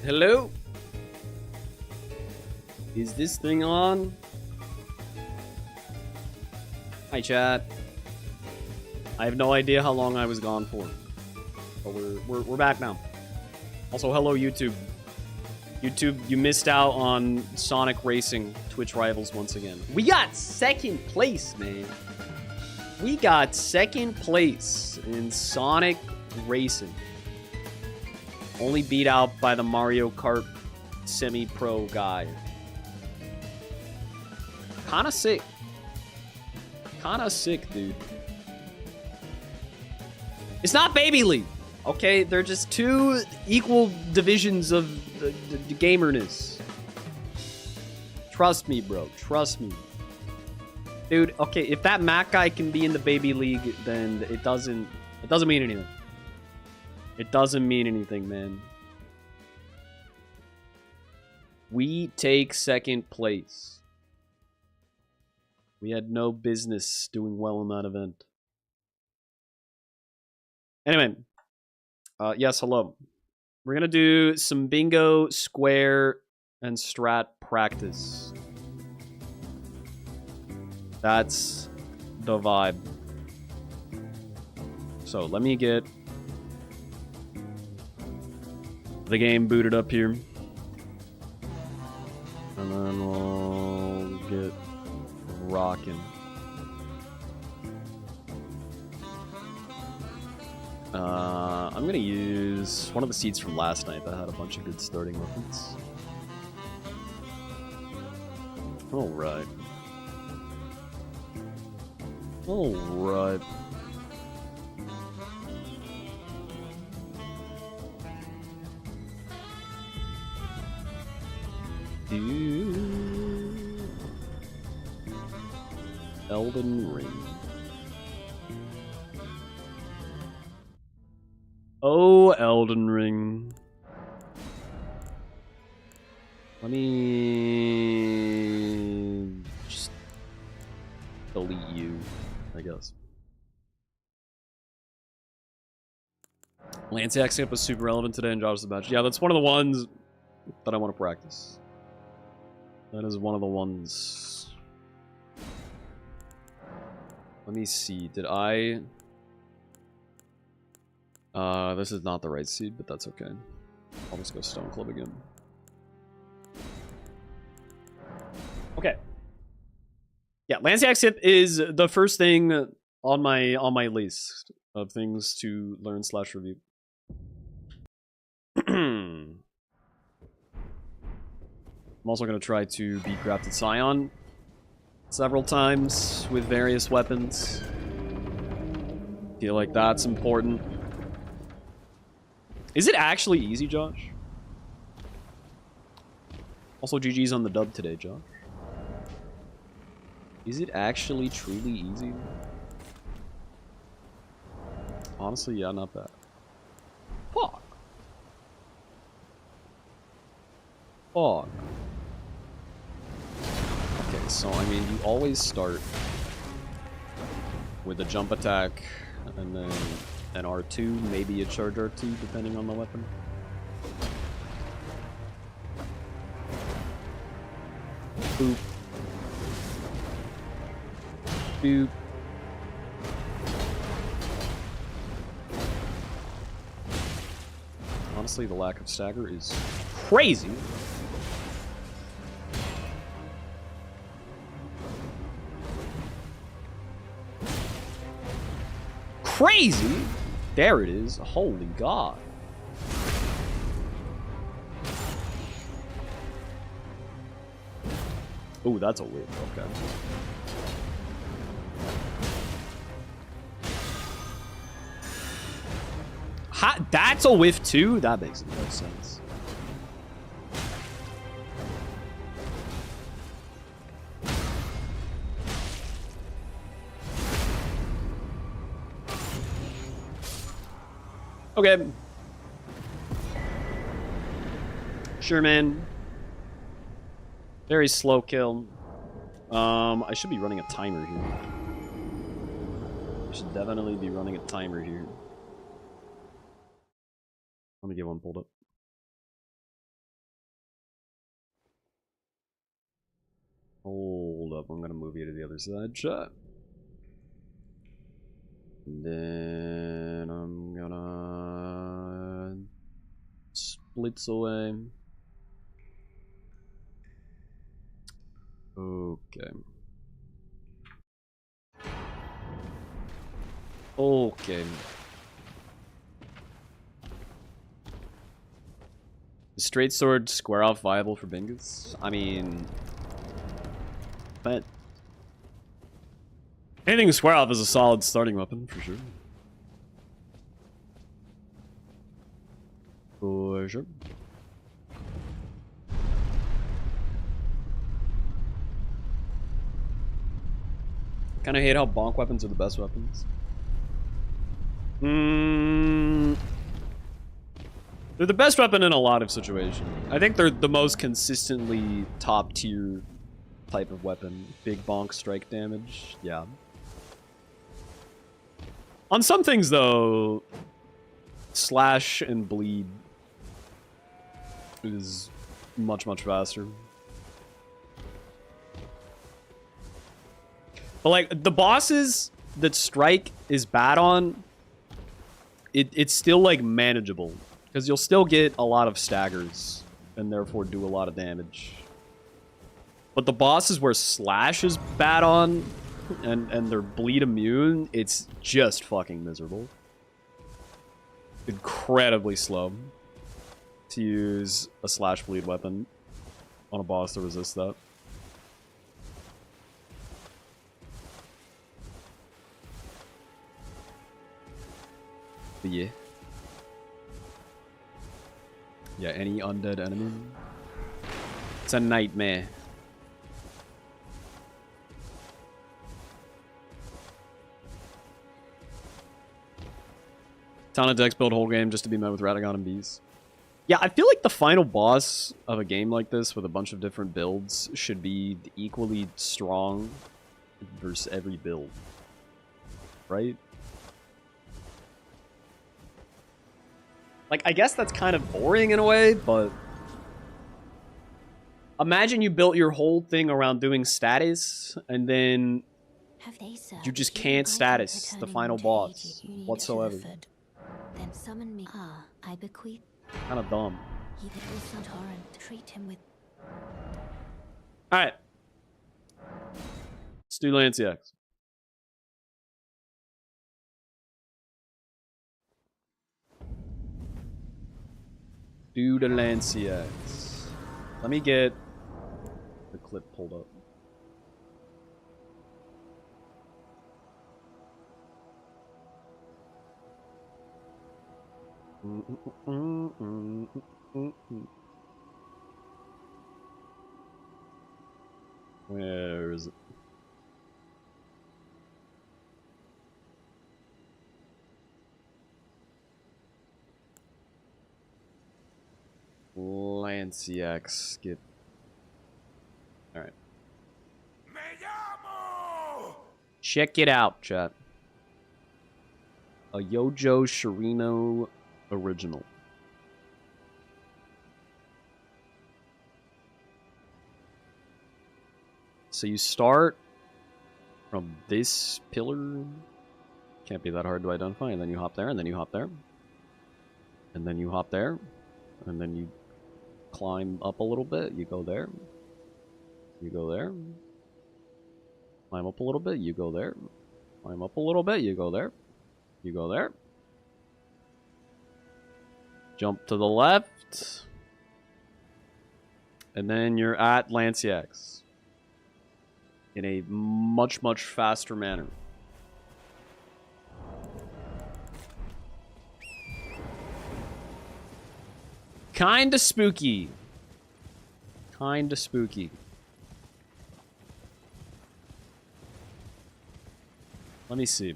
Hello? Is this thing on? Hi, chat. I have no idea how long I was gone for. But we're back now. Also, hello, YouTube. YouTube, you missed out on Sonic Racing Twitch Rivals once again. We got second place, man. We got second place in Sonic Racing. Only beat out by the Mario Kart semi-pro guy. Kinda sick. Kinda sick, dude. It's not Baby League, okay? They're just two equal divisions of the gamerness. Trust me, bro. Trust me. Dude, okay, if that Mac guy can be in the Baby League, then it doesn't mean anything. It doesn't mean anything, man. We take second place. We had no business doing well in that event. Anyway. Yes, hello. We're gonna do some bingo, square, and strat practice. That's the vibe. So, let me get the game booted up here. And then we'll get rocking. I'm gonna use one of the seats from last night that had a bunch of good starting weapons. Alright. Alright. Elden Ring. Oh, Elden Ring. Let me just delete you, I guess. Lance Accent was super relevant today in Josh's match. Yeah, that's one of the ones that I want to practice. That is one of the ones. Let me see. Did I... this is not the right seed, but that's okay. I'll just go Stone Club again. Okay. Yeah, Lansing Sip is the first thing on my list of things to learn / review. I'm also going to try to beat Grafted Scion several times with various weapons. Feel like that's important. Is it actually easy, Josh? Also, GG's on the dub today, Josh. Is it actually truly easy? Honestly, yeah, not bad. fuck? Okay, so I mean, you always start with a jump attack, and then an R2, maybe a charge R2, depending on the weapon. Boop. Boop. Honestly, the lack of stagger is crazy. Crazy! There it is. Holy God. Ooh, that's a whip. Okay. That's a whiff too? That makes no sense. Okay. Sure, man. Very slow kill. I should be running a timer here. I should definitely be running a timer here. Let me get one pulled up. Hold up, I'm gonna move you to the other side, chat. And then I'm gonna splits away. Okay. Okay. Is straight sword square off viable for Bingus? I mean, but anything square off is a solid starting weapon for sure. For sure. Kind of hate how bonk weapons are the best weapons. They're the best weapon in a lot of situations. I think they're the most consistently top tier type of weapon. Big bonk strike damage. Yeah. On some things though, slash and bleed is much, much faster. But like the bosses that strike is bad on, it's still like manageable. Because you'll still get a lot of staggers and therefore do a lot of damage. But the bosses where slash is bad on and they're bleed immune, it's just fucking miserable. Incredibly slow to use a slash bleed weapon on a boss to resist that. But yeah. Yeah, any undead enemy. It's a nightmare. Ton of decks build whole game just to be met with Radagon and bees. Yeah, I feel like the final boss of a game like this with a bunch of different builds should be equally strong versus every build. Right? Like, I guess that's kind of boring in a way, but imagine you built your whole thing around doing status, and then you just can't status the final boss whatsoever. Then summon me. Ah, I bequeath. Kind of dumb. He that will some torrent treat him with. All right, let's do Lanciax. Do the Lanciax. Let me get the clip pulled up. Where is it? CX. Get. Alright. Check it out, chat. A Yojo Shirino original. So you start from this pillar. Can't be that hard to identify. And then you hop there, and then you hop there. And then you hop there. And then you climb up a little bit. You go there. You go there. Climb up a little bit. You go there. Climb up a little bit. You go there. You go there. Jump to the left. And then you're at Lanciax. In a much, much faster manner. Kinda spooky. Kinda spooky. Let me see.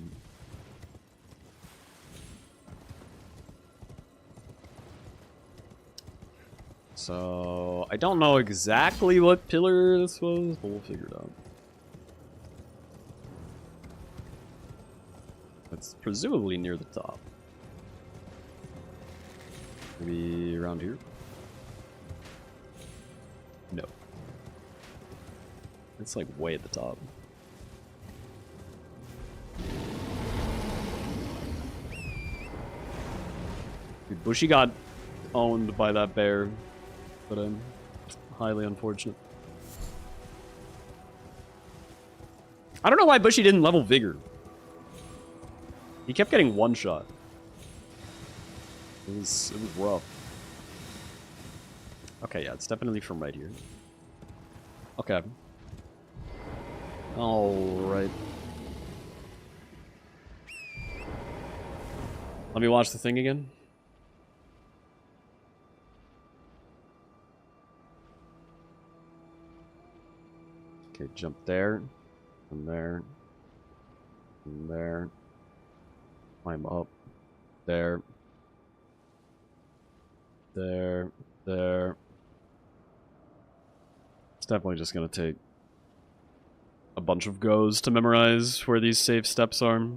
So, I don't know exactly what pillar this was, but we'll figure it out. It's presumably near the top. Maybe around here? No. It's like way at the top. Dude, Bushy got owned by that bear, but highly unfortunate. I don't know why Bushy didn't level Vigor. He kept getting one shot. It was rough. Okay, yeah, it's definitely from right here. Okay. Alright. Let me watch the thing again. Okay, jump there. And there. And there. Climb up. There. There. There. It's definitely just gonna take a bunch of goes to memorize where these safe steps are.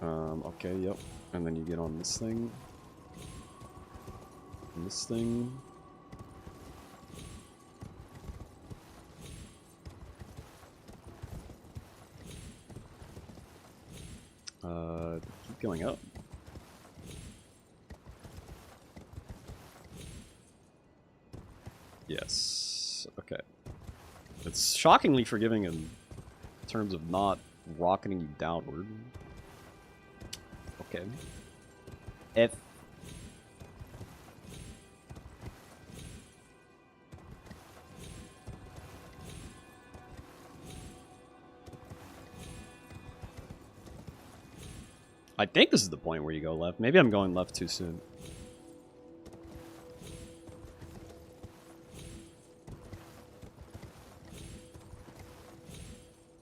Okay, yep. And then you get on this thing. And this thing. Keep going up. Yes. Okay. It's shockingly forgiving in terms of not rocketing you downward. Okay. F. I think this is the point where you go left. Maybe I'm going left too soon.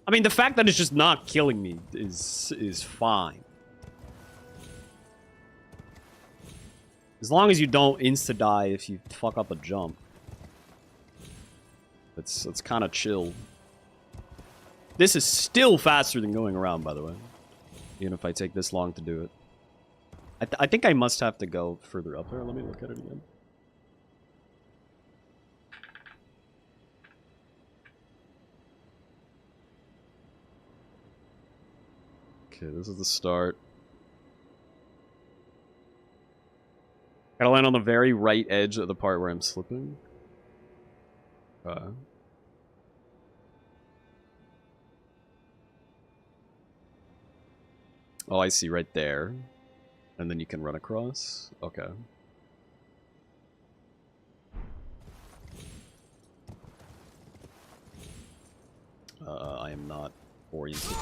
I mean, the fact that it's just not killing me is fine. As long as you don't insta-die if you fuck up a jump. It's kind of chill. This is still faster than going around, by the way. Even if I take this long to do it. I think I must have to go further up there. Let me look at it again. Okay, this is the start. Gotta land on the very right edge of the part where I'm slipping. Oh, I see, right there. And then you can run across? Okay. I am not oriented.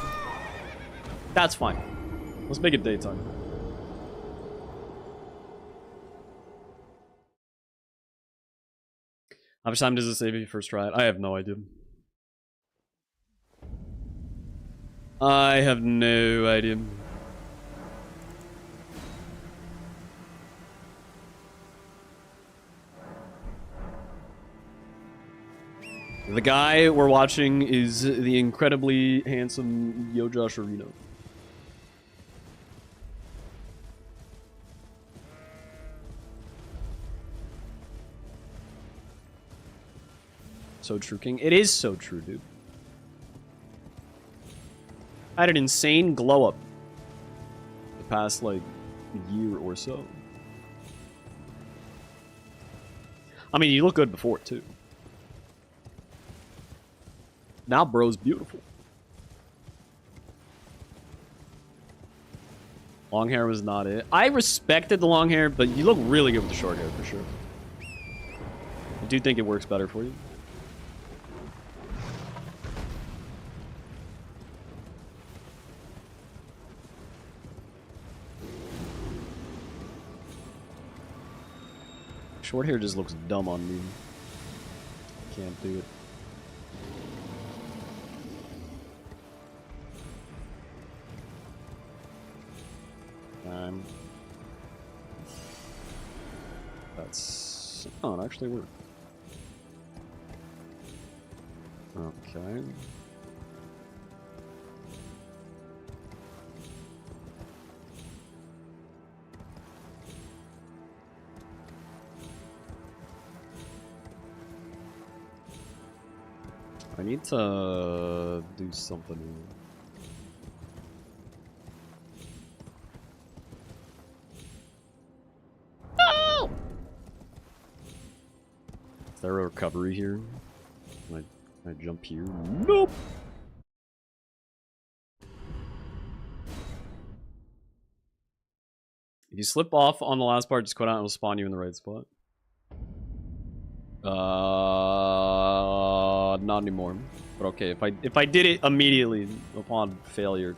That's fine. Let's make it daytime. How much time does it save if you first try it? I have no idea. I have no idea. The guy we're watching is the incredibly handsome Yo Josh Areno. So true, King. It is so true, dude. I had an insane glow up the past, like, year or so. I mean, you look good before, too. Now bro's beautiful. Long hair was not it. I respected the long hair, but you look really good with the short hair, for sure. I do think it works better for you. Short hair just looks dumb on me. Can't do it. That's... Oh, it actually worked. Okay. I need to do something. No! Is there a recovery here? Can I jump here? Nope! If you slip off on the last part, just quit out and it'll spawn you in the right spot. Not anymore. But okay, if I did it immediately upon failure,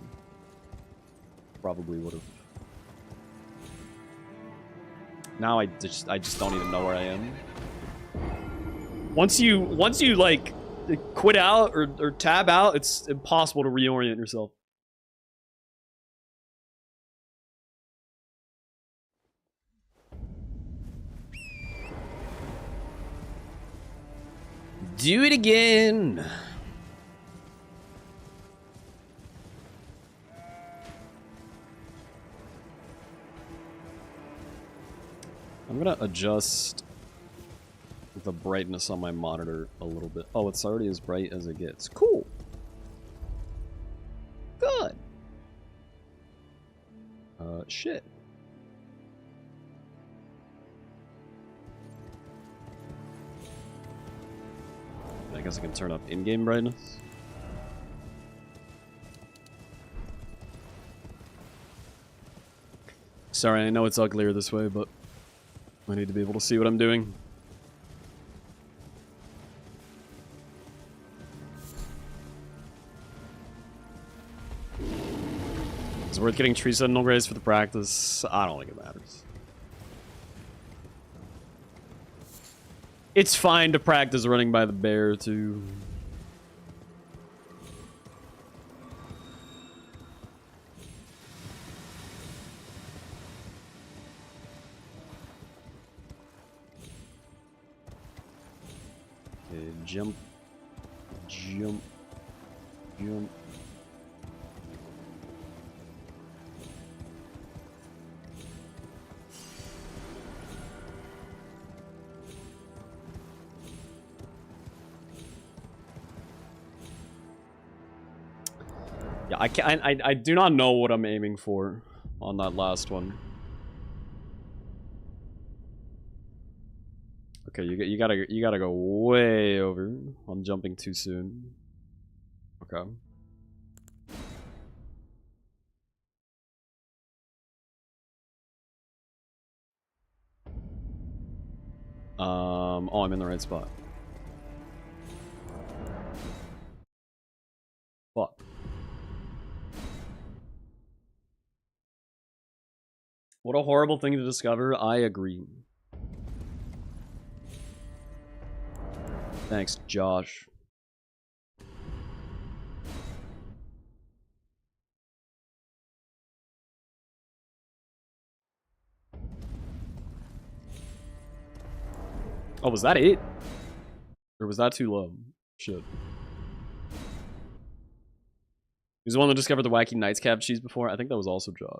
probably would have. Now I just don't even know where I am. Once you like quit out or tab out, it's impossible to reorient yourself. Do it again. I'm gonna adjust the brightness on my monitor a little bit. Oh, it's already as bright as it gets. Cool. Good. Shit. I guess I can turn up in-game brightness. Sorry, I know it's uglier this way, but I need to be able to see what I'm doing. Is it worth getting Tree Sentinel grades for the practice? I don't think it matters. It's fine to practice running by the bear, too. Okay, jump. Jump. Jump. Yeah, I do not know what I'm aiming for on that last one. Okay, you gotta go way over. I'm jumping too soon. Okay. Oh, I'm in the right spot. Fuck. What a horrible thing to discover. I agree. Thanks, Josh. Oh, was that it? Or was that too low? Shit. He's the one that discovered the wacky Knights Cab cheese before. I think that was also Josh.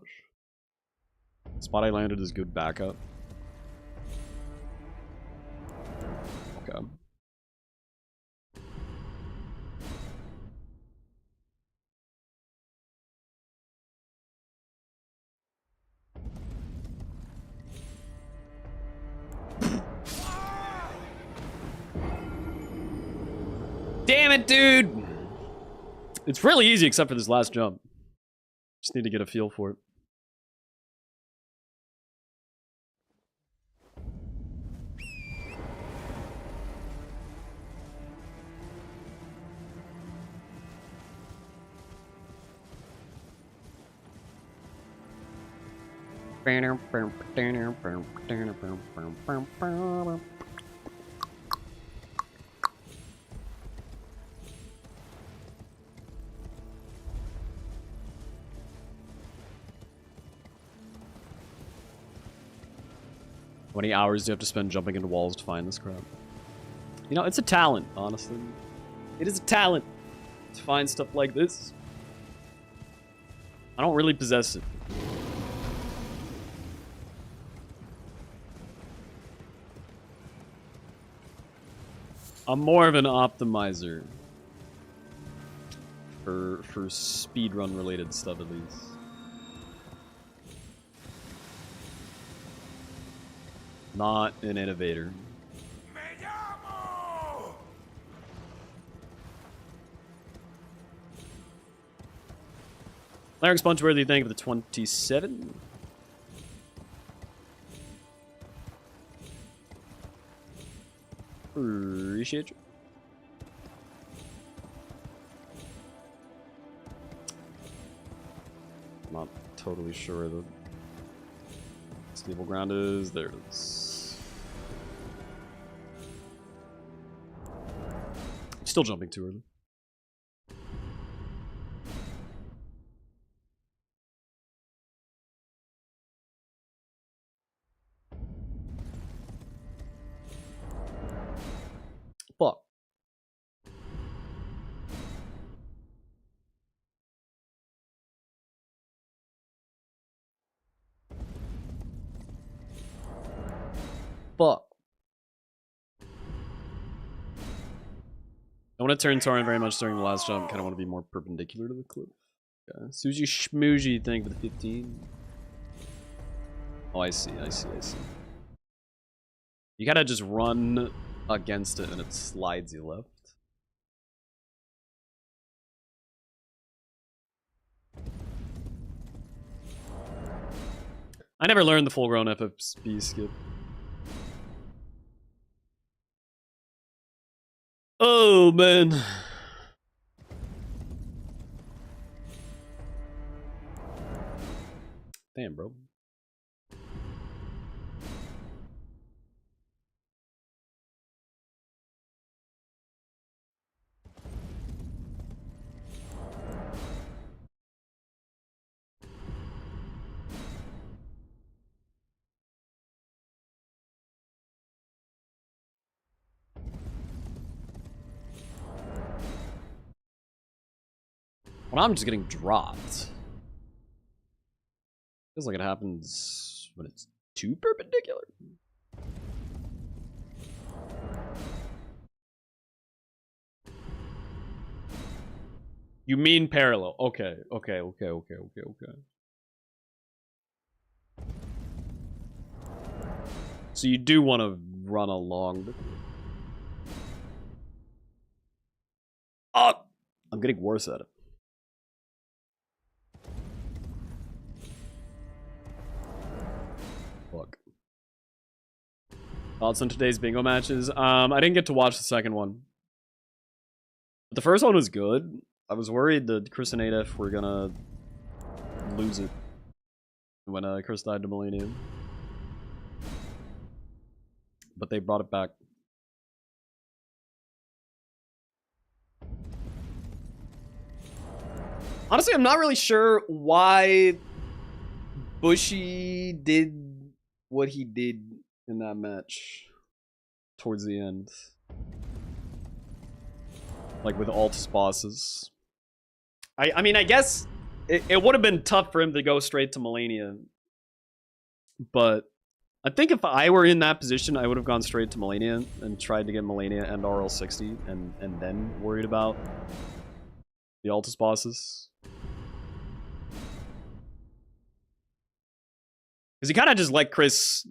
Spot I landed is good backup. Okay. Damn it, dude! It's really easy except for this last jump. Just need to get a feel for it. How many hours do you have to spend jumping into walls to find this crap? You know, it's a talent, honestly. It is a talent to find stuff like this. I don't really possess it. I'm more of an optimizer. For speedrun related stuff at least. Not an innovator. Larynx Punch, what do you think of the 27? Appreciate you. Not totally sure the stable ground is. There it is. Still jumping too early. Fuck. Fuck. I want to turn Torrent very much during the last jump. Kind of want to be more perpendicular to the cliff. Yeah. Suji Schmoozy, thank you for the 15. Oh, I see. You gotta just run against it and it slides you left. I never learned the full-grown FFB skip. Oh, man. Damn, bro. Well, I'm just getting dropped. Feels like it happens when it's too perpendicular. You mean parallel. Okay. So you do want to run along the... Oh! I'm getting worse at it. Fuck. Thoughts on today's bingo matches? I didn't get to watch the second one. But the first one was good. I was worried that Chris and Adef were gonna lose it when Chris died to Millennium. But they brought it back. Honestly, I'm not really sure why Bushy did what he did in that match. towards the end. Like with Altus bosses. I mean, I guess it would have been tough for him to go straight to Melania. But I think if I were in that position, I would have gone straight to Melania and tried to get Melania and RL60 and then worried about the Altus bosses. Because you kind of just let Chris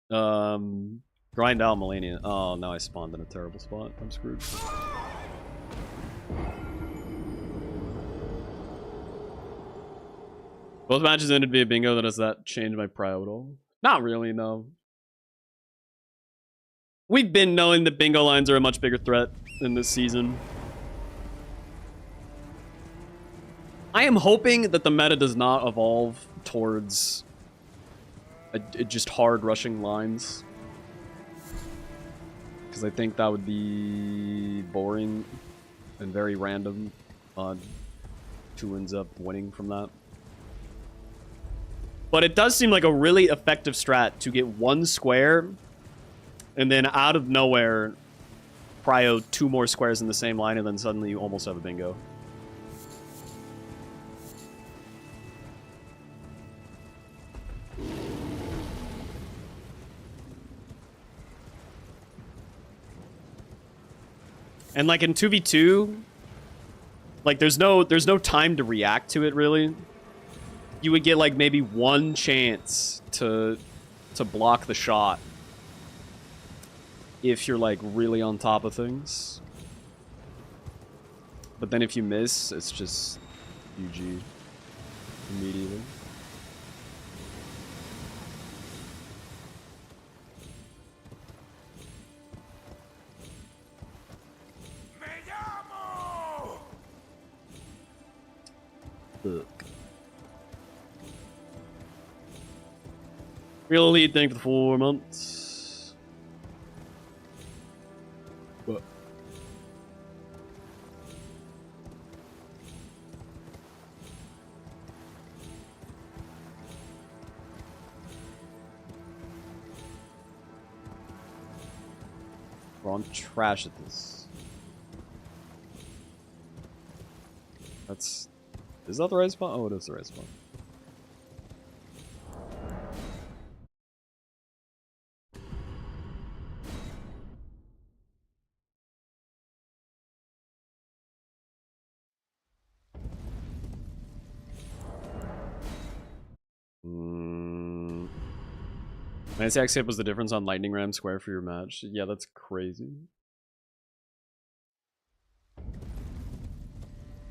grind out Melania. Oh, now I spawned in a terrible spot. I'm screwed. Both matches ended via bingo. Does that change my prio at all? Not really, no. We've been knowing that bingo lines are a much bigger threat in this season. I am hoping that the meta does not evolve towards just hard rushing lines. Because I think that would be boring and very random. Who ends up winning from that. But it does seem like a really effective strat to get one square and then out of nowhere prio 2 more squares in the same line and then suddenly you almost have a bingo. And like in 2v2, like there's no time to react to it really. You would get like maybe one chance to block the shot if you're like really on top of things. But then if you miss, it's just UG immediately. Look. Real lead thing for the 4 months. What? Bro, I'm trash at this. That's... Is that the right spot? Oh, it is the right spot. Nancy X was the difference on Lightning Ram square for your match. Yeah, that's crazy.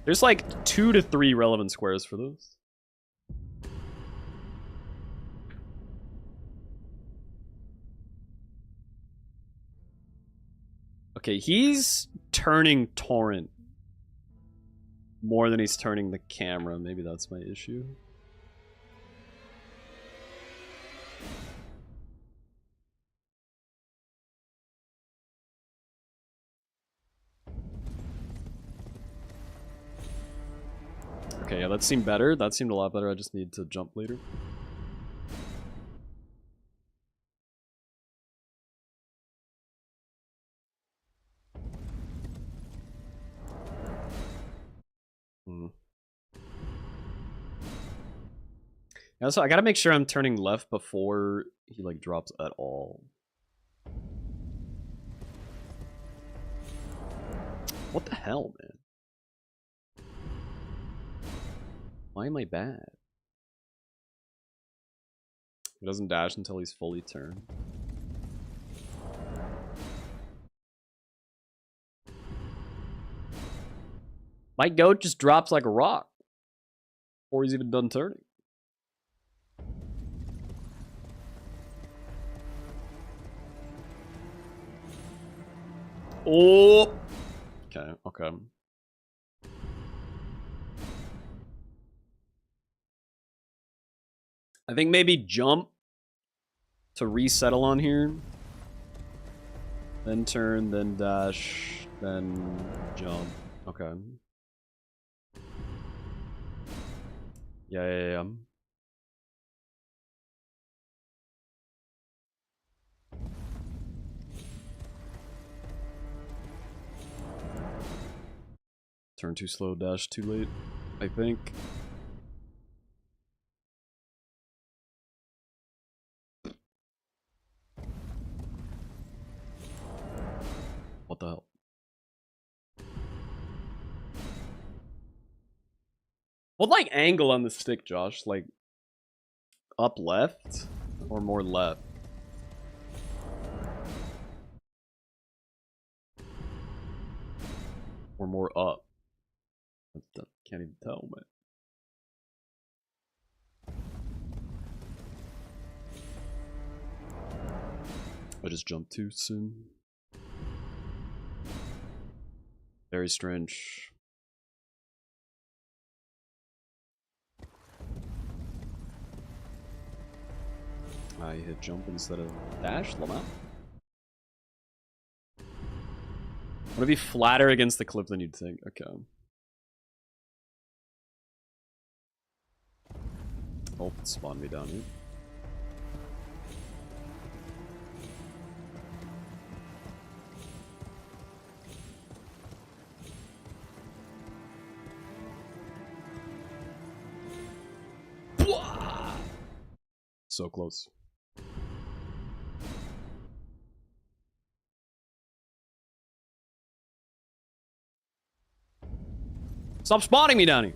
There's like 2 to 3 relevant squares for those. Okay, he's turning Torrent more than he's turning the camera. Maybe that's my issue. Okay, yeah, that seemed better. That seemed a lot better. I just need to jump later. Yeah, so I gotta make sure I'm turning left before he like drops at all. What the hell, man? Why am I bad? He doesn't dash until he's fully turned. My goat just drops like a rock before he's even done turning. Oh! Okay, okay. I think maybe jump to resettle on here. Then turn, then dash, then jump. Okay. Yeah. Turn too slow, dash too late, I think. What the hell? What, like, angle on the stick, Josh? Like, up left? Or more left? Or more up? I can't even tell, man. I just jumped too soon. Very strange. I hit jump instead of dash, Lama. Would it be flatter against the clip than you'd think? Okay. Oh, it spawned me down here. So close. Stop spawning me down here.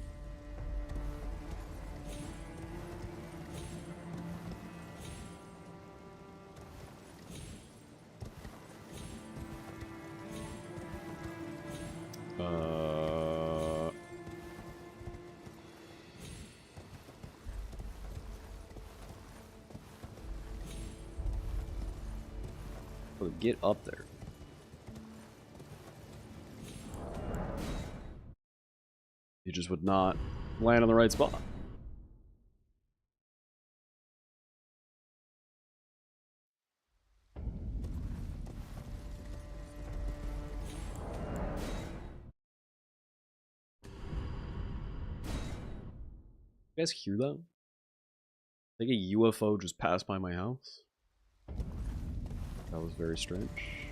Get up there. You just would not land on the right spot. You guys hear that? I think a UFO just passed by my house. That was very strange.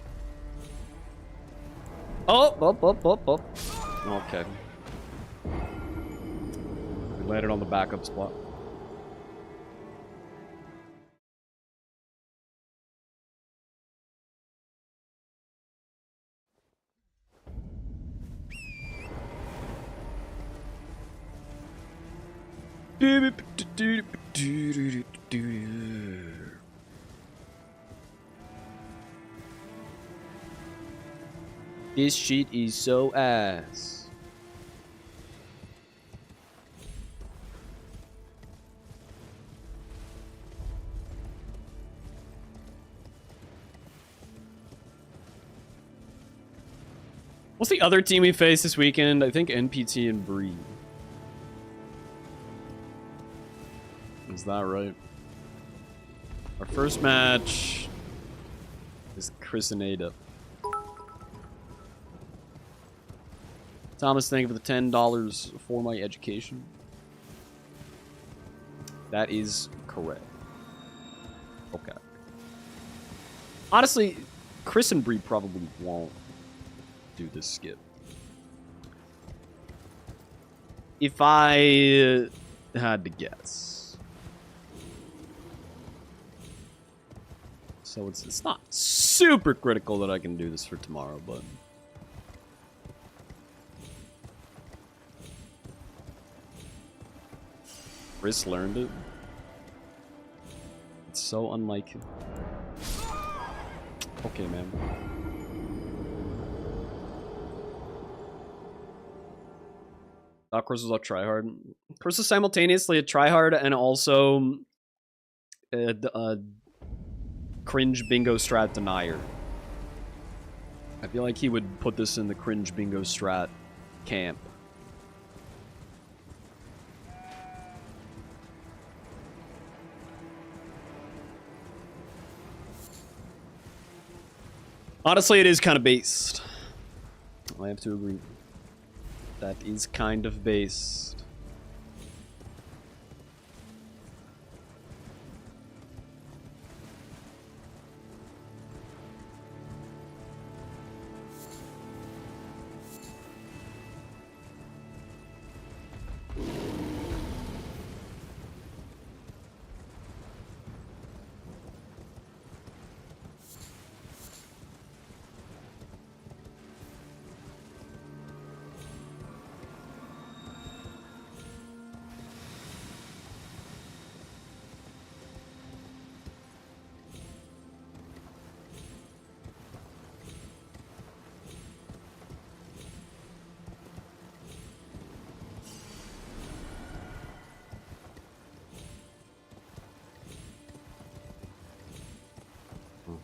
Oh, up. Okay. We landed on the backup spot. This shit is so ass. What's the other team we faced this weekend? I think NPT and Bree. Is that right? Our first match is Chris and Ada. Thomas, thank you for the $10 for my education. That is correct. Okay. Honestly, Chris and Bree probably won't do this skip. If I had to guess. So it's not super critical that I can do this for tomorrow, but Chris learned it. It's so unlike him. Okay, man. Thought Chris was a tryhard. Chris is simultaneously a tryhard and also a cringe bingo strat denier. I feel like he would put this in the cringe bingo strat camp. Honestly, it is kind of based. I have to agree. That is kind of based.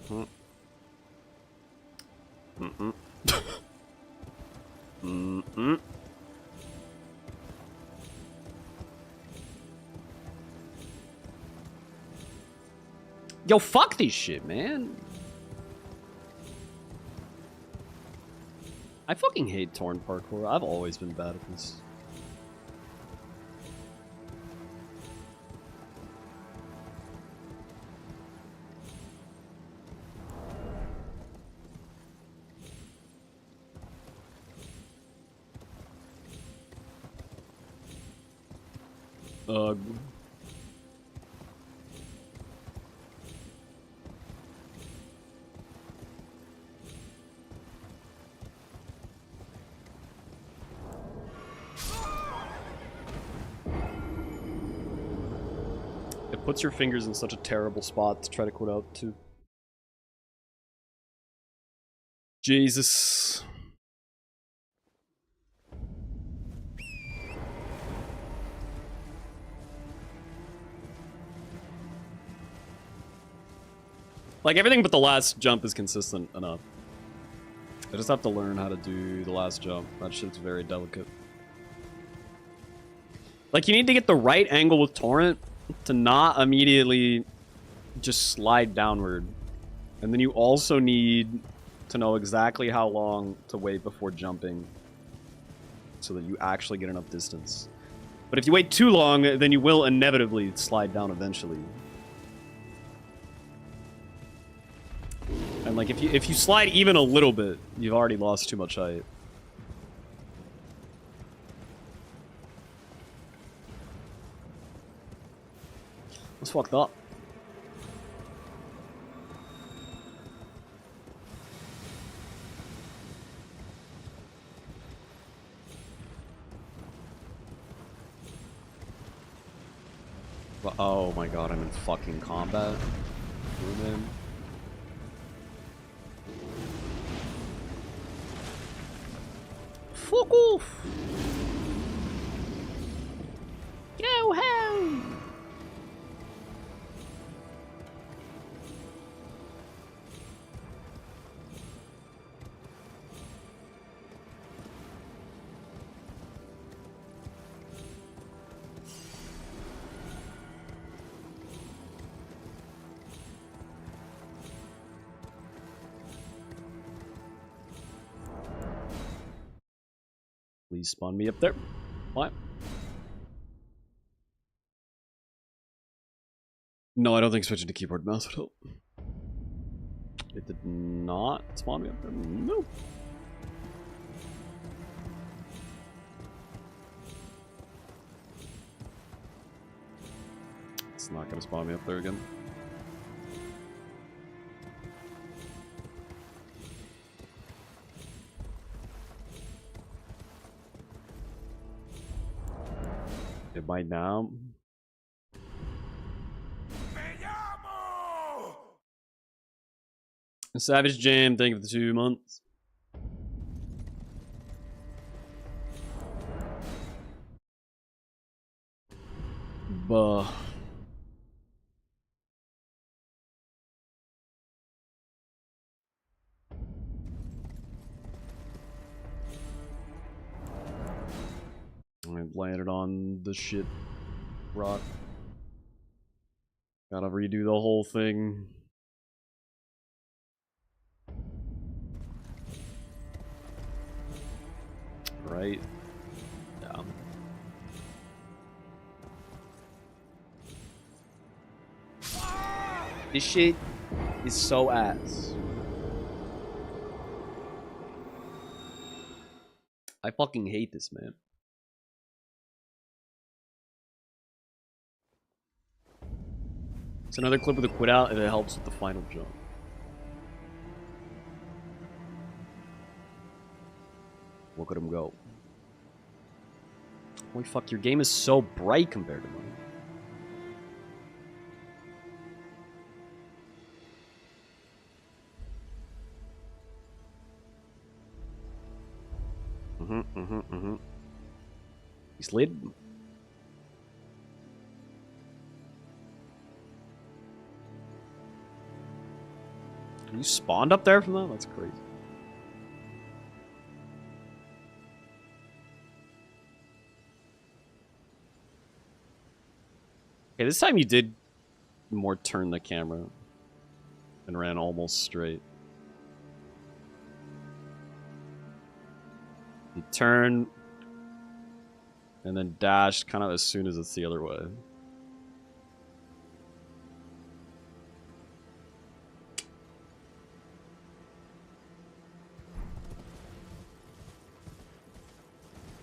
Mm-mm. Mm-mm. Yo, fuck this shit, man. I fucking hate torn parkour. I've always been bad at this. Ugh. It puts your fingers in such a terrible spot to try to quit out too. Jesus. Like, everything but the last jump is consistent enough. I just have to learn how to do the last jump. That shit's very delicate. Like, you need to get the right angle with Torrent to not immediately just slide downward. And then you also need to know exactly how long to wait before jumping so that you actually get enough distance. But if you wait too long, then you will inevitably slide down eventually. And like, if you slide even a little bit, you've already lost too much height. That's fucked up. But, oh my god, I'm in fucking combat. Zoom in. Fuck off! Go home! Please spawn me up there. What? No, I don't think switching to keyboard and mouse would help. It did not spawn me up there. No. It's not gonna spawn me up there again. It might now. Savage Jam, thank you for the 2 months. Buh. I landed on the shit rock. Gotta redo the whole thing. Right? Yeah. This shit is so ass. I fucking hate this, man. It's another clip with a quit out and it helps with the final jump. Look at him go. Holy fuck, your game is so bright compared to mine. He slid. You spawned up there from that? That's crazy. Okay, this time you did more turn the camera and ran almost straight. You turn and then dash kind of as soon as it's the other way.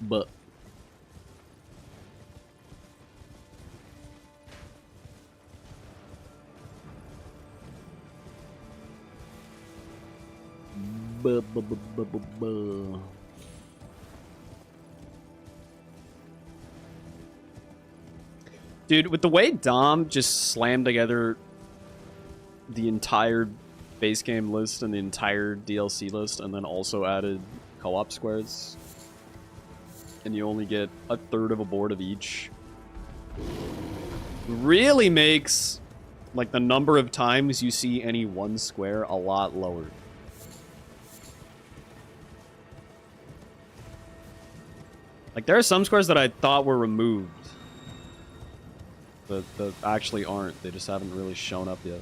But dude, with the way Dom just slammed together the entire base game list and the entire DLC list and then also added co-op squares, and you only get a third of a board of each, really makes like the number of times you see any one square a lot lower. Like, there are some squares that I thought were removed that actually aren't. They just haven't really shown up yet.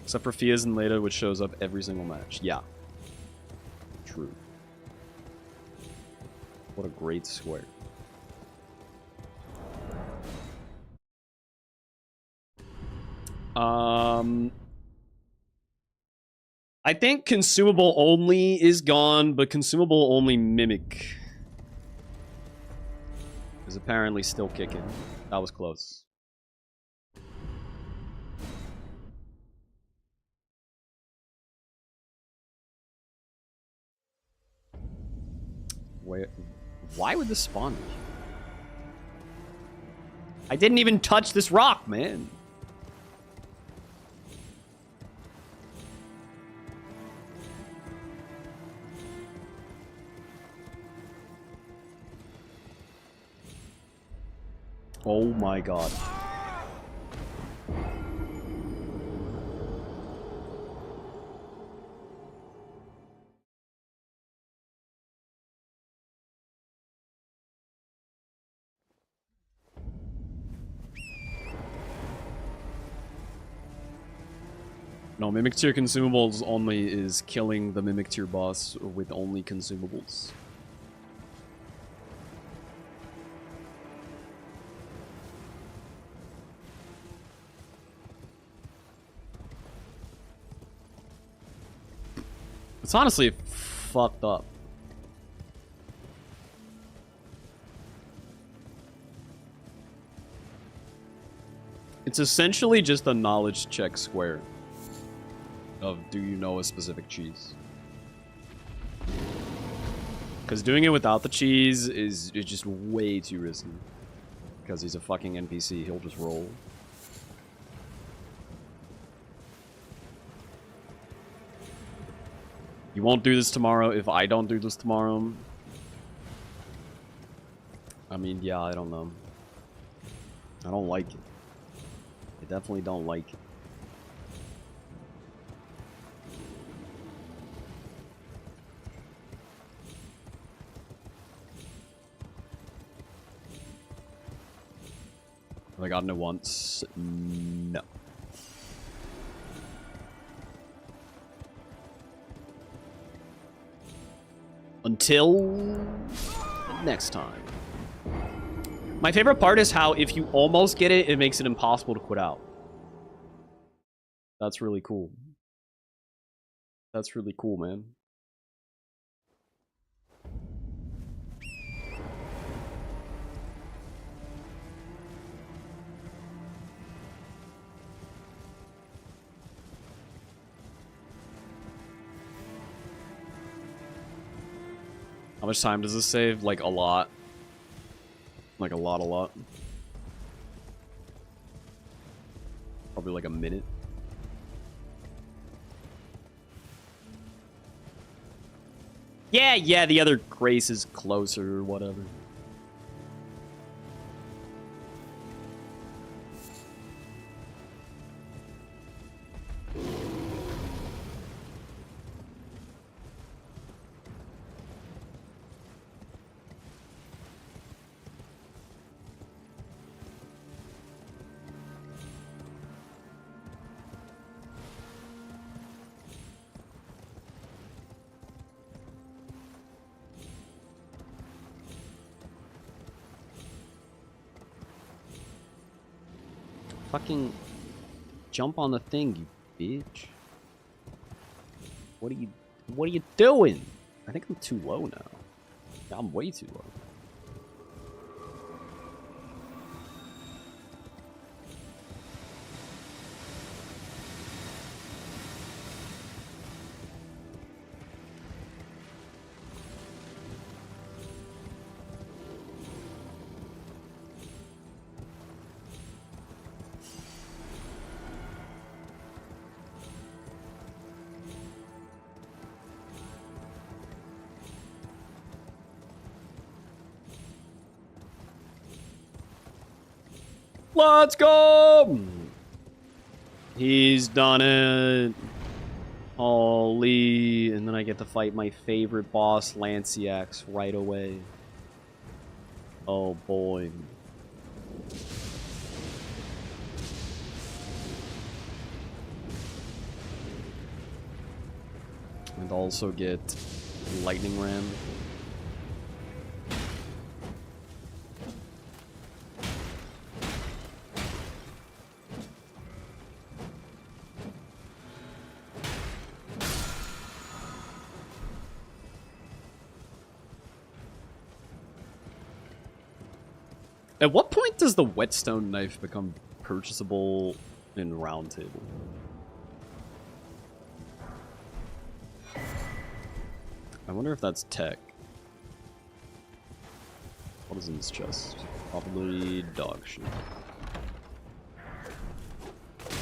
Except for Fia's and Leda, which shows up every single match. Yeah. True. What a great square. I think consumable only is gone, but consumable only mimic is apparently still kicking. That was close. Where? Why would this spawn me? I didn't even touch this rock, man. Oh my god. No, Mimic Tier consumables only is killing the Mimic Tier boss with only consumables. It's honestly fucked up. It's essentially just a knowledge check square of do you know a specific cheese. Because doing it without the cheese is just way too risky. Because he's a fucking NPC, he'll just roll. You won't do this tomorrow if I don't do this tomorrow. I mean, yeah, I don't know. I don't like it. I definitely don't like it. Have I gotten it once? No. Until next time. My favorite part is how if you almost get it, it makes it impossible to quit out. That's really cool. That's really cool, man. How much time does this save? Like, a lot. Like, a lot. Probably like a minute. Yeah, the other Grace is closer or whatever. Fucking jump on the thing, you bitch. What are you doing? I think I'm too low now. Yeah, I'm way too low. Let's go! He's done it. Holy. And then I get to fight my favorite boss, Lanciax, right away. Oh boy. And also get Lightning Ram. At what point does the whetstone knife become purchasable in Round Table? I wonder if that's tech. What is in this chest? Probably dog shit.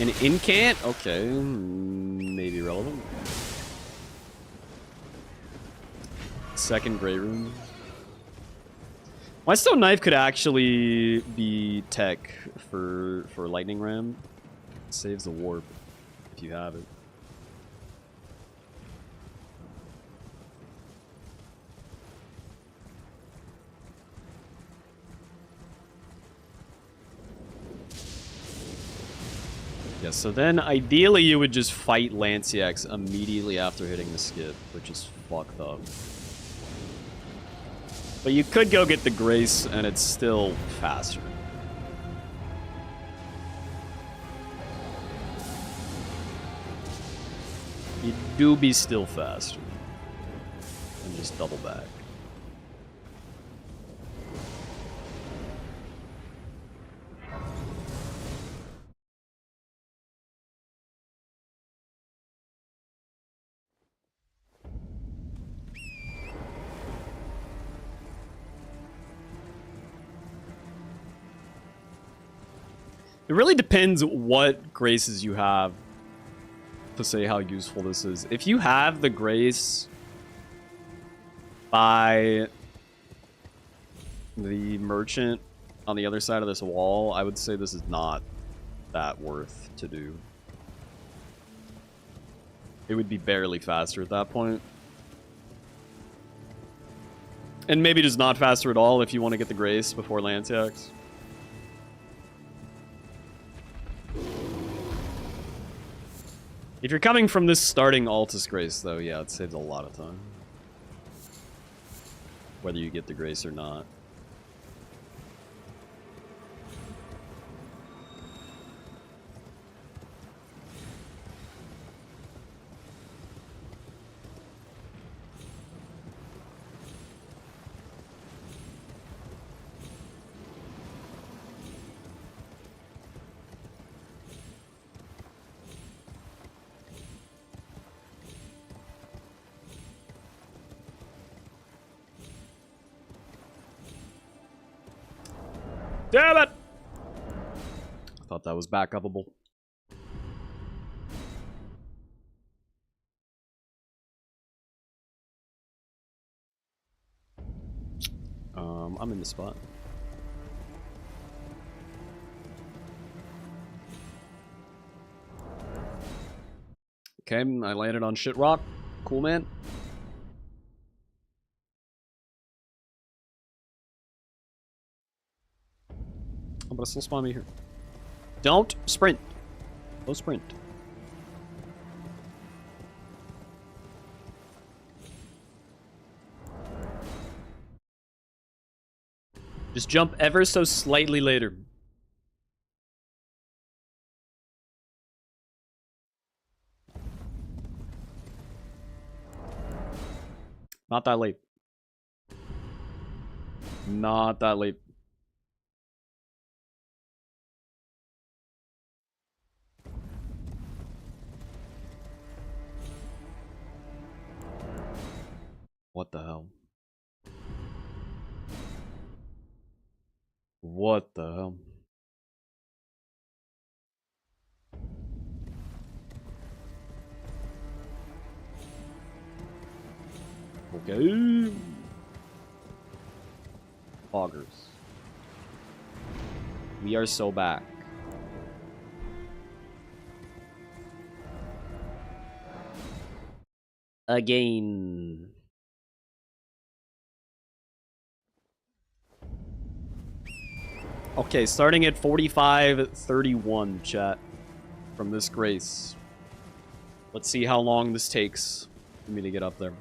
An incant? Okay, maybe relevant. Second Grey Room. Whetstone knife could actually be tech for Lightning Ram. It saves the warp if you have it. Yeah, so then ideally you would just fight Lanciax immediately after hitting the skip, which is fucked up. But you could go get the Grace, and it's still faster. You do be still faster. And just double back. It really depends what graces you have to say how useful this is. If you have the grace by the merchant on the other side of this wall, I would say this is not that worth to do. It would be barely faster at that point. And maybe just not faster at all if you want to get the grace before Lanciax. If you're coming from this starting Altus Grace, though, yeah, it saves a lot of time. Whether you get the grace or not. Damn it! I thought that was back-upable. I'm in the spot. Okay, I landed on shit rock. Cool, man. Oh, but it still spawned me here. Don't sprint. No sprint. Just jump ever so slightly later. Not that late. Not that late. What the hell? What the hell? Okay. Augers. We are so back. Again. Okay, starting at 45:31, chat, from this grace. Let's see how long this takes for me to get up there.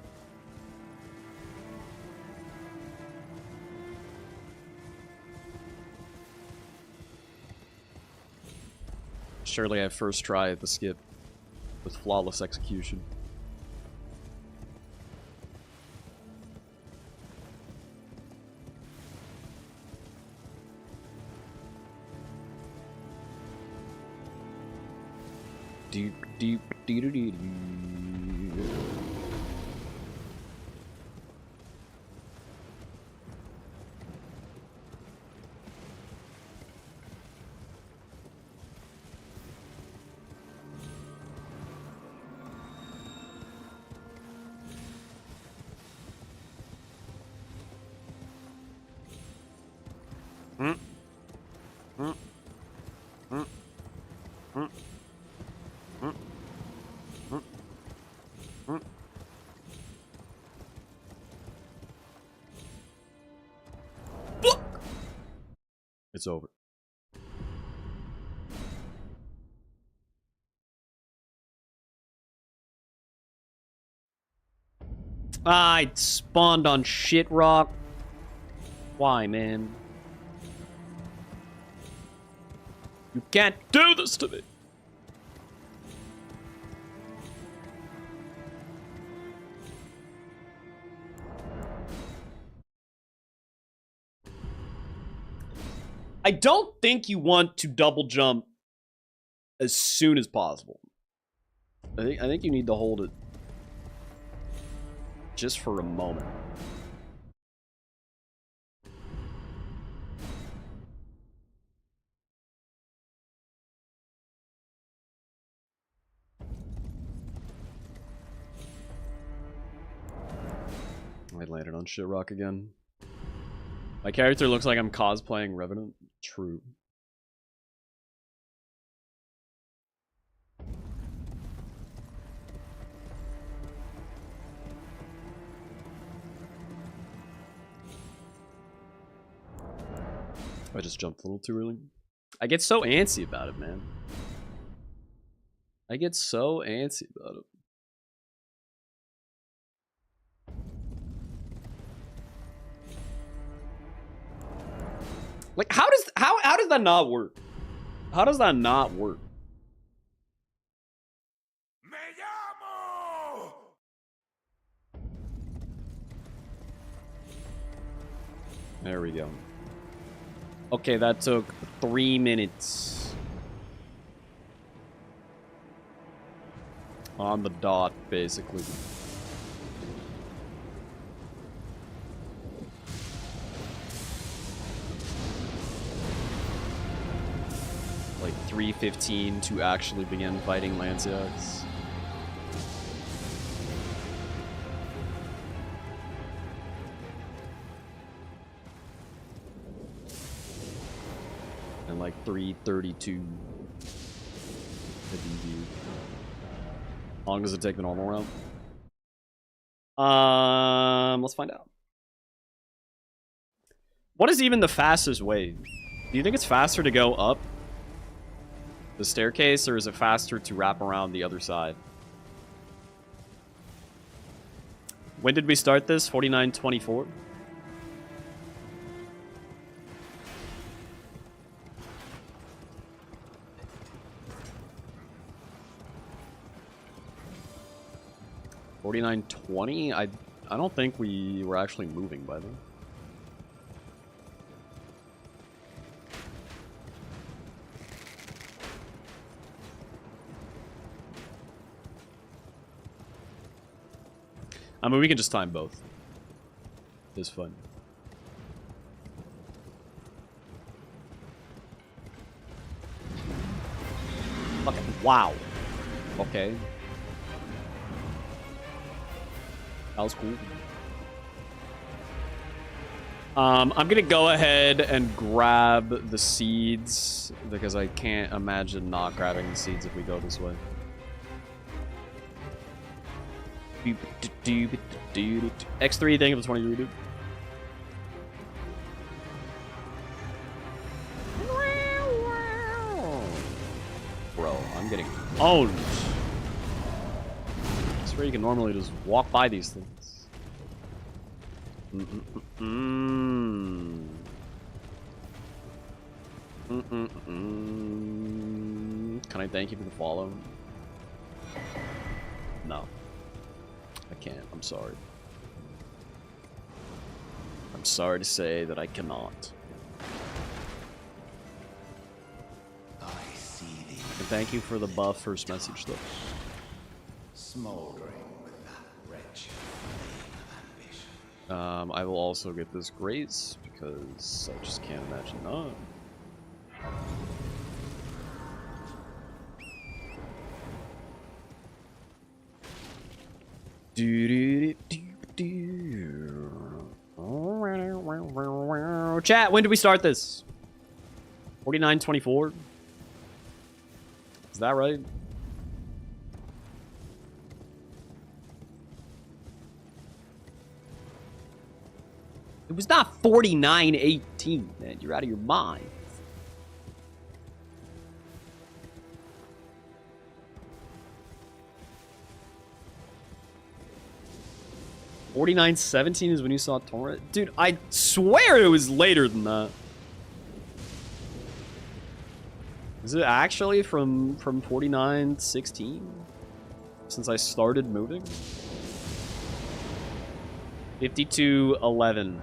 Surely I first try at the skip with flawless execution. Deep, deep, dee dee dee dee. It's over. I spawned on shit rock. Why, man? You can't do this to me. I don't think you want to double jump as soon as possible. I think you need to hold it just for a moment. I landed on shit rock again. My character looks like I'm cosplaying Revenant. True. I just jumped a little too early. I get so antsy about it, man. I get so antsy about it. Like, how does that not work? How does that not work? Me llamo! There we go. Okay, that took 3 minutes. On the dot, basically. Like 3:15 to actually begin fighting Lanciacs. and like 332 to DV. How long does it take the normal round? Let's find out. What is even the fastest way? Do you think it's faster to go up the staircase, or is it faster to wrap around the other side? When did we start this? 49:24? $49.20? I don't think we were actually moving by then. I mean, we can just time both. It's fun. Okay. Wow. Okay. That was cool. I'm gonna go ahead and grab the seeds because I can't imagine not grabbing the seeds if we go this way. X3, thank you for the 20 redo. Bro, I'm getting owned. I swear you can normally just walk by these things. Can I thank you for the follow? No. I can't. I'm sorry. I'm sorry to say that I cannot. I see thee. I can thank you for the buff first message, though. Smoldering with that wretched flame of ambition. I will also get this grace because I just can't imagine not. Chat, when did we start this? 49:24? Is that right? It was not 49:18, man. You're out of your mind. $49.17 is when you saw Torrent? Dude, I swear it was later than that. Is it actually from 49.16? Since I started moving? 52.11.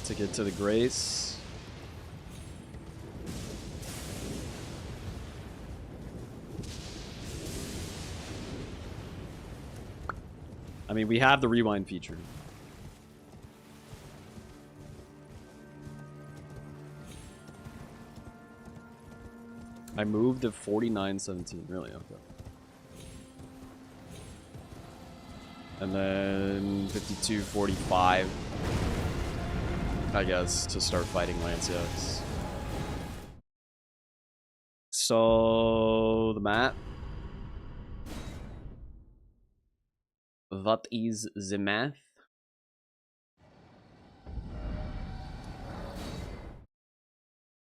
To get to the grace. I mean, we have the rewind feature. I moved at 49.17, really? Okay. And then 52.45, I guess, to start fighting Lanciacs. So, the map. What is the math?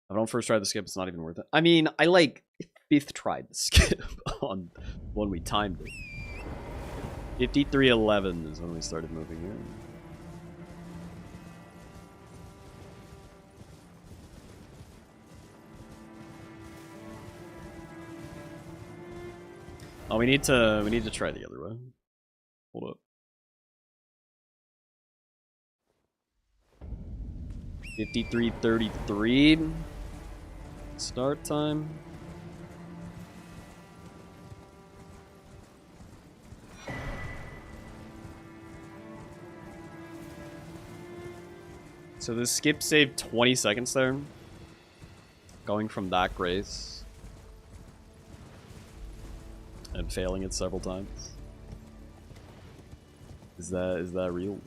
If I don't first try the skip, it's not even worth it. I mean, I like 5th tried the skip on when we timed it. 53.11 is when we started moving here. Oh, we need to try the other way. Hold up. 53:33 start time. So the skip saved 20 seconds there. Going from that grace. And failing it several times. Is that real?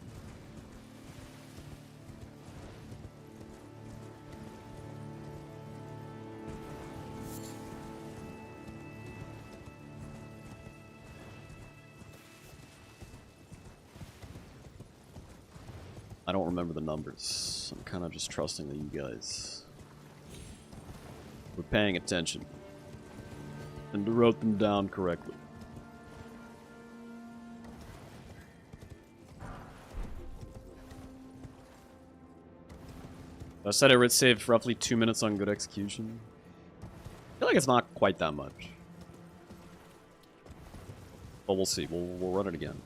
I don't remember the numbers. I'm kind of just trusting that you guys were paying attention and wrote them down correctly. I said I would save roughly 2 minutes on good execution. I feel like it's not quite that much. But we'll see. We'll run it again.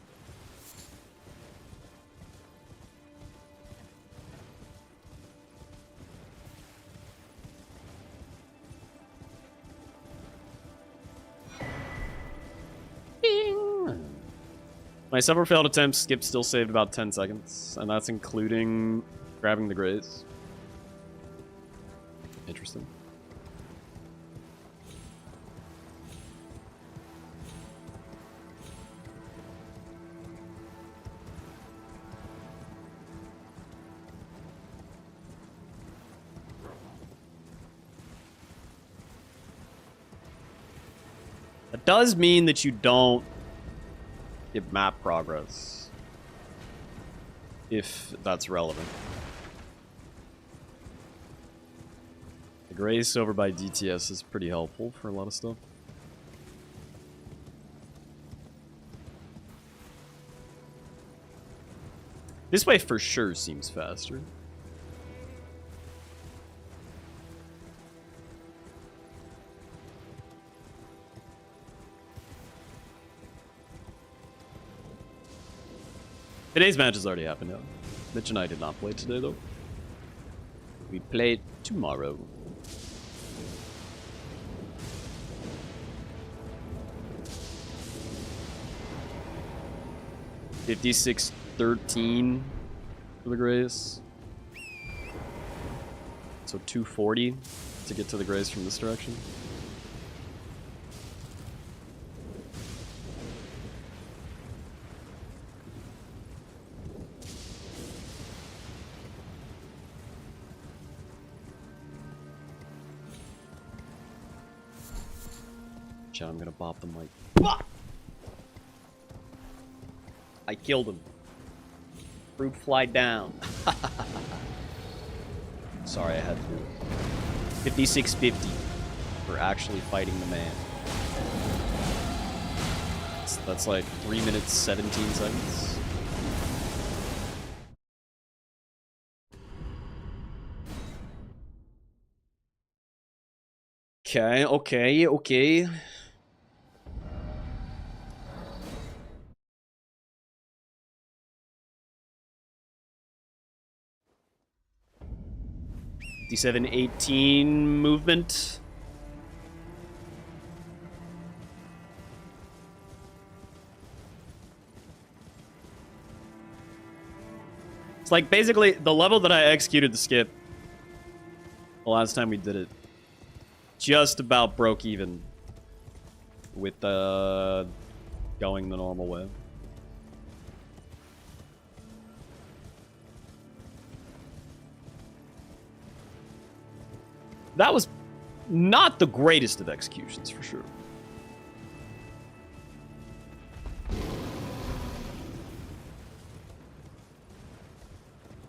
Bing! My several failed attempts, Skip still saved about 10 seconds, and that's including grabbing the graze. Interesting. That does mean that you don't get map progress, if that's relevant. The grace over by DTS is pretty helpful for a lot of stuff. This way for sure seems faster. Today's match has already happened, yeah. Mitch and I did not play today, though. We play tomorrow. $56.13 for the grace. So $2.40 to get to the grace from this direction. I'm gonna bop the mic. I killed him. Fruit fly down. Sorry, I had to. 56.50 for actually fighting the man. That's like 3 minutes 17 seconds. Okay. 57.18 movement. It's like basically the level that I executed the skip the last time we did it just about broke even with going the normal way. That was not the greatest of executions, for sure.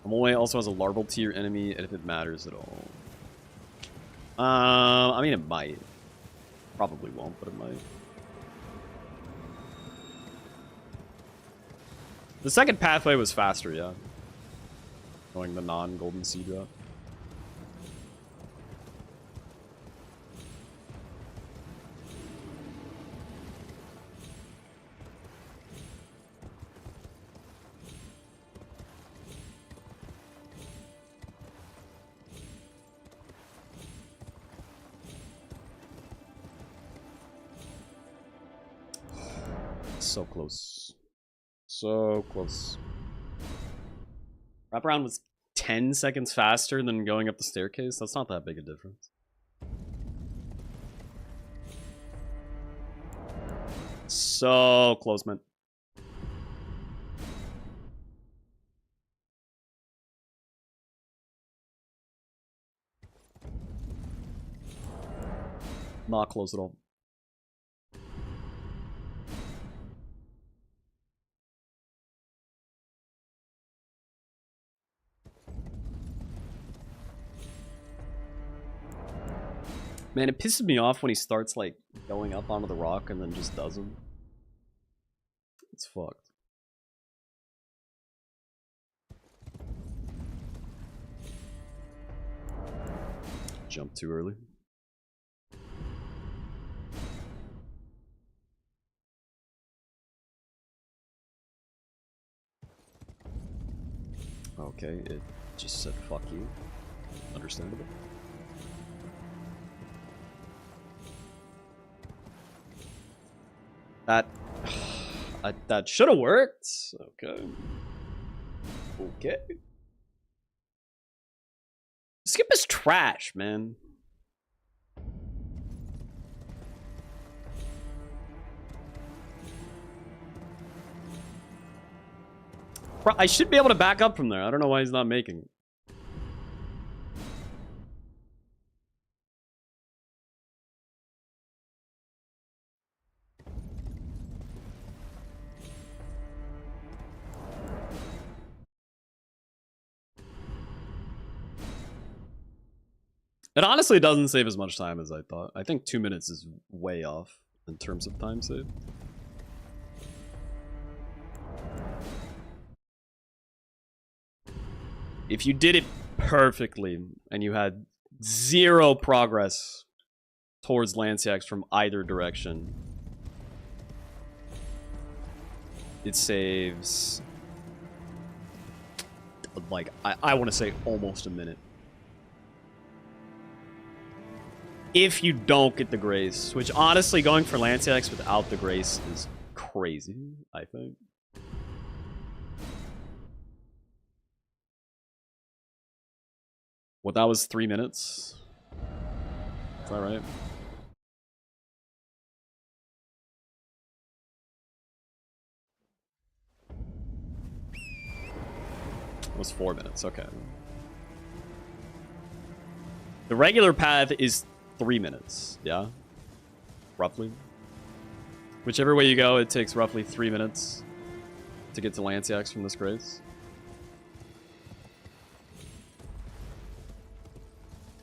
Amoy also has a larval tier enemy, and if it matters at all. I mean, it might. Probably won't, but it might. The second pathway was faster, yeah. Going the non-golden seed route. So close. So close. Wraparound was 10 seconds faster than going up the staircase. That's not that big a difference. So close, man. Not close at all. Man, it pisses me off when he starts, like, going up onto the rock and then just doesn't. It's fucked. Jump too early. Okay, it just said fuck you. Understandable. That that should have worked. Okay. Okay. Skip is trash, man. I should be able to back up from there. I don't know why he's not making it. It honestly doesn't save as much time as I thought. I think 2 minutes is way off in terms of time save. If you did it perfectly and you had 0 progress towards Lanciax from either direction, it saves, like, I want to say almost a minute. If you don't get the grace, which honestly going for Lanciax without the grace is crazy, I think. What, that was 3 minutes? Is that right? It was 4 minutes, okay. The regular path is 3 minutes, yeah? Roughly. Whichever way you go, it takes roughly 3 minutes to get to Lanciax from this grace.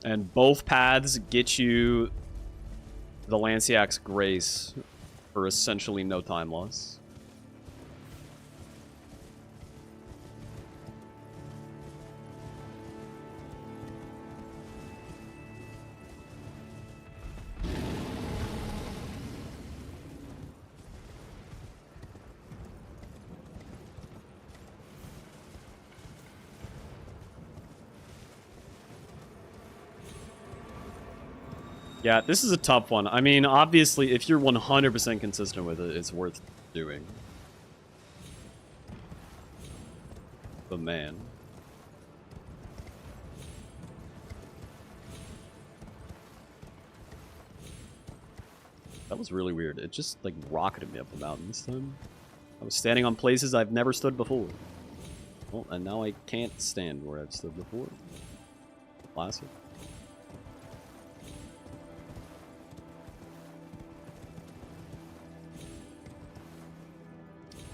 And both paths get you the Lanciax grace for essentially no time loss. Yeah, this is a tough one. I mean, obviously, if you're 100% consistent with it, it's worth doing. But man. That was really weird. It just, like, rocketed me up the mountain this time. I was standing on places I've never stood before. Well, and now I can't stand where I've stood before. Classic.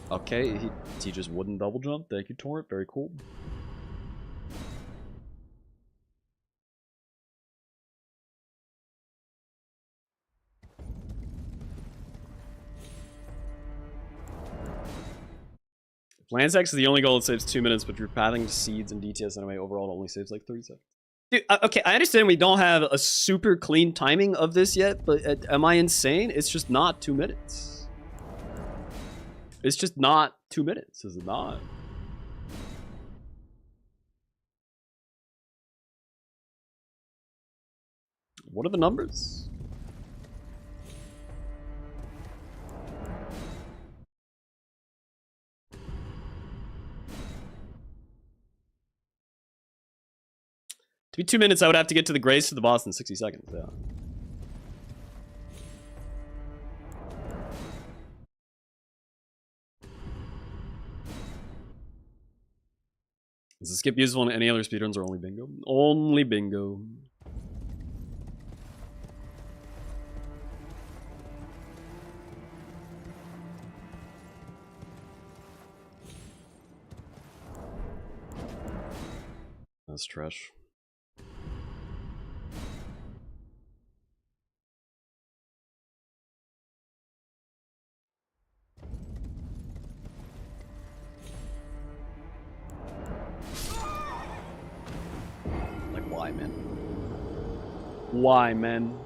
Okay, he just wouldn't double jump. Thank you, Torrent. Very cool. Lansax is the only goal that saves 2 minutes, but if you're pathing to seeds and DTS anyway, overall it only saves like 30 seconds. Dude, okay, I understand we don't have a super clean timing of this yet, but am I insane? It's just not 2 minutes. It's just not 2 minutes, is it not? What are the numbers? To be 2 minutes, I would have to get to the Grace to the boss in 60 seconds, yeah. Is the skip useful in any other speedruns or only bingo? Only bingo. That's trash. Why, man? Why, man?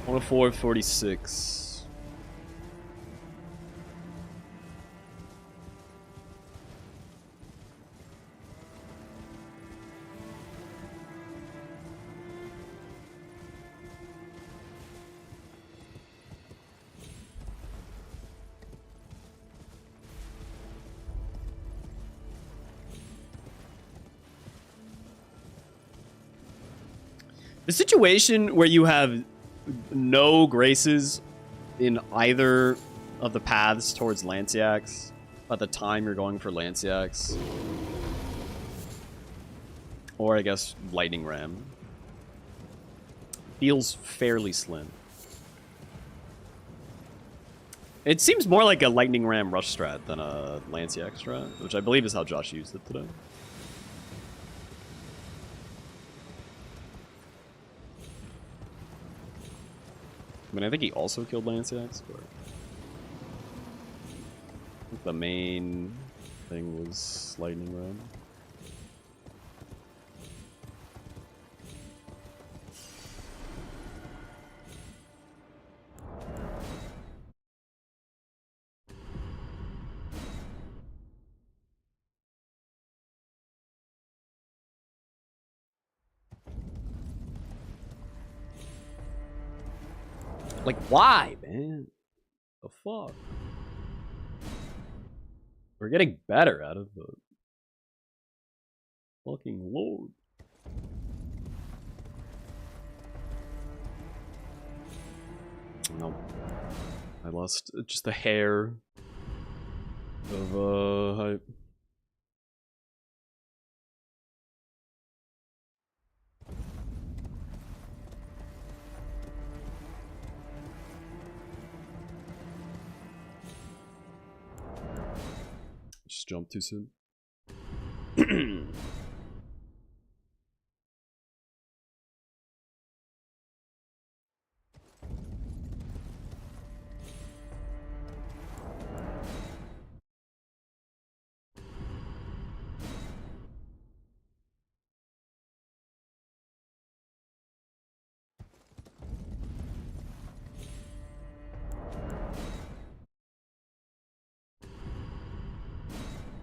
One 446. The situation where you have no graces in either of the paths towards Lanciacs at the time you're going for Lanciacs, or I guess Lightning Ram, feels fairly slim. It seems more like a Lightning Ram rush strat than a Lanciac strat, which I believe is how Josh used it today. I mean, I think he also killed Lanciacs, but I think the main thing was Lightning Ram. Like, why, man? The fuck? We're getting better out of the fucking load. No. I lost just the hair of hype. Just jumped too soon.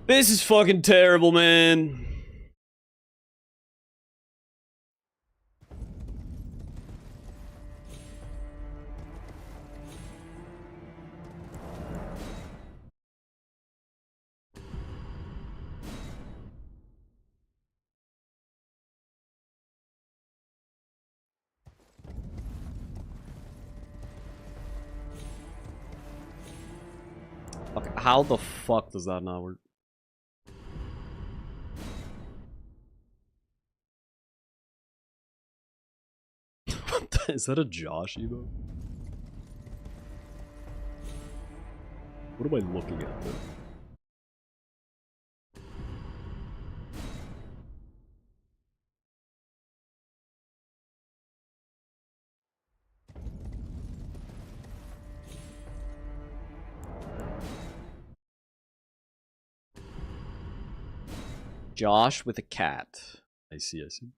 This is fucking terrible, man. Okay, how the fuck does that not work? Is that a Josh Evo? What am I looking at there? Josh with a cat. I see, I see.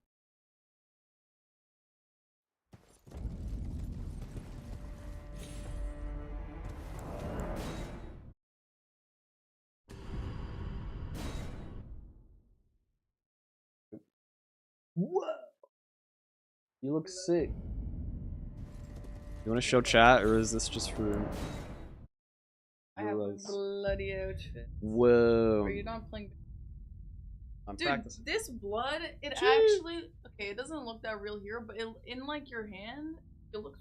Whoa! You look sick. You want to show chat, or is this just for? I have a bloody outfit. Whoa! Are you not playing? I'm Dude, practicing. this blood, it actually okay. It doesn't look that real here, but in like your hand, it looks.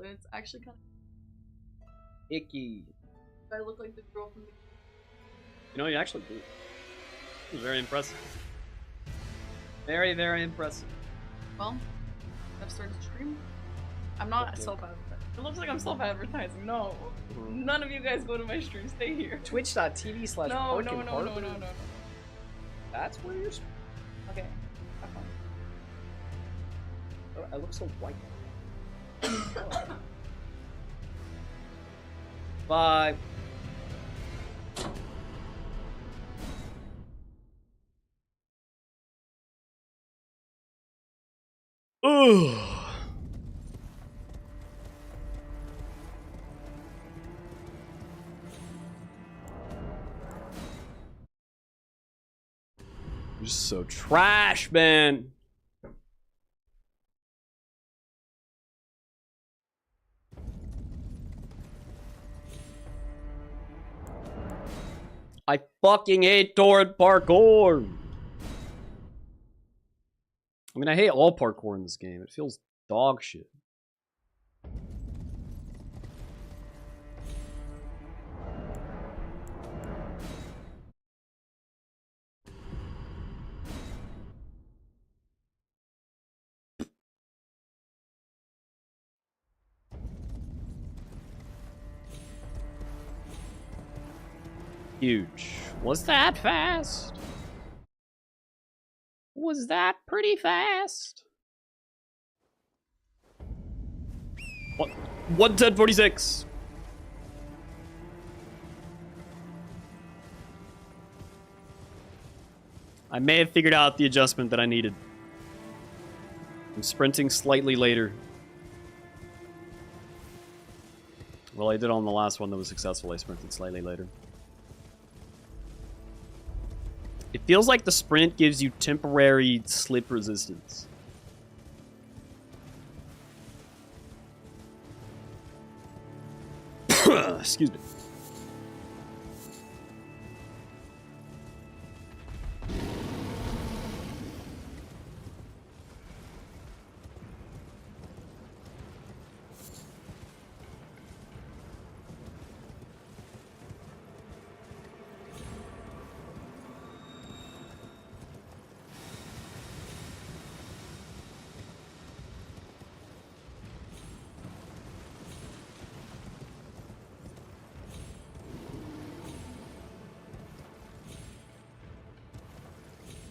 It's actually kind of Icky. I look like the girl from. You know, you actually do. It was very impressive. Very, very impressive. Well, I've started to stream. I'm not self-advertising. It looks like I'm self-advertising. No, none of you guys go to my stream. Stay here. Twitch.tv/. No. That's where you're. Okay. Have fun. I look so white. Bye. Ugh. You're just so trash, man. I fucking hate torrent parkour. I mean, I hate all parkour in this game. It feels dog shit. Huge. Was that fast? Was that pretty fast? What? 110.46. I may have figured out the adjustment that I needed. I'm sprinting slightly later. Well, I did on the last one that was successful. I sprinted slightly later. It feels like the sprint gives you temporary slip resistance. Excuse me.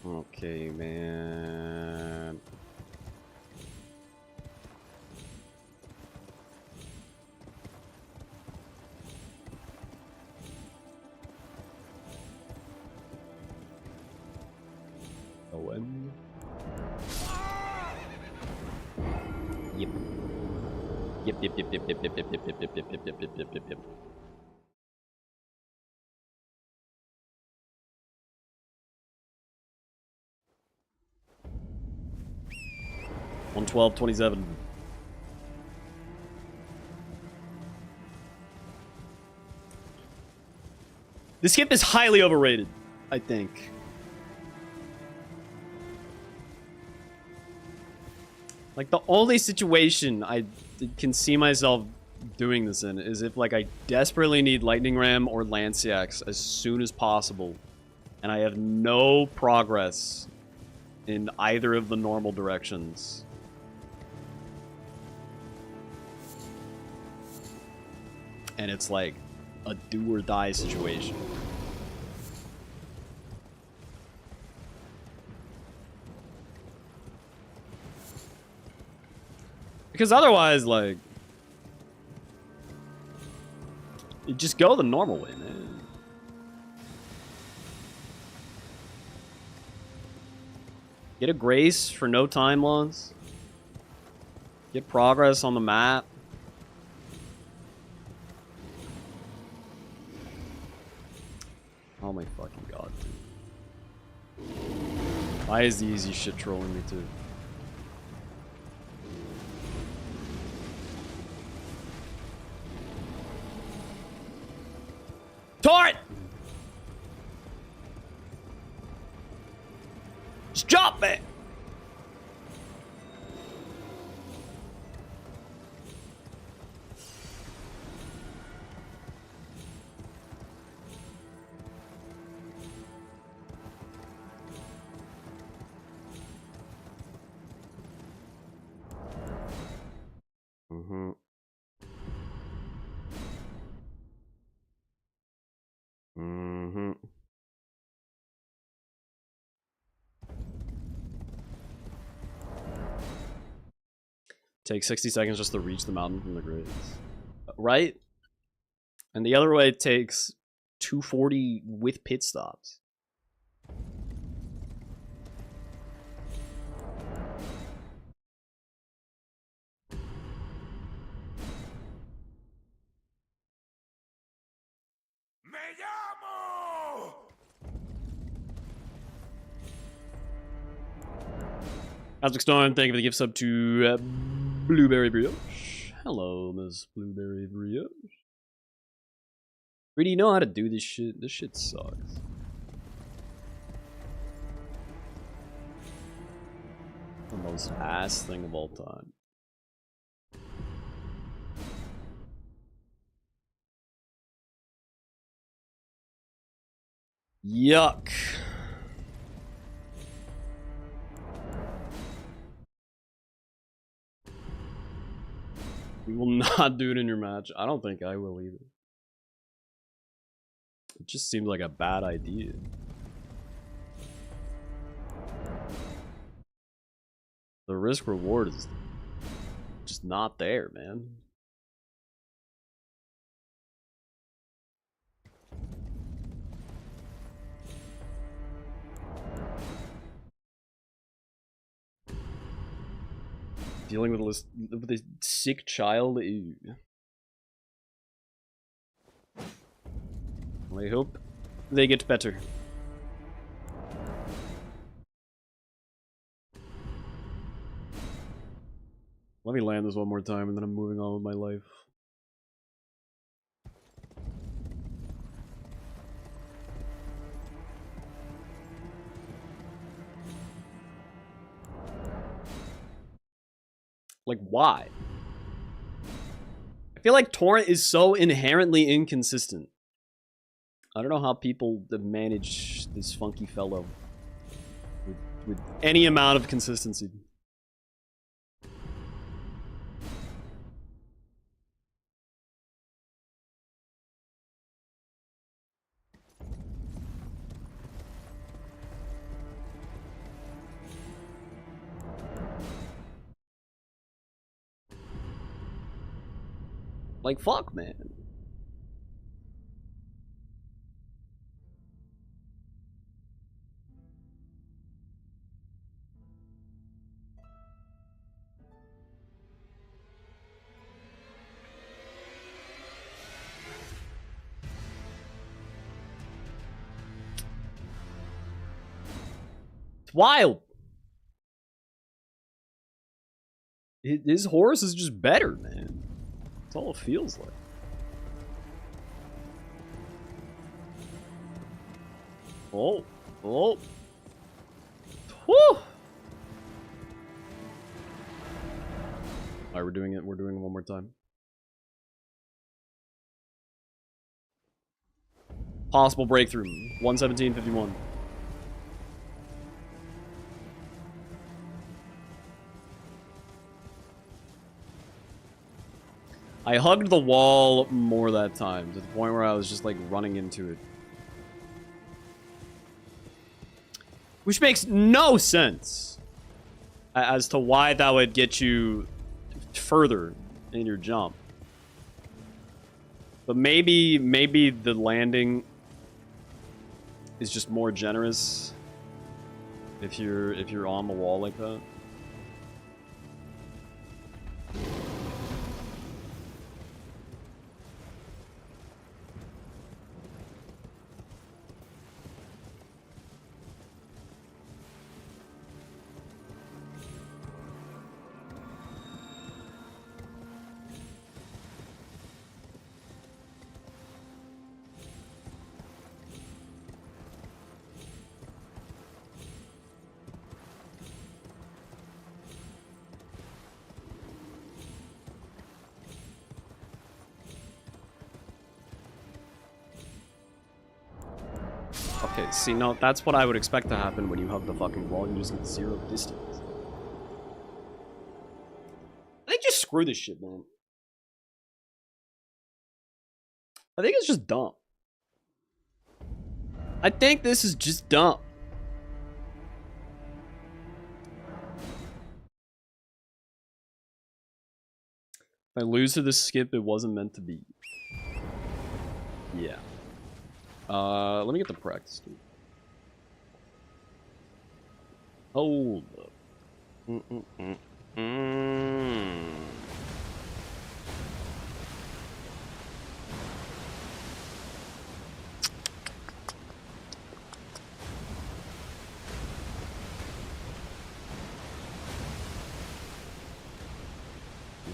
Okay, man. Owen. Yep. Yep. 112.27. This skip is highly overrated, I think. Like, the only situation I can see myself doing this in is if, like, I desperately need Lightning Ram or Lanciax as soon as possible, and I have no progress in either of the normal directions. And it's like a do or die situation. Because otherwise, like, you just go the normal way, man. Get a grace for no time loss. Get progress on the map. Oh my fucking god, dude. Why is the easy shit trolling me too? Torrent! Just jump, man! Mm-hmm. Mm-hmm. Take 60 seconds just to reach the mountain from the grades. Right? And the other way takes 240 with pit stops. Cosmic Storm, thank you for the gift sub to Blueberry Brioche. Hello, Miss Blueberry Brioche. Really, you know how to do this shit? This shit sucks. The most ass thing of all time. Yuck. We will not do it in your match. I don't think I will either. It just seemed like a bad idea. The risk reward is just not there, man. Dealing with a sick child. Ew. I hope they get better. Let me land this one more time and then I'm moving on with my life. Like, why? I feel like Torrent is so inherently inconsistent. I don't know how people manage this funky fellow with any amount of consistency. Like, fuck, man. It's wild. His horse is just better, man. That's all it feels like. Oh, oh. Whew. Alright, we're doing it. We're doing it one more time. Possible breakthrough. 117.51. I hugged the wall more that time, to the point where I was just like running into it. Which makes no sense as to why that would get you further in your jump. But maybe the landing is just more generous if you're on the wall like that. Okay, see, no, that's what I would expect to happen when you hug the fucking wall. You just get 0 distance. I think just screw this shit, man. I think it's just dumb. I think this is just dumb. If I lose to this skip, it wasn't meant to be. Yeah. Let me get the practice, dude. Hold up.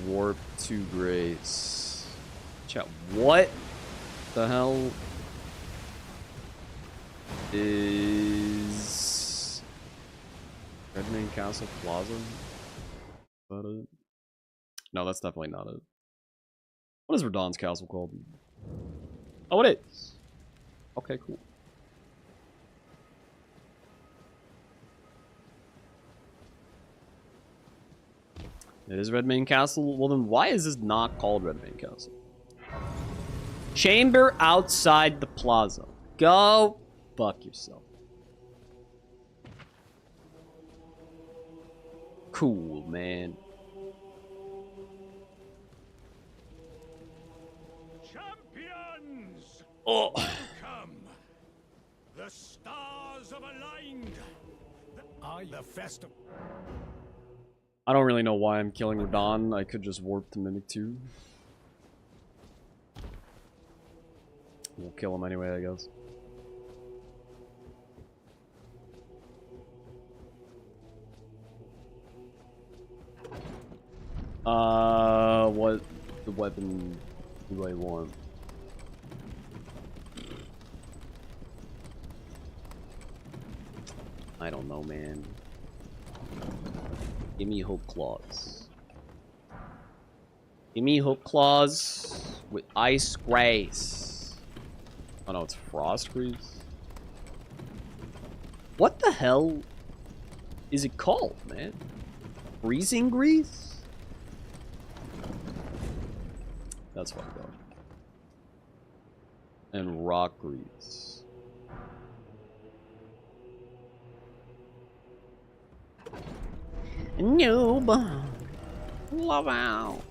Warp to Grace. Chat, what the hell is Redmain Castle Plaza? Is that it? No, that's definitely not it. What is Radahn's castle called? Oh, it is. Okay, cool. It is Redmain Castle. Well, then why is this not called Redmain Castle? Chamber outside the plaza. Go fuck yourself. Cool, man. Champions! Oh. Come. The stars have aligned. The festival. I don't really know why I'm killing Radahn. I could just warp to Mimic 2. We'll kill him anyway, I guess. What the weapon do I want? I don't know, man. Give me Hope Claws. Give me Hope Claws with Ice Grace. Oh no, it's Frost Grease. What the hell is it called, man? Freezing Grease? That's fucked up. And Rock Grease. Noob. Love out.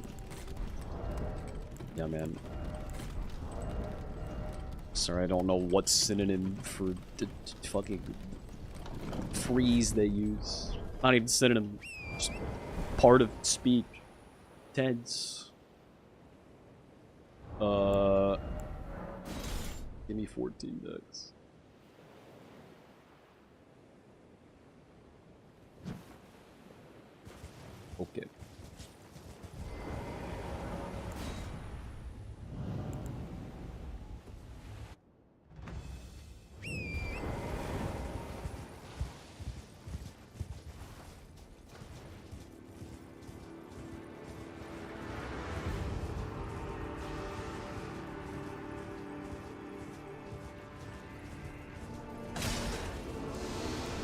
Yeah, man. Sorry, I don't know what synonym for the fucking freeze they use. Not even synonym. Just part of speech. Tense. Give me 14 decks. Okay.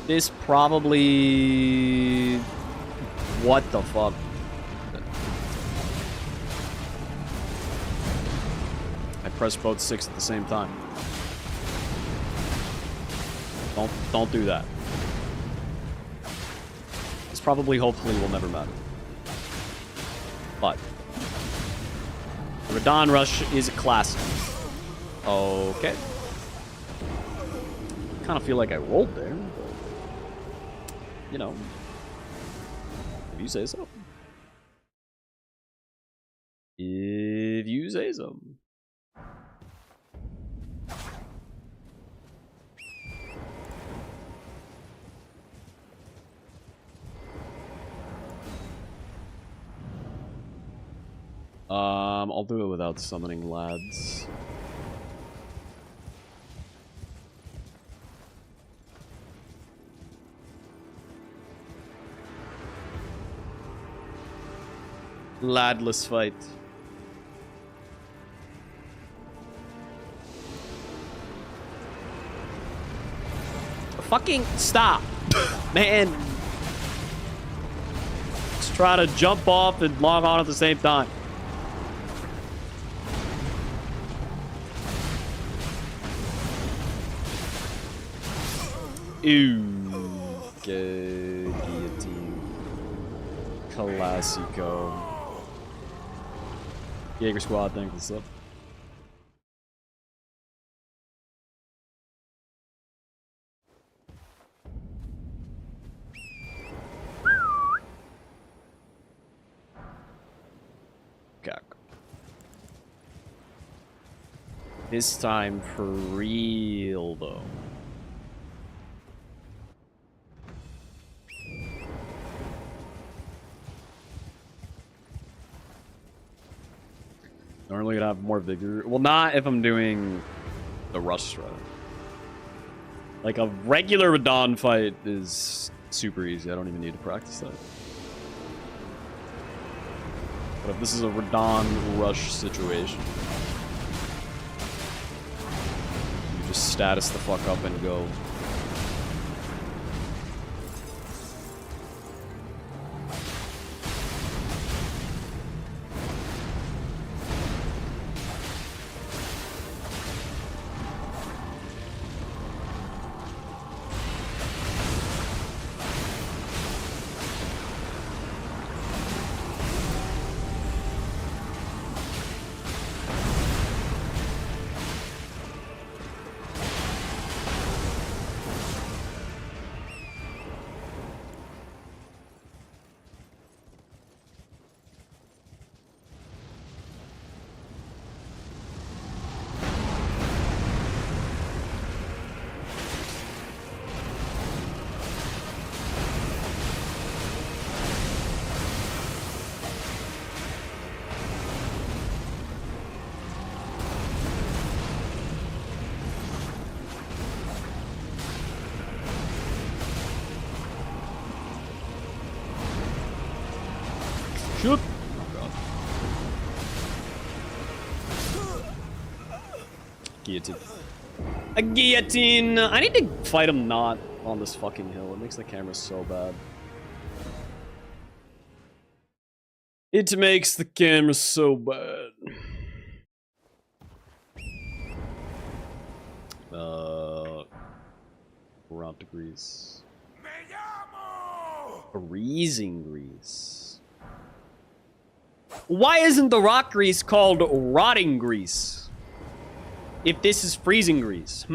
This probably... What the fuck? I pressed both 6 at the same time. Don't do that. This probably, hopefully, will never matter. But Radahn Rush is a classic. Okay. Kind of feel like I rolled there, but you know, if you say so. If you say so. I'll do it without summoning lads. Ladless fight. Fucking stop, man. Just try to jump off and log on at the same time. Ooh, good guillotine. Classico. Jaeger Squad, thank you, sub. Okay. This time for real, though. Normally gonna have more vigor. Well, not if I'm doing the rush strat. Like a regular Radon fight is super easy. I don't even need to practice that. But if this is a Radon rush situation, you just status the fuck up and go. Shoot! Oh god. Guillotine. A guillotine! I need to fight him not on this fucking hill. It makes the camera so bad. It makes the camera so bad. Around degrees. Freezing grease. Why isn't the rock grease called rotting grease? If this is freezing grease,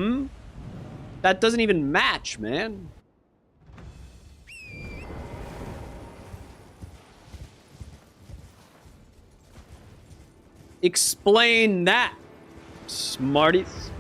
That doesn't even match, man. Explain that, smarties.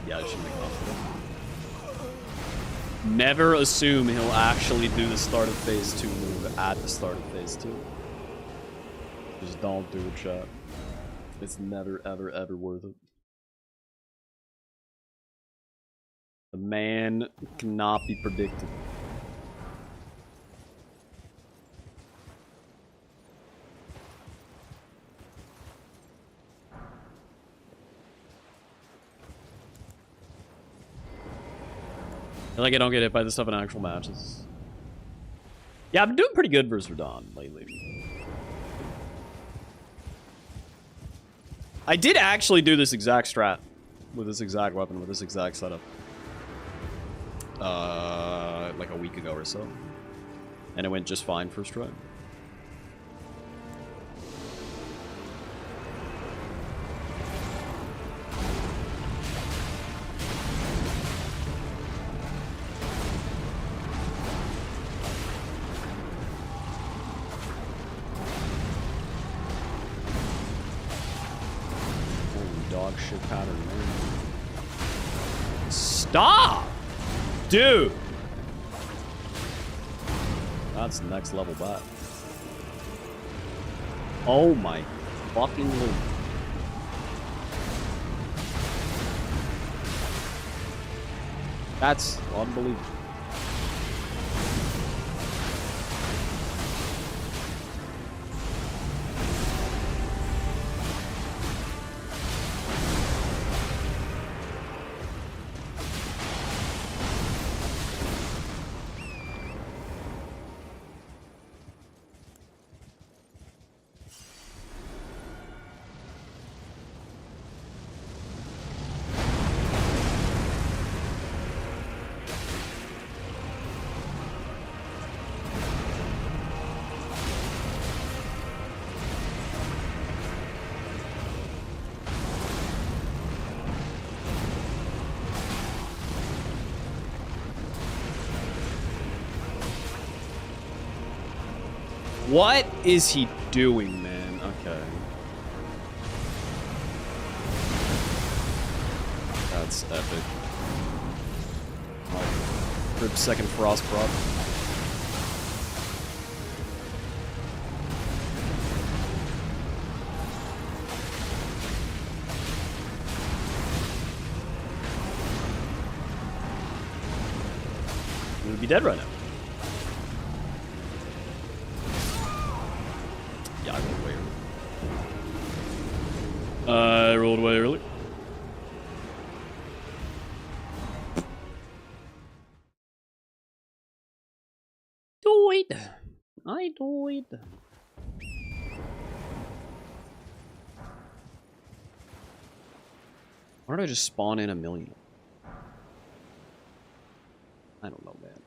Yeah, I should make off with him. Never assume he'll actually do the start of phase 2 move at the start of phase 2. Just don't do it, chat. It's never, ever, ever worth it. The man cannot be predicted. I like I don't get hit by this stuff in actual matches. Yeah, I've been doing pretty good versus Radon lately. I did actually do this exact strat with this exact weapon, with this exact setup. Like a week ago or so. And it went just fine first try. Dog shit pattern. Stop! Dude! That's next level back. Oh my fucking lord. That's unbelievable. What is he doing, man? Okay. That's epic. Oh, rip second frost prop. We would be dead right now. Yeah, I rolled way early. I rolled way early. Died. I died. Why did I just spawn in 1,000,000? I don't know, man.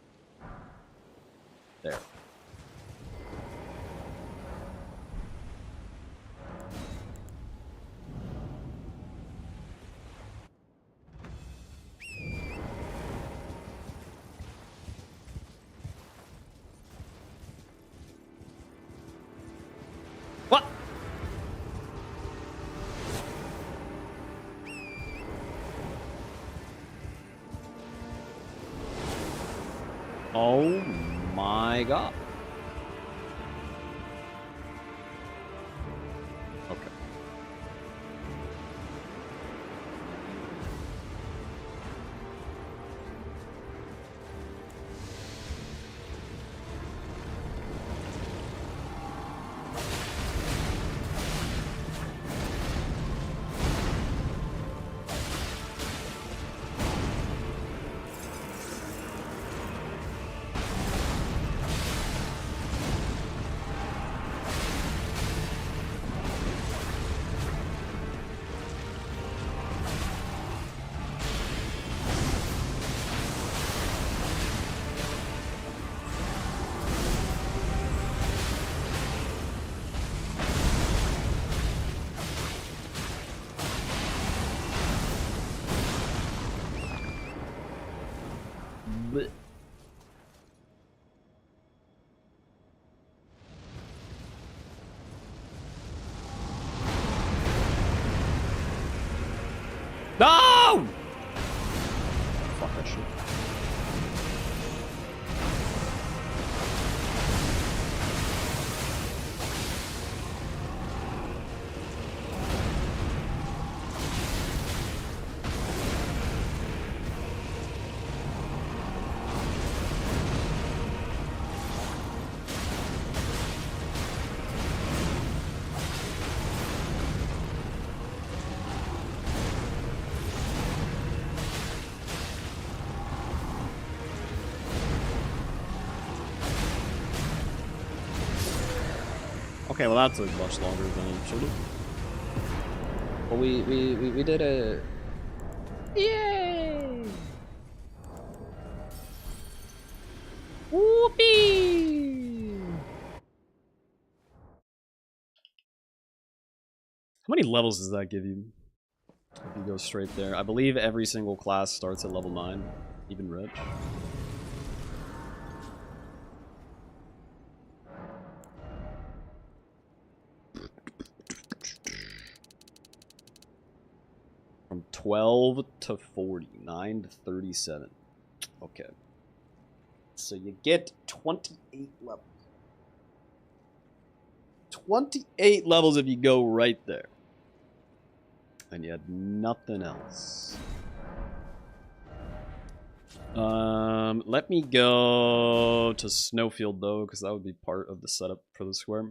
There. What? Oh my god. Okay. Blech. No! Fuck that shit. Okay, well that took much longer than it should have. But we did it. Yay! Whoopee! How many levels does that give you? If you go straight there. I believe every single class starts at level 9, even Reg. From 12 to 40, 9 to 37. Okay. So you get 28 levels. 28 levels if you go right there. And you had nothing else. Let me go to Snowfield though, because that would be part of the setup for the square.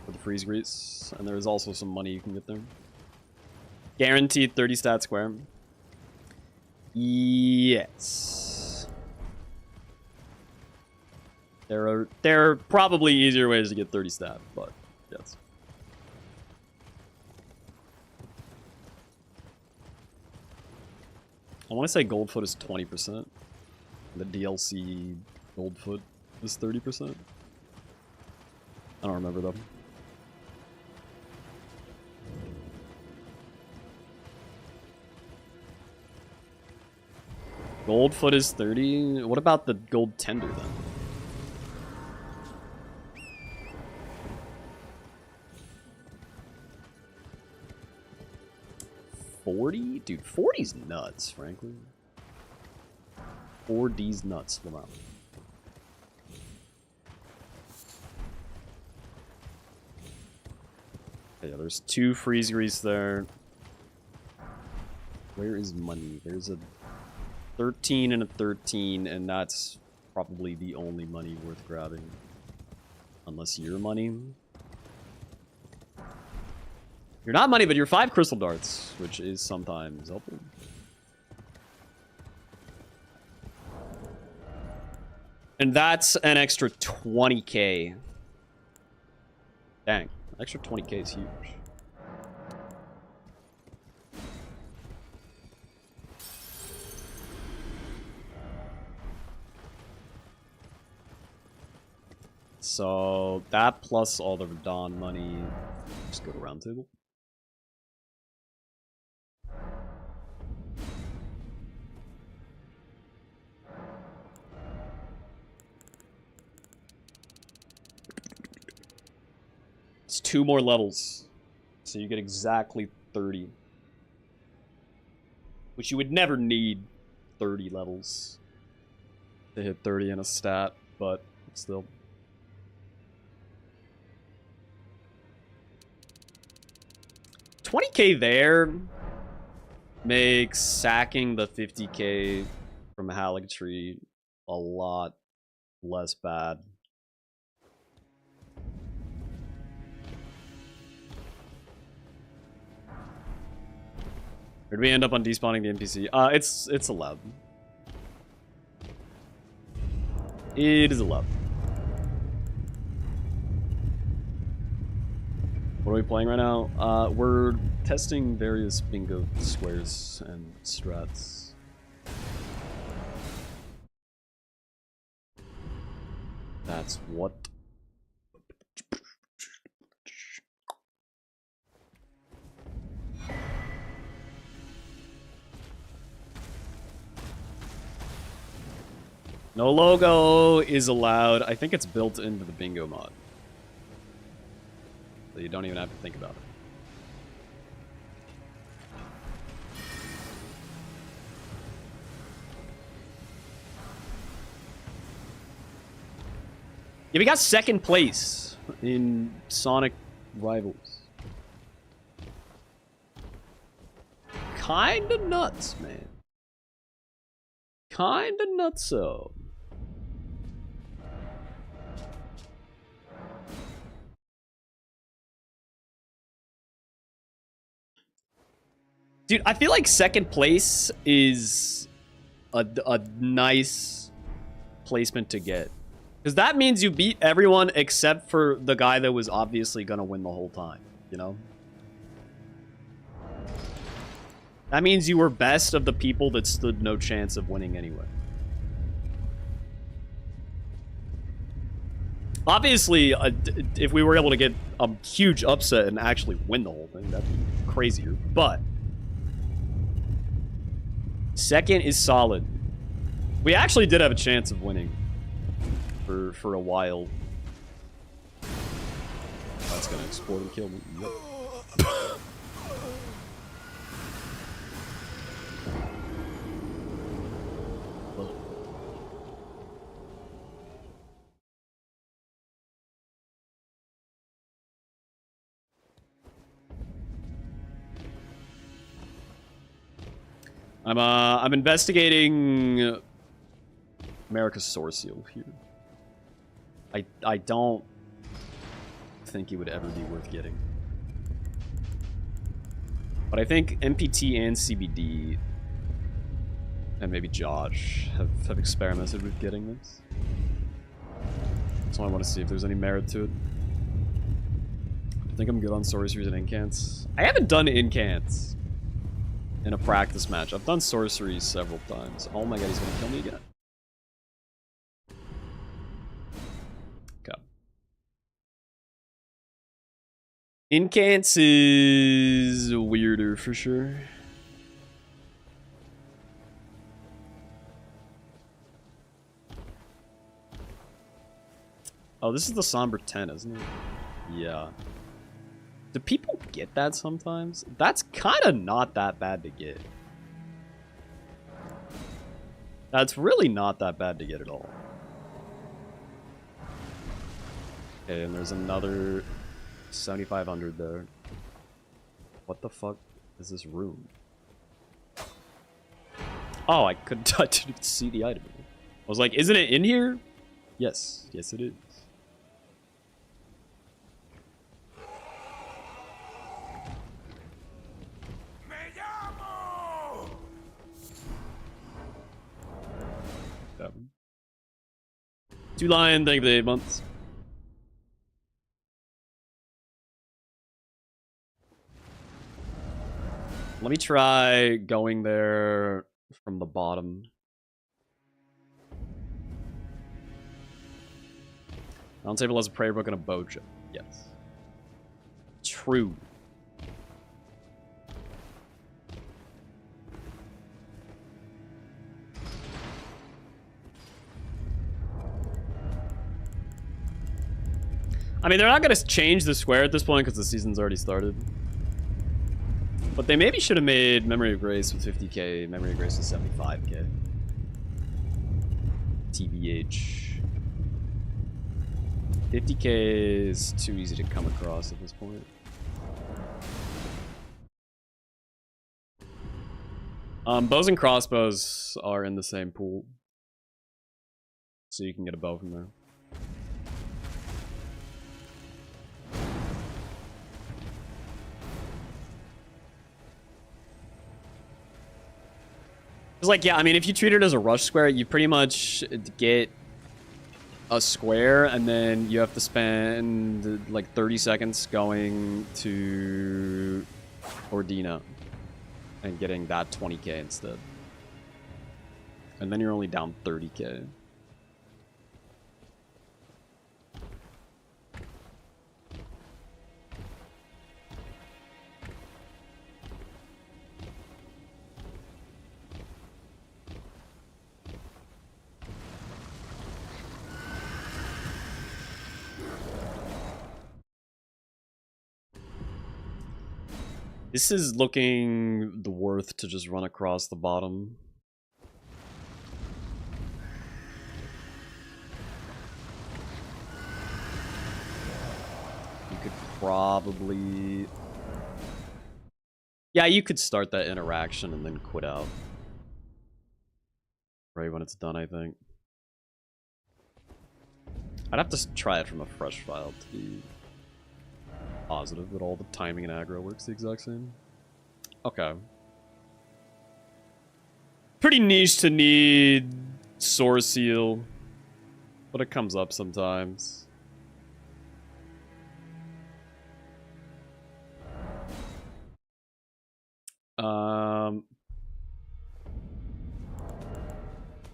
For the freeze grease. And there's also some money you can get there. Guaranteed 30 stat square. Yes. There are probably easier ways to get 30 stat, but yes. I want to say Goldfoot is 20%. The DLC Goldfoot is 30%. I don't remember though. Goldfoot is 30. What about the gold tender then? $40? Dude, 40's nuts, frankly. 4D's nuts. Wow. Yeah, there's 2 freeze grease there. Where is money? There's a 13 and a 13, and that's probably the only money worth grabbing. Unless you're money. You're not money, but you're 5 crystal darts, which is sometimes helpful. And that's an extra 20k. Dang, extra 20k is huge. So that plus all the Radon money. Just go to round table. It's 2 more levels. So you get exactly 30. Which you would never need 30 levels to hit 30 in a stat, but still. $20k there makes sacking the 50k from a Haligtree a lot less bad. Or did we end up on despawning the NPC? It's allowed. It is allowed. What are we playing right now? We're testing various bingo squares and strats. That's what. No logo is allowed. I think it's built into the bingo mod. So you don't even have to think about it. Yeah, we got 2nd place in Sonic Rivals. Kinda nuts, man. Kinda nutso. Dude, I feel like 2nd place is a nice placement to get. Because that means you beat everyone except for the guy that was obviously going to win the whole time, you know? That means you were best of the people that stood no chance of winning anyway. Obviously, if we were able to get a huge upset and actually win the whole thing, that'd be crazier. But 2nd is solid. We actually did have a chance of winning for a while. That's gonna explode and kill me. Yep. I'm investigating America's Source Seal here. I don't think it would ever be worth getting. But I think MPT and CBD and maybe Josh have experimented with getting this. So I want to see if there's any merit to it. I think I'm good on sorceries and incants. I haven't done incants in a practice match. I've done sorceries several times. Oh my god, he's gonna kill me again. Okay. Incants is weirder for sure. Oh, this is the Somber 10, isn't it? Yeah. Do people get that sometimes? That's kind of not that bad to get. That's really not that bad to get at all. Okay, and there's another 7,500 there. What the fuck is this room? Oh, I didn't even see the item. I was like, isn't it in here? Yes. Yes, it is. Two Lion, thank you for the 8 months. Let me try going there from the bottom. Round table has a prayer book and a bow chip. Yes. True. I mean, they're not going to change the square at this point because the season's already started. But they maybe should have made Memory of Grace with 50k, Memory of Grace with 75k. TBH. 50k is too easy to come across at this point. Bows and crossbows are in the same pool. So you can get a bow from there. It's like, yeah, I mean, if you treat it as a rush square, you pretty much get a square, and then you have to spend like 30 seconds going to Ordina and getting that 20k instead. And then you're only down 30k. This is looking the worth to just run across the bottom. You could probably... Yeah, you could start that interaction and then quit out. Right when it's done, I think. I'd have to try it from a fresh file to be positive that all the timing and aggro works the exact same. Okay. Pretty niche to need Source Seal, but it comes up sometimes.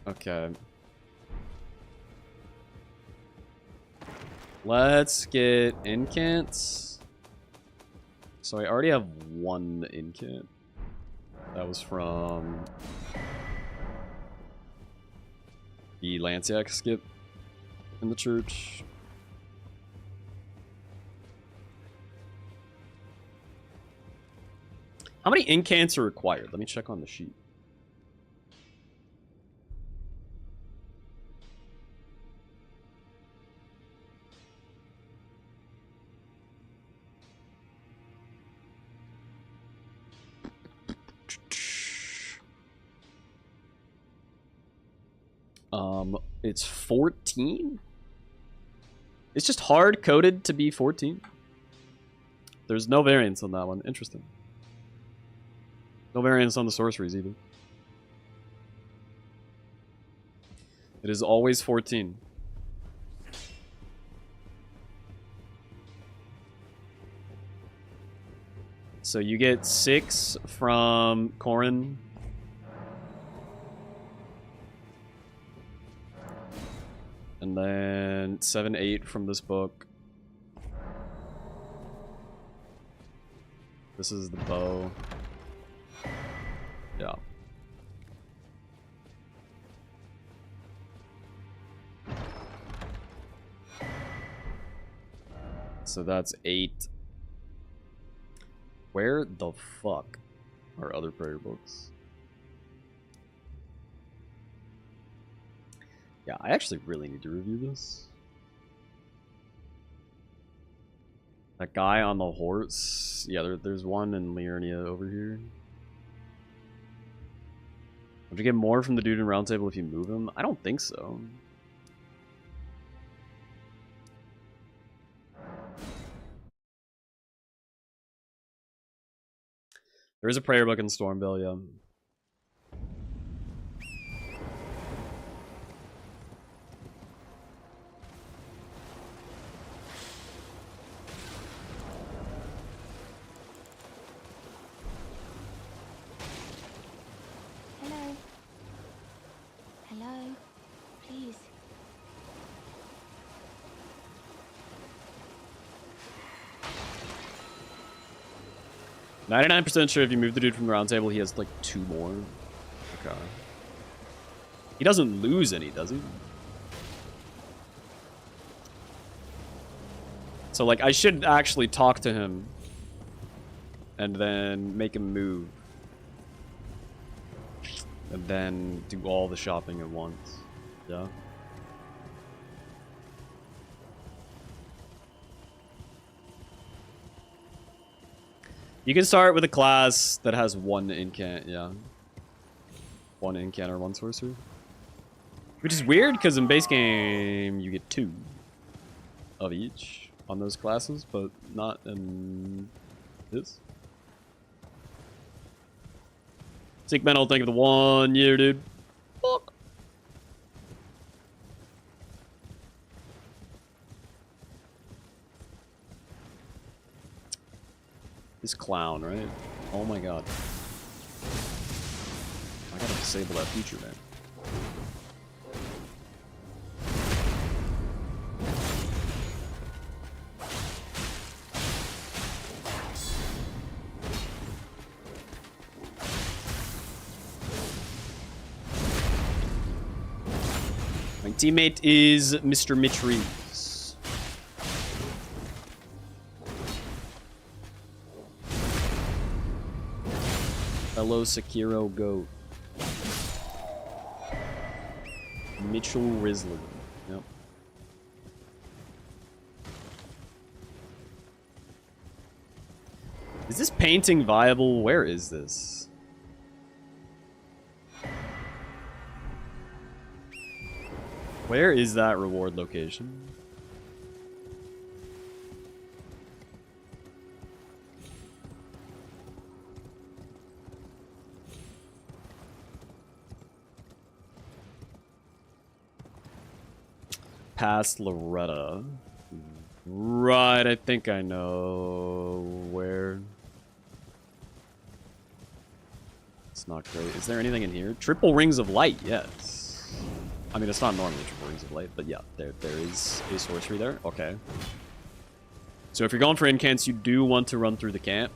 Okay. Let's get incants. So I already have one incant. That was from the Lanciac skip in the church. How many incants are required? Let me check on the sheet. It's 14? It's just hard coded to be 14. There's no variance on that one. Interesting. No variance on the sorceries either. It is always 14. So you get 6 from Corrin. And then 7, 8 from this book. This is the bow. Yeah. So that's 8. Where the fuck are other prayer books? Yeah, I actually really need to review this. That guy on the horse. Yeah, there's one in Liurnia over here. Would you get more from the dude in Round Table if you move him? I don't think so. There is a prayer book in Stormville, yeah. Hello. Hello. Please. 99% sure if you move the dude from the round table, he has like 2 more. Okay. He doesn't lose any, does he? So like I should actually talk to him and then make him move. And then do all the shopping at once. Yeah. You can start with a class that has 1 incant, yeah. 1 incant or 1 sorcerer. Which is weird, because in base game, you get 2 of each on those classes, but not in this. Sick Mental, thank you for the 1 year, dude. Fuck. This clown, right? Oh my god. I gotta disable that feature, man. My teammate is Mr. Mitch Reeves. Hello, Sekiro Goat. Mitchell Risley. Yep. Is this painting viable? Where is this? Where is that reward location? Past Loretta. Right, I think I know where. It's not great. Is there anything in here? Triple Rings of Light, yes. I mean, it's not normally Triple Rings of Light, but yeah, there is a sorcery there. Okay. So if you're going for incants, you do want to run through the camp.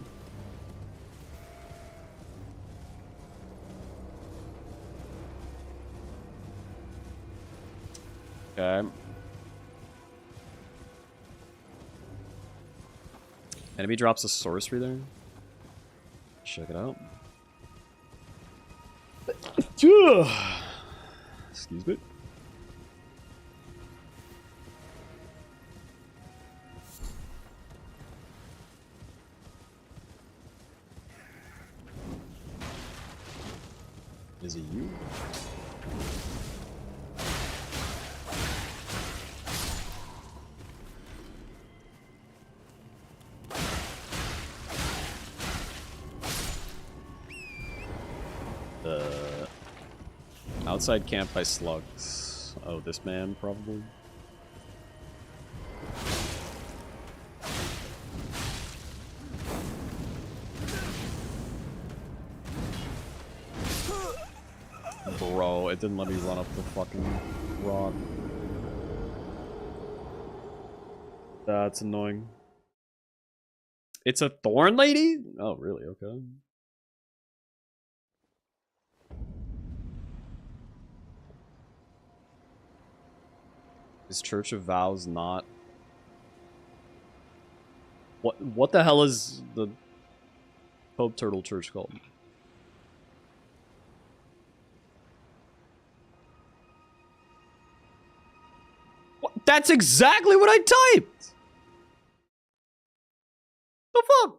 Okay. Enemy drops a sorcery there. Check it out. Excuse me. Is it you? Outside camp by slugs. Oh, this man, probably. Bro, it didn't let me run up the fucking rock. That's annoying. It's a thorn lady? Oh, really? Okay. Is Church of Vows not? What the hell is the Pope Turtle Church called? What? That's exactly what I typed! The fuck?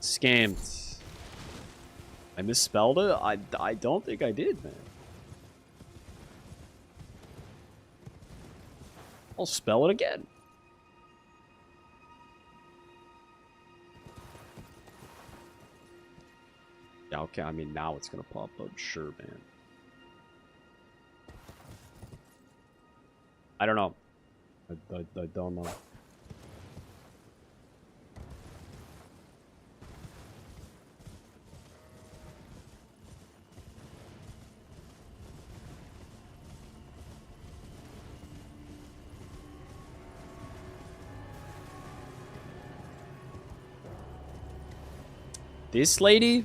Scammed. I misspelled it? I don't think I did, man. I'll spell it again. Yeah, okay, I mean, now it's gonna pop up. Sure, man. I don't know. I don't know. This lady?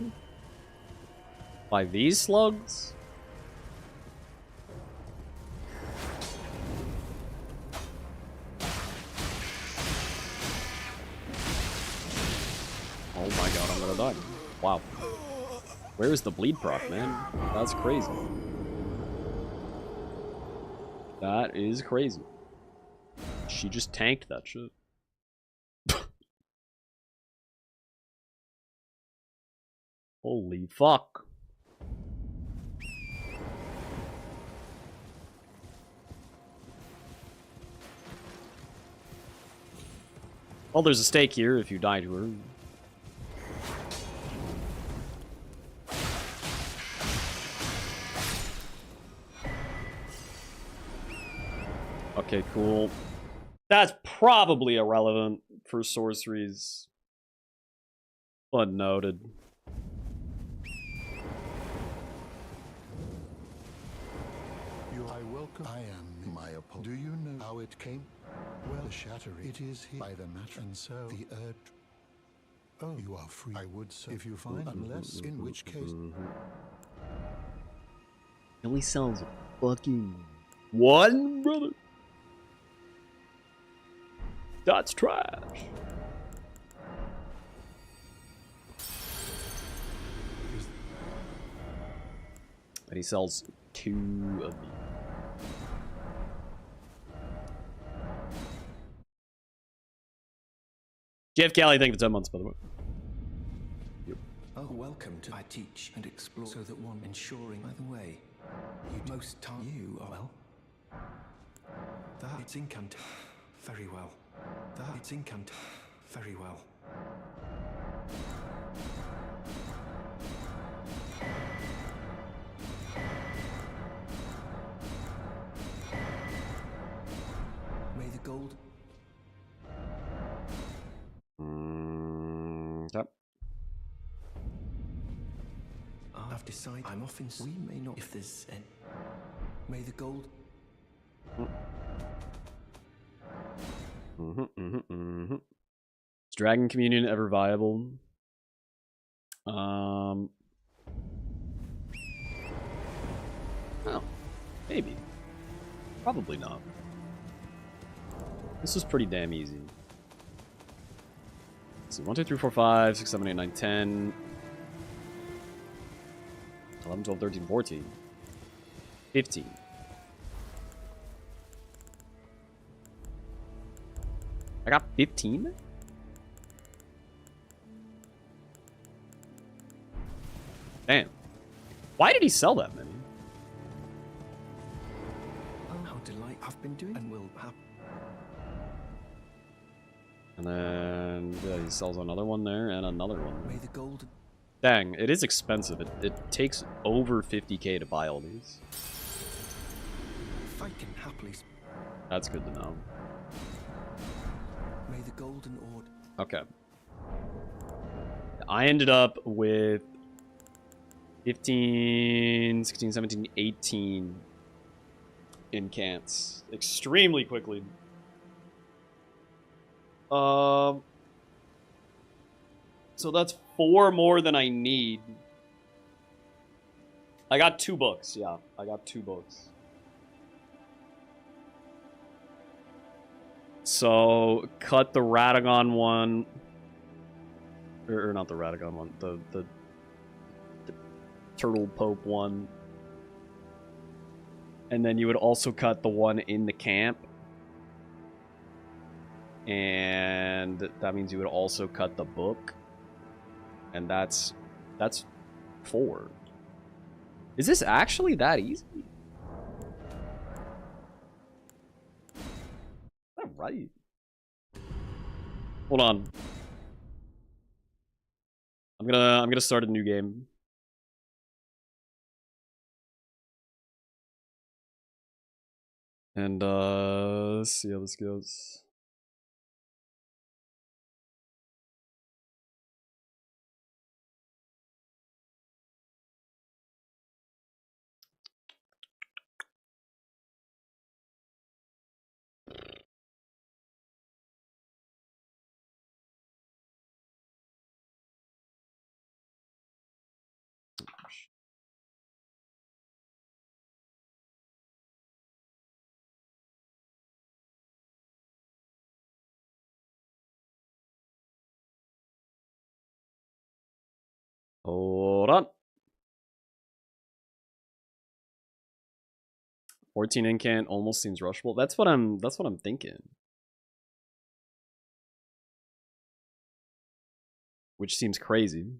By these slugs? Oh my god, I'm gonna die. Wow. Where is the bleed proc, man? That's crazy. That is crazy. She just tanked that shit. Holy fuck. Well, there's a stake here if you die to her. Okay, cool. That's probably irrelevant for sorceries. But noted. I welcome. I am my opponent. Do you know how it came? Well, shattering. It is here by the matter, and so the earth. Oh, you are free. I would say if you find, unless in which case. It only sounds fucking one, brother. That's trash. And he sells 2 of these. Jeff Kelly, thank you for 10 months, by the way. Yep. Oh, welcome to I teach and explore so that one ensuring. By the way, you most time you are well. That it's incant. Very well. That it's incant. Very well. May the gold. Yep. I've decided I'm off in. We may not if there's any. May the gold. Is Dragon Communion ever viable? Oh, maybe. Probably not. This was pretty damn easy. Let's see, 1, 2, 3, 4, 5, 6, 7, 8, 9, 10. 11, 12, 13, 14. 15. I got 15? Damn. Why did he sell that many? Oh, how delightful. have been doing and will happen. And then yeah, he sells another one there and another one there. May the golden Dang, it is expensive. It takes over 50k to buy all these. fight can happily. That's good to know. May the golden order. Okay. I ended up with 15, 16, 17, 18 incants extremely quickly. So that's 4 more than I need. I got 2 books, yeah. I got 2 books. So, cut the Radagon one. Or not the Radagon one. The Turtle Pope one. And then you would also cut the one in the camp. And that means you would also cut the book. And that's 4. Is this actually that easy? Is that right? Hold on. I'm gonna start a new game. And let's see how this goes. Hold on. 14 incant almost seems rushable. That's what I'm thinking. Which seems crazy.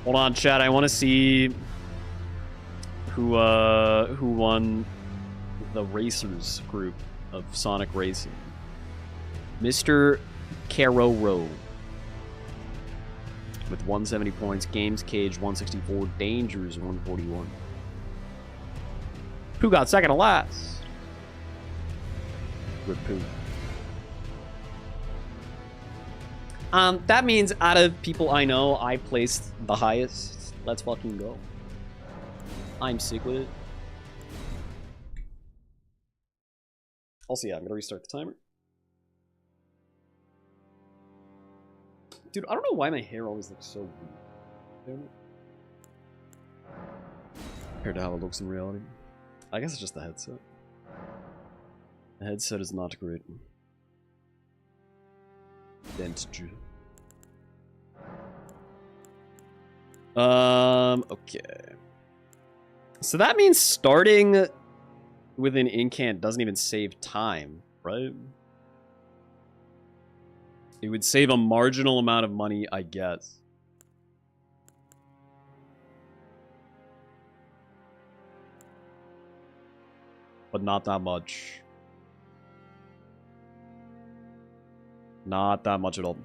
Hold on, chat. I want to see who won the Racers group of Sonic Racing. Mr. Caroro with 170 points, Games Cage 164, Dangers 141. Who got second to last? Rip Pooh. That means out of people I know, I placed the highest. Let's fucking go. I'm sick with it. Also, yeah, I'm gonna restart the timer. Dude, I don't know why my hair always looks so weird. Compared to how it looks in reality. I guess it's just the headset. The headset is not great. Dentistry. Okay. So that means starting with an incant doesn't even save time, right? It would save a marginal amount of money, I guess. But not that much. Not that much at all.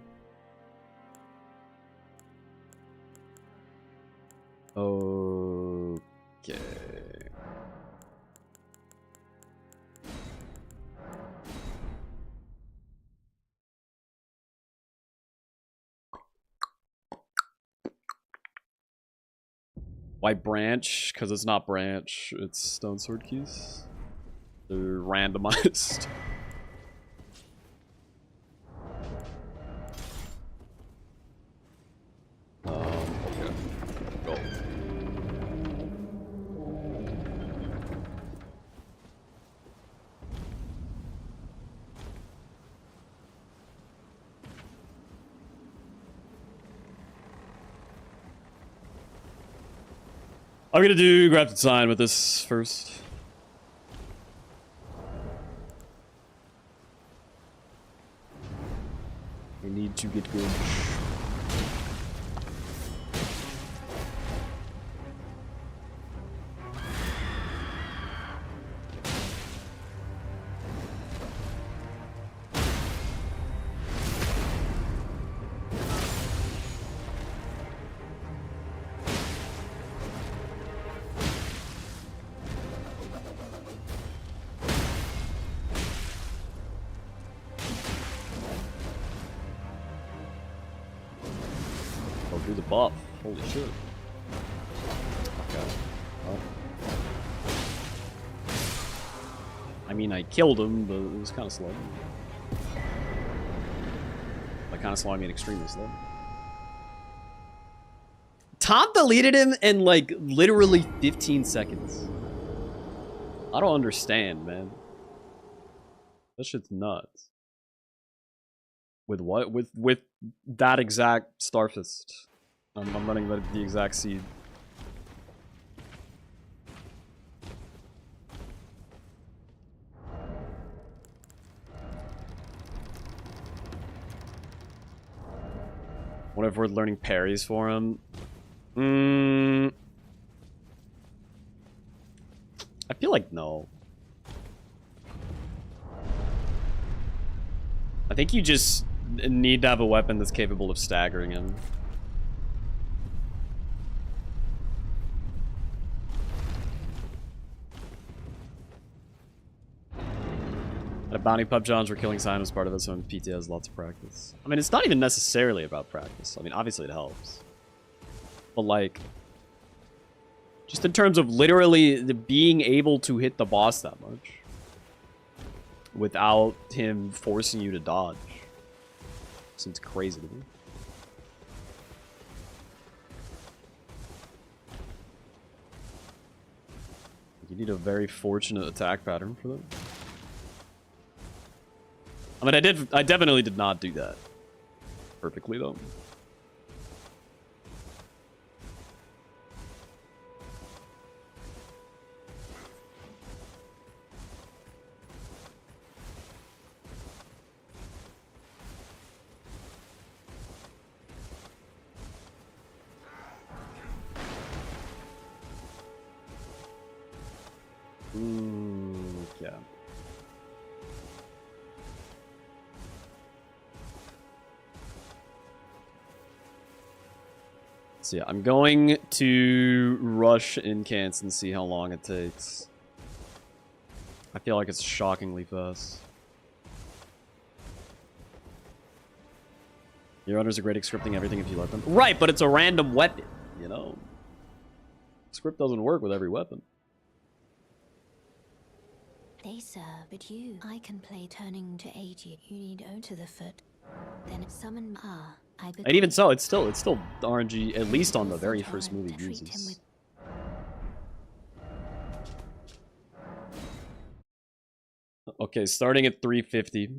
Okay. Why branch? Because it's not branch. It's stone sword keys. They're randomized. Okay. Go. I'm gonna do grafted sign with this first. We need to get good. Do the buff. Holy shit. Okay. Well. I mean, I killed him, but it was kind of slow. By kind of slow, I mean extremely slow. Tom deleted him in, like, literally 15 seconds. I don't understand, man. That shit's nuts. With what? With that exact Starfist. I'm running the exact seed. What if we're learning parries for him? I feel like no. I think you just need to have a weapon that's capable of staggering him. At Bounty Pub Johns were killing Simon as part of it, so PT has lots of practice. I mean, it's not even necessarily about practice. I mean, obviously it helps. But like, just in terms of literally being able to hit the boss that much without him forcing you to dodge. Seems crazy to me. You need a very fortunate attack pattern for that. I mean, I definitely did not do that perfectly, though. Yeah. So yeah, I'm going to rush incants and see how long it takes. I feel like it's shockingly fast. Your runners are great at scripting everything if you let them. Right, but it's a random weapon, you know? Script doesn't work with every weapon. They serve, but you. I can play turning to aid you. You need O to the foot. Then summon And even so, it's still RNG, at least on the very first move he uses. Okay, starting at 350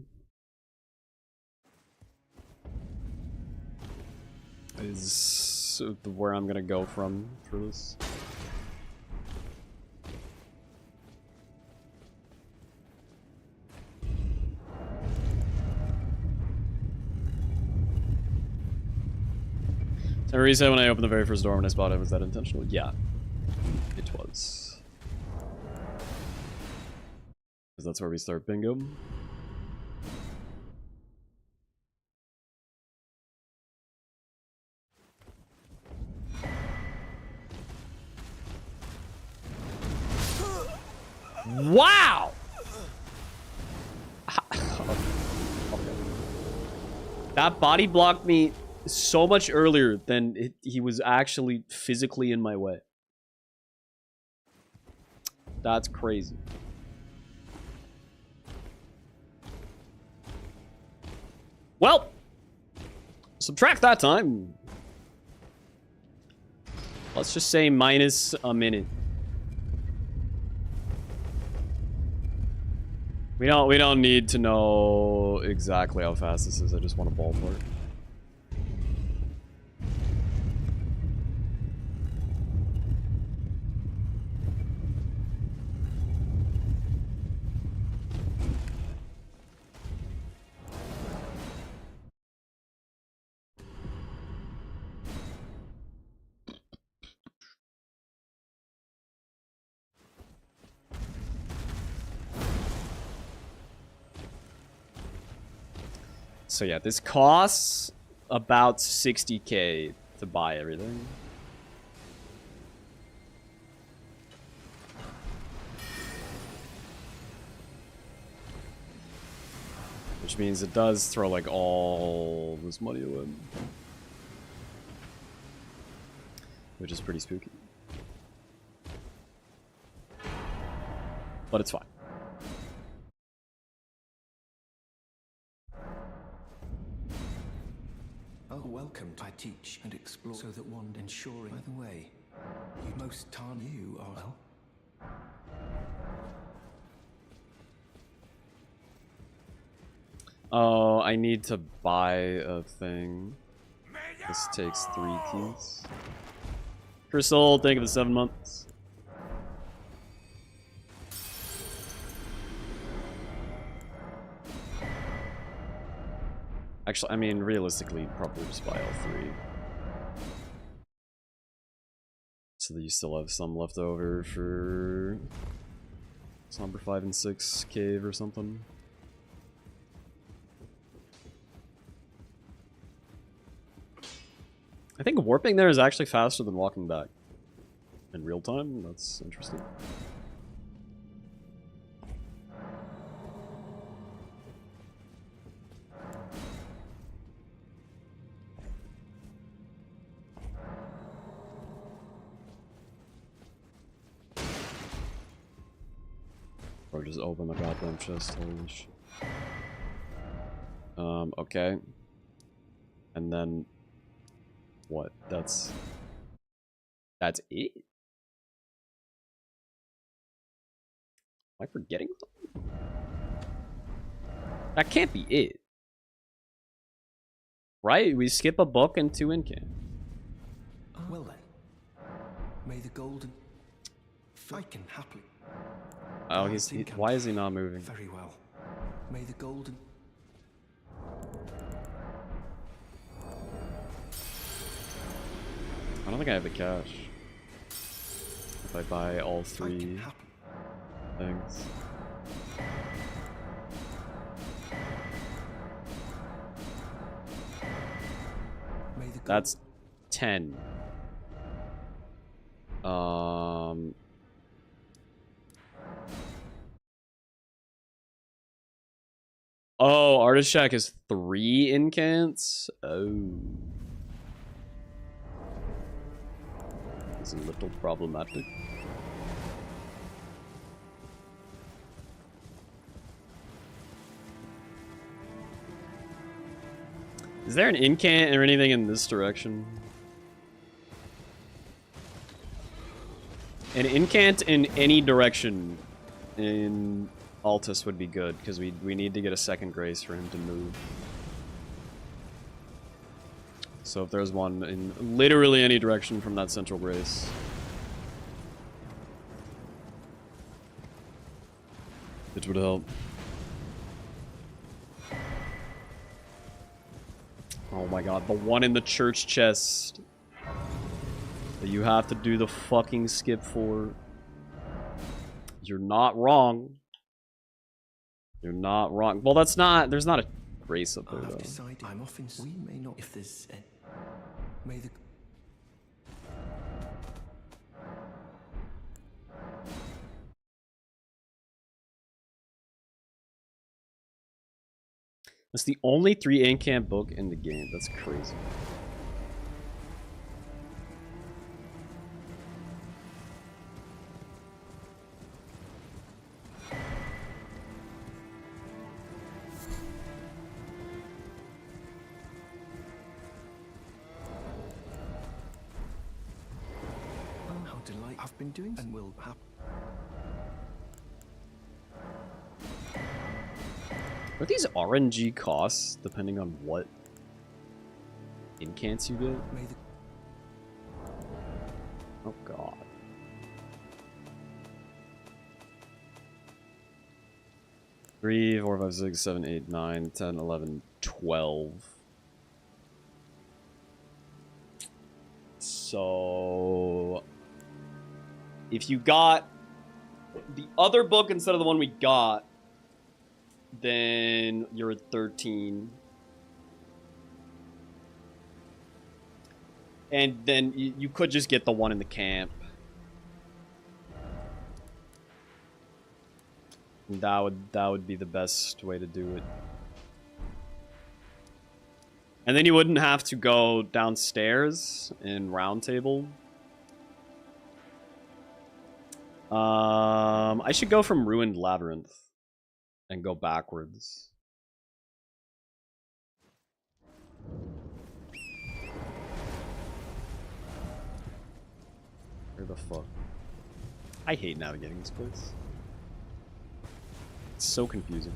is where I'm gonna go from for this. So reset when I opened the very first door when I spotted it, was that intentional? Yeah, it was. Because that's where we start bingo. Wow! Okay. That body blocked me so much earlier than he was actually physically in my way. That's crazy. Well, subtract that time. Let's just say minus a minute. We don't need to know exactly how fast this is. I just want a ballpark. So yeah, this costs about 60k to buy everything. Which means it does throw like all this money away. Which is pretty spooky. But it's fine. Oh, welcome. I teach and explore so that one ensuring. By the way, you most tarn you are well. Oh, I need to buy a thing. This takes 3 keys. Crystal, thank you for the 7 months. Actually, I mean, realistically, probably just buy all 3. So that you still have some left over for Somber 5 and 6 cave or something. I think warping there is actually faster than walking back. In real time? That's interesting. Or just open the goddamn chest, holy shit. Okay. And then... What? That's it? Am I forgetting something? That can't be it. Right? We skip a book and 2 incant. Well then, may the golden... I can happily... Oh, why is he not moving? Very well. May the golden... I don't think I have the cash. If I buy all 3 things. That's 10. Oh, Artist Shack is 3 incants? Oh. It's a little problematic. Is there an incant or anything in this direction? An incant in any direction in Altus would be good, because we need to get a second grace for him to move. So if there's one in literally any direction from that central grace. It would help. Oh my god, the one in the church chest that you have to do the fucking skip for. You're not wrong. You're not wrong. Well, that's not... There's not a grace up there, though. Decided I'm off in... We may not... If there's... May the... That's the only 3 incant book in the game. That's crazy. How delightful. I've been doing and will happen. Are these RNG costs, depending on what incants you get? May the... Oh god. Three, 4, 5, 6, 7, 8, 9, 10, 11, 12. So... if you got the other book instead of the one we got, then you're at 13. And then you could just get the one in the camp. That would be the best way to do it. And then you wouldn't have to go downstairs in round table. I should go from Ruined Labyrinth and go backwards. Where the fuck? I hate navigating this place. It's so confusing.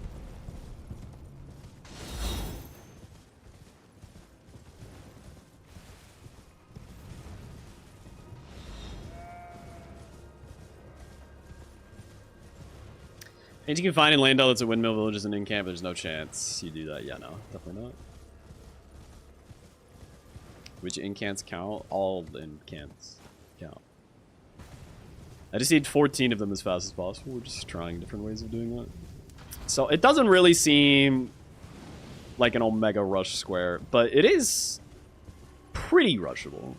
And you can find in Landell that's a Windmill Village is an in-camp, there's no chance you do that. Yeah, no, definitely not. Which in-cants count? All in-cants count. I just need 14 of them as fast as possible. We're just trying different ways of doing that. So it doesn't really seem like an Omega Rush square, but it is pretty rushable.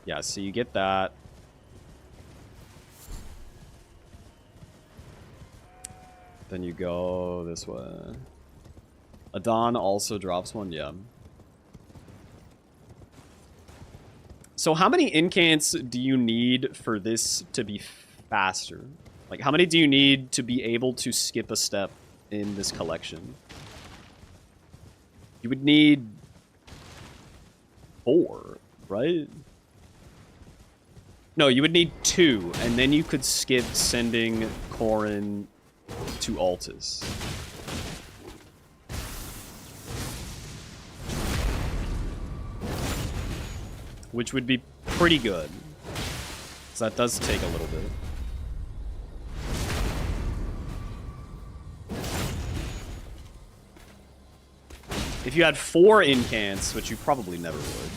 Yeah, so you get that. Then you go this way. Adon also drops one, yeah. So how many incants do you need for this to be faster? Like, how many do you need to be able to skip a step in this collection? You would need 4, right? No, you would need 2, and then you could skip sending Corrin to Altus. Which would be pretty good. So that does take a little bit. If you had 4 incants, which you probably never would.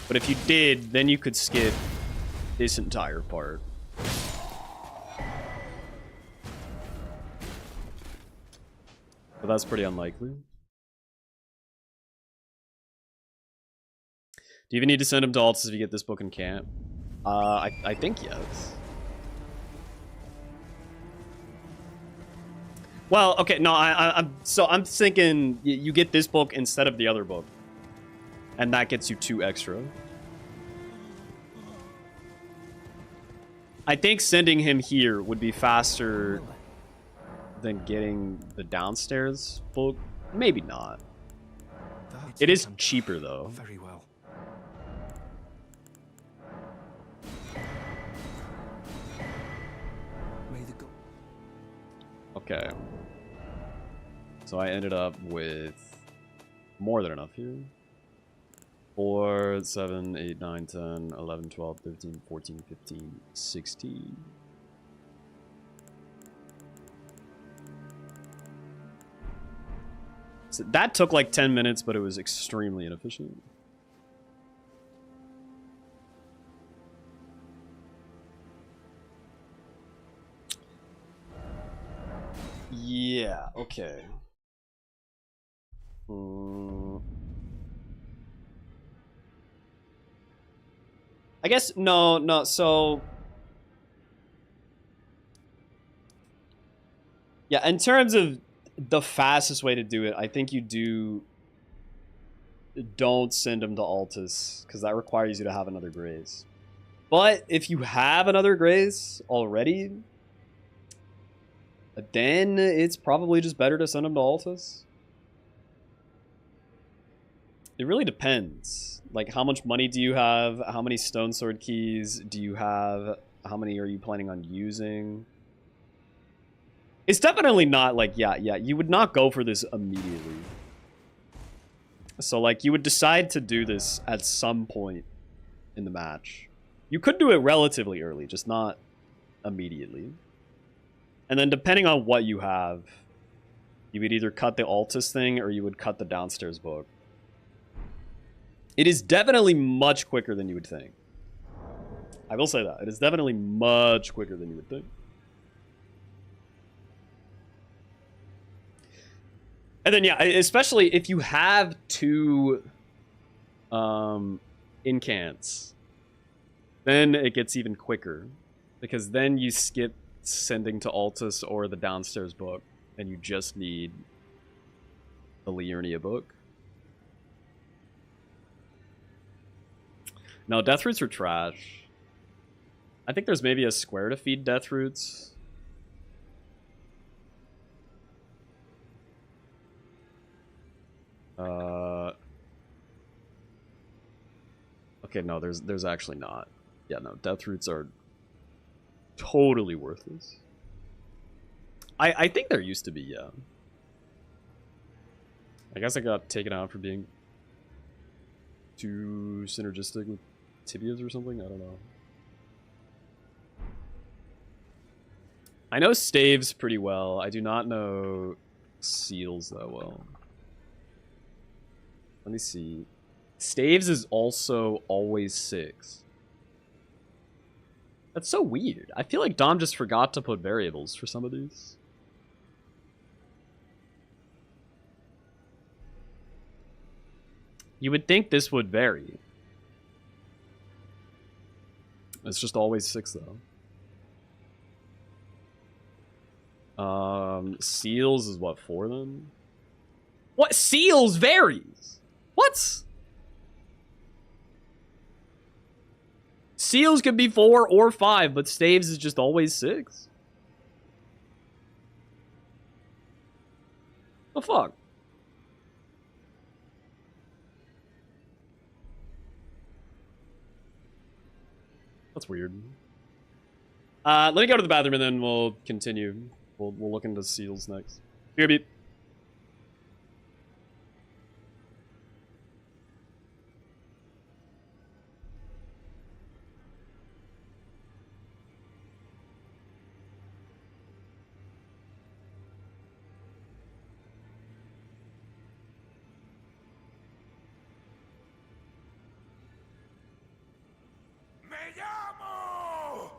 But if you did, then you could skip this entire part. But that's pretty unlikely. Do you even need to send him to Altus if you get this book in camp? I think yes. Well, okay, no, I'm thinking you get this book instead of the other book. And that gets you 2 extra. I think sending him here would be faster than getting the downstairs book. Maybe not. It is cheaper though. Very well. Okay. So I ended up with more than enough here. 4, 7, 8, 9, 10, 11, 12, 13, 14, 15, 16. So that took like 10 minutes, but it was extremely inefficient. Yeah, okay. I guess, no, so... Yeah, in terms of the fastest way to do it, I think you don't send them to Altus, because that requires you to have another Graze. But if you have another Graze already, then it's probably just better to send them to Altus. It really depends. Like, how much money do you have? How many Stone Sword keys do you have? How many are you planning on using? It's definitely not like, yeah, you would not go for this immediately. So, like, you would decide to do this at some point in the match. You could do it relatively early, just not immediately. And then depending on what you have, you would either cut the Altus thing or you would cut the downstairs book. It is definitely much quicker than you would think. I will say that. It is definitely much quicker than you would think. And then, yeah, especially if you have 2 incants, then it gets even quicker. Because then you skip sending to Altus or the downstairs book, and you just need the Liurnia book. No, death roots are trash. I think there's maybe a square to feed death roots. Okay, no, there's actually not. Yeah, no, death roots are totally worthless. I think there used to be, yeah. I guess I got taken out for being too synergistic with tibias or something. I don't know. I know staves pretty well. I do not know seals that well. Let me see. Staves is also always 6. That's so weird. I feel like Dom just forgot to put variables for some of these. You would think this would vary. It's just always 6 though. Seals is what, 4 then? What? Seals varies? What? Seals could be 4 or 5, but staves is just always 6? The fuck? That's weird. Let me go to the bathroom and then we'll continue. We'll look into seals next. Here, beep. Me llamo!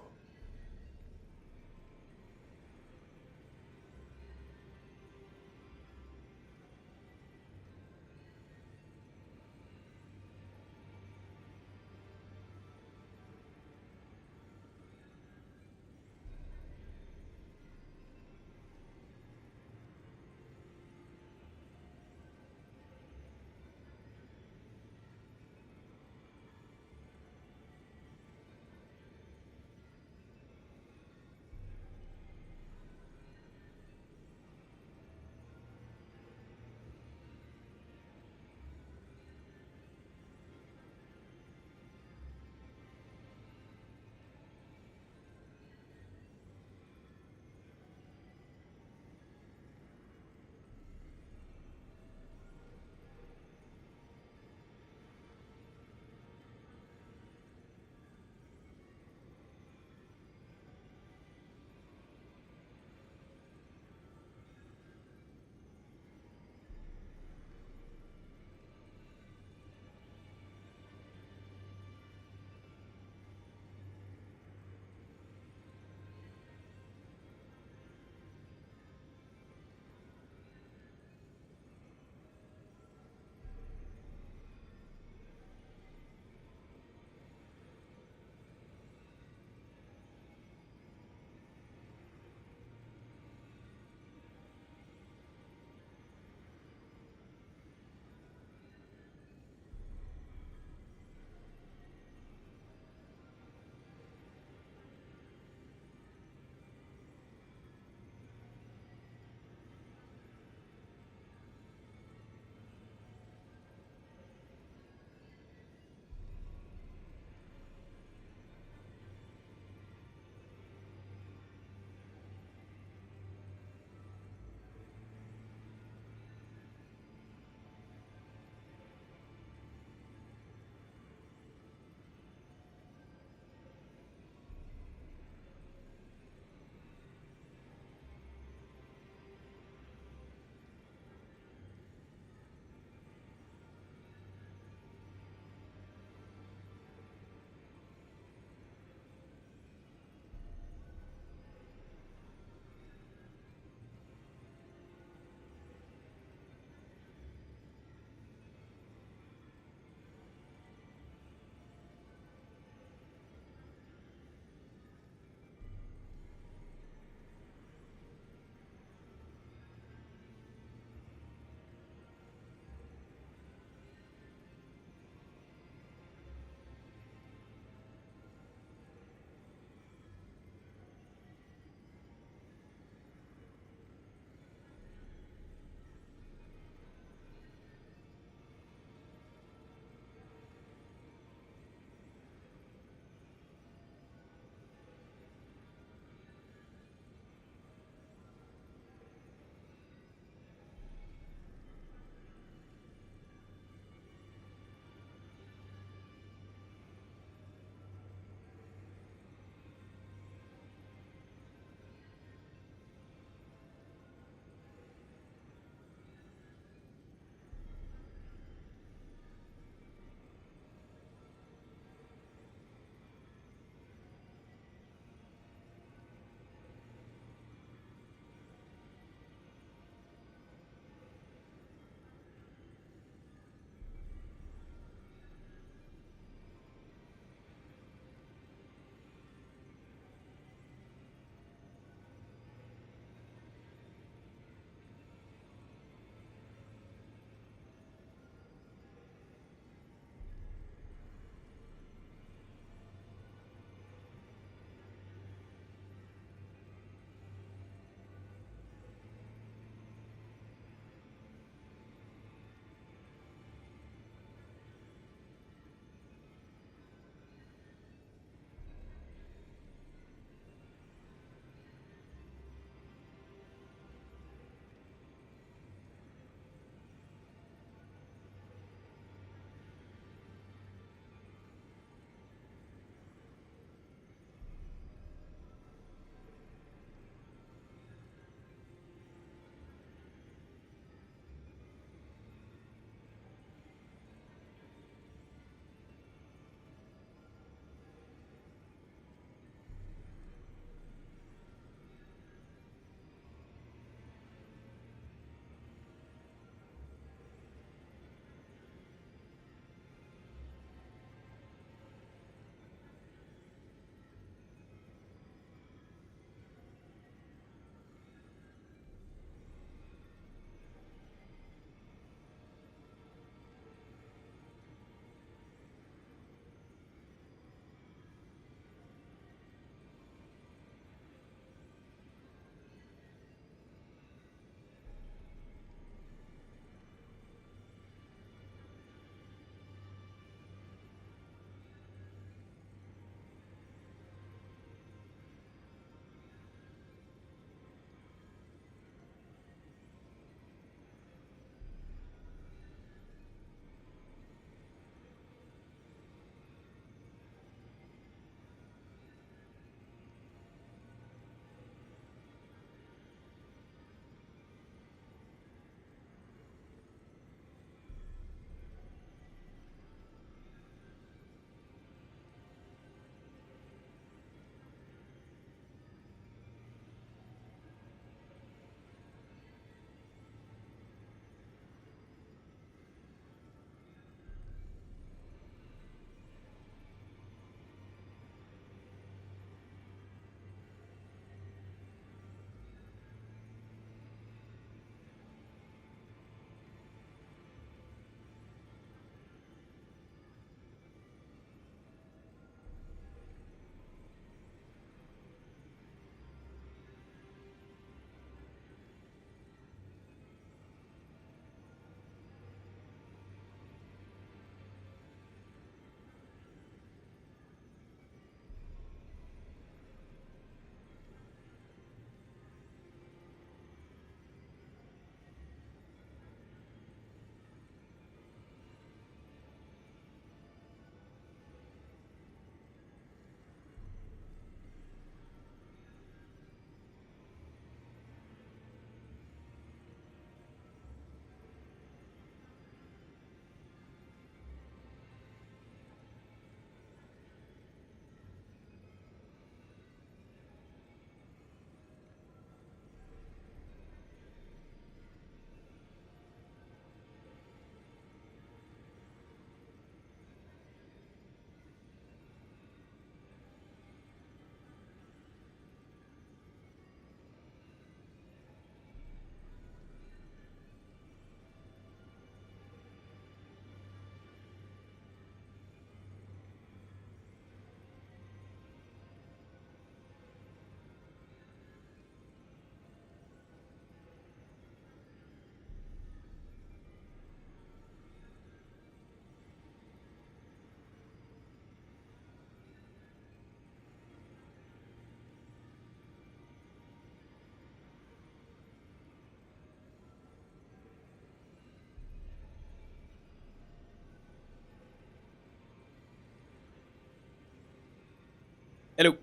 Hello.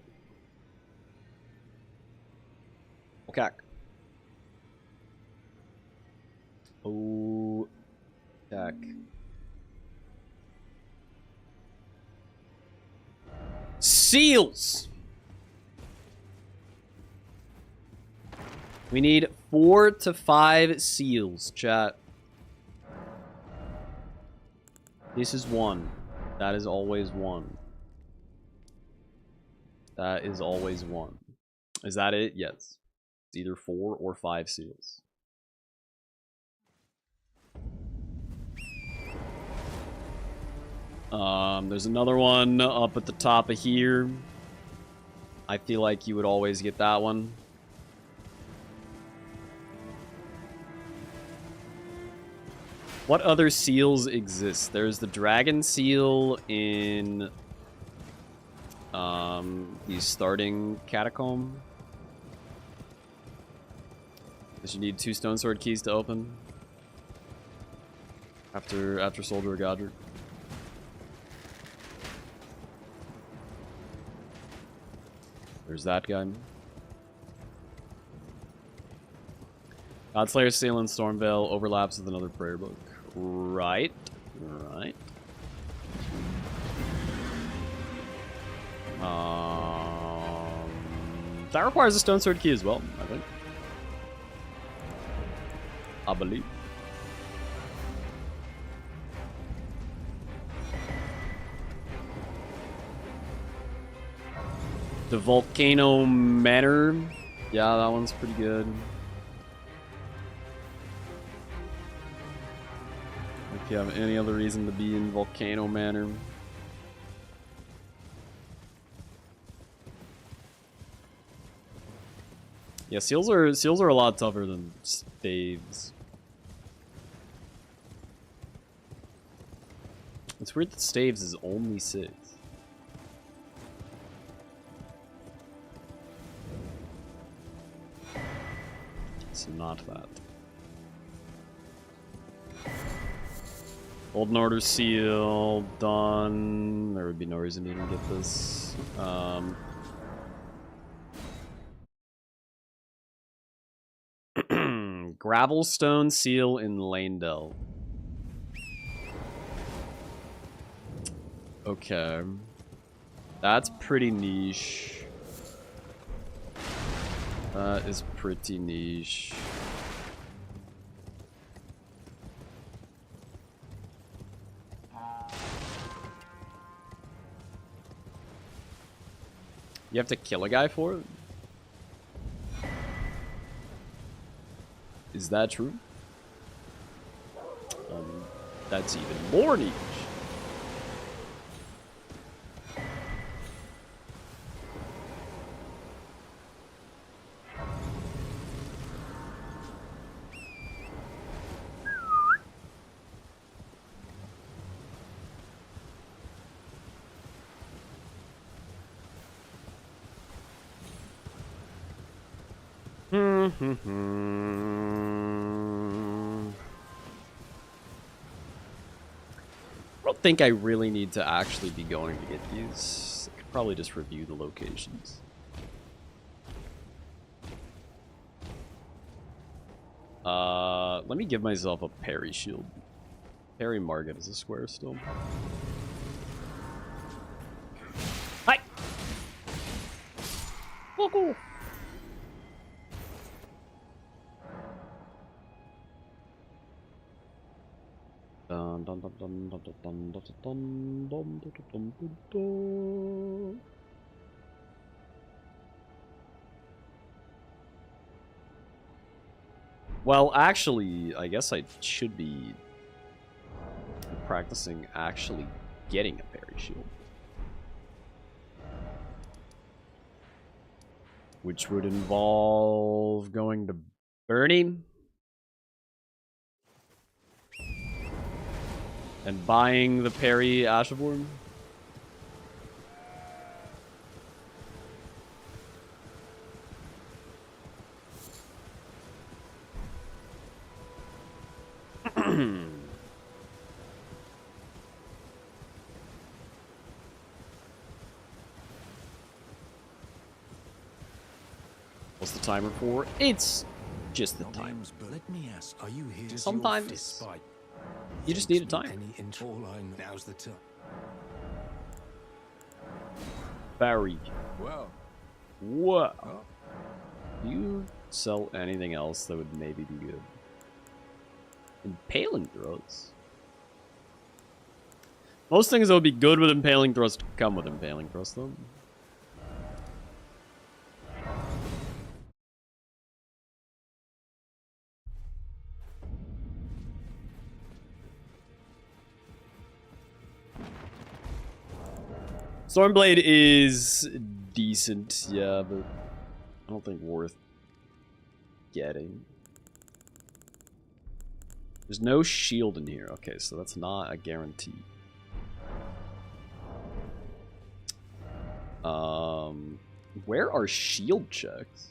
Okay. Oh, tack. Seals. We need 4 to 5 seals, chat. This is 1. That is always 1. That is always 1. Is that it? Yes. It's either 4 or 5 seals. There's another one up at the top of here. I feel like you would always get that one. What other seals exist? There's the dragon seal in the starting catacomb. Because you need 2 stone sword keys to open. After Soldier of Godric. There's that guy. Godslayer seal in Stormvale overlaps with another prayer book. Right. Right. That requires a stone sword key as well, I think. I believe. The Volcano Manor. Yeah, that one's pretty good. If you have any other reason to be in Volcano Manor. Yeah, seals are a lot tougher than staves. It's weird that staves is only 6. It's not that. Golden Order seal done. There would be no reason to even get this. Gravelstone seal in Lanedell. Okay. That's pretty niche. That is pretty niche. You have to kill a guy for it? Is that true? That's even more niche. I don't think I really need to actually be going to get these. I could probably just review the locations. Let me give myself a parry shield. Parry Margit is a square still. Hi! Cool. Dun, dun, dun, dun, dun, dun, dun, dun, dun, dun, dun, dun, dun, dun. Well, actually, I guess I should be practicing actually getting a parry shield. Which would involve going to Bernie and buying the parry Asheborn. What's the timer for? It's just the Not timer. names, but let me ask, are you here? Sometimes you just need a timer. All I know now's the time. Barry. Well, Whoa. oh, Do you sell anything else that would maybe be good? Impaling throws? Most things that would be good with impaling throws come with impaling throws, though. Stormblade is decent, yeah, but I don't think worth getting. There's no shield in here. Okay, so that's not a guarantee. Where are shield checks?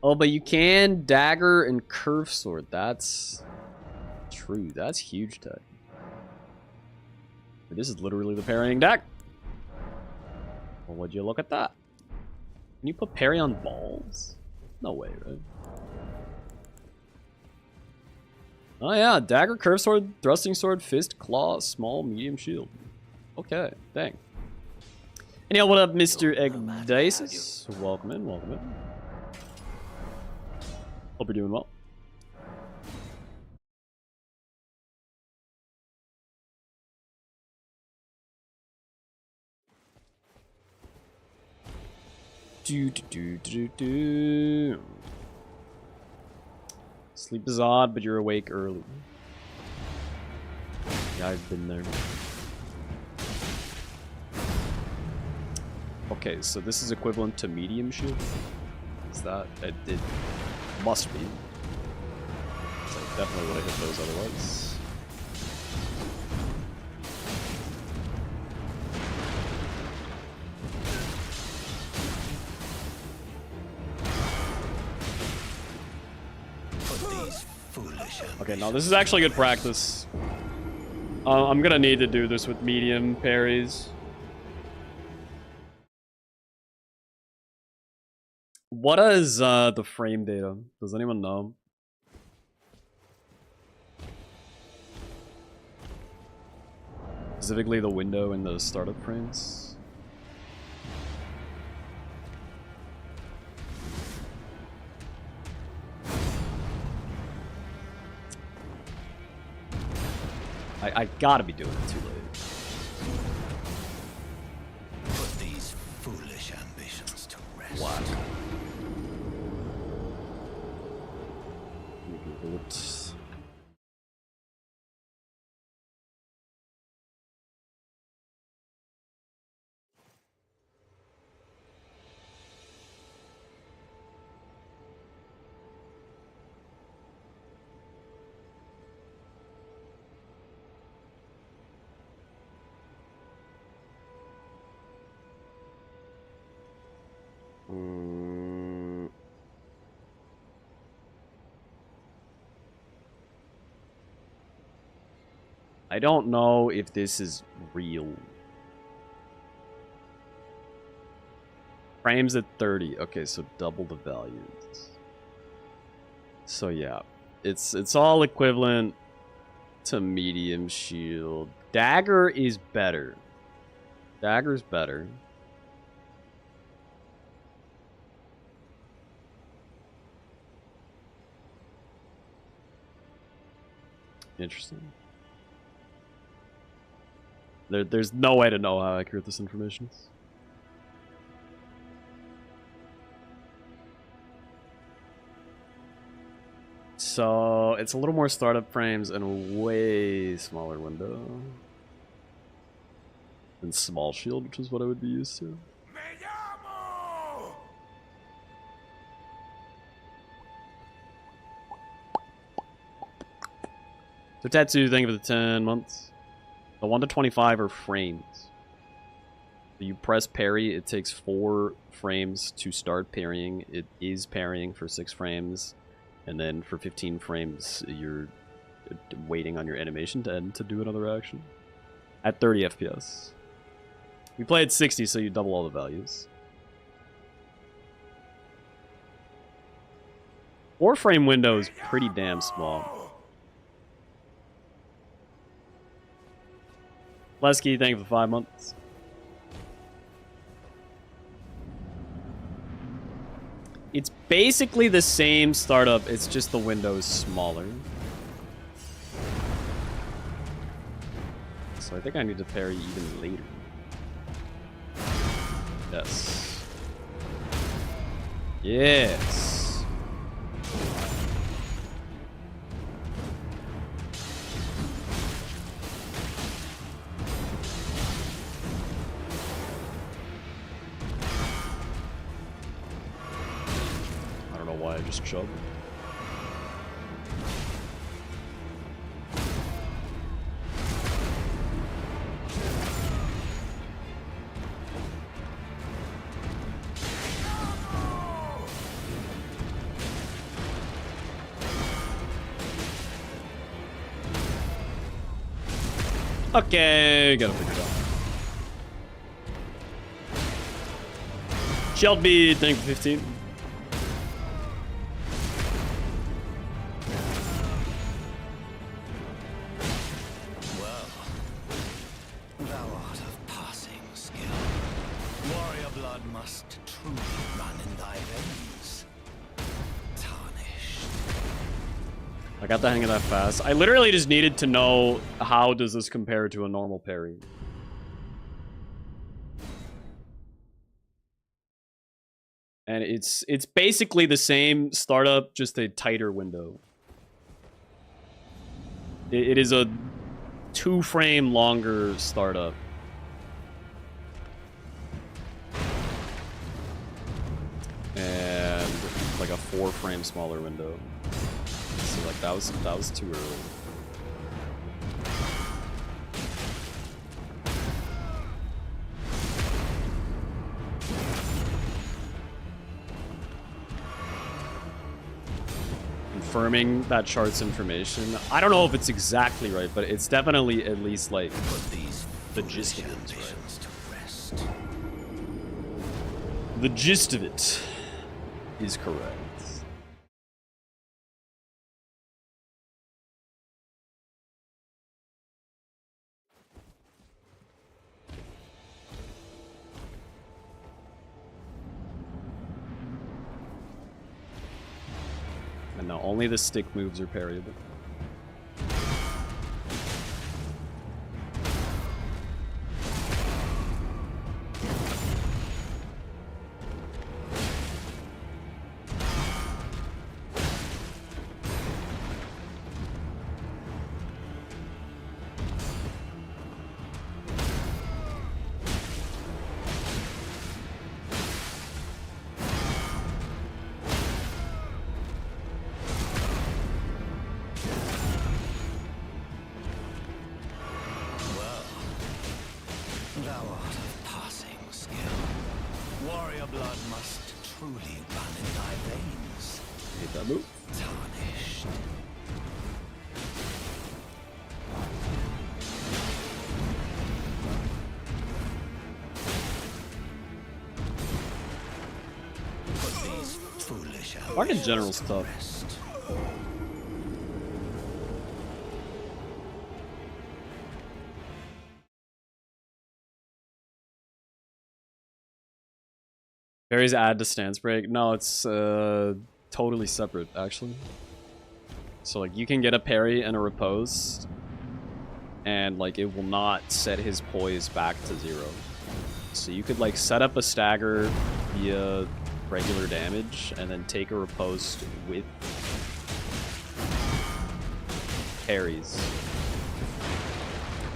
Oh, but you can dagger and curve sword. That's true. That's huge tech. This is literally the parrying deck. Well, would you look at that? Can you put parry on balls? No way, right? Oh yeah, dagger, curve sword, thrusting sword, fist, claw, small, medium shield. Okay, dang. Anyhow, what up, Mr. Egdices? Welcome in, welcome in. Hope you're doing well. Sleep is odd, but you're awake early. Yeah, I've been there. Okay, so this is equivalent to medium shield. Is that? It must be. So I definitely would have hit those otherwise. Okay, now this is actually good practice. I'm gonna need to do this with medium parries. What is the frame data? Does anyone know? Specifically the window and the startup frames? I gotta be doing it too late. put these foolish ambitions to rest. What? You can do it. I don't know if this is real. Frames at 30. Okay, so double the values. So yeah, it's all equivalent to medium shield. Dagger is better. Dagger's better. Interesting. There's no way to know how accurate this information is. So it's a little more startup frames and a way smaller window than small shield, which is what I would be used to. Me llamo! So tattoo, thank you for the 10 months. The 1 to 25 are frames. So you press parry, it takes 4 frames to start parrying. It is parrying for 6 frames. And then for 15 frames, you're waiting on your animation to end to do another action. at 30 FPS. We play at 60, so you double all the values. 4-frame window is pretty damn small. Lesky, thank you for 5 months. It's basically the same startup, it's just the window is smaller. So I think I need to parry even later. Yes. Yes. I don't know why I just chugged. Okay, gotta figure it out. Shelby, thank you for 15. Well, thou art of passing skill. Warrior blood must truly run in thy veins. Tarnished. I got the hang of that fast. I literally just needed to know how does this compare to a normal parry. And it's basically the same startup, just a tighter window. It is a 2-frame longer startup. And like a 4-frame smaller window. So like that was too early. Confirming that chart's information. I don't know if it's exactly right, but it's definitely at least like the gist of it is right. The gist of it is correct. And now only the stick moves are parryable. Arc in general is tough. Parries add to stance break. No, it's totally separate, actually. So like you can get a parry and a riposte, and like it will not set his poise back to 0. So you could like set up a stagger via regular damage and then take a riposte with parries,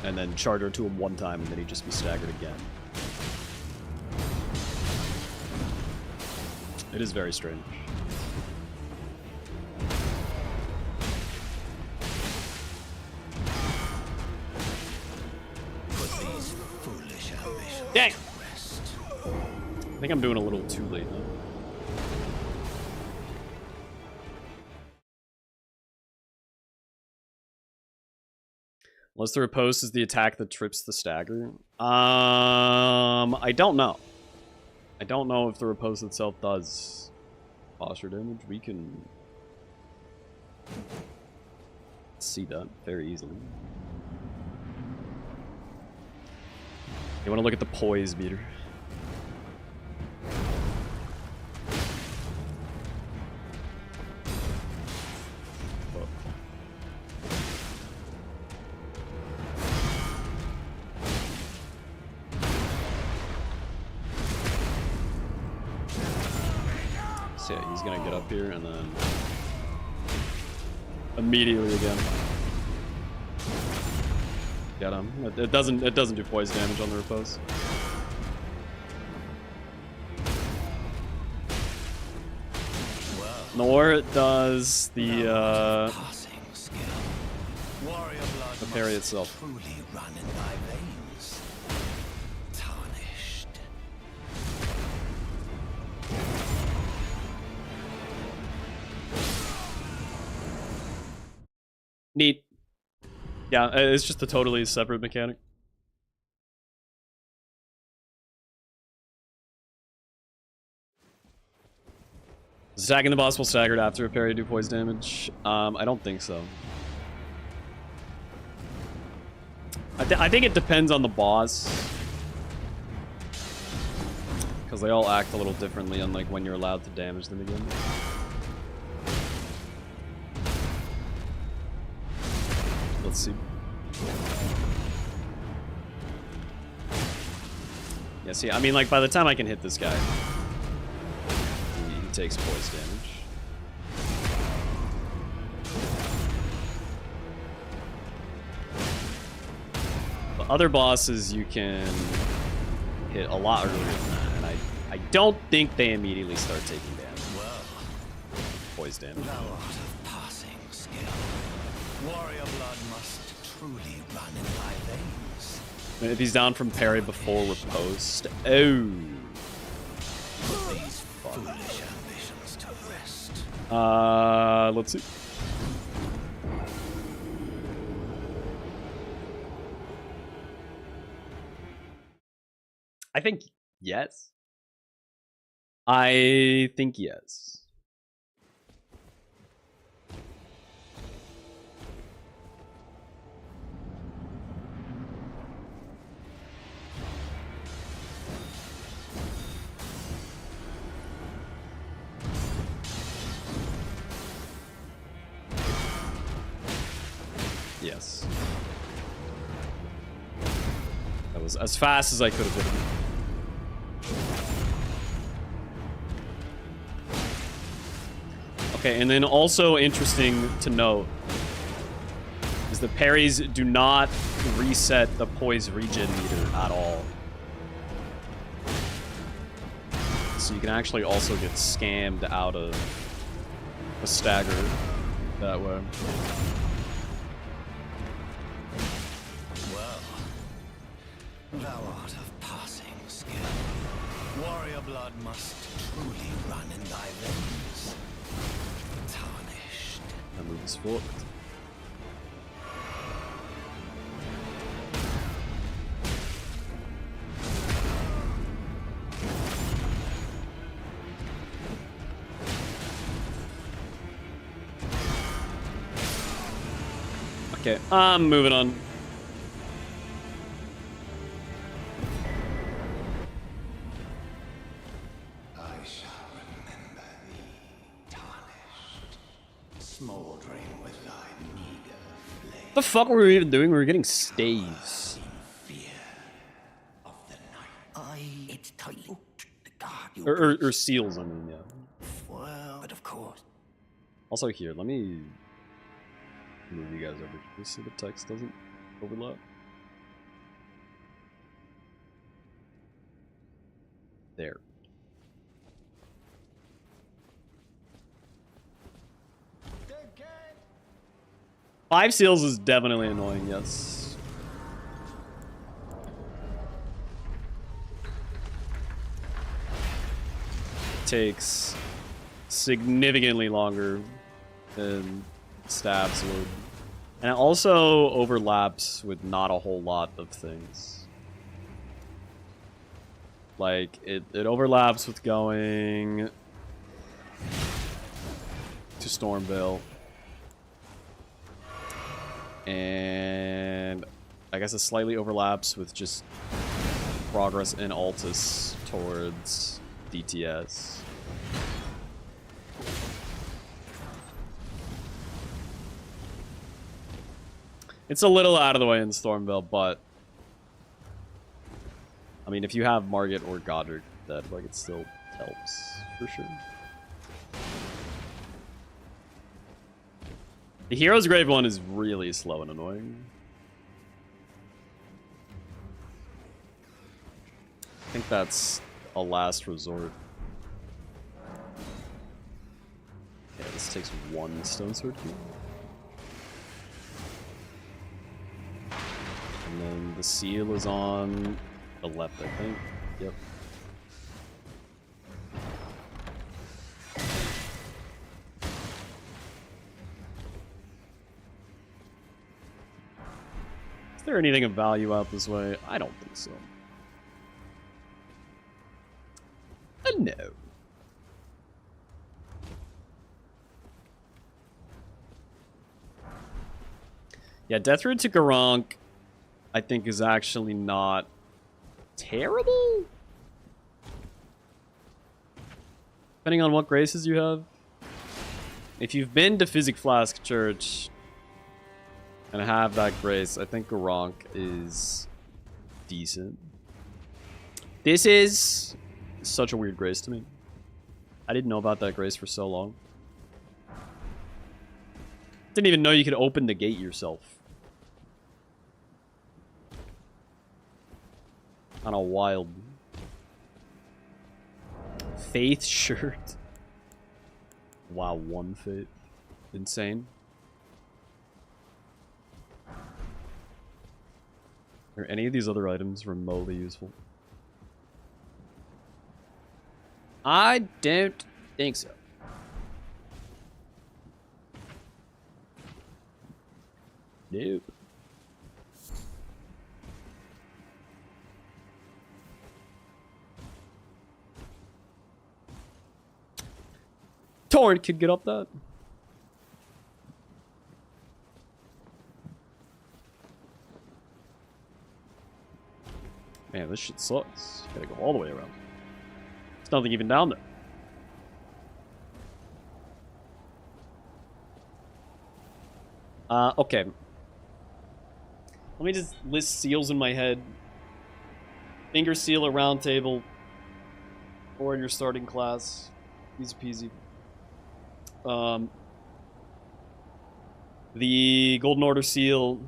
and then charge her to him one time and then he'd just be staggered again. It is very strange. Dang! I think I'm doing a little too late though. Unless the riposte is the attack that trips the stagger. I don't know. I don't know if the riposte itself does posture damage. We can see that very easily. You want to look at the poise meter. So yeah, he's gonna get up here and then immediately again. Get him. It doesn't do poise damage on the repose. Nor it does the parry itself. Neat. Yeah, it's just a totally separate mechanic. Is attacking the boss while staggered after a parry do poise damage? I don't think so. I think it depends on the boss. Because they all act a little differently on like when you're allowed to damage them again. Let's see. Yeah, see, I mean, like, by the time I can hit this guy, he takes poise damage. But other bosses you can hit a lot earlier than that, and I don't think they immediately start taking damage. Poise damage. Warrior blood must truly run in thy veins. If he's down from parry before riposte. Oh. Put these foolish ambitions to rest. Let's see. I think yes. I think yes. Yes. That was as fast as I could have hit him. Okay, and then also interesting to note is the parries do not reset the poise regen meter at all. So you can actually also get scammed out of a stagger that way. Thou art of passing skill. Warrior blood must truly run in thy veins. Tarnished. That moves forward. Okay, I'm moving on. What the fuck were we even doing? We were getting staves. It's tightly hooked to guard you. Or seals, I mean, yeah. Well, but of course. Also here, let me move you guys over just so the text doesn't overlap. There. Five seals is definitely annoying, yes. Takes significantly longer than stabs would. And it also overlaps with not a whole lot of things. Like, it overlaps with going to Stormvale. And I guess it slightly overlaps with just progress in Altus towards DTS. It's a little out of the way in Stormvale, but I mean, if you have Margit or Godric, that like it still helps for sure. The Hero's Grave one is really slow and annoying. I think that's a last resort. Okay, this takes one Stone Sword key. And then the seal is on the left, I think. Yep. Is there anything of value out this way? I don't think so. No. Yeah, Death Root to Garank, I think, is actually not terrible. Depending on what graces you have. If you've been to Physic Flask Church and have that grace, I think Garank is decent. This is such a weird grace to me. I didn't know about that grace for so long. Didn't even know you could open the gate yourself. On a wild Faith shirt. Wow, one Faith. Insane. Are any of these other items remotely useful? I don't think so. Nope. Torrent could get up that. Man, this shit sucks. Gotta go all the way around. There's nothing even down there. Okay. Let me just list seals in my head. Finger seal a round table. Or in your starting class. Easy peasy. The Golden Order seal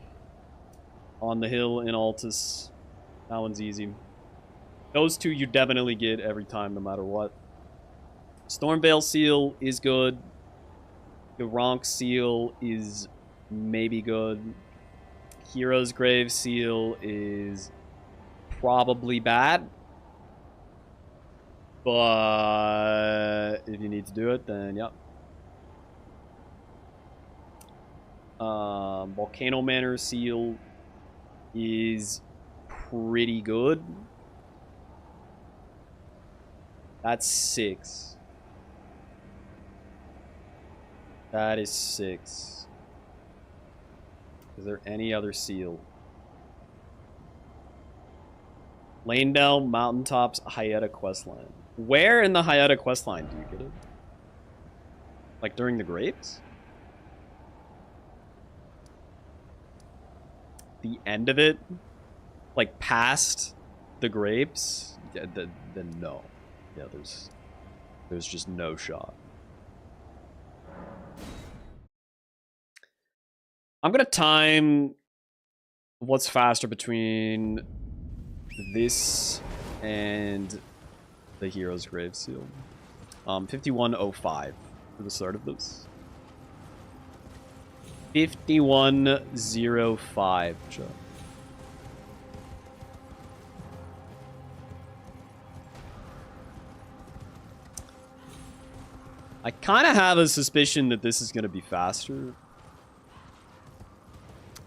on the hill in Altus. That one's easy. Those two you definitely get every time, no matter what. Stormvale seal is good. The Ronk seal is maybe good. Hero's Grave seal is probably bad. But if you need to do it, then yep. Volcano Manor seal is pretty good. That's 6. That is 6. Is there any other seal? Lanedale, Mountaintops, Hyetta Questline. Where in the Hyetta Questline do you get it? Like during the grapes? The end of it? Like past the grapes? Yeah, then no. Yeah, there's just no shot. I'm gonna time what's faster between this and the Hero's Grave seal. 51:05 for the start of this. 51:05, Joe. I kind of have a suspicion that this is going to be faster.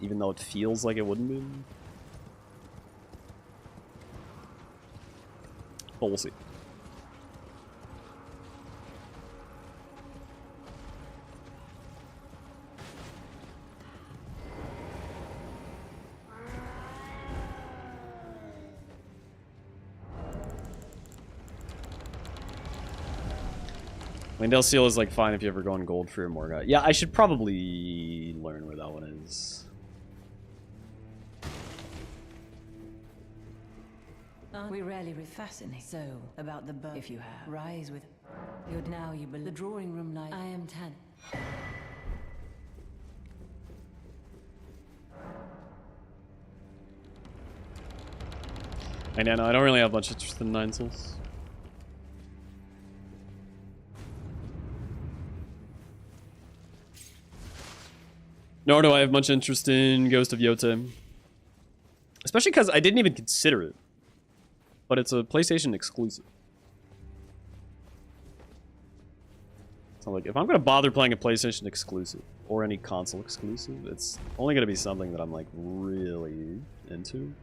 even though it feels like it wouldn't be. But we'll see. Lindale Seal is like fine if you ever go on gold for your Morga. Yeah, I should probably learn where that one is. We rarely fascinate. So, about the bird, if you have. Rise with... You're now, you believe. The drawing room light. I am Tan. I know, I don't really have much interest in Nine Souls. Nor do I have much interest in Ghost of Yotei. Especially because I didn't even consider it. But it's a PlayStation exclusive. So like, if I'm going to bother playing a PlayStation exclusive, or any console exclusive, it's only going to be something that I'm like really into.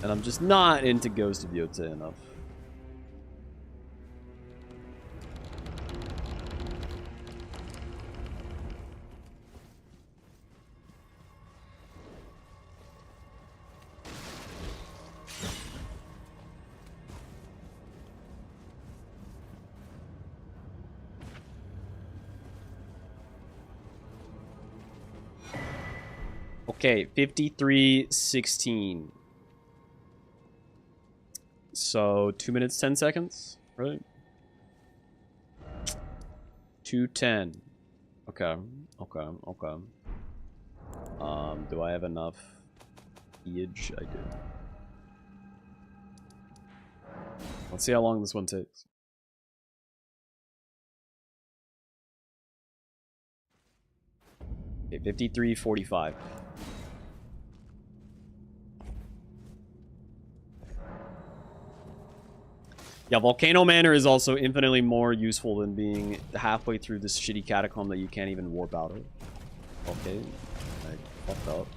And I'm just not into Ghost of Yotei enough. Okay, 53:16. So 2 minutes 10 seconds, right? 2:10. Okay, okay, okay. Do I have enough age? I do. Let's see how long this one takes. Okay, 53:45. Yeah, Volcano Manor is also infinitely more useful than being halfway through this shitty catacomb that you can't even warp out of. Okay, I fucked up.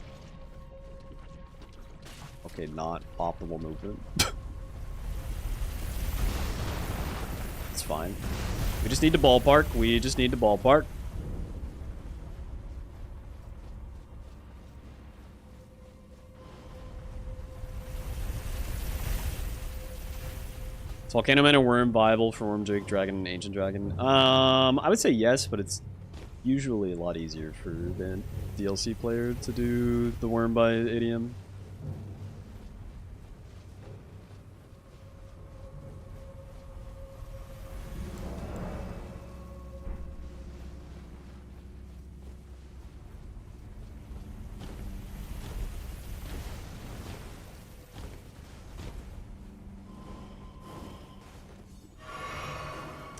Okay, not optimal movement. It's fine. We just need to ballpark. We just need to ballpark. Is Volcano Man a worm viable for Worm Drake, Dragon, and Ancient Dragon? I would say yes, but it's usually a lot easier for the DLC player to do the worm by ADM.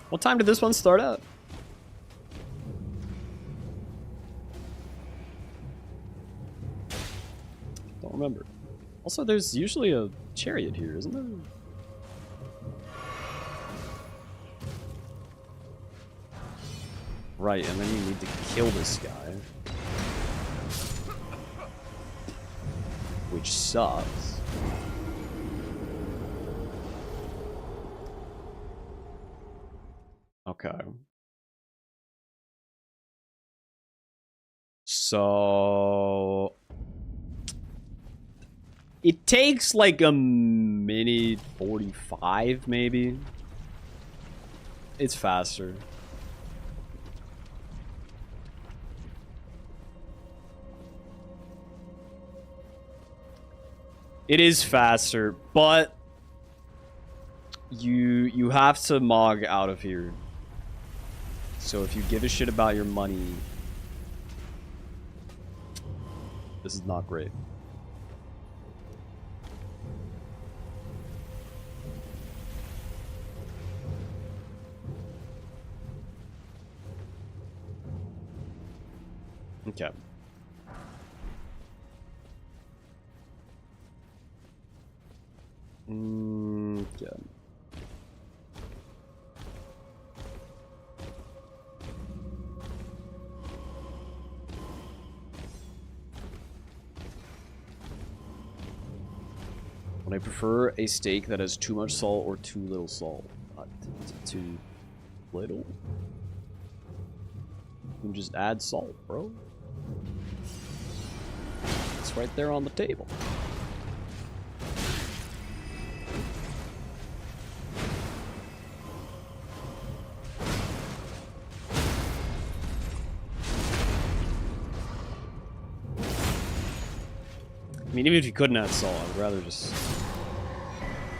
What time did this one start at? Don't remember. Also, there's usually a chariot here, isn't there? Right, and then you need to kill this guy. Which sucks. Okay. So... it takes like a minute 45, maybe. It's faster. It is faster, but... You have to mog out of here. So if you give a shit about your money, this is not great. Okay. Okay. Would I prefer a steak that has too much salt or too little salt? Too little? You can just add salt, bro. It's right there on the table. I mean, even if you couldn't add salt, I would rather just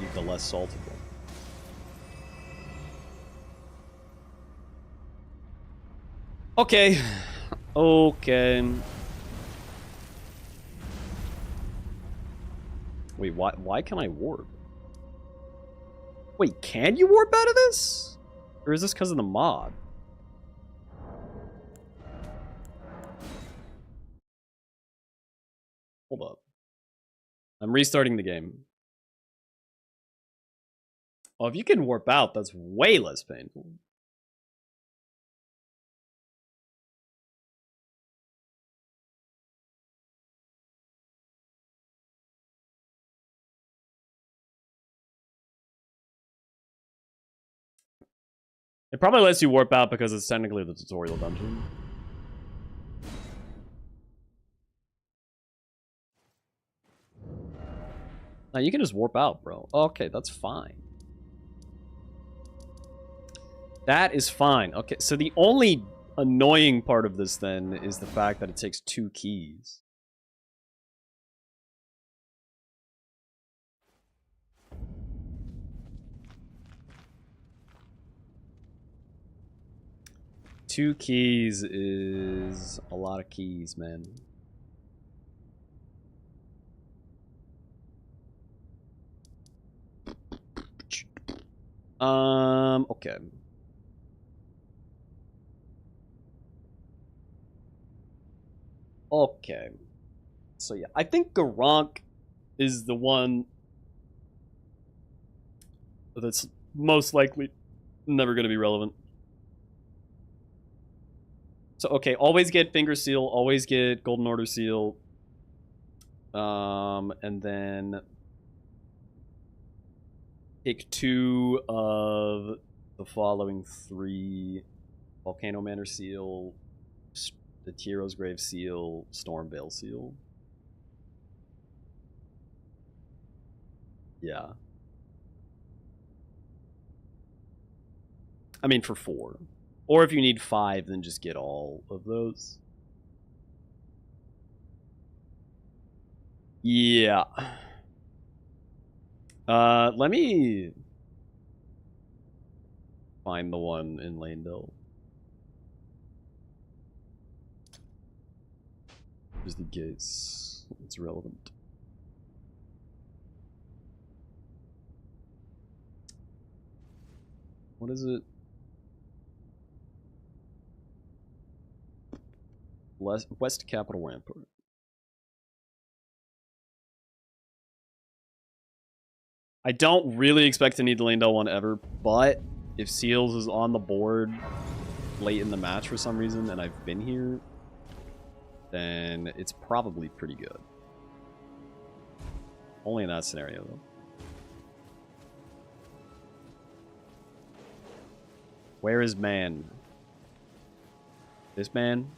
eat the less salted one. Okay. Okay. Wait, why can I warp? Wait, can you warp out of this? Or is this because of the mod? Hold up. I'm restarting the game. Oh, if you can warp out, that's way less painful. It probably lets you warp out because it's technically the tutorial dungeon. No, you can just warp out, bro. Okay, that's fine. That is fine. Okay, so the only annoying part of this then is the fact that it takes 2 keys. Two keys is a lot of keys, man. Okay. Okay. So yeah, I think Garunk is the one that's most likely never going to be relevant. So okay, always get Finger Seal, always get Golden Order Seal. And then pick 2 of the following 3: Volcano Manor Seal, the Hero's Grave Seal, Stormveil Seal. Yeah. I mean, for 4. Or if you need 5, then just get all of those. Yeah. Let me find the one in Lanedale. Just in case it's relevant. What is it? West Capital Rampart. I don't really expect to need the Lanedale one ever, but if Seals is on the board late in the match for some reason and I've been here, then it's probably pretty good. Only in that scenario, though. Where is man? This man?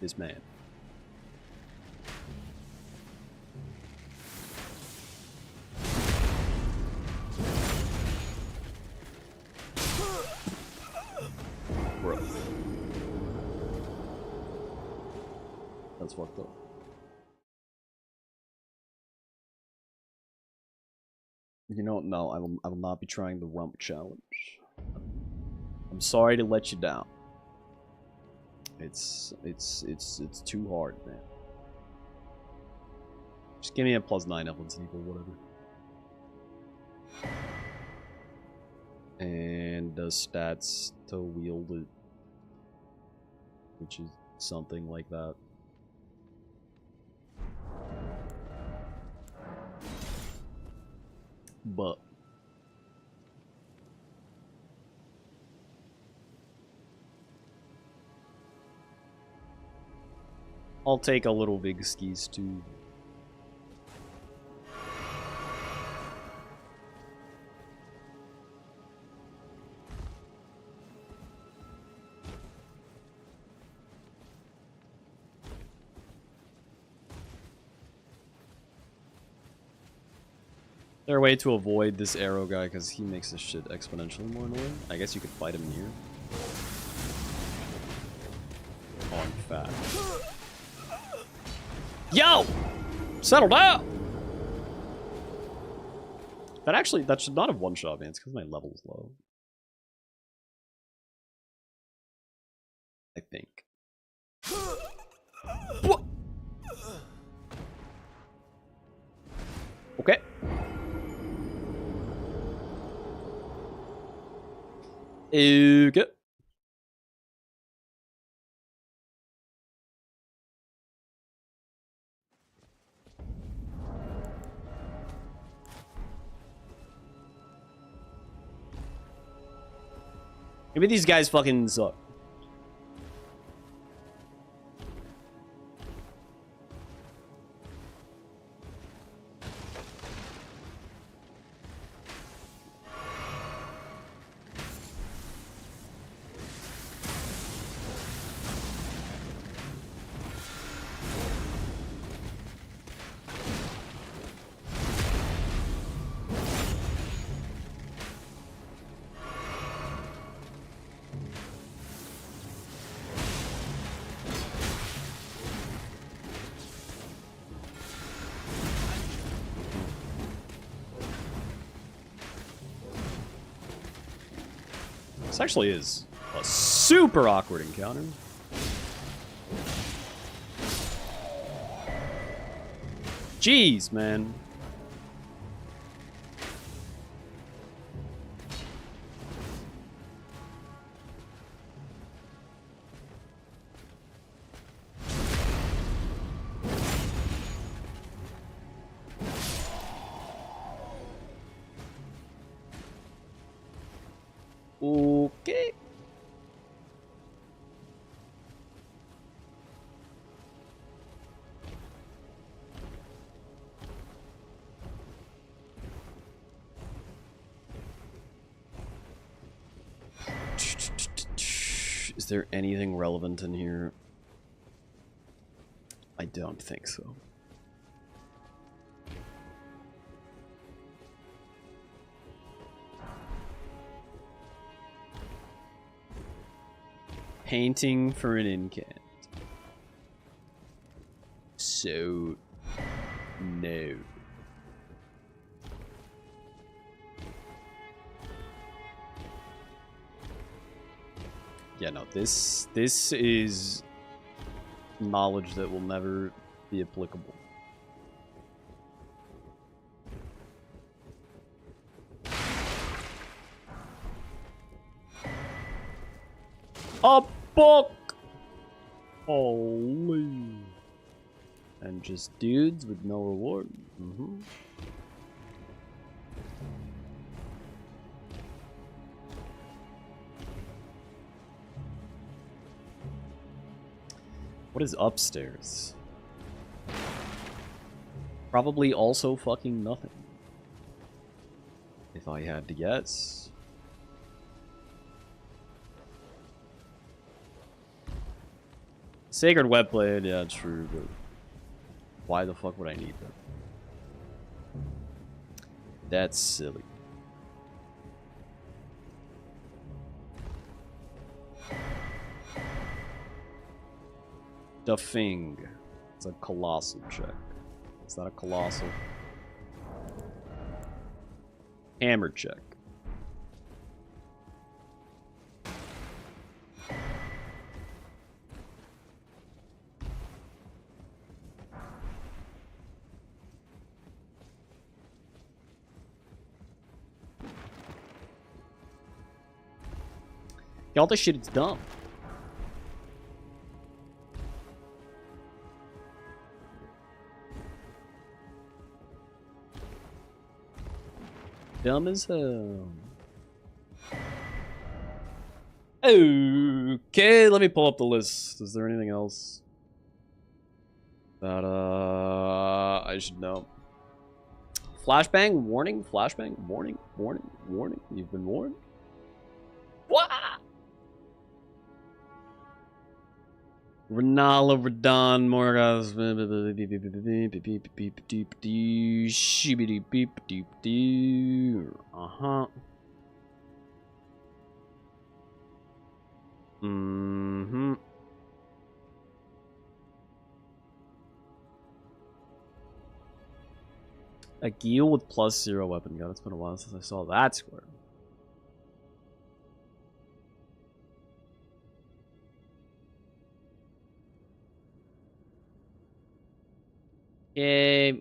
This man. Bro. That's fucked up. You know, no, I will not be trying the rump challenge. I'm sorry to let you down. It's too hard, man. Just give me a +9 Evelyn's equal, whatever. And does stats to wield it, which is something like that. But I'll take a little big skis too. there a way to avoid this arrow guy? Because he makes this shit exponentially more annoying. I guess you could fight him here. Oh, I'm fat. Yo! Settle down! That should not have one-shot me. It's because my level is low. I think. Okay. Okay. Maybe these guys fucking suck. This actually is a super awkward encounter. Jeez, man. Okay. Is there anything relevant in here? I don't think so. Painting for an incant. So, no. Yeah, no, this is knowledge that will never be applicable. A book! Holy. And just dudes with no reward. Mm-hmm. What is upstairs? Probably also fucking nothing. If I had to guess. Sacred Webblade, yeah, true, but why the fuck would I need that? That's silly. Duffing. It's a colossal check. It's not a colossal. Hammer check. Yeah, all this shit is dumb. Dumb as hell. Okay, let me pull up the list. Is there anything else that I should know? Flashbang warning. Flashbang warning. Warning. Warning. You've been warned. What? Renala, Redon, Morgas. Uh-huh. Mm-hmm. A Geel with +0 weapon. God, it's been a while since I saw that square. Okay.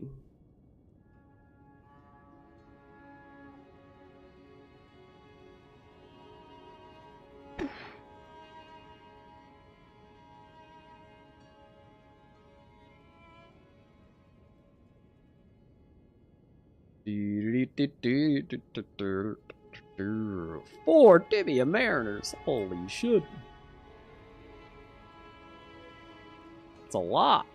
Four Tibia Mariners. Holy shit. It's a lot.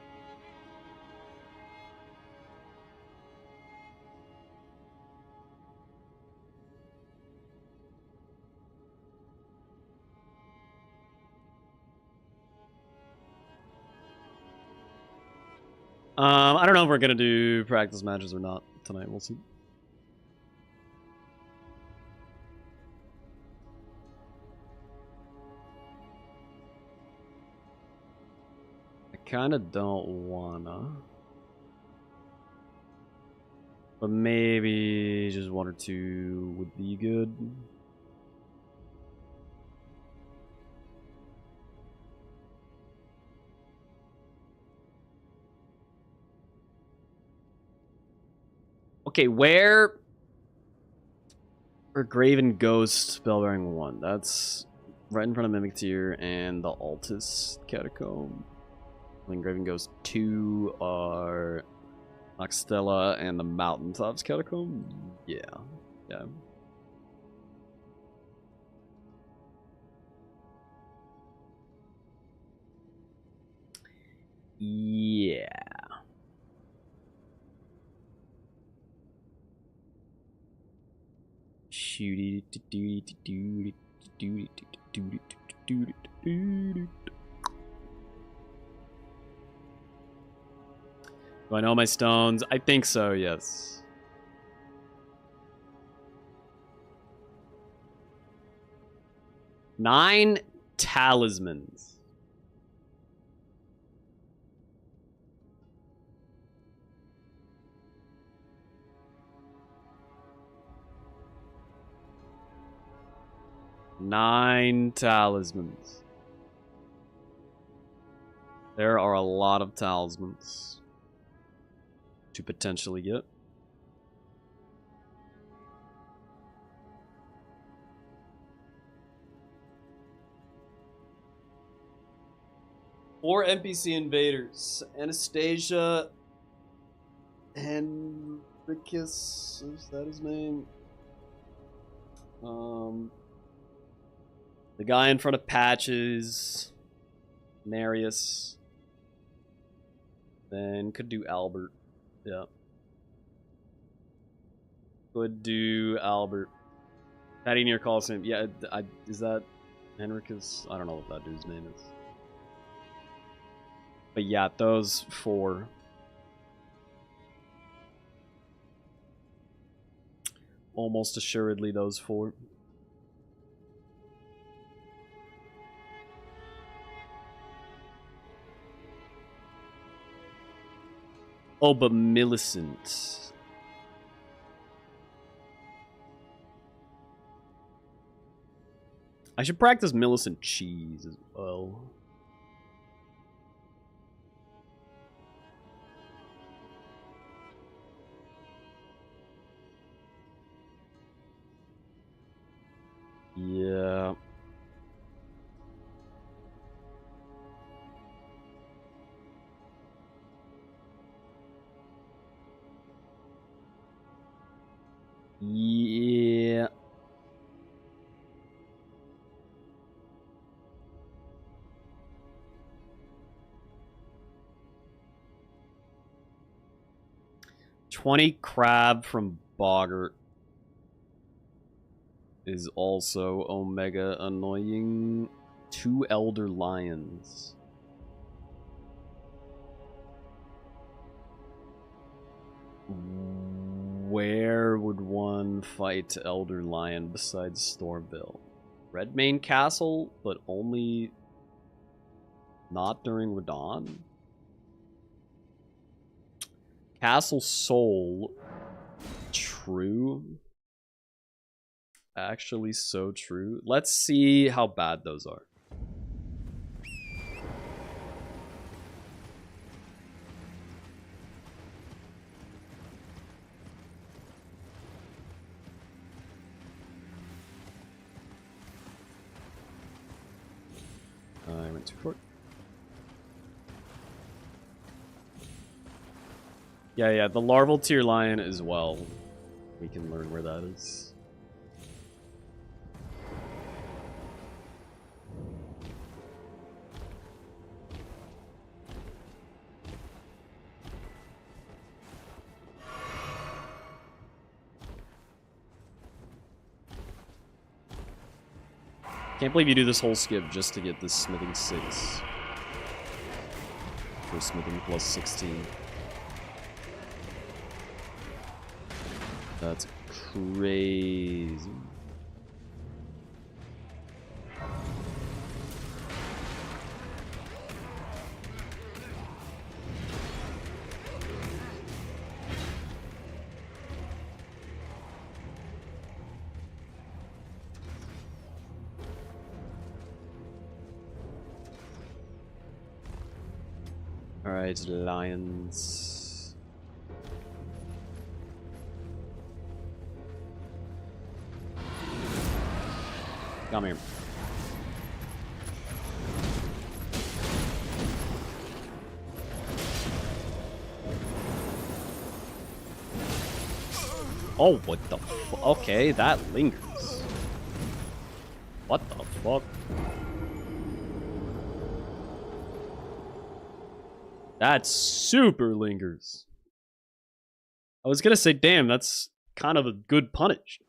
I don't know if we're gonna do practice matches or not tonight. We'll see. I kind of don't wanna, but maybe just one or two would be good. Okay, where or Graven Ghost Spellbearing 1? That's right in front of Mimic Tier and the Altus Catacomb. I think Graven Ghost 2 are Noxtella and the Mountaintops Catacomb. Yeah. Yeah. Yeah. Shooty. Do I know my stones? I think so, yes. Nine talismans. Nine talismans. There are a lot of talismans to potentially get. Four NPC invaders. Anastasia. Henricus. Is that his name? The guy in front of Patches. Narius. Then could do Albert. Yeah. Could do Albert. Patty near Coliseum. Yeah, is that Henricus? I don't know what that dude's name is. But yeah, those four. Almost assuredly those four. Oh, but Millicent. I should practice Millicent cheese as well. Yeah. Yeah. $20 crab from Boggart is also Omega annoying. 2 elder lions. Where would one fight Elder Lion besides Stormville? Redmane Castle, but only not during Radon? Castle Soul. True. Actually so true. Let's see how bad those are. I went too short. Yeah, the larval tier lion as well. We can learn where that is. Can't believe you do this whole skip just to get this smithing 6. For smithing plus 16. That's crazy. Alright, lions. Come here. Oh, what the fuck? Okay, that lingers. What the fuck? That super lingers. I was gonna say, damn, that's kind of a good punish.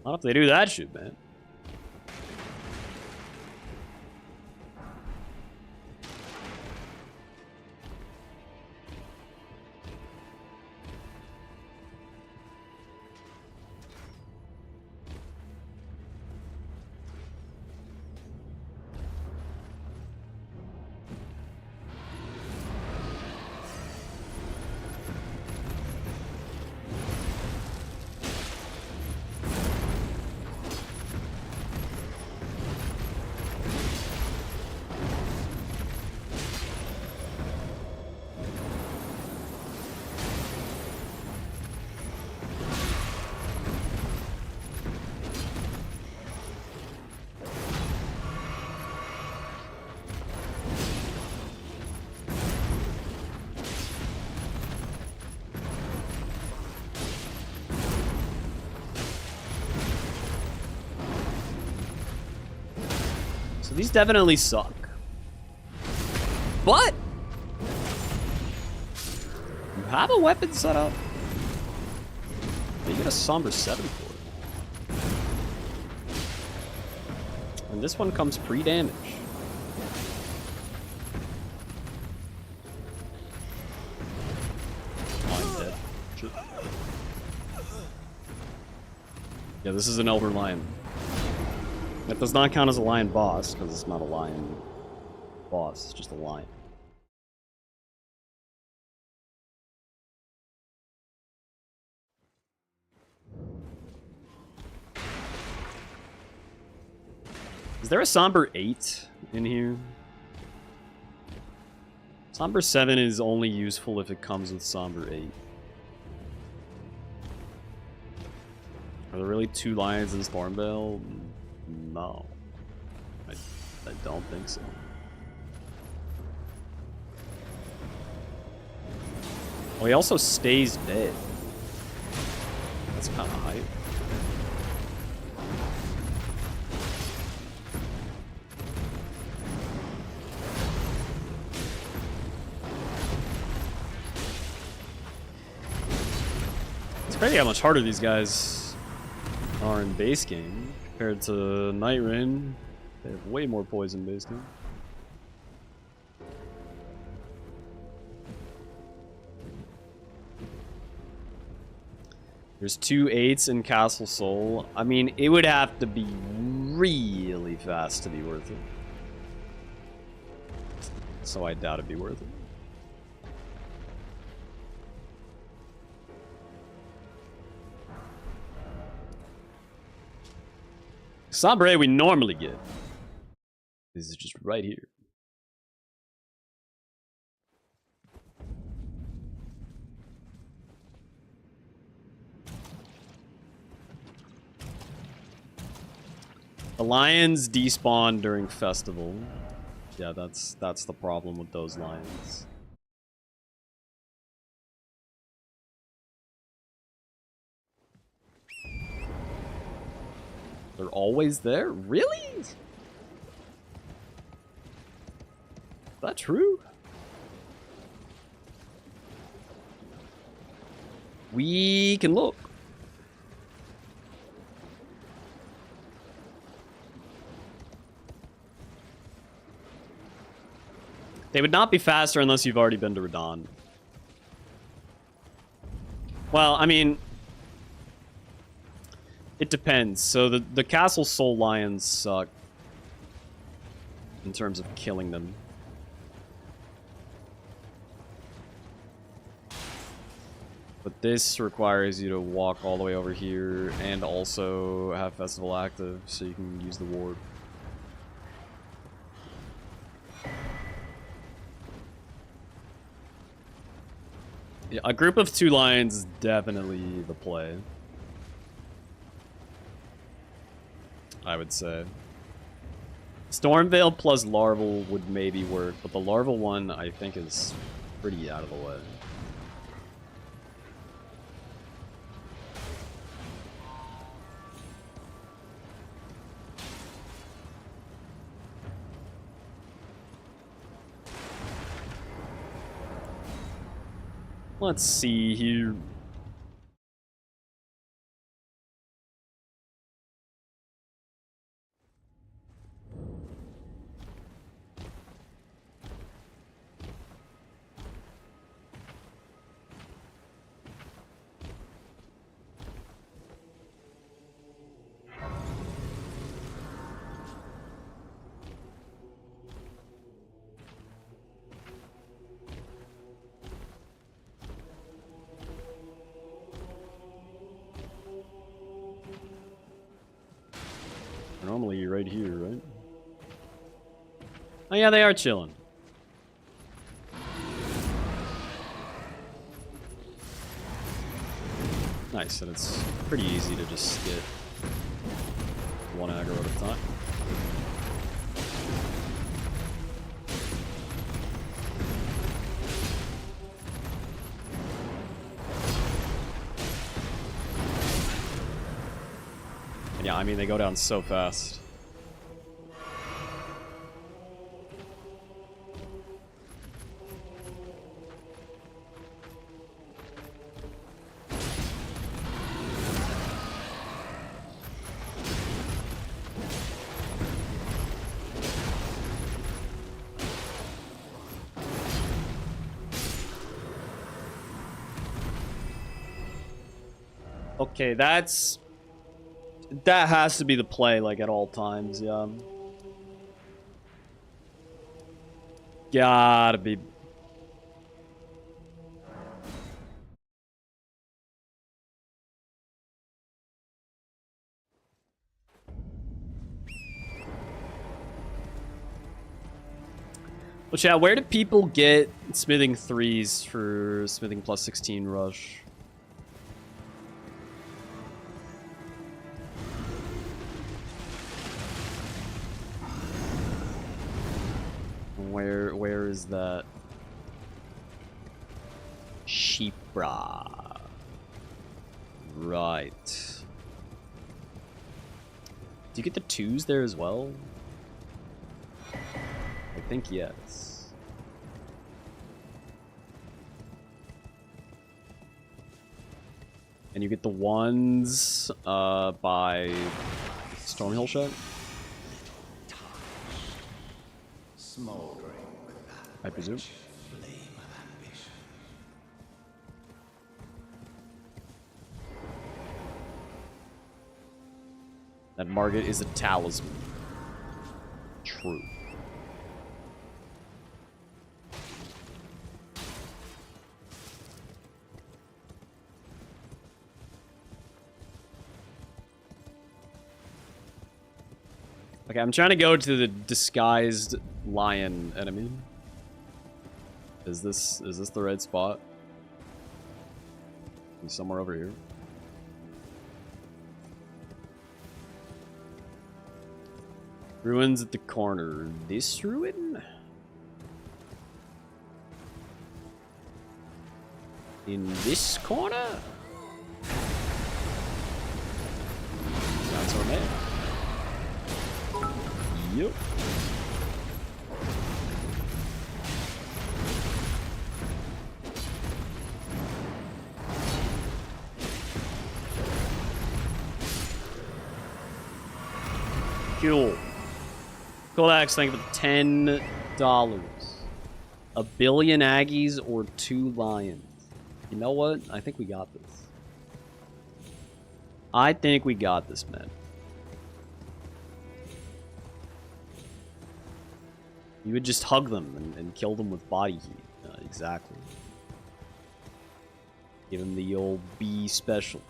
Not if they do that shit, man. So these definitely suck. But you have a weapon set up. You get a Somber 7 for it. And this one comes pre-damage. I'm dead. Shit. Yeah, this is an Elder Lion. That does not count as a lion boss, because it's not a lion boss, it's just a lion. Is there a Somber 8 in here? Somber 7 is only useful if it comes with Somber 8. Are there really 2 lions in Stormvale? No. I don't think so. Oh, he also stays dead. That's kind of hype. It's crazy how much harder these guys are in base game compared to Night Rain. They have way more poison base game. There's 2 8s in Castle Soul. I mean, it would have to be really fast to be worth it. So I doubt it'd be worth it. Sabre we normally get. This is just right here. The lions despawn during festival. Yeah, that's the problem with those lions. They're always there? Really? Is that true? We can look. They would not be faster unless you've already been to Radon. Well, I mean, it depends. So the Castle Soul Lions suck in terms of killing them. But this requires you to walk all the way over here and also have Festival active so you can use the ward. Yeah, a group of 2 lions is definitely the play. I would say. Stormveil plus Larval would maybe work, but the Larval one I think is pretty out of the way. Let's see here. Normally right here, right? Oh yeah, they are chilling. Nice, and it's pretty easy to just get one aggro at a time. And yeah, I mean, they go down so fast. Okay, that has to be the play, like, at all times, yeah. Gotta be. Well, chat, where do people get smithing 3s for smithing plus 16 rush? Where is that? Sheepra. Right. Do you get the 2s there as well? I think yes. And you get the 1s by Stormhill Shot? I presume. That Margit is a talisman. True. Okay, I'm trying to go to the disguised lion enemy. Is this the right spot? He's somewhere over here. Ruins at the corner. This ruin? In this corner? That's our man. Yep. Cool. Kodak's thank you for $10. A billion Aggies or 2 lions. You know what? I think we got this. I think we got this, man. You would just hug them and kill them with body heat. Exactly. Give him the old B special.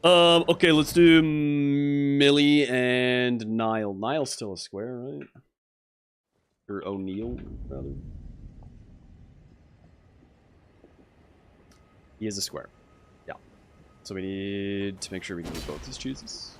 Okay, let's do Millie and Niall. Niall's still a square, right? Or O'Neill, rather. He is a square. Yeah. So we need to make sure we can do both these chooses.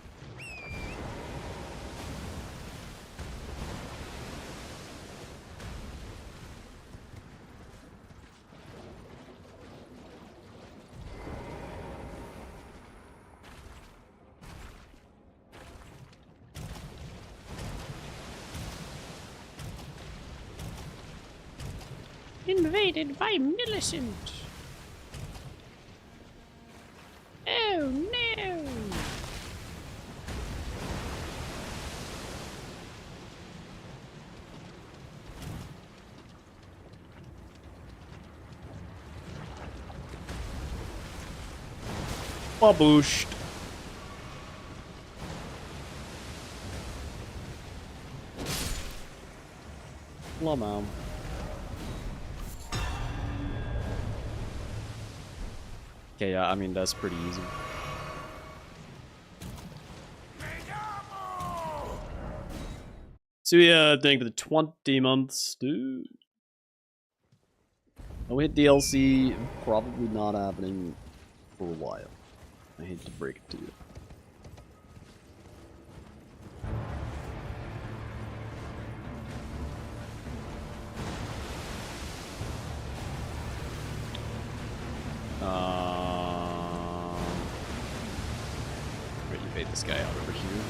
Invaded by Millicent. Oh no. Babooshed. Lamau. Okay, yeah, I mean, that's pretty easy. So yeah, I think for the 20 months, dude. No hit DLC, probably not happening for a while. I hate to break it to you. Wait, you bait this guy out over here.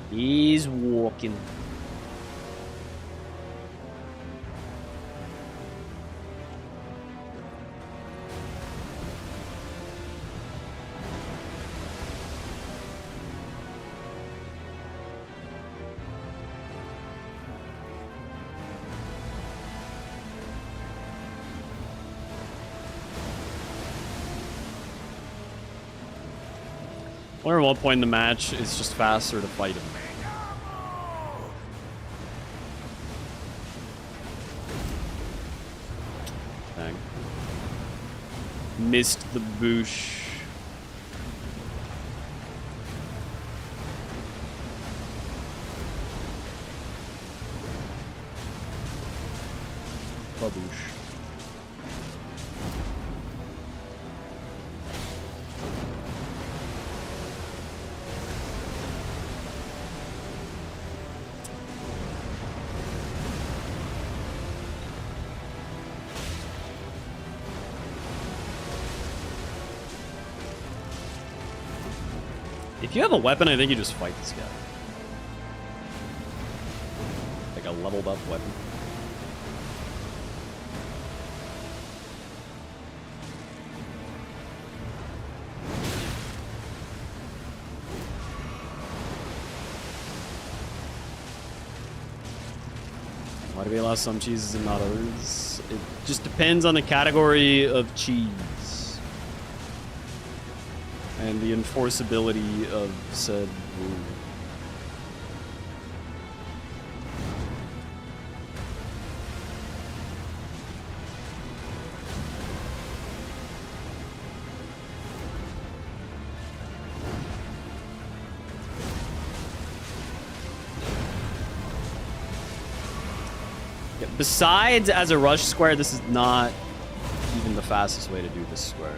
He's walking. I wonder at what point in the match it's just faster to fight him. Dang. Missed the boosh. Baboosh. If you have a weapon, I think you just fight this guy. Like a leveled up weapon. Maybe allow some cheeses and not others. It just depends on the category of cheese and the enforceability of said rule. Besides, as a rush square, this is not even the fastest way to do this square.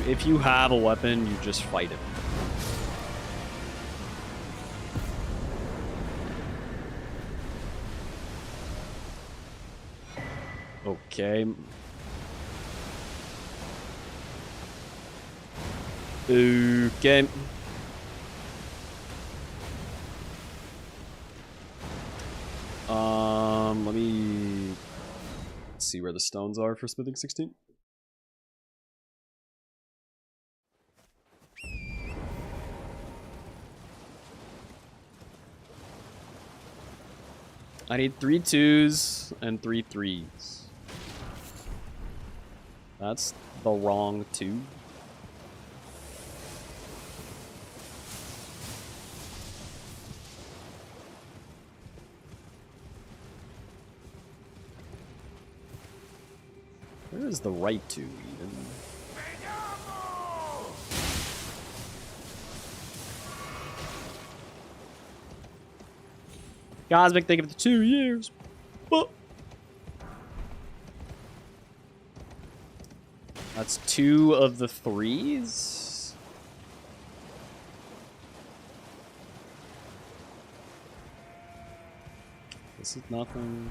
If you have a weapon, you just fight it. Okay. Okay. Let me see where the stones are for smithing 16. I need 3 2s and 3 3s. That's the wrong 2. Where is the right 2 even? Cosmic, thank you for the 2 years. Oh. That's 2 of the 3s. This is nothing.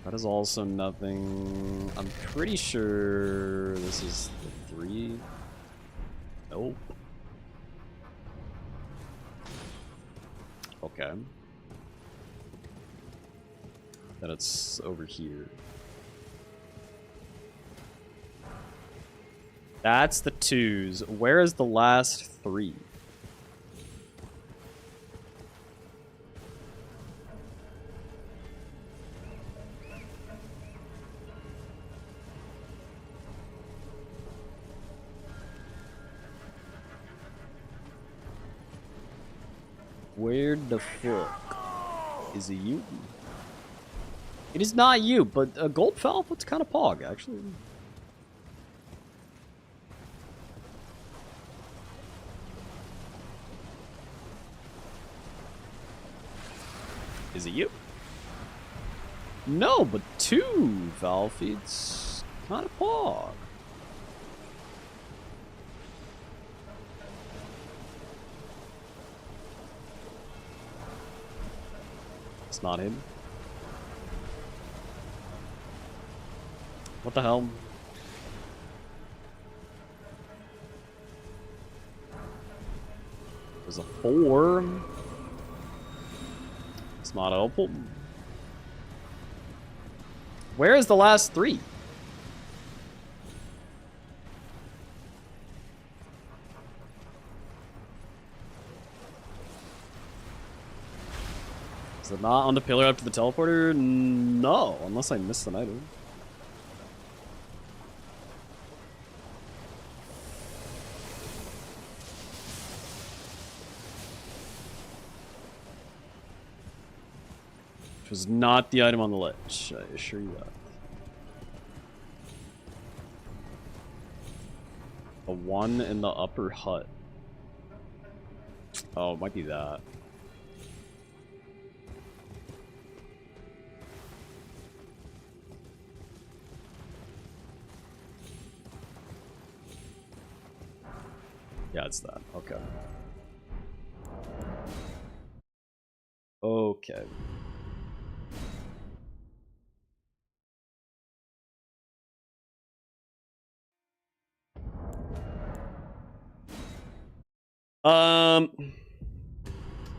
That is also nothing. I'm pretty sure this is the 3. Nope. Okay. Then it's over here. That's the 2s. Where is the last 3? Where the fuck is it you? It is not you, but a gold falcon. What's kind of pog, actually? Is it you? No, but 2 Valfeeds. Kind of pog. It's not him. What the hell? There's a 4. It's not helpful. Where is the last 3? Is it not on the pillar up to the teleporter? No, unless I missed an item. Which was not the item on the ledge, I assure you that. A 1 in the upper hut. Oh, it might be that. Yeah, it's that. Okay. Okay.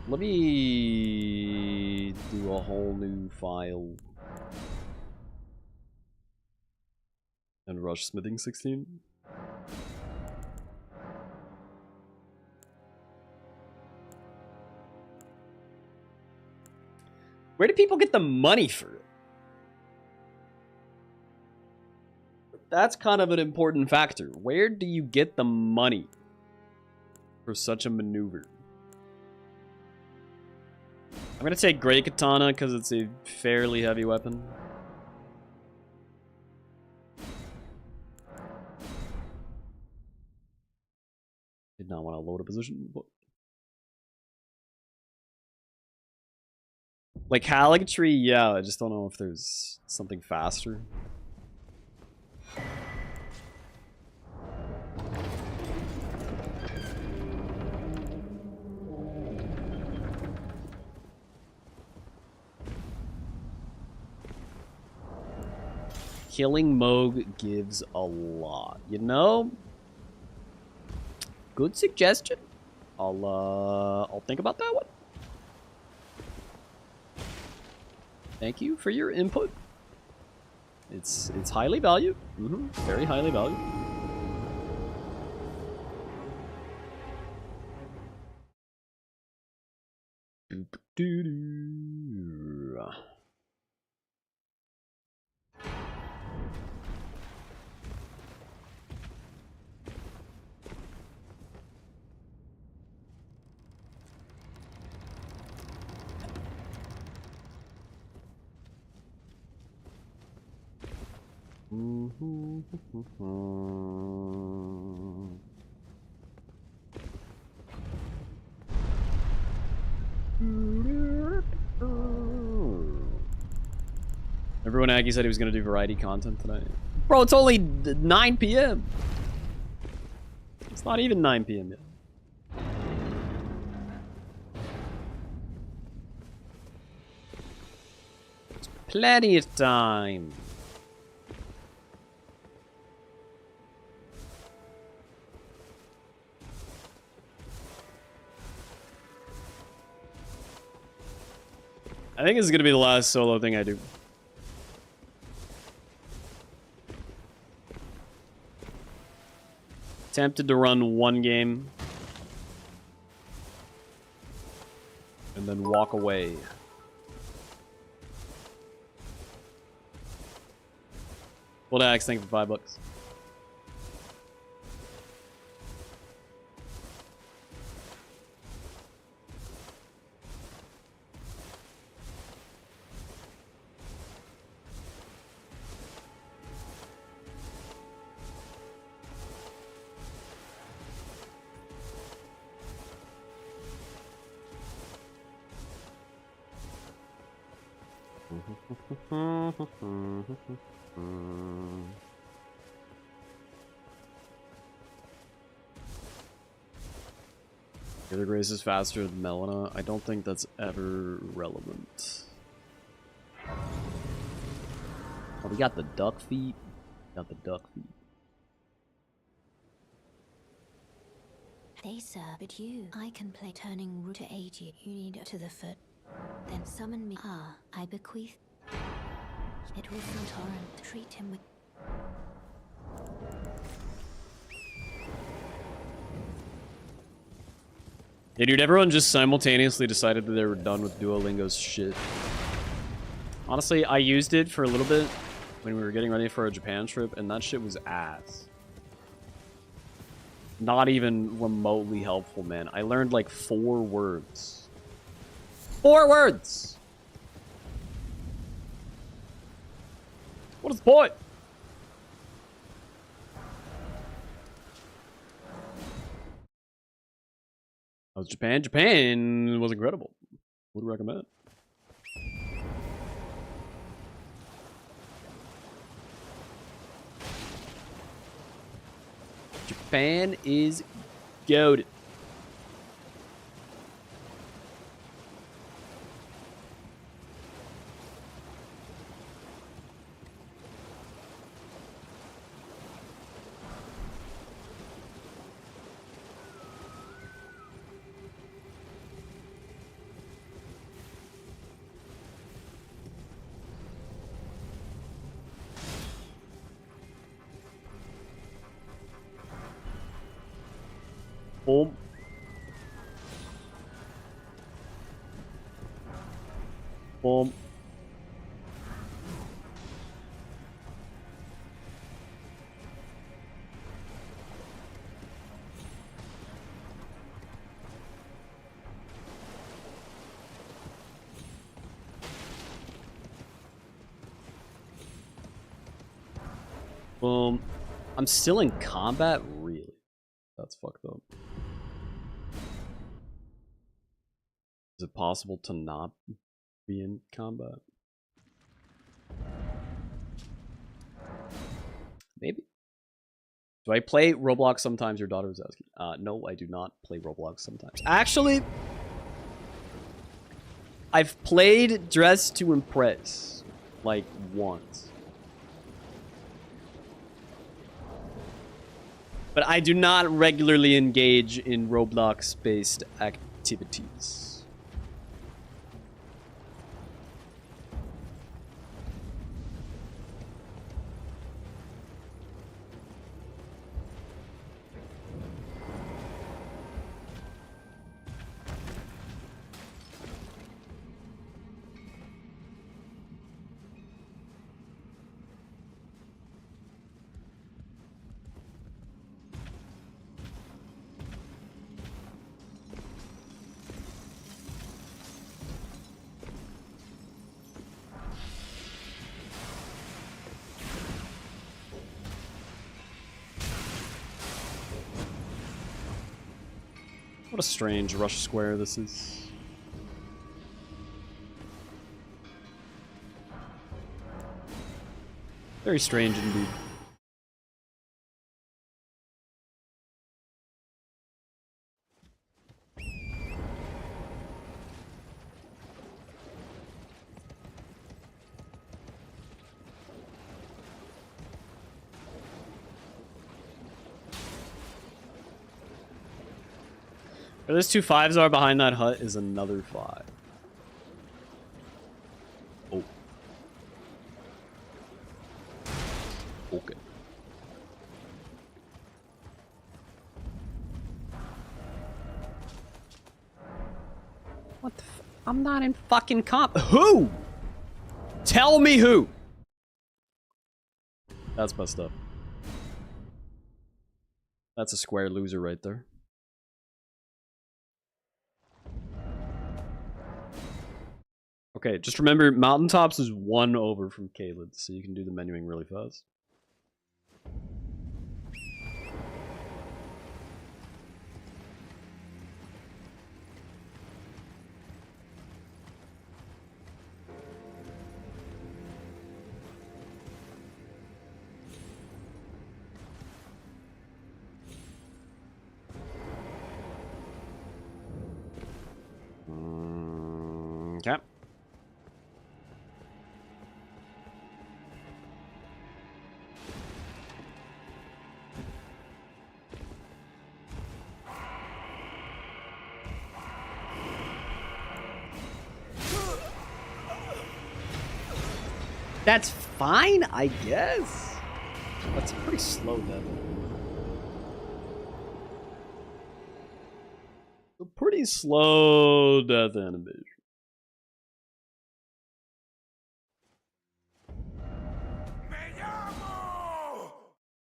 Let me do a whole new file. And Rush Smithing 16. Where do people get the money for it? That's kind of an important factor. Where do you get the money for such a maneuver? I'm gonna take Great Katana because it's a fairly heavy weapon. Did not want to load a position. But... like Haligtree, yeah, I just don't know if there's something faster. Killing Moog gives a lot, you know? Good suggestion. I'll think about that one. Thank you for your input. It's highly valued. Very highly valued. Doop-doo-doo. Everyone Aggie said he was going to do variety content tonight. Bro, it's only 9 p.m. It's not even 9 p.m. yet. It's plenty of time. I think this is going to be the last solo thing I do. Tempted to run one game. And then walk away. LilAggy, thank you for $5. Gator Grace is faster than Melina. I don't think that's ever relevant. Oh, we got the duck feet. Got the duck feet. They sir, but you. I can play turning root to aid you. You need to the foot. Then summon me. Ah, I bequeath. It was Torrent. Treat him with. Yeah, dude, everyone just simultaneously decided that they were done with Duolingo's shit. Honestly, I used it for a little bit when we were getting ready for a Japan trip, and that shit was ass. Not even remotely helpful, man. I learned like 4 words. 4 words! What is the point? How's Japan? Japan was incredible. Would recommend. Japan is goated. Boom. Boom. Boom. I'm still in combat? Really? That's fucked up. Is it possible to not be in combat? Maybe. Do I play Roblox sometimes? Your daughter was asking. No, I do not play Roblox sometimes. Actually, I've played Dress to Impress like once. But I do not regularly engage in Roblox-based activities. What a strange rush square this is. Very strange indeed. Where those 2 5s are behind that hut is another 5. Oh. Okay. What the f- I'm not in fucking comp. Who? Tell me who. That's messed up. That's a square loser right there. Okay, just remember, Mountaintops is 1 over from Caelid, so you can do the menuing really fast. Okay. That's fine, I guess. That's pretty slow, then. A pretty slow death animation.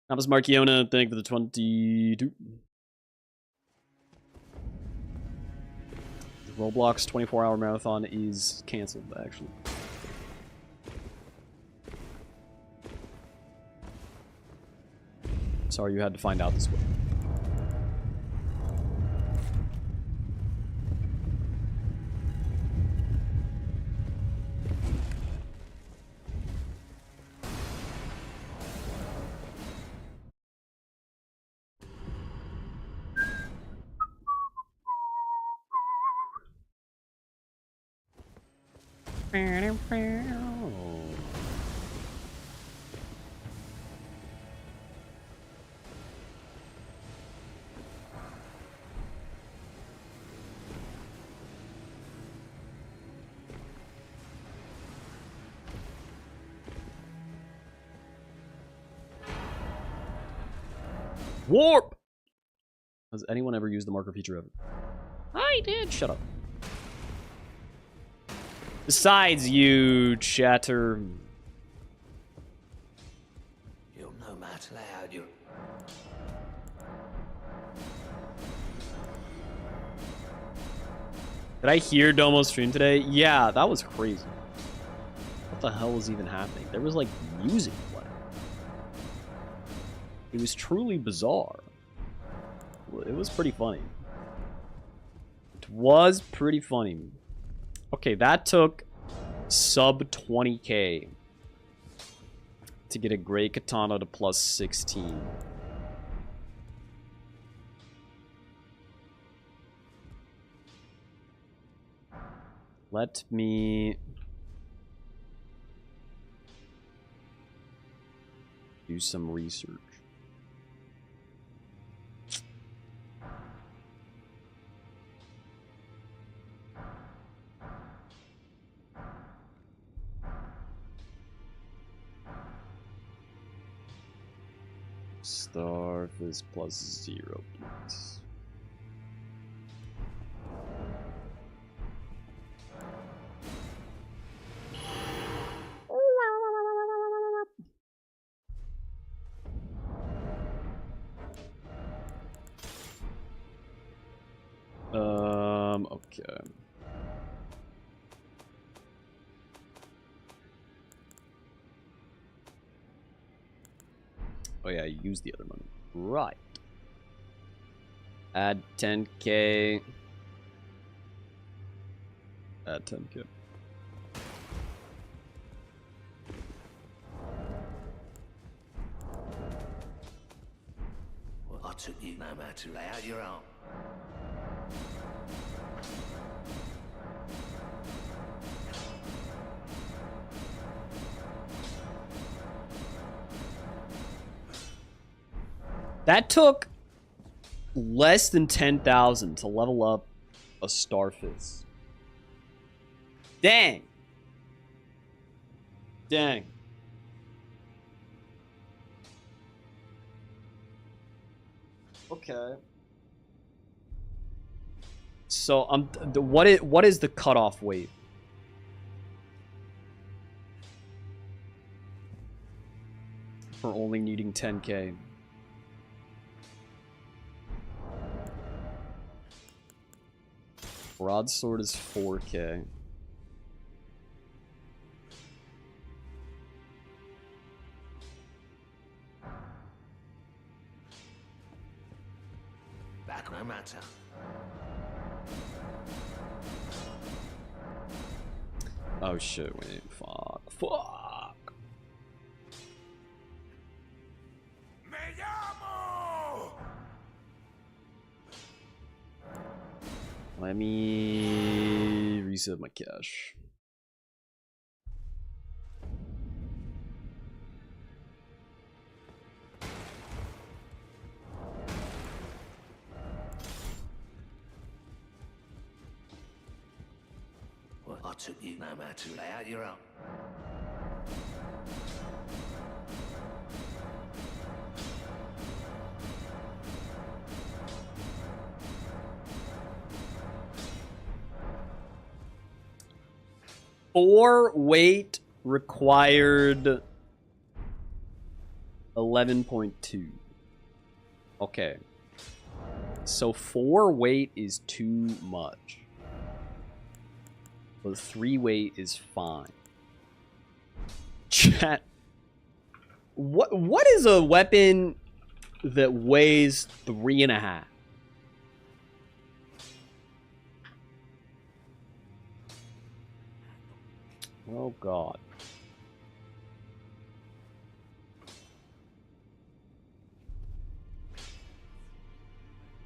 Thomas Marchiona, thank you for the 22. The Roblox 24-hour marathon is canceled, actually. Sorry you had to find out this way. Warp! Has anyone ever used the marker feature ever? I did. Shut up. Besides you, chatter. You'll no matter loud. You. Did I hear Domo's stream today? Yeah, that was crazy. What the hell was even happening? There was like music playing. It was truly bizarre. It was pretty funny. It was pretty funny. Okay, that took sub 20k to get a gray katana to plus 16. Let me do some research. Starfish plus 0, please. Okay. Oh yeah, use the other money. Right. Add 10k. Add 10k. Well, I took you no matter to lay out your own. That took less than 10,000 to level up a Starfish. Dang. Dang. Okay. So what is the cutoff weight? For only needing 10k. Broadsword is 4k. Back no matter. Oh shit, wait, fuck. Me llamo! Let me reset my cache. Well, I took you no matter to lay out your own. Four weight required 11.2. Okay. So 4 weight is too much. But 3 weight is fine. Chat. What is a weapon that weighs 3.5? Oh god.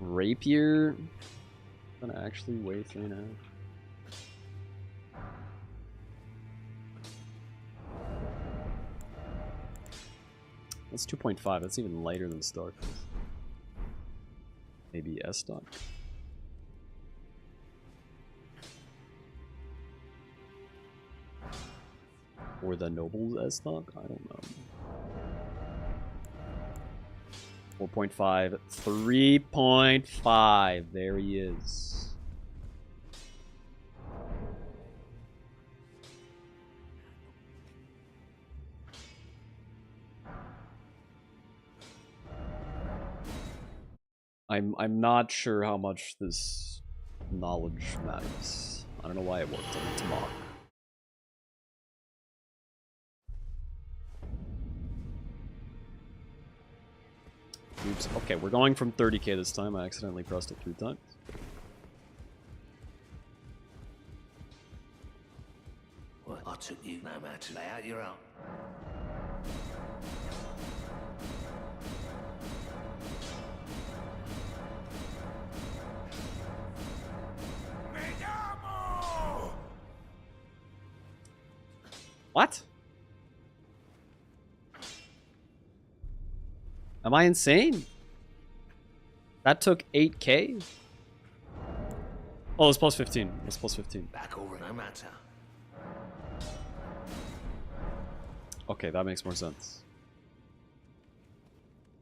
Rapier? Gonna actually weigh 3.5. That's 2.5. That's even lighter than Starfish. Maybe S-Stock. Or the Noble's S-Stock? I don't know. 4.5. 3.5. There he is. I'm not sure how much this knowledge matters. I don't know why it worked on Tamar. Oops. Okay, we're going from 30k this time. I accidentally pressed it 3 times. Well, I took you no matter. Lay out your own. Me llamo! What? Am I insane? That took 8k? Oh, it's plus 15. It's plus 15. Back over no matter. Okay, that makes more sense.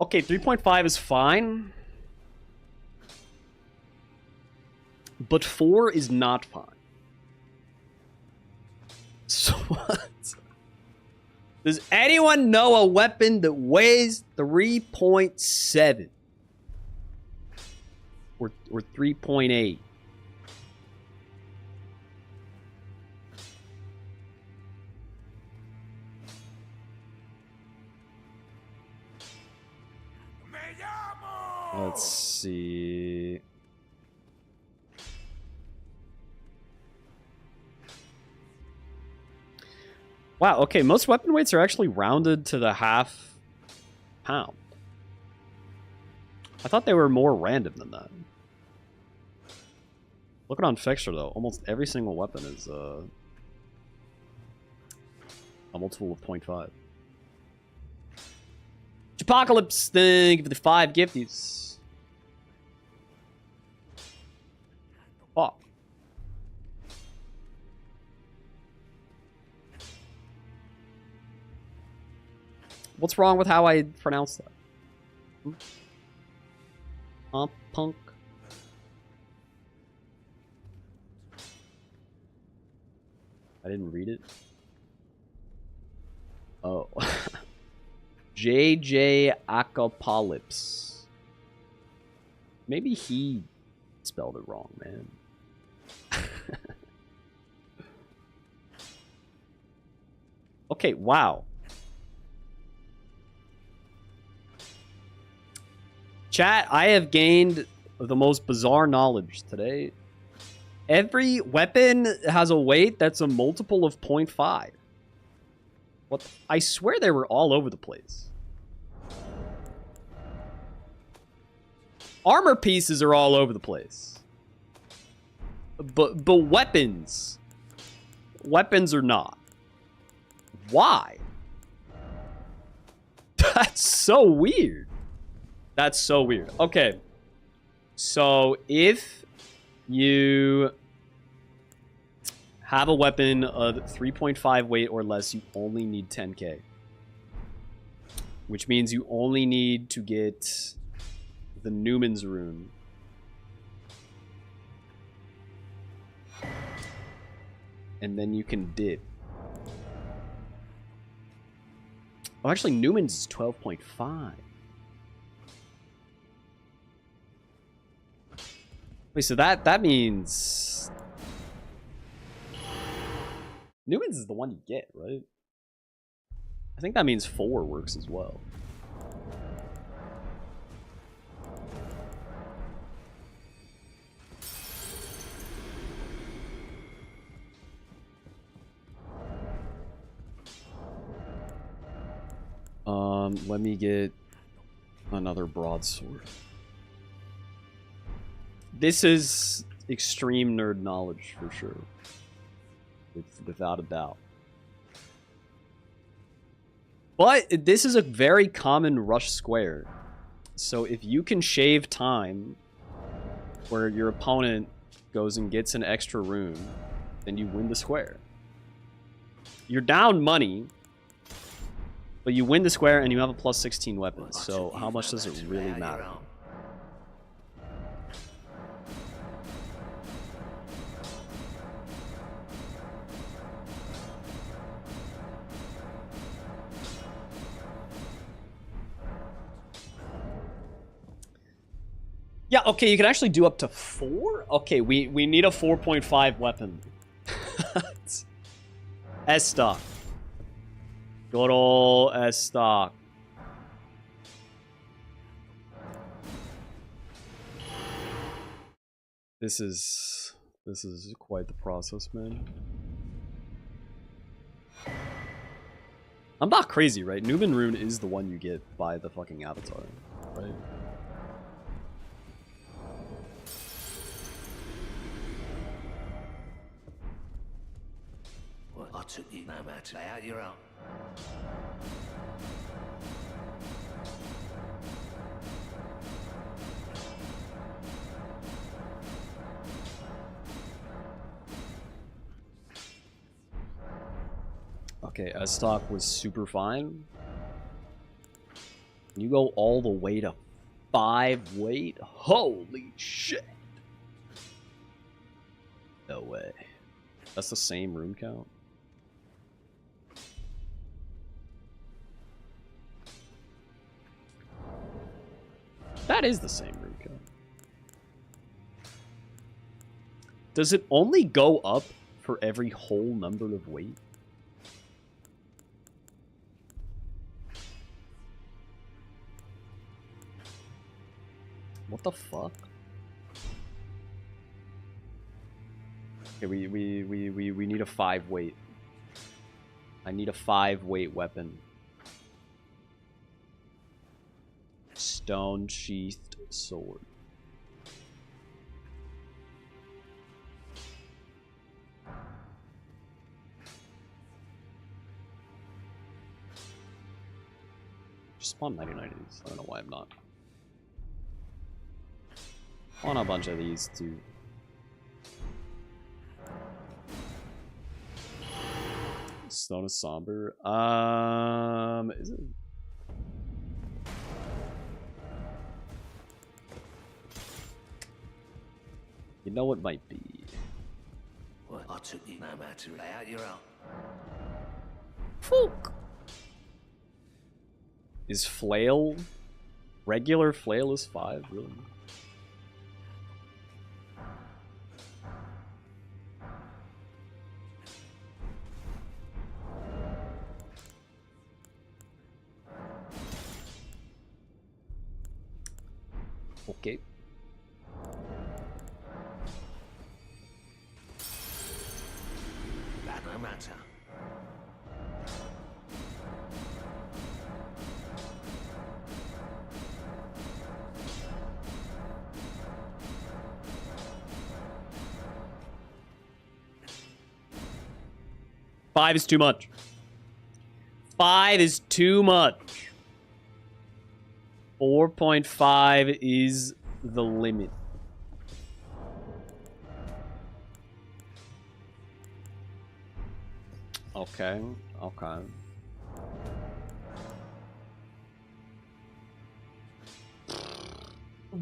Okay, 3.5 is fine. But 4 is not fine. So what? Does anyone know a weapon that weighs 3.7? Or 3.8? Me llamo! Let's see. Wow, okay, most weapon weights are actually rounded to the half pound. I thought they were more random than that. Looking on fixture though, almost every single weapon is a multiple of 0.5. Apocalypse, thank you for the 5 gifties. Fuck. What's wrong with how I pronounce that? Punk. I didn't read it. Oh. JJ Apocalypse. Maybe he spelled it wrong, man. Okay, wow. Chat, I have gained the most bizarre knowledge today. Every weapon has a weight that's a multiple of 0.5. What? I swear they were all over the place. Armor pieces are all over the place. But weapons are not. Why? That's so weird. That's so weird. Okay. So if you have a weapon of 3.5 weight or less, you only need 10k. Which means you only need to get the Newman's rune. And then you can dip. Oh, actually, Newman's is 12.5. Wait, so that means Newman's is the one you get, right? I think that means 4 works as well. Let me get another broadsword. This is extreme nerd knowledge for sure. Without a doubt. But this is a very common rush square. So if you can shave time where your opponent goes and gets an extra rune, then you win the square. You're down money, But you win the square and you have a plus 16 weapon, so how much does it really matter? Yeah, okay, you can actually do up to 4? Okay, we need a 4.5 weapon. S stock. Good ol' S stock. This is quite the process, man. I'm not crazy, right? Numen Rune is the one you get by the fucking avatar, right? Well, I took you no matter. Lay out your own. Okay, S-Stock was super fine. You go all the way to 5 weight? Holy shit! No way. That's the same rune count? That is the same rune count. Does it only go up for every whole number of weight? What the fuck? Okay, we need a 5 weight. I need a 5 weight weapon. Stone sheathed sword. Just spawn 99 of these. I don't know why I'm not. On a bunch of these too. Stone is somber. Is it? You know what might be. Well, I took you no matter. Lay out your own. Fuck. Is flail? Regular flail is 5, really? Okay. That no matter. Five is too much. 5 is too much. 4.5 is the limit. Okay, okay.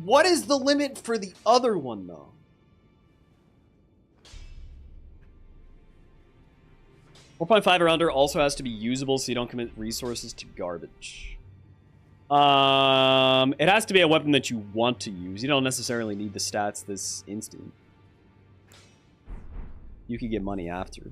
What is the limit for the other one, though? .5 or under also has to be usable so you don't commit resources to garbage. It has to be a weapon that you want to use. You don't necessarily need the stats this instant. You could get money after.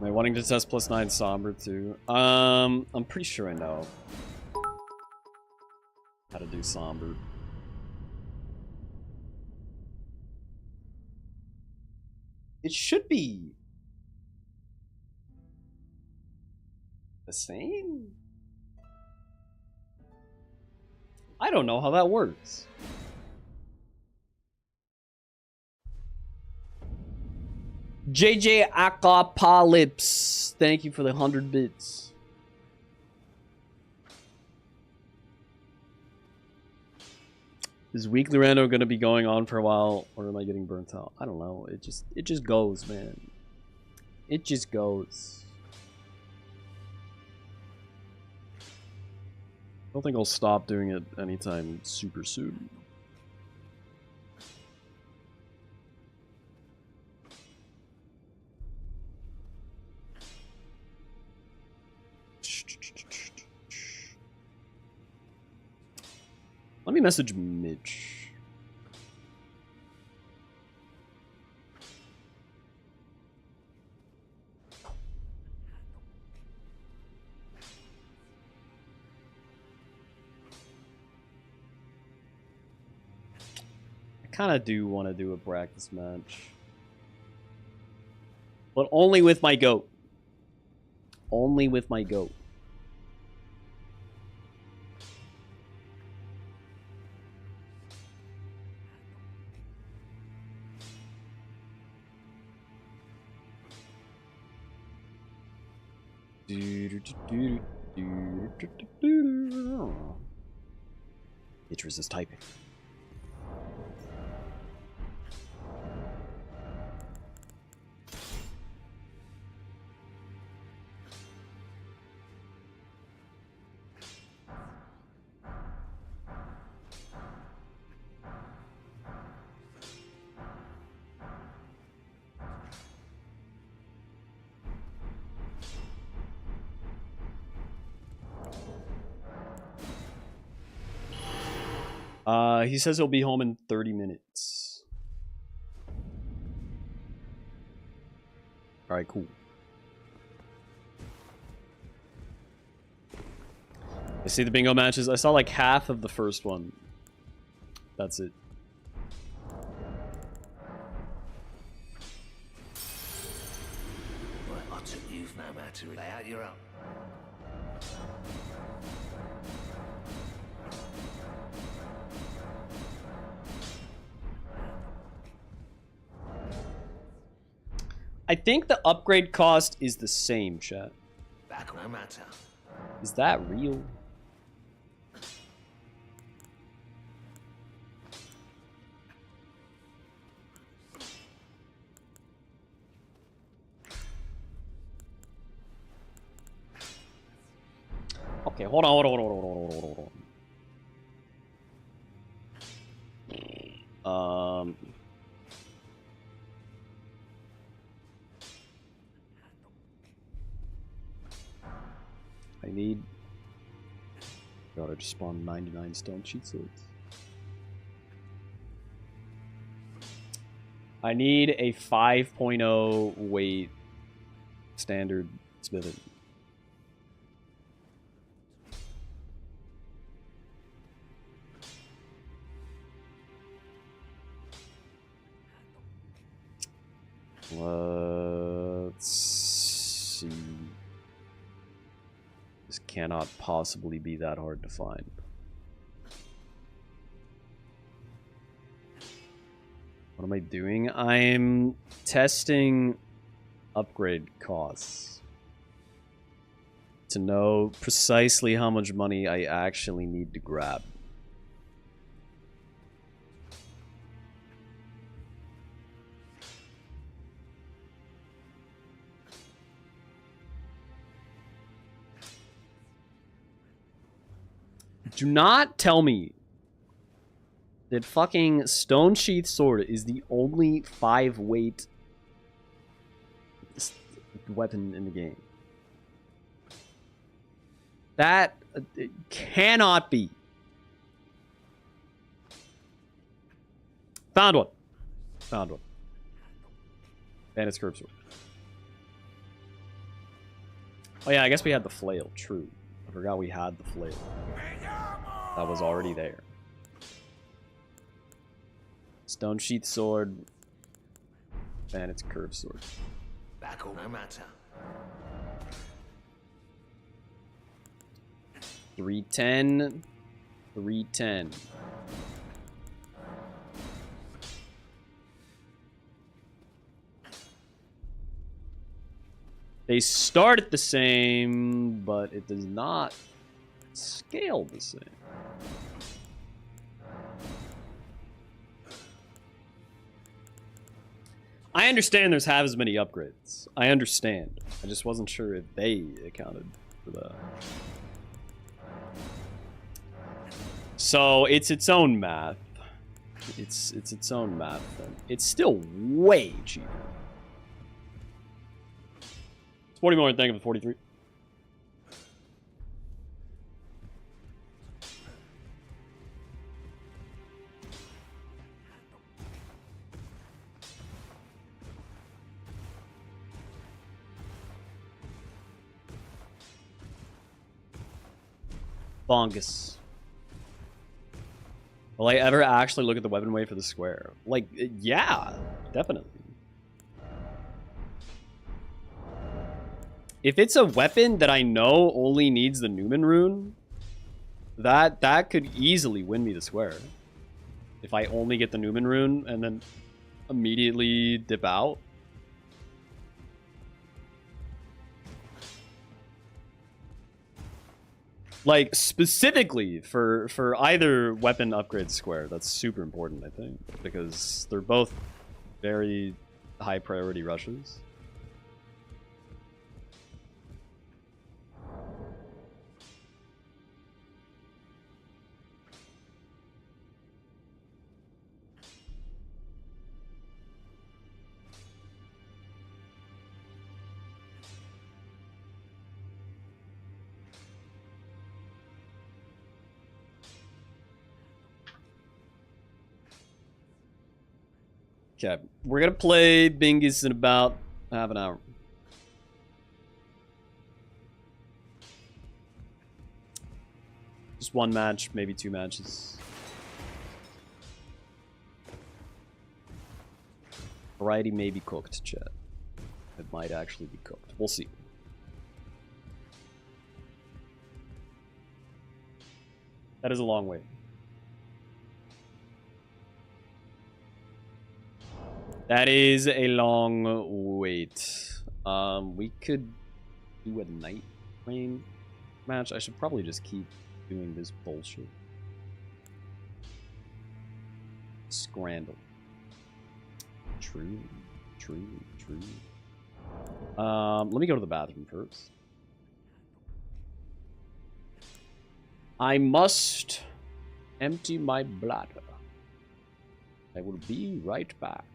Am I wanting to test +9 Somber too? I'm pretty sure I know how to do Somber. It should be the same? I don't know how that works. JJ Apocalypse, thank you for the 100 bits. Is weekly rando gonna be going on for a while, or am I getting burnt out? I don't know. It just goes, man. It just goes. I don't think I'll stop doing it anytime super soon. Let me message Mitch. I kind of do want to do a practice match. But only with my goat. Only with my goat. Mitch was just typing. He says he'll be home in 30 minutes. Alright, cool. I see the bingo matches. I saw like half of the first one. That's it. Right, I took you no matter. Lay out your up. I think the upgrade cost is the same, chat. Back no matter. Is that real? Okay, hold on. I need... God, I just spawned 99 stone cheat swords. I need a 5.0 weight standard spigot. Let's see. This cannot possibly be that hard to find. What am I doing? I'm testing upgrade costs to know precisely how much money I actually need to grab. Do not tell me that fucking Stone Sheath Sword is the only 5 weight weapon in the game. That it cannot be. Found one. Found one. And it's curved sword. Oh yeah, I guess we had the flail. True. I forgot we had the flail. That was already there. Stone Sheath Sword. And it's curved sword. Back no matter. 310. 310. They start the same, but it does not scale the same. I understand there's half as many upgrades. I understand. I just wasn't sure if they accounted for that. So it's its own math. It's its own math then. It's still way cheaper. It's 40 more, thank you for 43. Bongus. Will I ever actually look at the weapon weight for the square? Like, yeah, definitely. If it's a weapon that I know only needs the Newman rune, that could easily win me the square. If I only get the Newman rune and then immediately dip out. Like, specifically for either weapon upgrade square, that's super important, I think. Because they're both very high priority rushes. Okay, we're gonna play Bingus in about half an hour. Just one match, maybe two matches. Variety may be cooked, chat. It might actually be cooked. We'll see. That is a long way. That is a long wait. We could do a night rain match. I should probably just keep doing this bullshit. Scrandle. True. Let me go to the bathroom first. I must empty my bladder. I will be right back.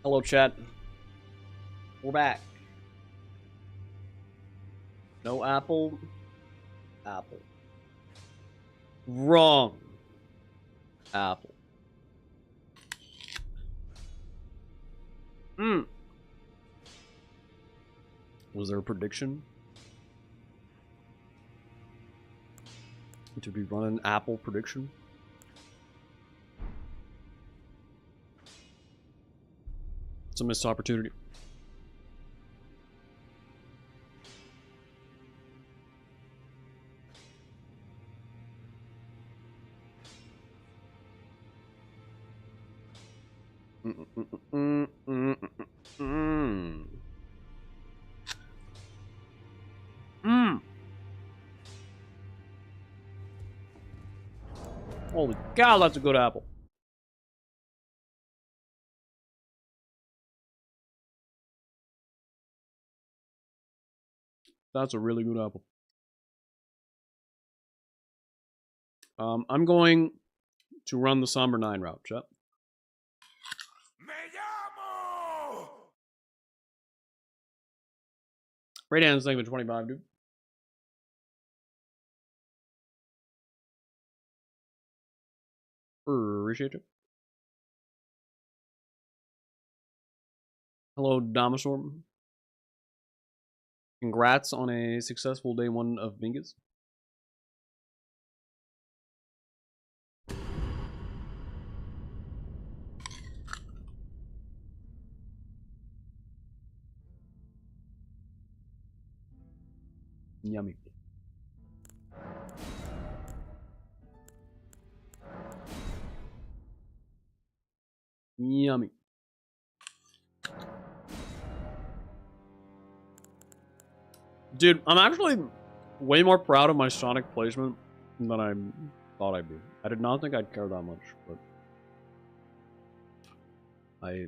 Hello, chat. We're back. No apple. Apple. Wrong. Apple. Was there a prediction? Did we run an apple prediction? It's a missed opportunity. Holy cow, that's a good apple. That's a really good apple. I'm going to run the Somber 9 route, chat. Right hands, thank you for 25, dude. Appreciate you. Hello, Damasaur. Congrats on a successful day 1 of Bingus. Yummy. Yummy. Dude, I'm actually way more proud of my Sonic placement than I thought I'd be. I did not think I'd care that much, but I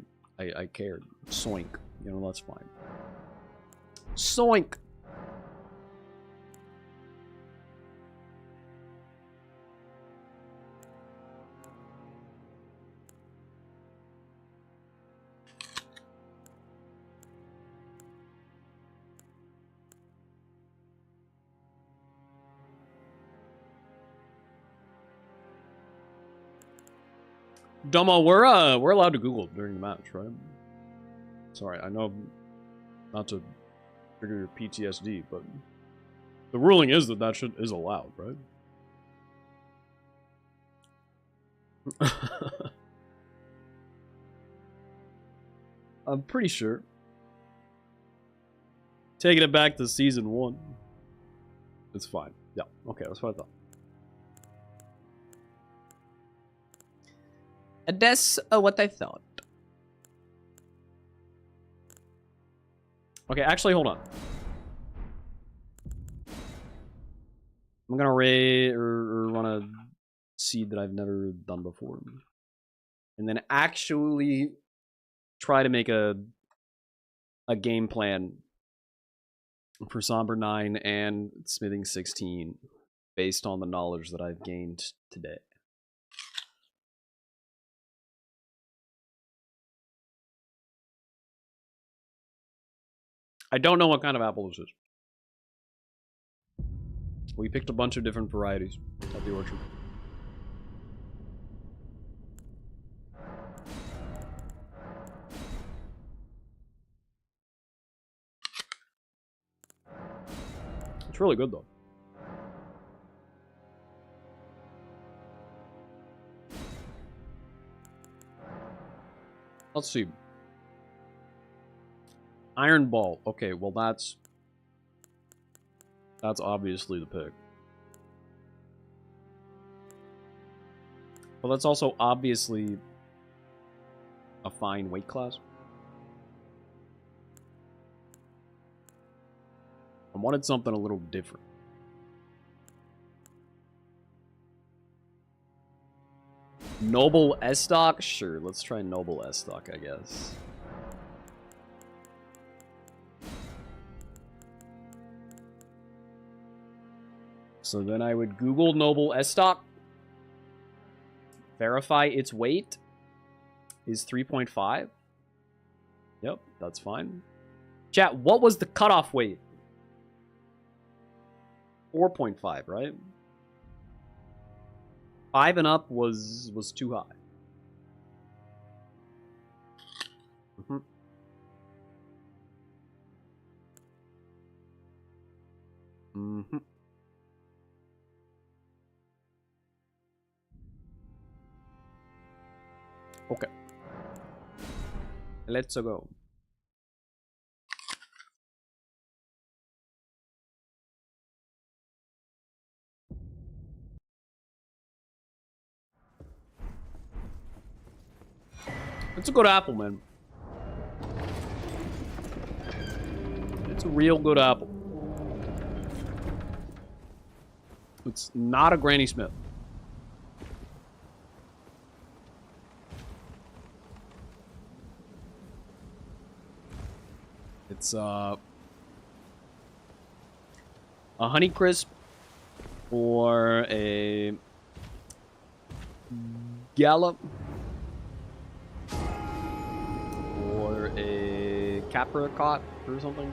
cared. Soink. You know, that's fine. Soink! Dumbo, we're allowed to Google during the match, right? Sorry, I know not to trigger your PTSD, but the ruling is that shit is allowed, right? I'm pretty sure. Taking it back to season 1. It's fine. Yeah, okay, that's what I thought. That's what I thought. Okay, actually, hold on. I'm gonna run a seed that I've never done before, and then actually try to make a game plan for Somber 9 and Smithing 16 based on the knowledge that I've gained today. I don't know what kind of apple this is. We picked a bunch of different varieties at the orchard. It's really good, though. Let's see. Iron Ball. Okay, well that's obviously the pick. But that's also obviously a fine weight class. I wanted something a little different. Noble S-Stock? Sure, let's try Noble S-Stock, I guess. So then I would Google Noble S-Stock. Verify its weight is 3.5. Yep, that's fine. Chat, what was the cutoff weight? 4.5, right? 5 and up was too high. Mm-hmm. Mm-hmm. Okay. Let's go. It's a good apple, man. It's a real good apple. It's not a Granny Smith. It's a Honeycrisp or a Gallop or a Capricot or something.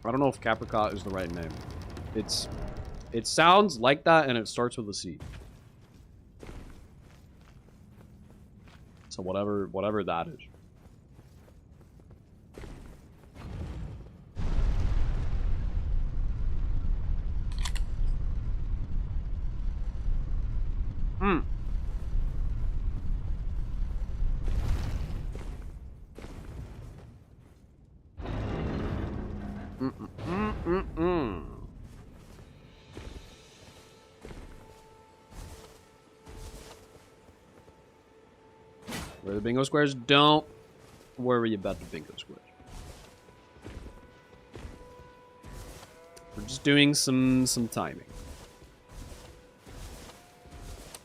I don't know if Capricot is the right name. It sounds like that and it starts with a C. So whatever that is. Hmm. Where the bingo squares? Don't worry about the bingo squares. We're just doing some timing.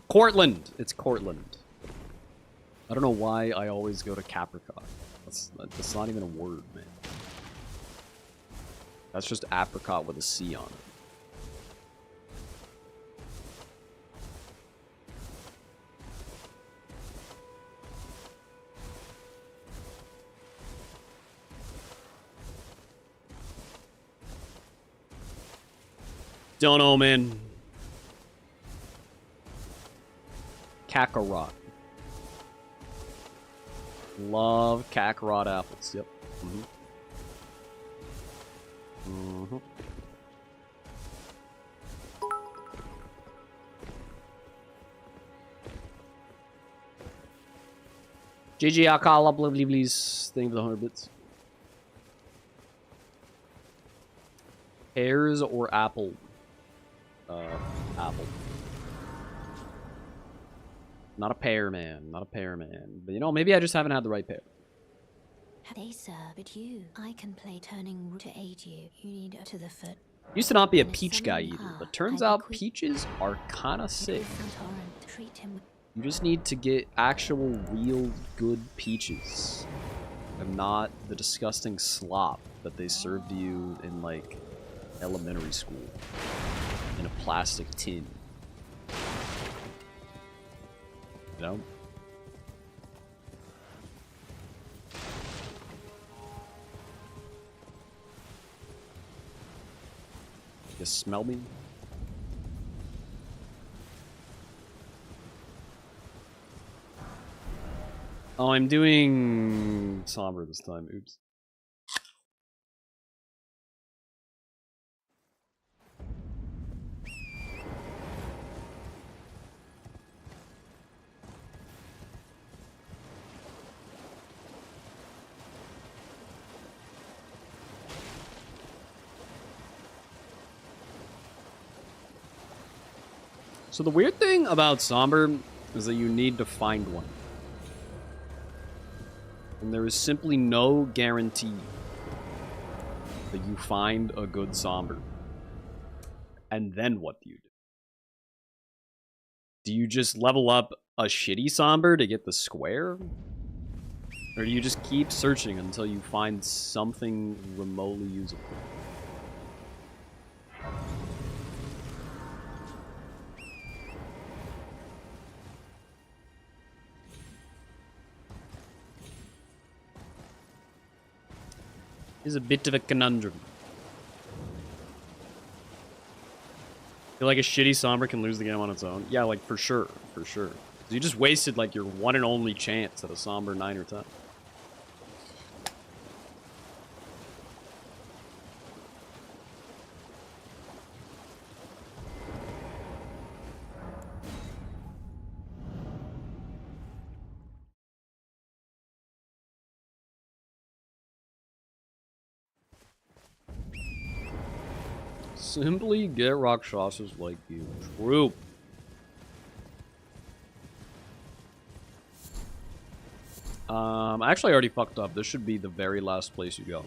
Cortland! It's Cortland. I don't know why I always go to Capricot. That's not even a word, man. That's just apricot with a C on it. Don't know, man. Kakarot. Love Kakarot apples. Yep. Mm-hmm. Mm-hmm. GG Akala, please. Thank you for the 100 bits. Pears or apple? Apple. Not a pear man. Not a pear man. But you know, maybe I just haven't had the right pear. They sir, but you. I can play turning root to aid you. You need to the foot. Used to not be a And if peach guy someone- either, but Ah, turns I out bequeath- peaches are kind of sick. Torrent, treat him with You just need to get actual, real, good peaches. And not the disgusting slop that they served to you in, like, elementary school. In a plastic tin. You know? You smell me? Oh, I'm doing somber this time. Oops. So the weird thing about somber is that you need to find one. And there is simply no guarantee that you find a good somber. And then what do you do? Do you just level up a shitty somber to get the square? Or do you just keep searching until you find something remotely usable? Is a bit of a conundrum. Feel like a shitty Somber can lose the game on its own? Yeah, like, for sure. For sure. You just wasted, like, your one and only chance at a Somber 9 or 10. Simply get Rakshasas like you. Troop. Actually, I already fucked up. This should be the very last place you go.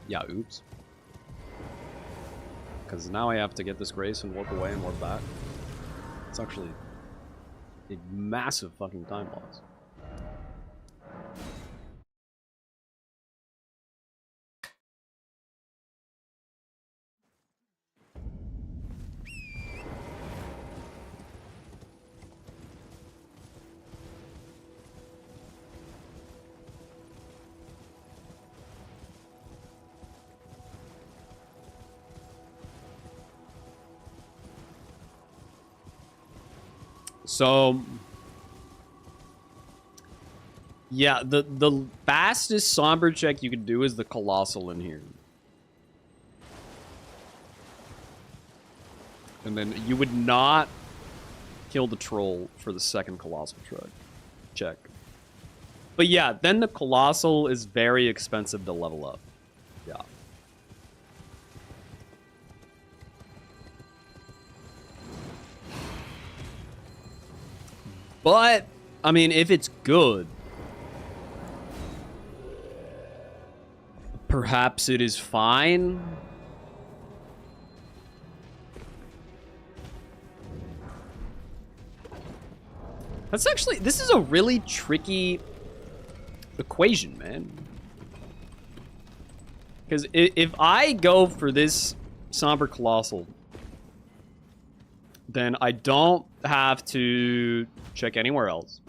Yeah, oops. Because now I have to get this grace and warp away and warp back. It's actually a massive fucking time loss. So, yeah, the fastest Somber check you can do is the Colossal in here. And then you would not kill the Troll for the second Colossal check. But yeah, then the Colossal is very expensive to level up. Yeah. But, I mean, if it's good, perhaps it is fine. That's actually, this is a really tricky equation, man. Because if I go for this Somber Colossal, then I don't have to check anywhere else.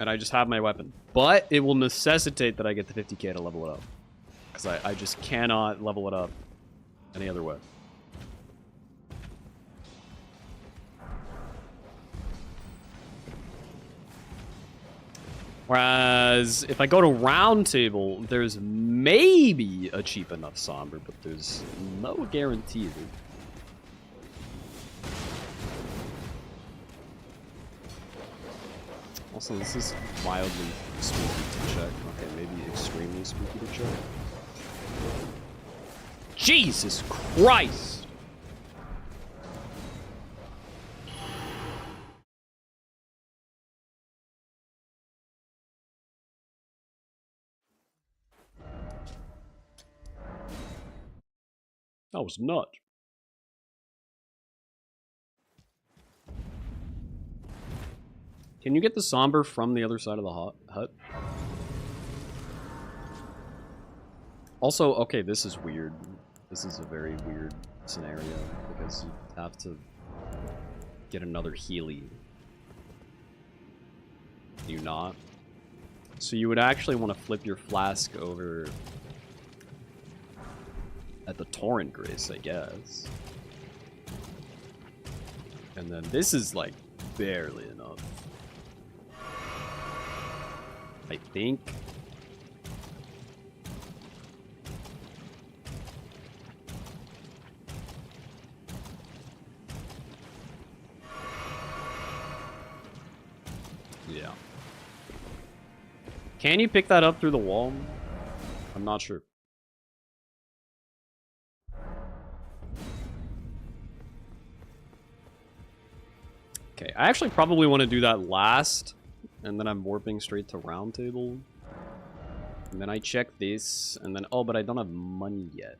And I just have my weapon. But it will necessitate that I get the 50k to level it up. Because I just cannot level it up any other way. Whereas, if I go to Round Table, there's maybe a cheap enough Somber, but there's no guarantee, dude. Also, this is wildly spooky to check. Okay, maybe extremely spooky to check. Jesus Christ! That was nuts. Can you get the Somber from the other side of the hut? Also, okay, this is weird. This is a very weird scenario because you have to get another Healy. Do you not? So you would actually want to flip your flask over at the Torrent Grace, I guess. And then this is like barely enough. I think. Yeah. Can you pick that up through the wall? I'm not sure. Okay, I actually probably want to do that last. And then I'm warping straight to Round Table. And then I check this. And then, oh, but I don't have money yet.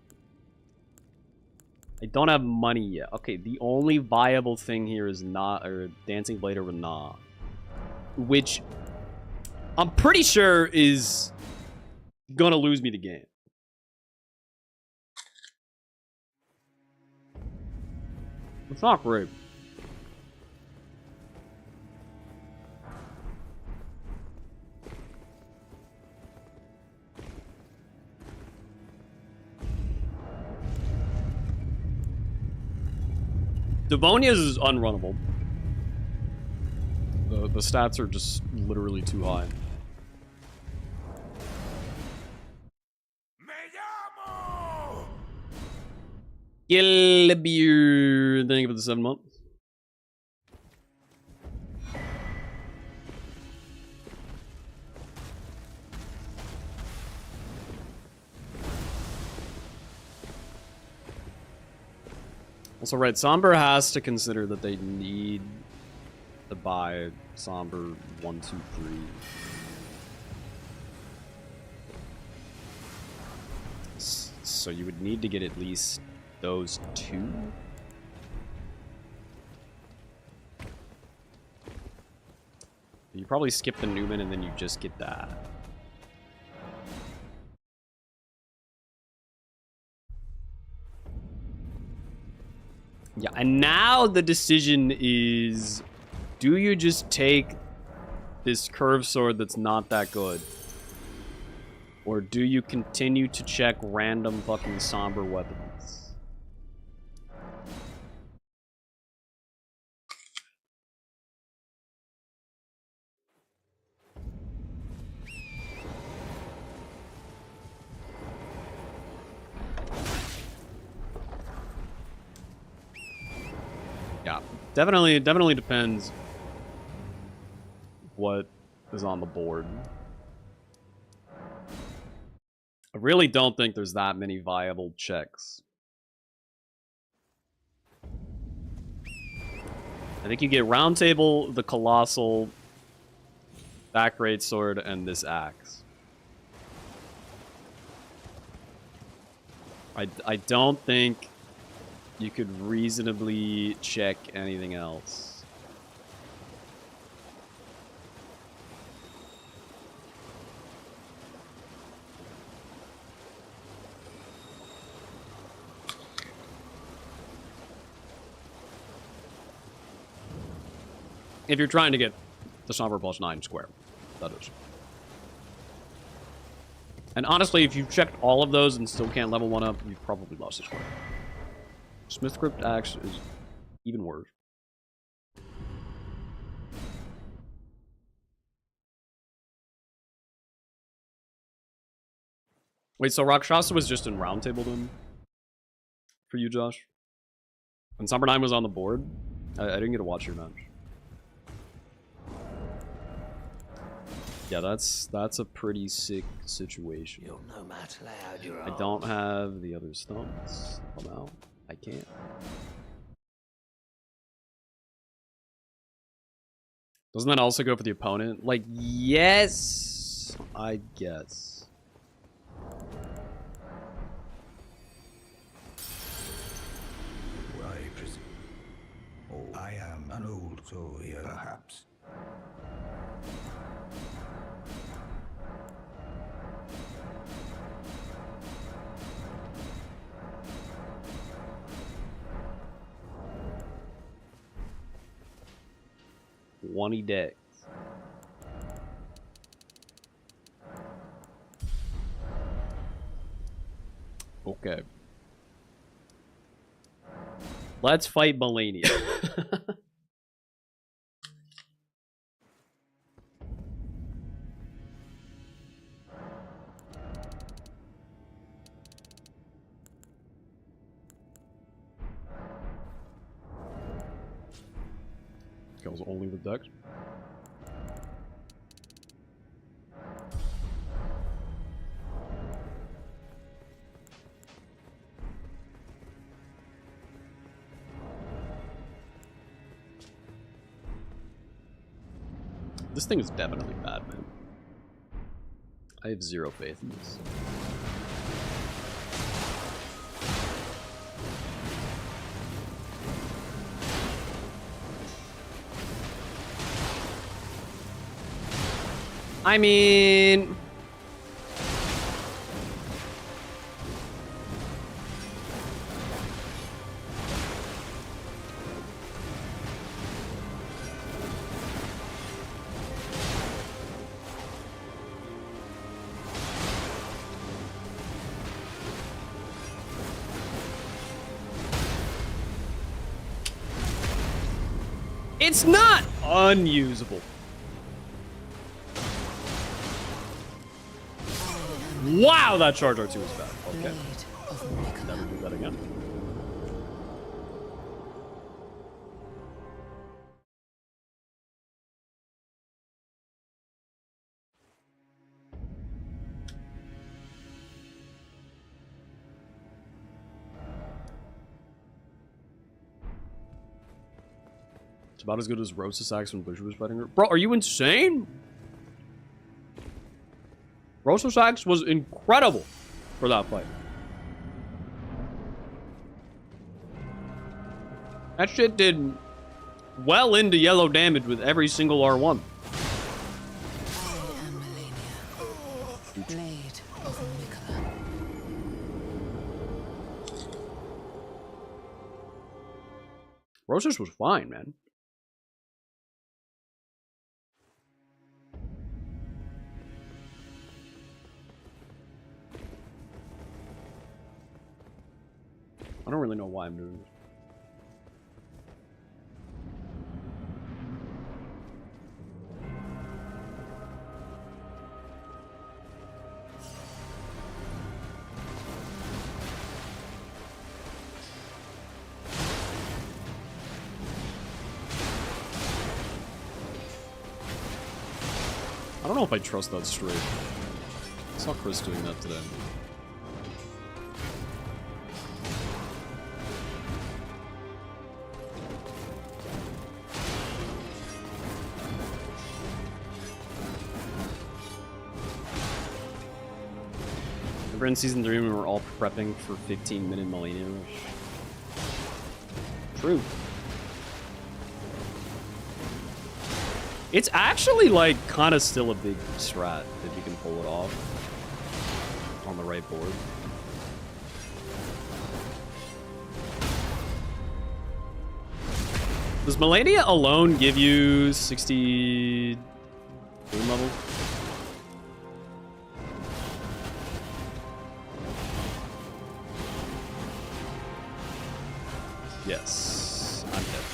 I don't have money yet. Okay, the only viable thing here is not, or Dancing Blade or Nah. which I'm pretty sure is gonna lose me the game. It's not great. Devonia's is unrunnable. The stats are just literally too high. Gilbeer, thank you for the 7 months. Also, right, Somber has to consider that they need to buy Somber 1, 2, 3. So you would need to get at least those 2. You probably skip the Newman and then you just get that. Yeah, and now the decision is, do you just take this curved sword that's not that good? Or do you continue to check random fucking somber weapons? Yeah, definitely depends what is on the board. I really don't think there's that many viable checks. I think you get Round Table, the Colossal, that Greatsword, and this Axe. I don't think you could reasonably check anything else. If you're trying to get the Somber +9 square, that is. And honestly, if you've checked all of those and still can't level 1 up, you've probably lost the square. Smith Crypt Axe is even worse. Wait, so Rakshasa was just in Round Table then? For you, Josh? When Somber 9 was on the board? I didn't get to watch your match. Yeah, that's a pretty sick situation. You're no match loud, you're I don't have the other stunts. Well, now I can't. Doesn't that also go for the opponent? Like, yes, I guess. I presume. Oh, I am an old soul here, perhaps. One decks. Okay. Let's fight Melania. Kills only the decks. This thing is definitely bad, man. I have zero faith in this. I mean... It's not unusable. Wow, that charge R2 was bad. Okay. Never do that again. It's about as good as Rosa's axe when Butcher was fighting her. Bro, are you insane? Rosa's axe was incredible for that fight. That shit did well into yellow damage with every single R1. I am Melania, Blade of Nicola. Rosa's was fine, man. I don't really know why I'm doing this. I don't know if I trust that straight. I saw Chris doing that today. Remember in Season 3 when we were all prepping for 15-minute Millennium Rush? True. It's actually, like, kind of still a big strat if you can pull it off on the right board. Does Melania alone give you 60 boom level? Yes. I'm dead.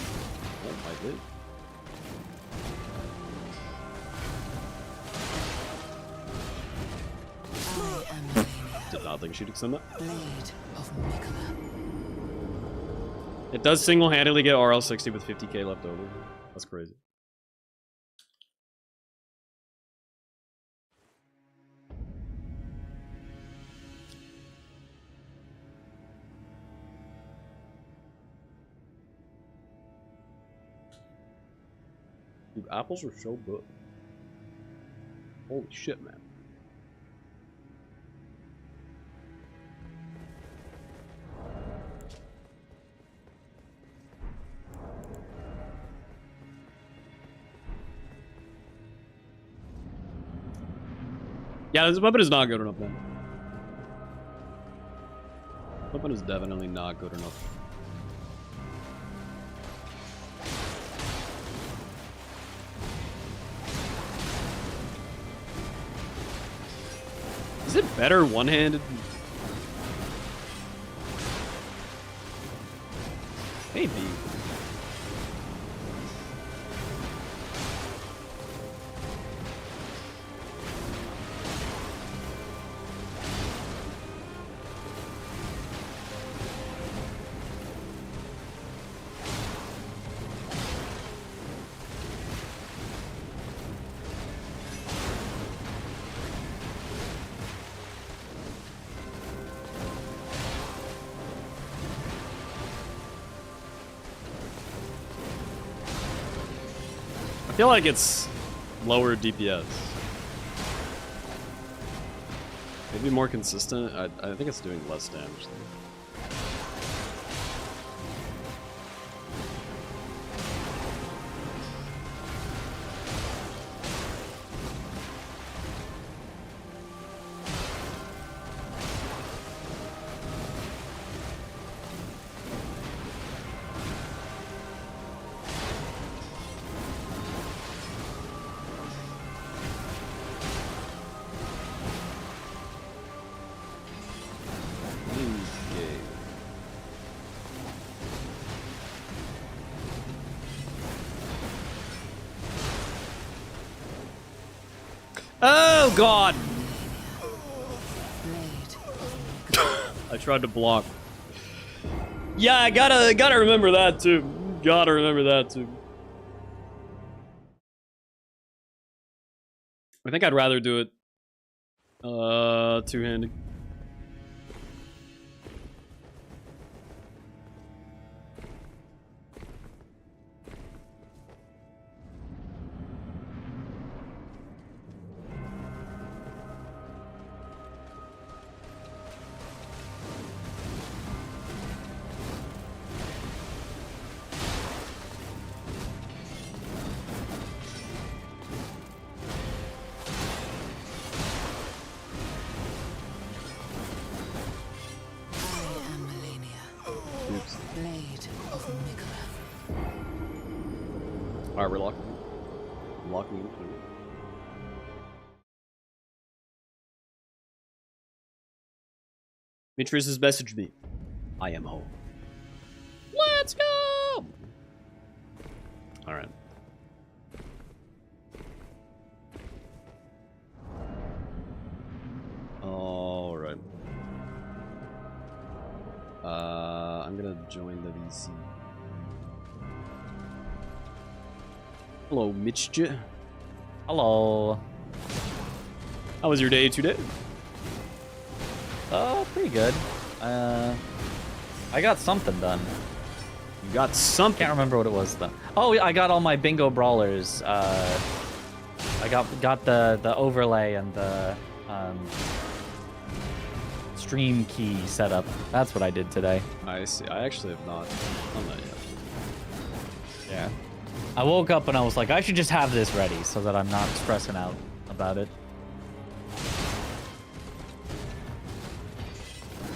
Oh, I did. Did not think she'd extend that. Blade of Nicola. It does single-handedly get RL60 with 50k left over. That's crazy. Dude, apples are so good. Holy shit, man. Yeah, this weapon is not good enough, man. This weapon is definitely not good enough. Is it better one-handed? Maybe. I feel like it's lower DPS. Maybe more consistent. I think it's doing less damage though. Oh God! Blade. I tried to block. Yeah, I gotta remember that too. Gotta remember that too. I think I'd rather do it two-handed. Blade of Mikola. Alright, we're locking. Locking in. Demetrius has messaged me. I am home. Let's go! Alright. Alright. I'm gonna join the VC. Hello, Mitchj. Hello. How was your day today? Pretty good. I got something done. You got something? Can't remember what it was though. Oh, I got all my bingo brawlers. I got the overlay and the stream key set up. That's what I did today. I see. I actually have not done that yet. Yeah. I woke up and I was like, I should just have this ready so that I'm not stressing out about it.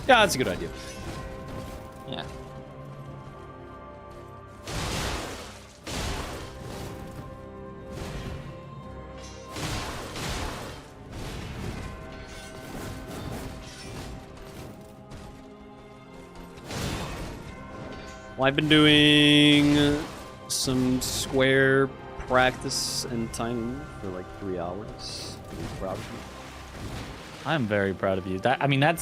Yeah, that's a good idea. Yeah. Well, I've been doing some square practice and timing for like 3 hours. Pretty proud of you. I'm very proud of you. I mean, I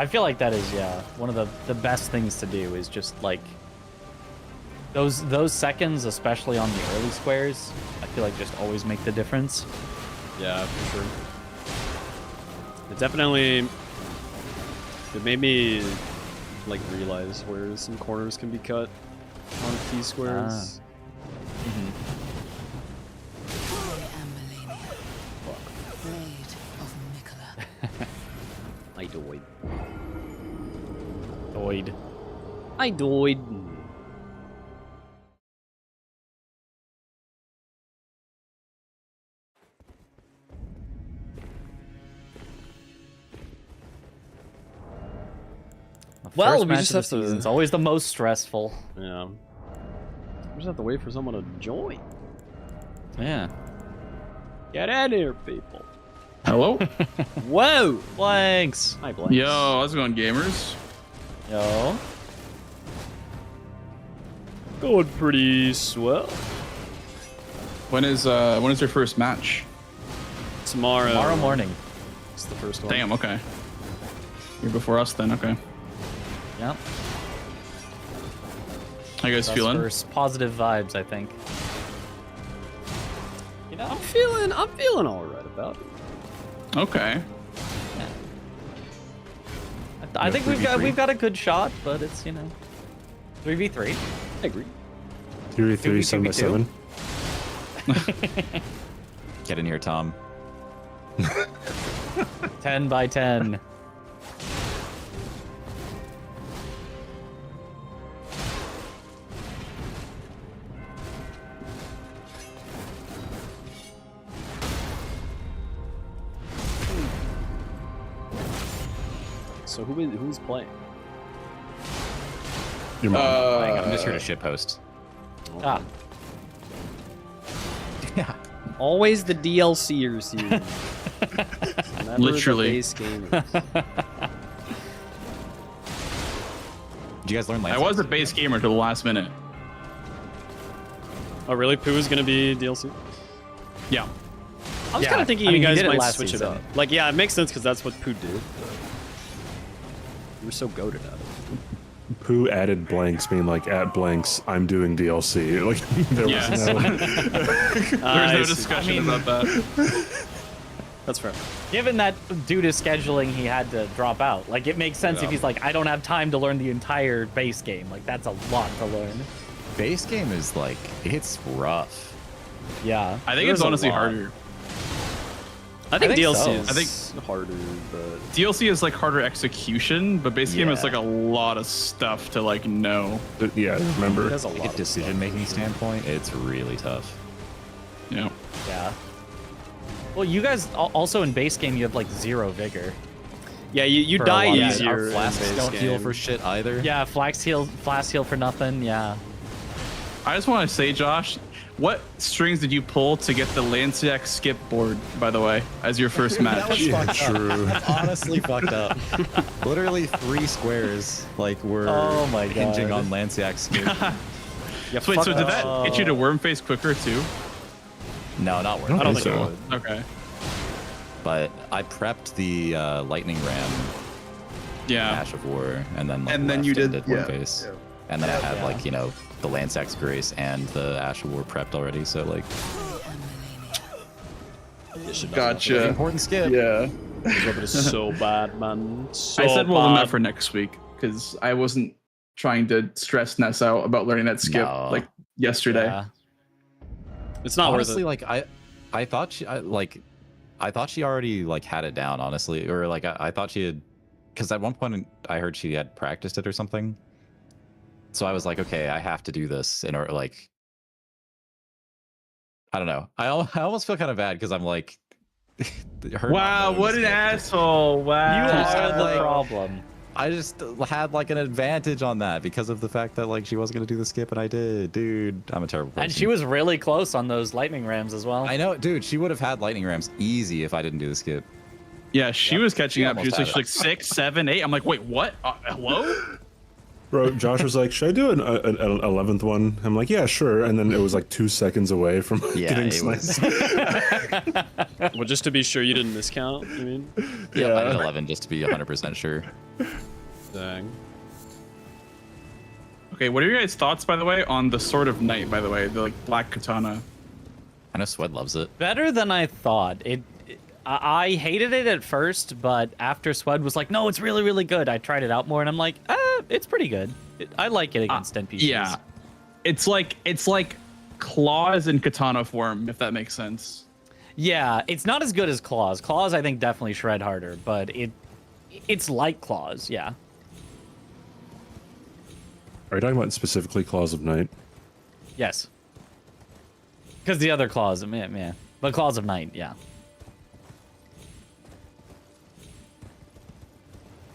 feel like that is, yeah, one of the best things to do is just like those seconds, especially on the early squares, I feel like just always make the difference. Yeah, for sure. It made me like realize where some corners can be cut on key squares. Blade of Mikola. I died. Doid. I died. Well, we just have to. It's always the most stressful. Yeah. We just have to wait for someone to join. Yeah. Get in here, people. Hello? Whoa! Blanks. Hi, Blanks. Yo, how's it going, gamers? Yo. Going pretty swell. When is your first match? Tomorrow. Tomorrow morning. It's the first one. Damn, okay. You're before us then, okay. Yep. How you guys feeling? First positive vibes, I think. You know, I'm feeling all right about it. Okay. Yeah. I think we've got a good shot, but it's, you know, 3v3. I agree. 3v3, 7 by 7. Get in here, Tom. 10 by 10. So who's playing? Your mom. I'm just here to shitpost. Ah. Yeah. Always the DLCers here. Never Literally. The base gamers. Did you guys learn last I was a base gamer till the last minute. Oh, really? Pooh is gonna be DLC? Yeah. I was kind of thinking you guys might switch it up. Like, yeah, it makes sense because that's what Pooh did. But you were so goated at it. Pooh added blanks, being like, at blanks, I'm doing DLC. Like, there was no... There's no discussion about that. That's fair. Given that due to scheduling, he had to drop out. Like, it makes sense if he's like, I don't have time to learn the entire base game. Like, that's a lot to learn. Base game is like, it's rough. Yeah. I think it's honestly harder. I think DLC so. is I think harder, but DLC is like harder execution, but base game is like a lot of stuff to like know. Yeah, remember. There's a lot Like a decision-making standpoint, it's really tough. Yeah. Yeah. Well, you guys also in base game, you have like 0 vigor. Yeah, you die easier. Our flasks don't heal game. for shit either. Yeah, flask heal for nothing. Yeah. I just want to say, Josh, what strings did you pull to get the Lanciac skip board, by the way, as your first match? That was fucked up. That's honestly fucked up. Literally 3 squares, like, were hinging on Lanciac skip. Wait, so did that get you to worm face quicker too? No, not worm I don't face. think it would. Okay. But I prepped the lightning ram. Ash of War, and then you did worm face. And then I had like, you know, the Lansac's Grace and the Ash of War prepped already, so like. Gotcha. Important skip. Yeah. But it's so bad, man. So I said we'll learn bad. that for next week because I wasn't trying to stress Ness out about learning that skip like yesterday. Yeah. It's not honestly worth it. like I thought she already like had it down, honestly, or like I thought she had, because at one point I heard she had practiced it or something. So I was like, okay, I have to do this in order, like, I don't know. I almost feel kind of bad because I'm like, wow, what an asshole! Wow, You are the problem. I just had like an advantage on that because of the fact that like she wasn't gonna do the skip and I did. Dude, I'm a terrible person. And she was really close on those lightning rams as well. I know, dude. She would have had lightning rams easy if I didn't do the skip. Yeah, she was catching up. She was almost like 6, 7, 8. I'm like, wait, what? Hello? Bro, Josh was like, should I do an 11th one? I'm like, yeah, sure. And then it was like 2 seconds away from getting sniped. Well, just to be sure you didn't miscount, you mean? Yeah, I did 11 just to be 100% sure. Dang. Okay, what are your guys' thoughts, by the way, on the Sword of Night, by the way, the like black katana? I know Swed loves it. Better than I thought. I hated it at first, but after Swed was like, no, it's really, really good. I tried it out more, and I'm like, it's pretty good. I like it against NPCs. Yeah, it's like claws in katana form, if that makes sense. Yeah, it's not as good as claws. Claws, I think, definitely shred harder, but it's like claws. Yeah. Are you talking about specifically Claws of Night? Yes. Because the other claws, man. But Claws of Night, yeah.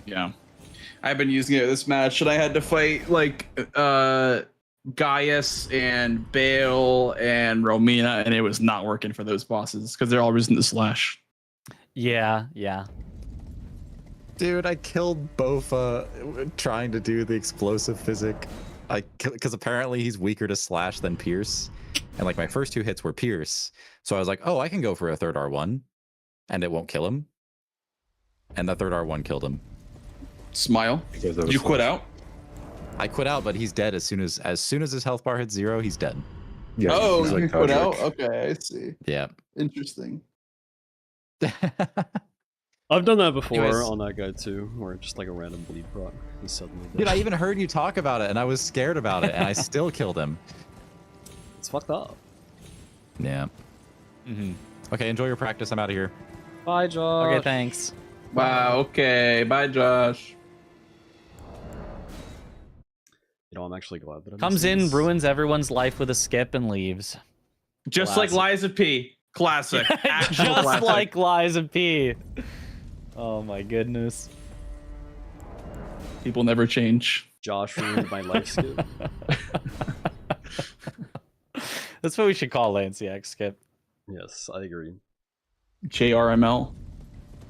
Yeah. I've been using it this match, and I had to fight like Gaius and Bale and Romina, and it was not working for those bosses because they're all using the slash. Yeah. Dude, I killed Bofa trying to do the explosive physic. Because apparently he's weaker to slash than Pierce. And like my first 2 hits were Pierce. So I was like, oh, I can go for a third R1 and it won't kill him. And the third R1 killed him. Smile. You quit out? I quit out, but he's dead as soon as his health bar hits 0, he's dead. Yeah, oh, you like quit out? Okay, I see. Yeah. Interesting. I've done that before Anyways. on that guy too, where just like a random bleed proc. He suddenly Dude, I even heard you talk about it and I was scared about it and I still killed him. It's fucked up. Yeah. Okay, enjoy your practice. I'm out of here. Bye, Josh. Okay, thanks. Wow, okay. Bye, Josh. You know, I'm actually glad that I Comes in, ruins everyone's life with a skip, and leaves. Just like Liza P. Classic. Actual Just classic. like Liza P. Oh my goodness. People never change. Josh ruined my life skip. That's what we should call Lanciac skip. Yes, I agree. JRML.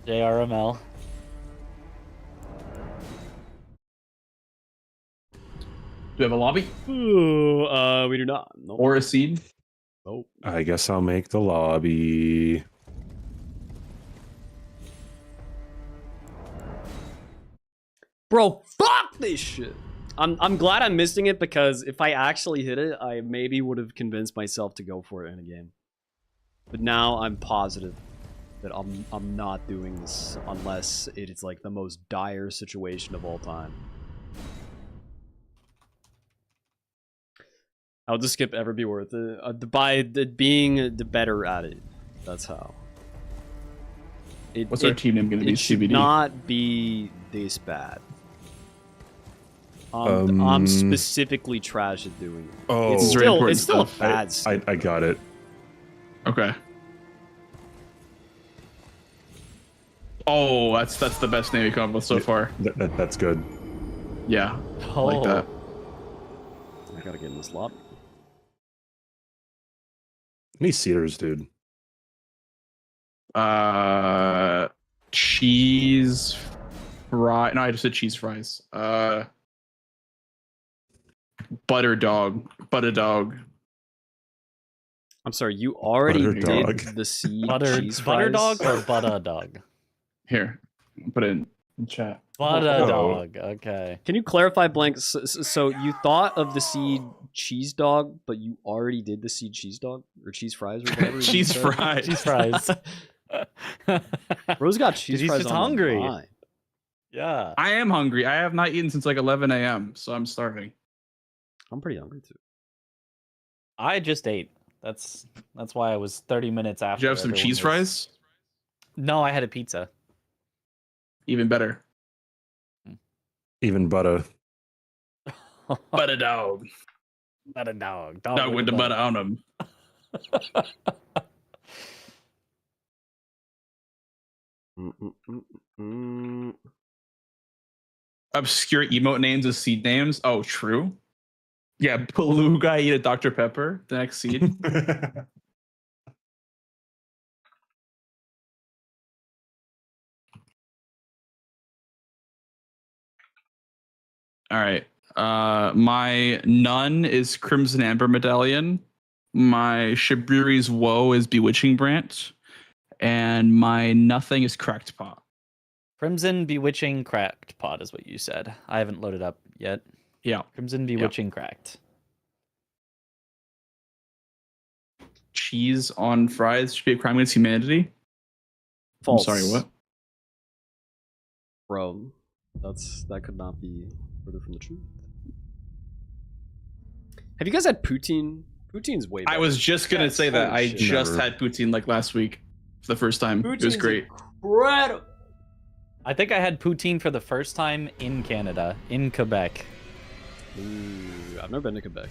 JRML. Do we have a lobby? Ooh, we do not. Nope. Or a seed? Nope. I guess I'll make the lobby. Bro, fuck this shit. I'm glad I'm missing it because if I actually hit it, I maybe would have convinced myself to go for it in a game. But now I'm positive that I'm not doing this unless it is like the most dire situation of all time. How would the skip ever be worth it? By being the better at it. That's how. What's our team name gonna be? It should CBD? not be this bad. I'm specifically trash at doing it. Oh, it's still a bad. I got it. Okay. Oh, that's the best name you come up with so far. That's good. Yeah, I like that. I gotta get in this lobby. Any cedars, dude? Cheese fry. No, I just said cheese fries. Butter dog. I'm sorry, you already Butter did dog. the seed cheese Butter fries? dog or butter dog? Here, put it in chat. Butter dog. Okay. Can you clarify, Blank? So you thought of the seed cheese dog, but you already did the seed cheese dog or cheese fries or whatever. Cheese fries. Cheese fries. Rose got cheese He's fries just on hungry. the line. Yeah. I am hungry. I have not eaten since like 11 a.m., so I'm starving. I'm pretty hungry too. I just ate. That's why I was 30 minutes after. Did you have some everyone cheese was- fries? No, I had a pizza. Even better. Even butter. Butter dog. Butter dog. Dog with the butter on him. Obscure emote names as seed names. Oh, true. Yeah, Beluga eat a Dr. Pepper. The next seed. All right. My Nun is Crimson Amber Medallion. My Shiburi's Woe is Bewitching Branch. And my Nothing is Cracked Pot. Crimson Bewitching Cracked Pot is what you said. I haven't loaded up yet. Yeah. Crimson Bewitching Cracked. Cheese on fries should be a crime against humanity. False. I'm sorry, what? Bro, that could not be further from the truth. Have you guys had poutine? Poutine's way better. I was just gonna say that. Holy I shit. just Never. had poutine like last week for the first time. It was Poutine's great. Incredible. I think I had poutine for the first time in Canada, in Quebec. Ooh, I've never been to Quebec.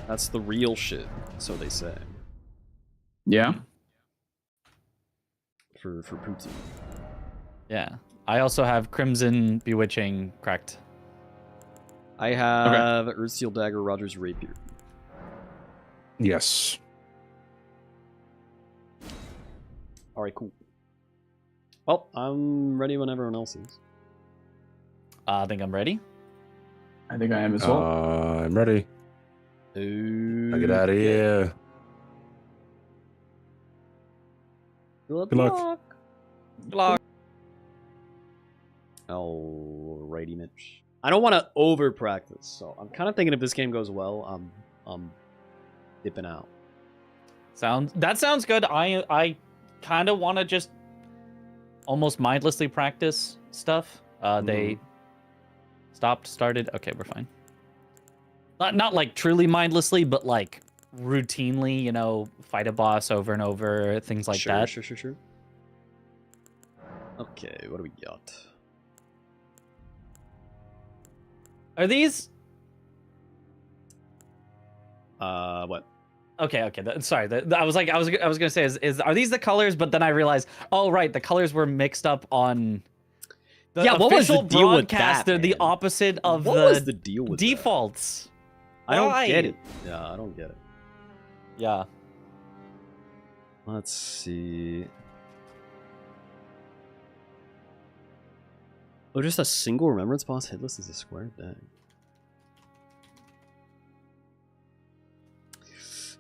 That's the real shit, so they say. Yeah. For poutine. Yeah. I also have Crimson Bewitching Cracked. I have Earthsteel Dagger, Rogers Rapier. Yes. All right, cool. Well, I'm ready when everyone else is. I think I'm ready. I think I am as well. I'm ready. I get out of here. Good luck. Good luck. Alrighty, Mitch. I don't want to over practice, so I'm kind of thinking if this game goes well, I'm dipping out. That sounds good. I kind of want to just almost mindlessly practice stuff. They started. Okay, we're fine. Not like truly mindlessly, but like routinely, you know, fight a boss over and over, things like that. Sure. Okay, what do we got? Are these? What? Okay. Sorry. I was gonna say are these the colors? But then I realized, oh right, the colors were mixed up on. The what was the official deal with broadcast, that? They're the Man? opposite of What was the deal with defaults. I don't Why? get it. Yeah, I don't get it. Yeah. Let's see. Oh, just a single remembrance boss hitless is a square? Dang.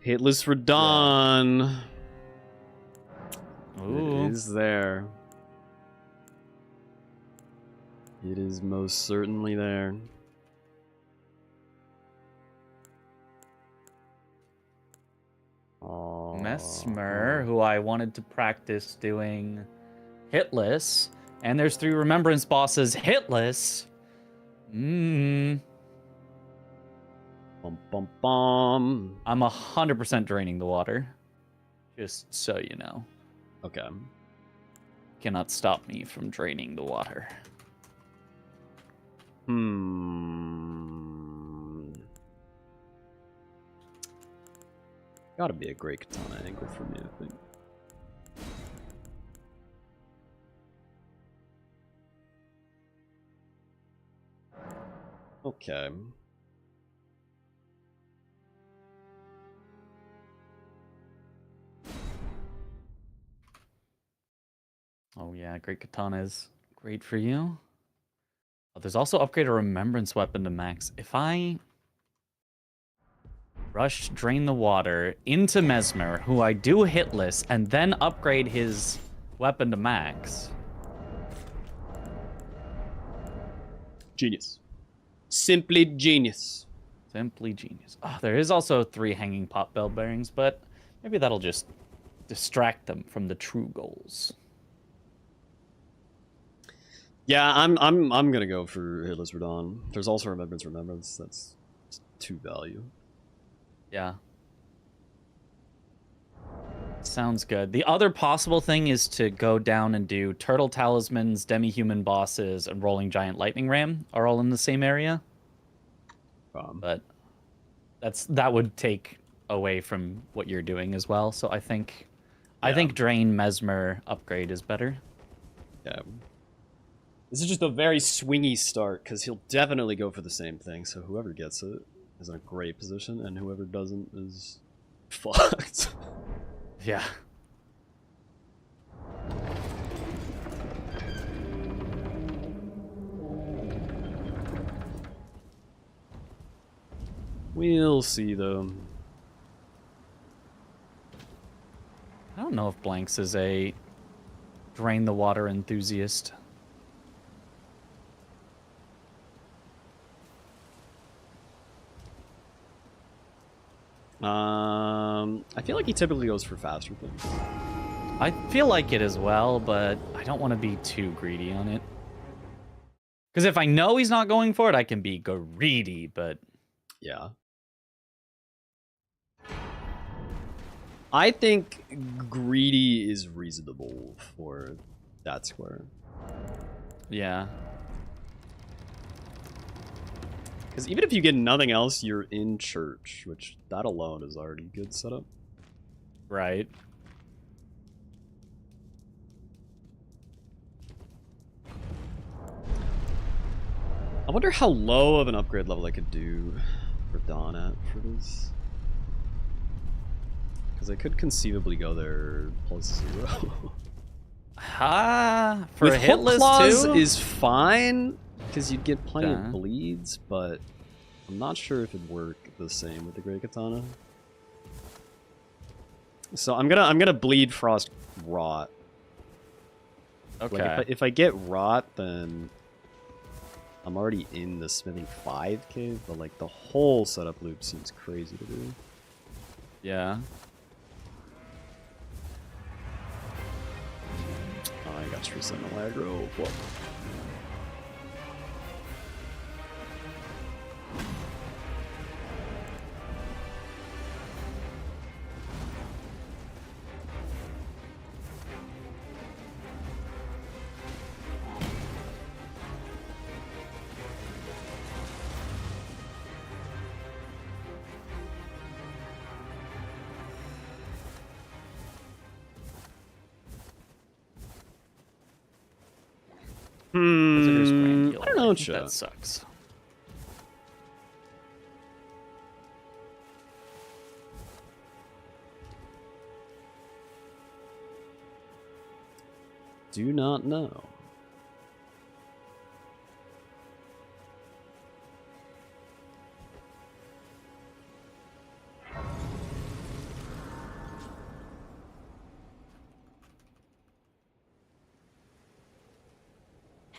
Hitless for Dawn. Ooh. It is there. It is most certainly there. Mesmer, who I wanted to practice doing hitless, and there's 3 remembrance bosses hitless. Bum bum bum. I'm 100% draining the water, just so you know. Okay. Cannot stop me from draining the water. Gotta be a great katana angle for me, I think. Okay. Oh yeah, great katana is great for you. Oh, there's also upgrade a remembrance weapon to max. If I rush drain the water into Mesmer, who I do hitless, and then upgrade his weapon to max. Genius. Simply genius. Simply genius. Oh, there is also 3 hanging pop bell bearings, but maybe that'll just distract them from the true goals. Yeah, I'm gonna go for Hitless Radon. There's also Remembrance. That's 2 value. Yeah. Sounds good. The other possible thing is to go down and do Turtle Talismans, Demi-Human Bosses, and Rolling Giant Lightning Ram are all in the same area. But that would take away from what you're doing as well. So I think Drain Mesmer upgrade is better. Yeah. This is just a very swingy start, because he'll definitely go for the same thing, so whoever gets it is in a great position, and whoever doesn't is fucked. Yeah. We'll see, though. I don't know if Blanks is a drain the water enthusiast. I feel like he typically goes for faster things. I feel like it as well, but I don't want to be too greedy on it. Because if I know he's not going for it, I can be greedy, but... Yeah. I think greedy is reasonable for that square. Yeah. Because even if you get nothing else, you're in church, which that alone is already good setup. Right. I wonder how low of an upgrade level I could do for Dawn at for this. Because I could conceivably go there +0. For With a Hook hitless Claws too? is fine, because you'd get plenty Okay. of bleeds, but I'm not sure if it'd work the same with the Great Katana. So I'm gonna bleed Frost Rot. Okay. Like if I get Rot, then I'm already in the Smithing 5 cave, but like the whole setup loop seems crazy to do. Yeah. Oh, I got True Sentinel aggro. Whoa. Visitor's Grand Heal. I don't know, think chat. that sucks. Do not know.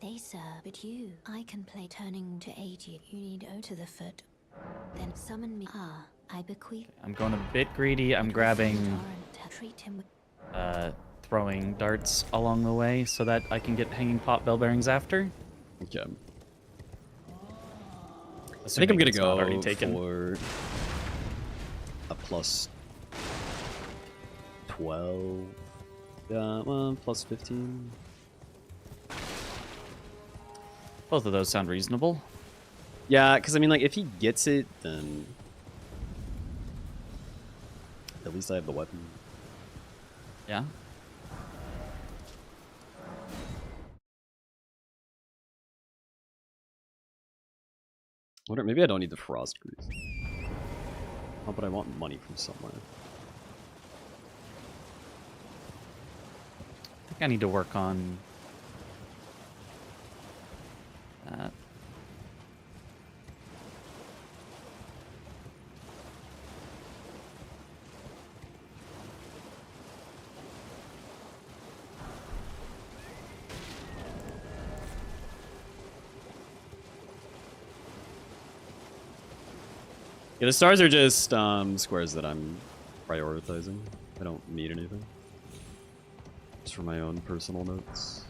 They sir, but you, I can play turning to aid you. You need O to the foot. Then summon me. Ah, I bequeath. I'm going a bit greedy. I'm grabbing Treat him with throwing darts along the way so that I can get hanging pot bell bearings after. Okay. I Assuming think I'm gonna it's not go already taken. for a plus 12. Yeah, well, plus 15. Both of those sound reasonable. Yeah, because I mean, like, if he gets it, then at least I have the weapon. Yeah. Wonder, maybe I don't need the frost grease. Oh, but I want money from somewhere. I think I need to work on that. Yeah, the stars are just squares that I'm prioritizing. I don't need anything. Just for my own personal notes.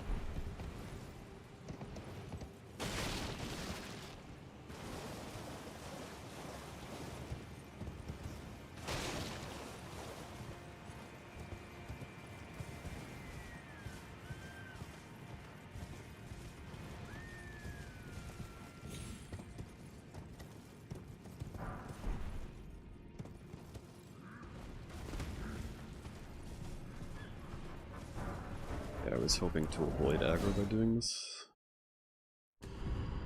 I was hoping to avoid aggro by doing this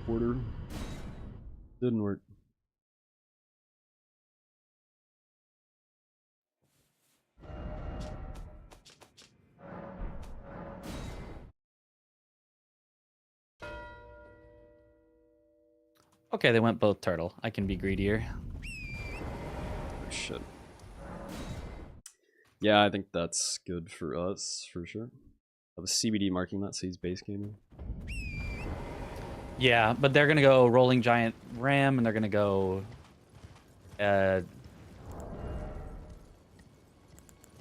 order. Didn't work. Okay, they went both turtle. I can be greedier. Oh, shit. Yeah, I think that's good for us, for sure. I have a CBD marking that, so he's base gaming. Yeah, but they're gonna go rolling giant ram, and they're gonna go.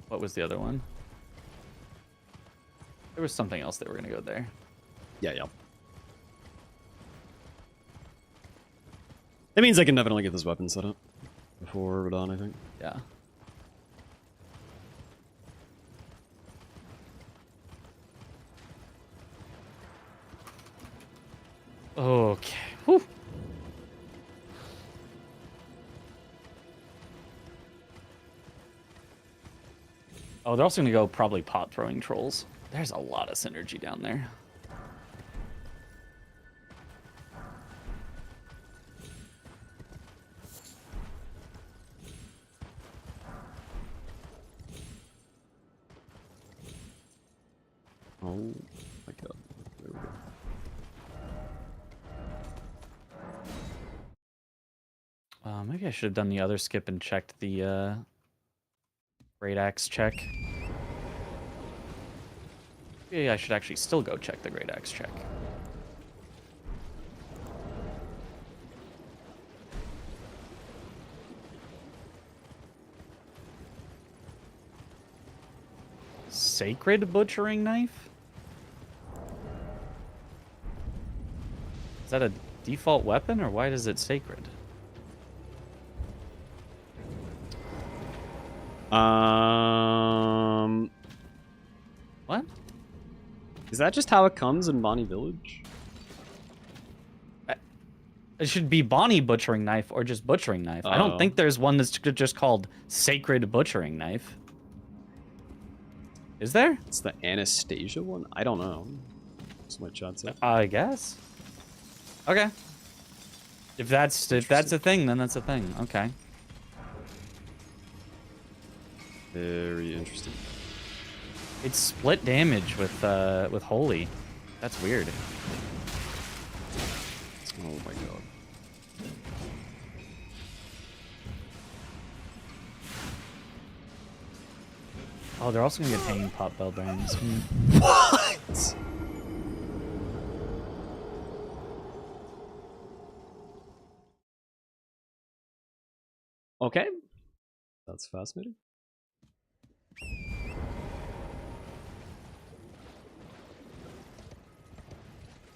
What was the other one? There was something else that were gonna go there. Yeah, yeah. That means I can definitely get this weapon set up before we're done, I think. Yeah. Okay. Whew. Oh, they're also gonna go probably pot throwing trolls. There's a lot of synergy down there. Oh my god. There we go. Maybe I should have done the other skip and checked the Great Axe check. Maybe I should actually still go check the Great Axe check. Sacred butchering knife? Is that a default weapon, or why is it sacred? What? Is that just how it comes in Bonnie Village? It should be Bonnie butchering knife or just butchering knife. I don't think there's one that's just called sacred butchering knife. Is there? It's the Anastasia one? I don't know. That's my chat said. I guess. Okay. If that's a thing, then that's a thing. Okay. Very interesting. It's split damage with holy. That's weird. Oh my god. Oh, they're also gonna get hanging pot bell bearings. What? Okay. That's fascinating.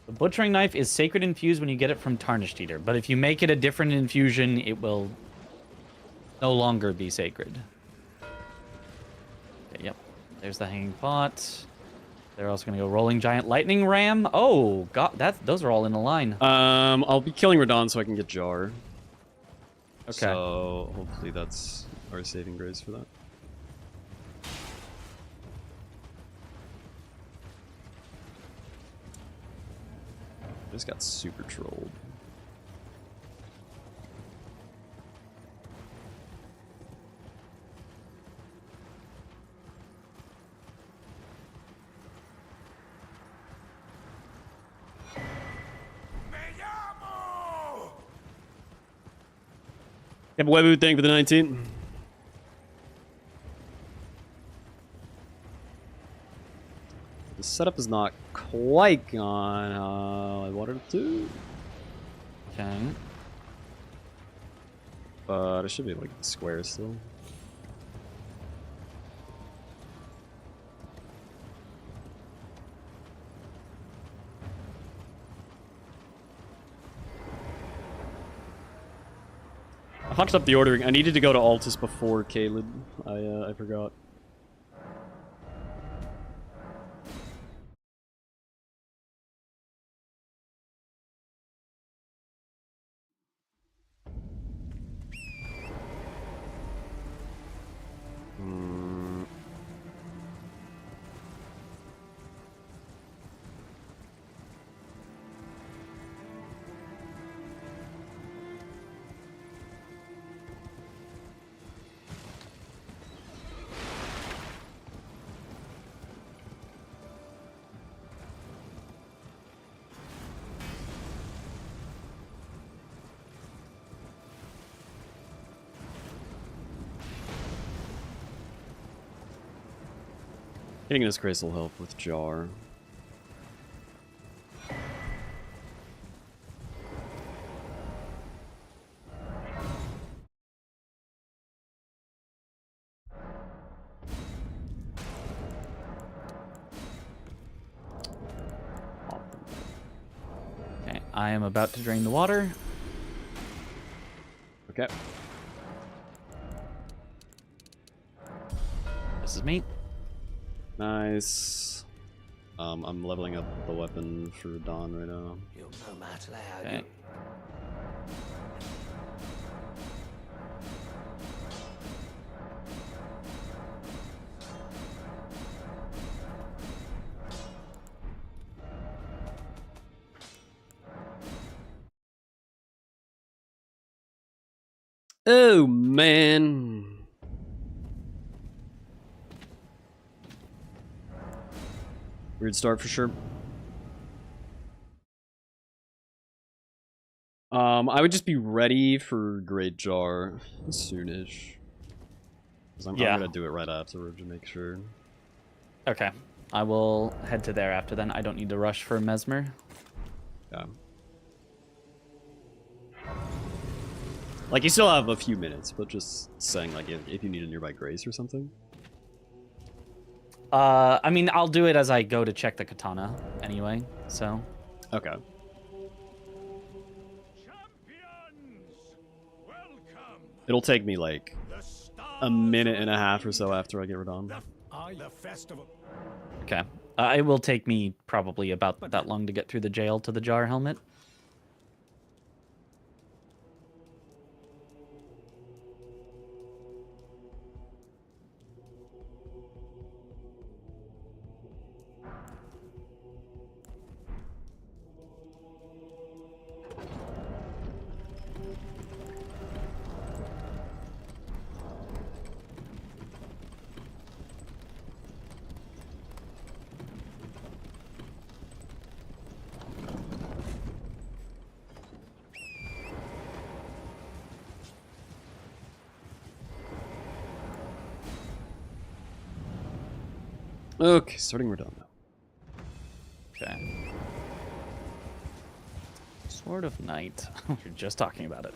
The butchering knife is sacred infused when you get it from Tarnished Eater, but if you make it a different infusion, it will no longer be sacred. Okay, yep. There's the hanging pot. They're also gonna go rolling giant lightning ram. Oh god, those are all in a line. I'll be killing Radon so I can get Jar. Okay. So hopefully that's our saving grace for that. Just got super trolled. Yep, Webu, thank you for the 19. The setup is not quite gone how I wanted it to. Okay. But I should be able to get the square still. I fucked up the ordering. I needed to go to Altus before Caleb. I forgot. Getting this grace will help with Jar. Okay, I am about to drain the water. Okay. This is me. Nice. I'm leveling up the weapon for Dawn right now. You'll no matter how Okay. you... Oh man. Weird start for sure. I would just be ready for Great Jar soonish. Because I'm gonna do it right afterward to make sure. Okay. I will head to there after then. I don't need to rush for Mesmer. Yeah. Like, you still have a few minutes, but just saying, like, if you need a nearby grace or something. I mean, I'll do it as I go to check the katana anyway, so. Okay. It'll take me, like, a minute and a half or so after I get Radon. Okay. It will take me probably about that long to get through the jail to the Jar helmet. Okay, starting Radon now. Okay. Sword of Night. We were just talking about it.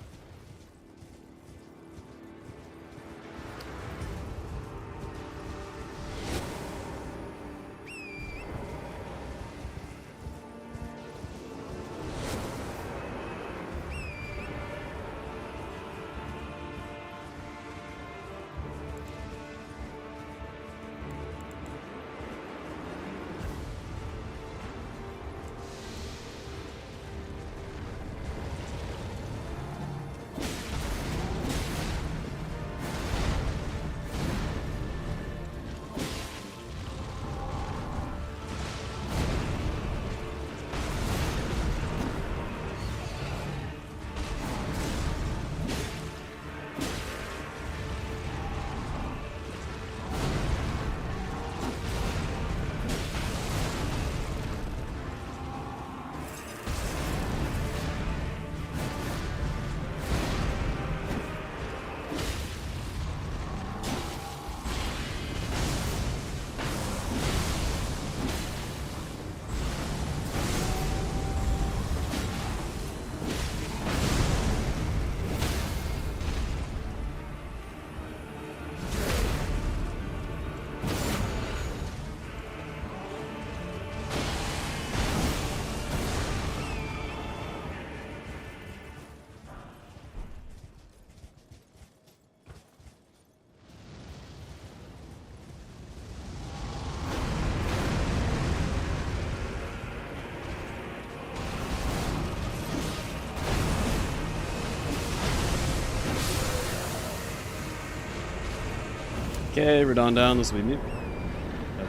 Okay, Radon down. This will be me.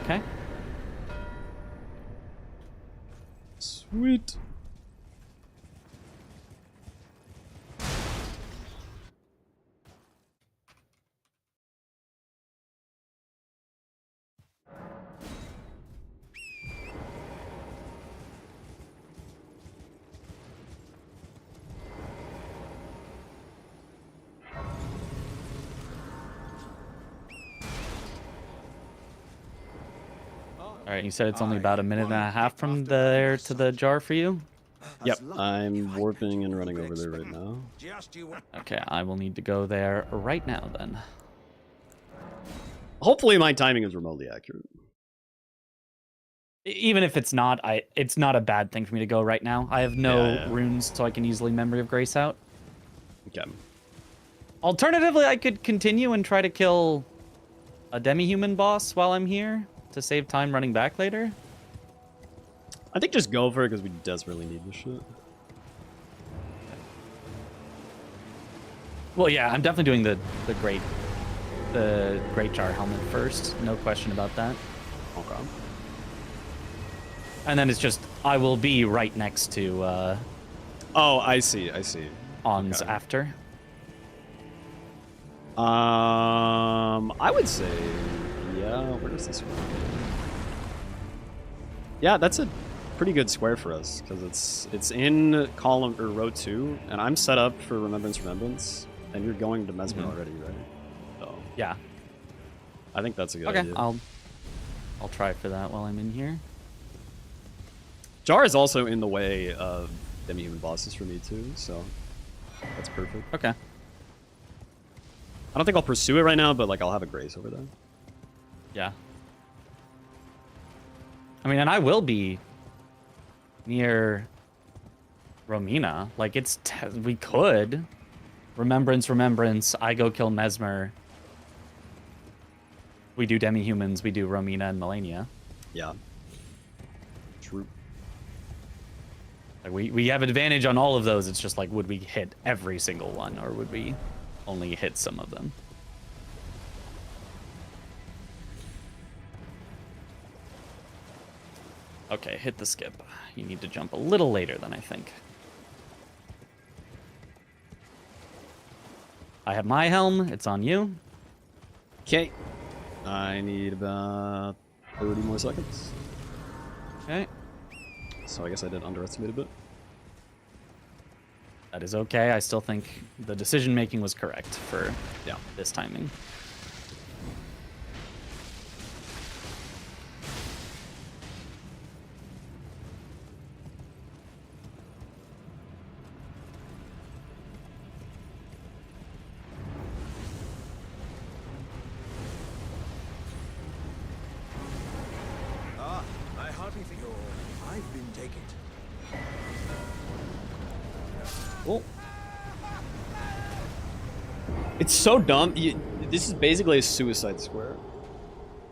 Okay. Sweet. All right, you said it's only about a minute and a half from there to the jar for you? Yep, I'm warping and running over there right now. Okay, I will need to go there right now then. Hopefully my timing is remotely accurate. Even if it's not, it's not a bad thing for me to go right now. I have no runes, so I can easily Memory of Grace out. Okay. Alternatively, I could continue and try to kill a demi-human boss while I'm here to save time running back later. I think just go for it because we desperately need this shit. Well, yeah, I'm definitely doing the great jar helmet first. No question about that. Okay. And then it's just I will be right next to. Oh, I see. I see. Ons after. I would say, yeah. Where does this one? Yeah, that's a pretty good square for us because it's in column or row 2, and I'm set up for Remembrance, and you're going to Mesmer already, right? So yeah, I think that's a good okay, idea. I'll try for that while I'm in here. Jar is also in the way of demi-human bosses for me too, so that's perfect. Okay. I don't think I'll pursue it right now, but like I'll have a grace over there. Yeah. I mean, and I will be near Romina. Like, we could. Remembrance, I go kill Mesmer. We do demi-humans, we do Romina and Melania. Yeah. True. Like, we have advantage on all of those. It's just like, would we hit every single one, or would we only hit some of them? Okay, hit the skip. You need to jump a little later than I think. I have my helm. It's on you. Okay. I need about 30 more seconds. Okay. So I guess I did underestimate a bit. That is okay. I still think the decision making was correct for this timing. I hardly think I've been taken. Oh. It's so dumb. This is basically a suicide square.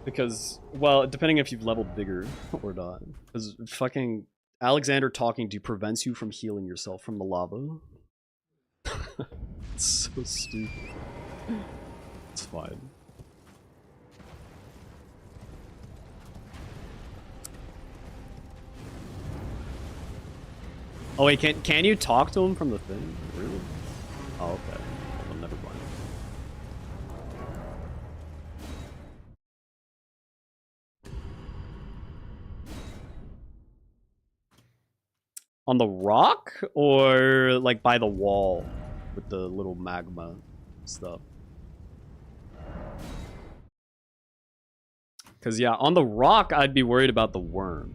Because, well, depending if you've leveled bigger or not. Because fucking Alexander talking to you prevents you from healing yourself from the lava. It's so stupid. It's fine. Oh wait, can you talk to him from the thing? Really? Oh, okay. Well, never mind. On the rock? Or like by the wall with the little magma stuff? Because yeah, on the rock I'd be worried about the worm.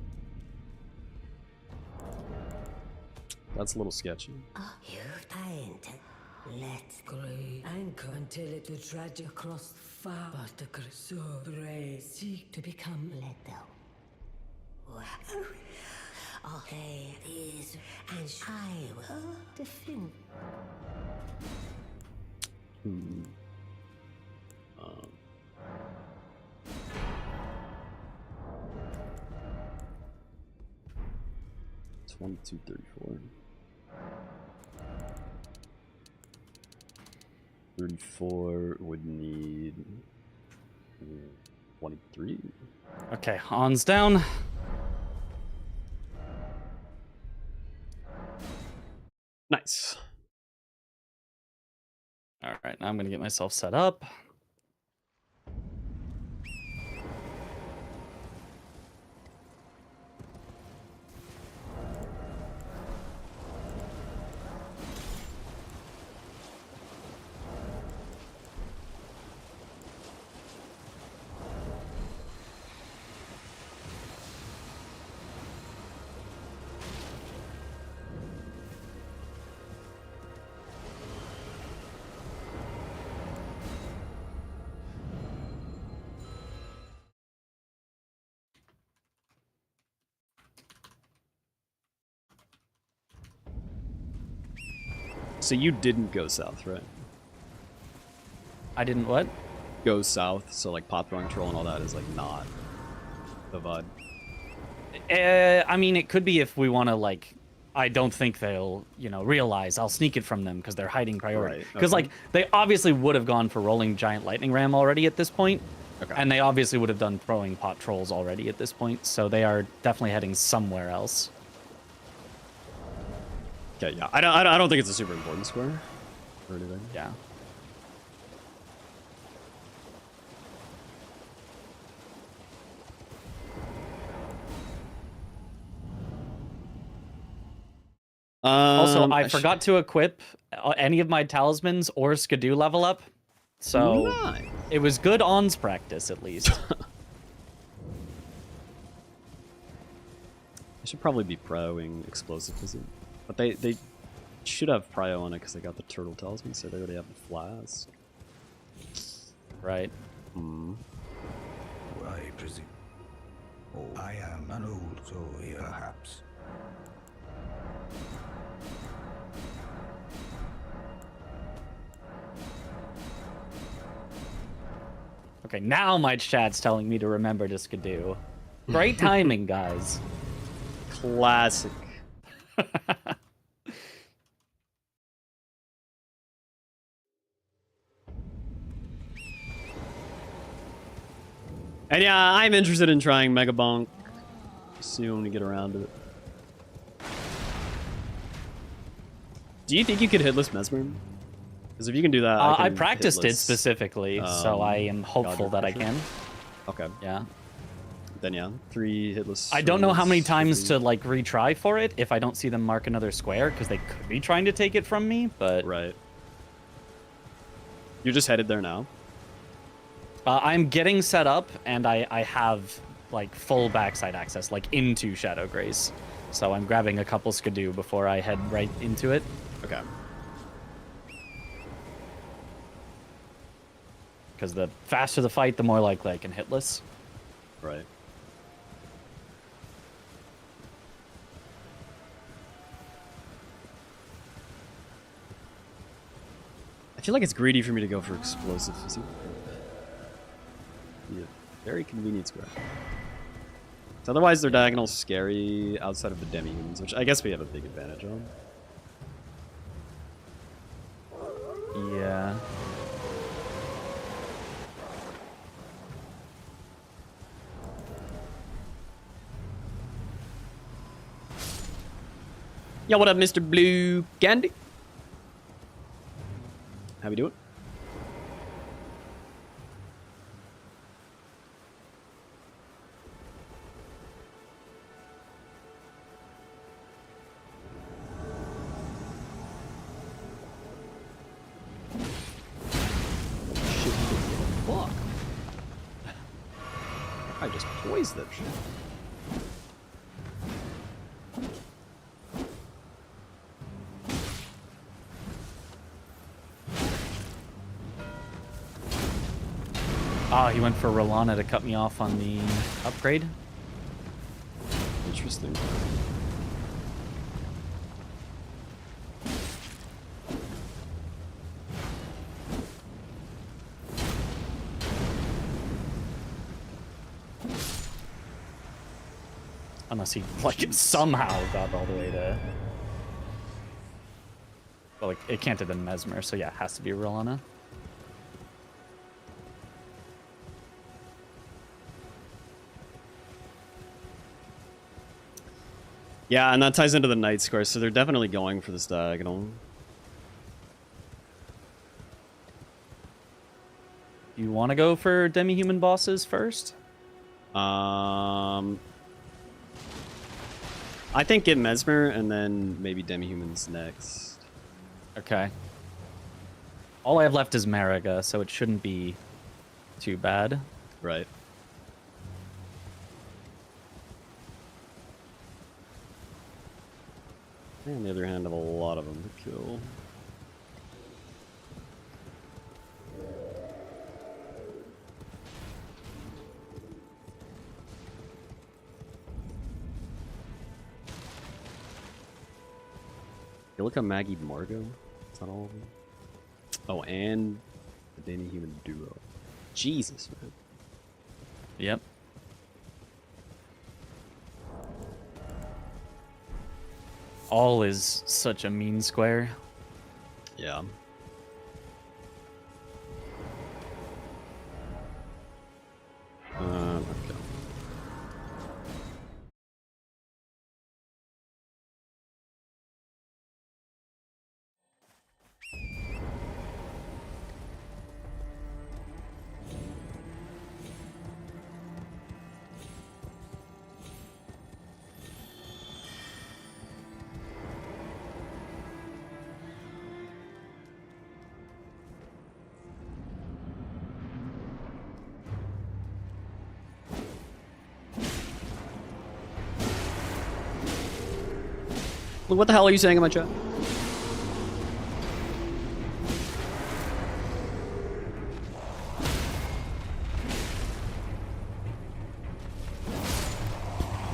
That's a little sketchy. You ain't. Let's grow anchor until it will drag across far. But the so brave seek to become little. Okay, is and I will defend. It's 2234. 34 would need 23. Okay, Han's down. Nice. All right, now I'm gonna get myself set up. So you didn't go south, right? I didn't what? Go south, so like pot throwing troll and all that is like not the VOD. I mean, it could be if we want to, like, I don't think they'll, you know, realize I'll sneak it from them because they're hiding priority. Right, Because, okay. like, they obviously would have gone for rolling giant lightning ram already at this point. Okay. And they obviously would have done throwing pot trolls already at this point. So they are definitely heading somewhere else. Okay, yeah. I don't think it's a super important square or anything. Yeah. Also, I forgot to equip any of my talismans or Skidoo level up. So Nice. it was good On's practice, at least. I should probably be proing explosive physique. But they should have prio on it because they got the turtle talisman, so they already have the flask. Right. Hmm. I presume. Oh, I am an old soul here, perhaps. Okay, now my chat's telling me to remember to Skidoo. Great timing, guys. Classic. And yeah, I'm interested in trying Mega Bonk soon when we get around to it. Do you think you could hitless Mesmer? Because if you can do that, I practiced it specifically, so I am hopeful that I pressure. can. Okay. Yeah. Then yeah, 3 hitless. I don't know how many Swords, times 50. to like retry for it if I don't see them mark another square, because they could be trying to take it from me, but... Right. You're just headed there now? I'm getting set up, and I have like full backside access, like into Shadow Grace. So I'm grabbing a couple Skidoo before I head right into it. Okay. Because the faster the fight, the more likely I can hitless. Right. I feel like it's greedy for me to go for explosive physique. Yeah, very convenient square. So otherwise, their diagonal's scary outside of the demi-humans, which I guess we have a big advantage on. Yeah. Yo, what up, Mr. Blue Candy? How we doing? Shit, fuck. I just poised that shit. Ah, he went for Rolana to cut me off on the upgrade. Interesting. Unless he, like, somehow got all the way to... Well, like, it can't have been Mesmer, so yeah, it has to be Rolana. Yeah, and that ties into the Night Square, so they're definitely going for this diagonal. You want to go for demi-human bosses first? I think get Mesmer and then maybe demi-humans next. Okay. All I have left is Mariga, so it shouldn't be too bad. Right. On the other hand, I have a lot of them to kill. You look at Maggie Margot. Is that all of them? Oh, and the Danny Human duo. Jesus, man. Yep. All is such a mean square. Yeah. Okay. Look, what the hell are you saying in my chat?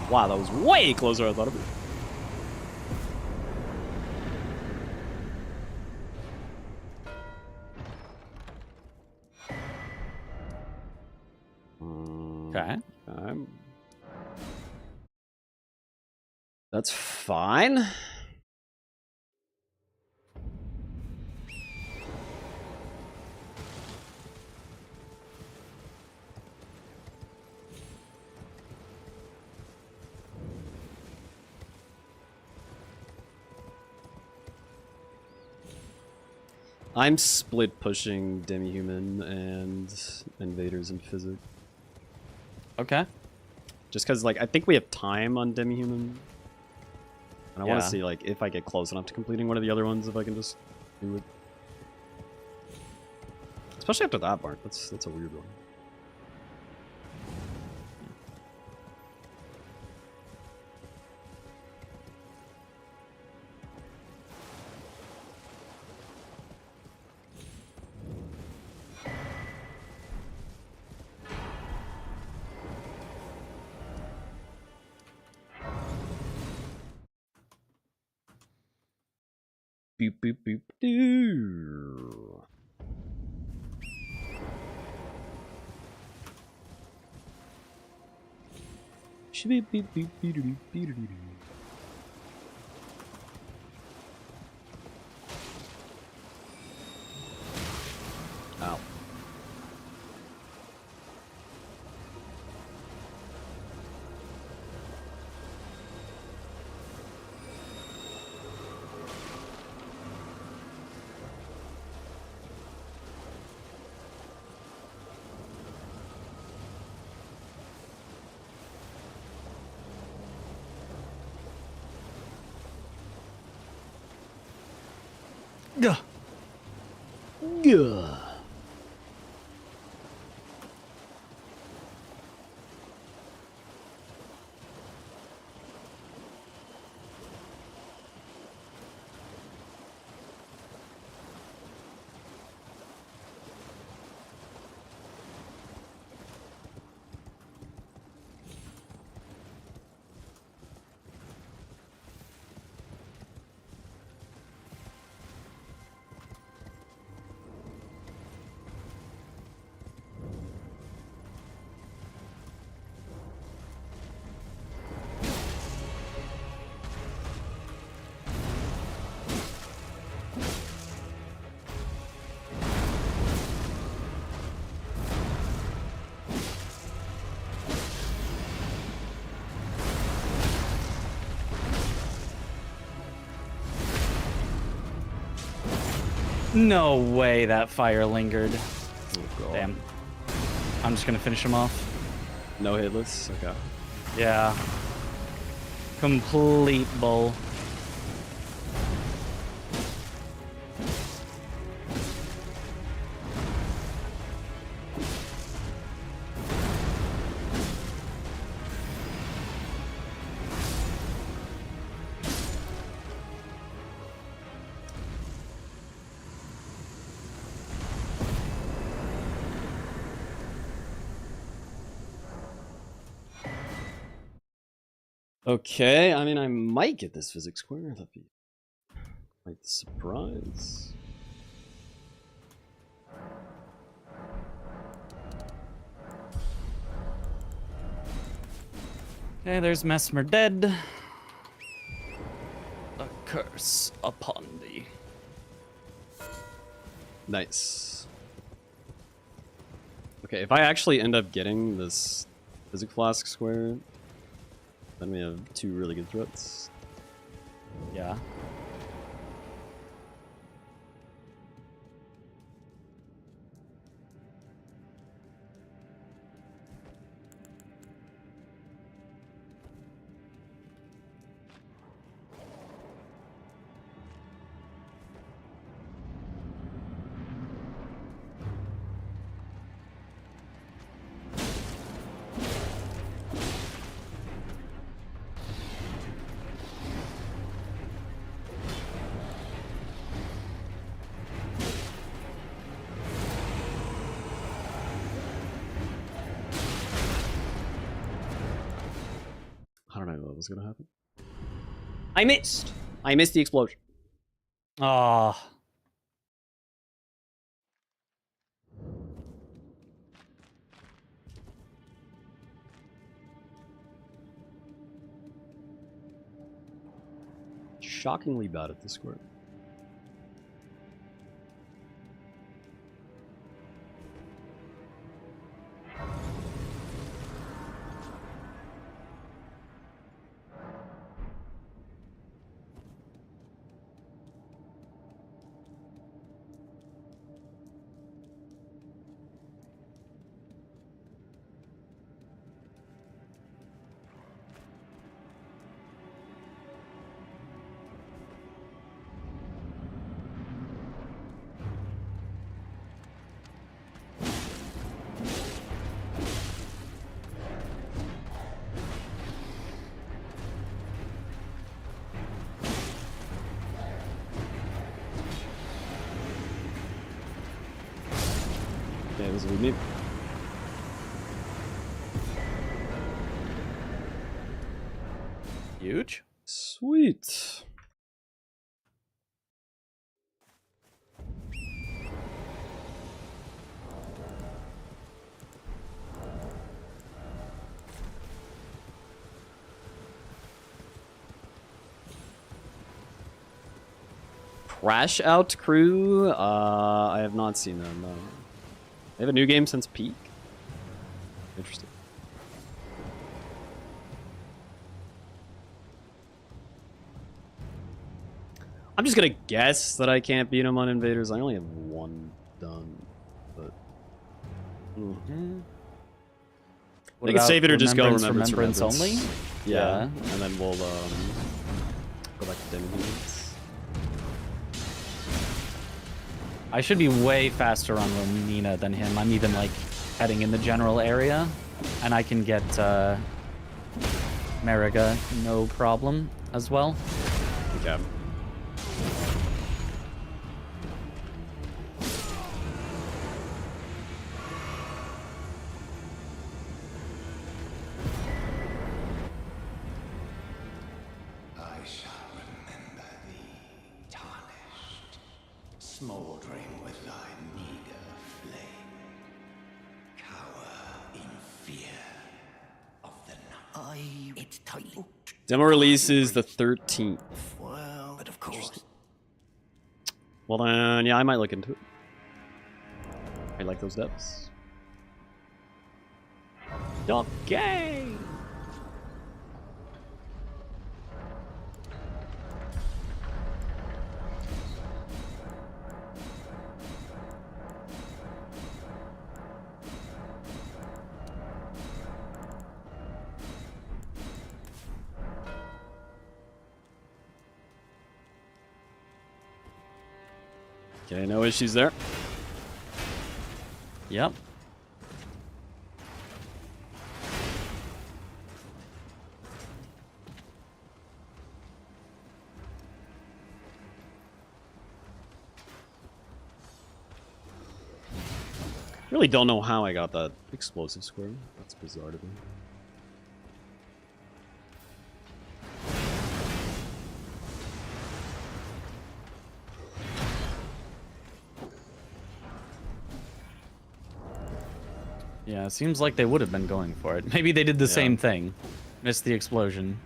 Wow, that was way closer than I thought it would be. Okay. That's fine. I'm split pushing demi-human and invaders in physics. Okay. Just because, like, I think we have time on demi-human. And I want Yeah. to see, like, if I get close enough to completing one of the other ones, if I can just do it. Especially after that part. That's a weird one. Boop, boop, boop, doo. Beep, beep, beep, beep, beep, beep, beep, beep. Ow. Gah. Gah. No way that fire lingered. Oh, God. Damn. I'm just gonna finish him off. No hitless? Okay. Yeah. Complete bull. Okay, I mean, I might get this physics square. That'd be quite the surprise. Okay, there's Mesmer dead. A curse upon thee. Nice. Okay, if I actually end up getting this physics flask square, then we have 2 really good threats. Yeah. I don't know what was gonna happen. I missed! I missed the explosion. Ah. Shockingly bad at the square. Okay, this will be me. Huge. Sweet. Crash Out Crew? I have not seen them. No. They have a new game since Peak? Interesting. I'm just gonna guess that I can't beat him on Invaders. I only have 1 done, but... I can save it or just go Remembrance only? Yeah, and then we'll go back to Demon. I should be way faster on Romina than him. I'm even like heading in the general area, and I can get Mariga no problem as well. Okay. I shall remember thee, tarnished, smouldering with thy meager flame. Cower in fear of the night. It's tight. Demo release is the 13th. Well, but of course. Well then, yeah, I might look into it. I like those devs. Okay. Okay, no issues there. Yep. Really don't know how I got that explosive square. That's bizarre to me. Yeah, it seems like they would have been going for it. Maybe they did the Yeah. same thing. Missed the explosion.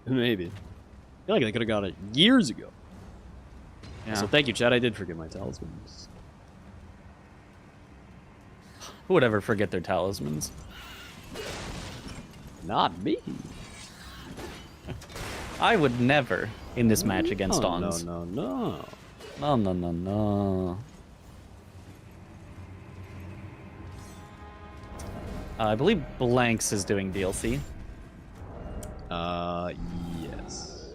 Maybe. I feel like they could have got it years ago. Yeah. So thank you, Chad. I did forget my talismans. Who would ever forget their talismans? Not me. I would never in this match against no, Ons. No, no. No, no, no, no. I believe Blanks is doing DLC. Yes.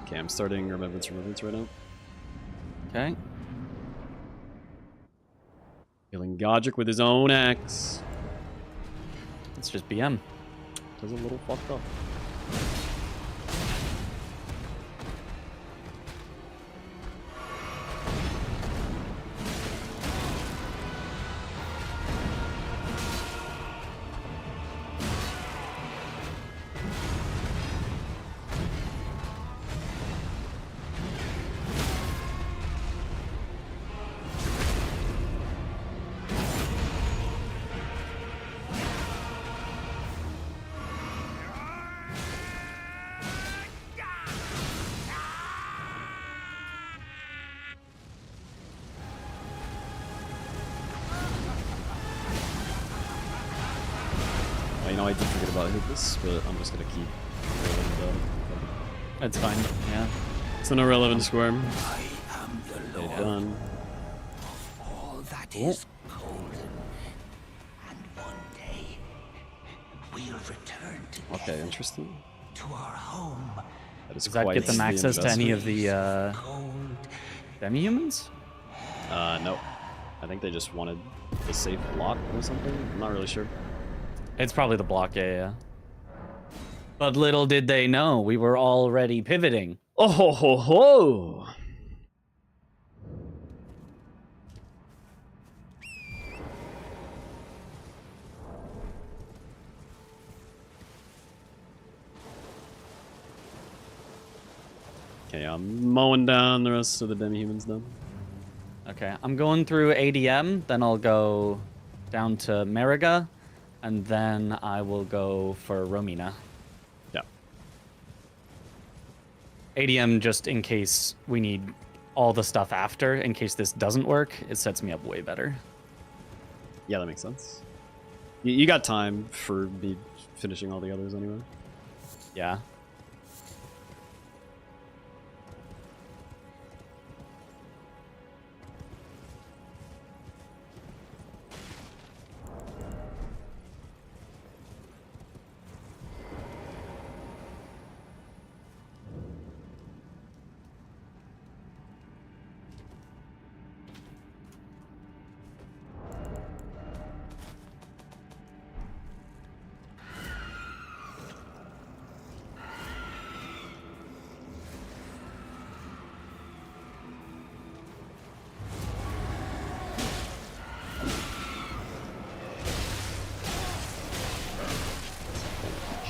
Okay, I'm starting Remembrance right now. Okay. Killing Godric with his own axe. It's just BM. Does a little fucked up. You know, I did forget about this, but I'm just gonna keep rolling That's fine, yeah. It's an irrelevant square. I am the Okay, Lord done. of all that is golden. And one day, we'll return together Okay, interesting. to our home. Does that get them access to any of the demi-humans? No. I think they just wanted the safe block or something. I'm not really sure. It's probably the block, yeah. But little did they know, we were already pivoting. Oh ho ho ho! Okay, I'm mowing down the rest of the demi-humans now. Okay, I'm going through ADM, then I'll go down to Mariga, and then I will go for Romina. Yeah. ADM just in case we need all the stuff after, in case this doesn't work, it sets me up way better. Yeah, that makes sense. You got time for me finishing all the others anyway. Yeah.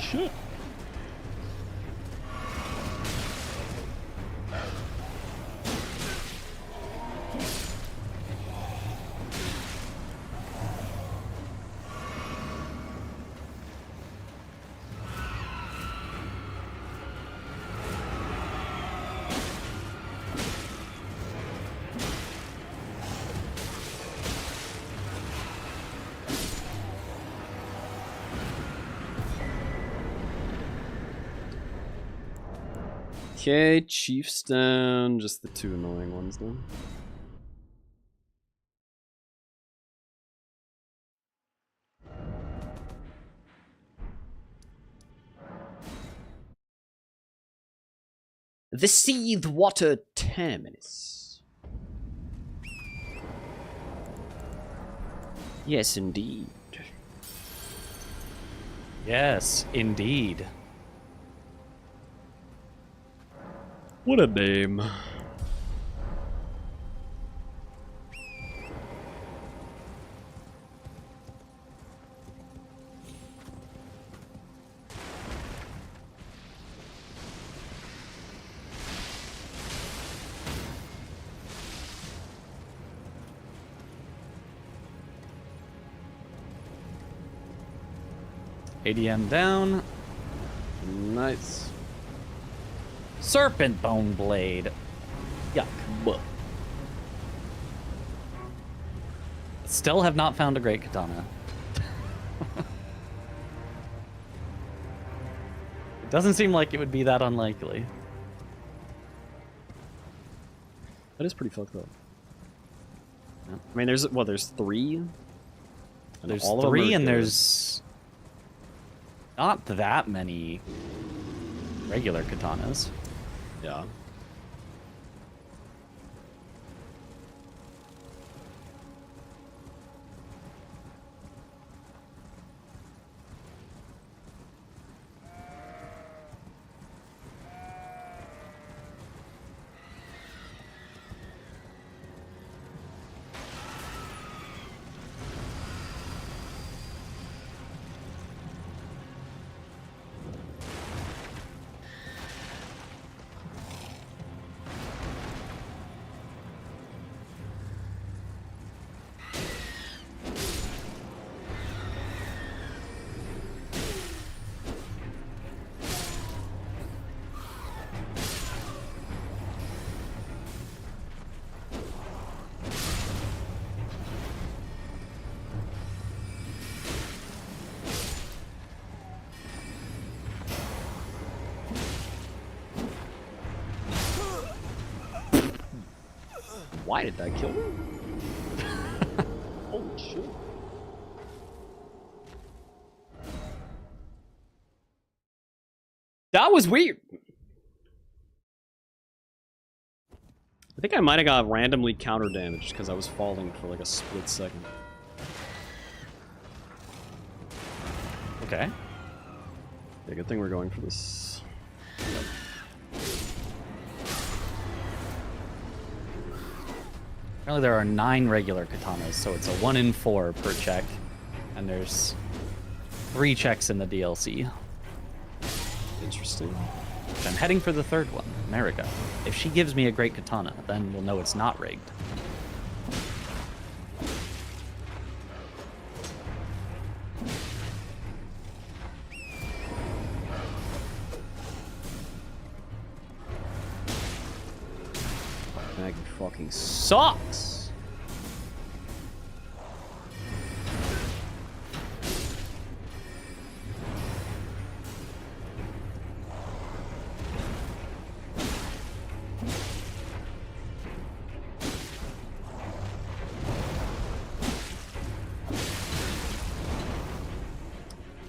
Shit. Okay, Chiefs down. Just the two annoying ones then. The Seethe Water Terminus. Yes, indeed. Yes, indeed. What a name. ADM down. Nice. Serpent Bone Blade. Yuck. Buh. Still have not found a great katana. It doesn't seem like it would be that unlikely. That is pretty fucked up. Yeah. I mean, there's three. And There's all of them three, are and good. there's not that many regular katanas. Yeah. Why did that kill me? Holy shit. That was weird. I think I might have got randomly counter damaged because I was falling for like a split second. Okay. Yeah, good thing we're going for this. Apparently there are 9 regular katanas, so it's a 1 in 4 per check. And there's 3 checks in the DLC. Interesting. I'm heading for the 3rd one, America. If she gives me a great katana, then we'll know it's not rigged. Maggie fucking sucks.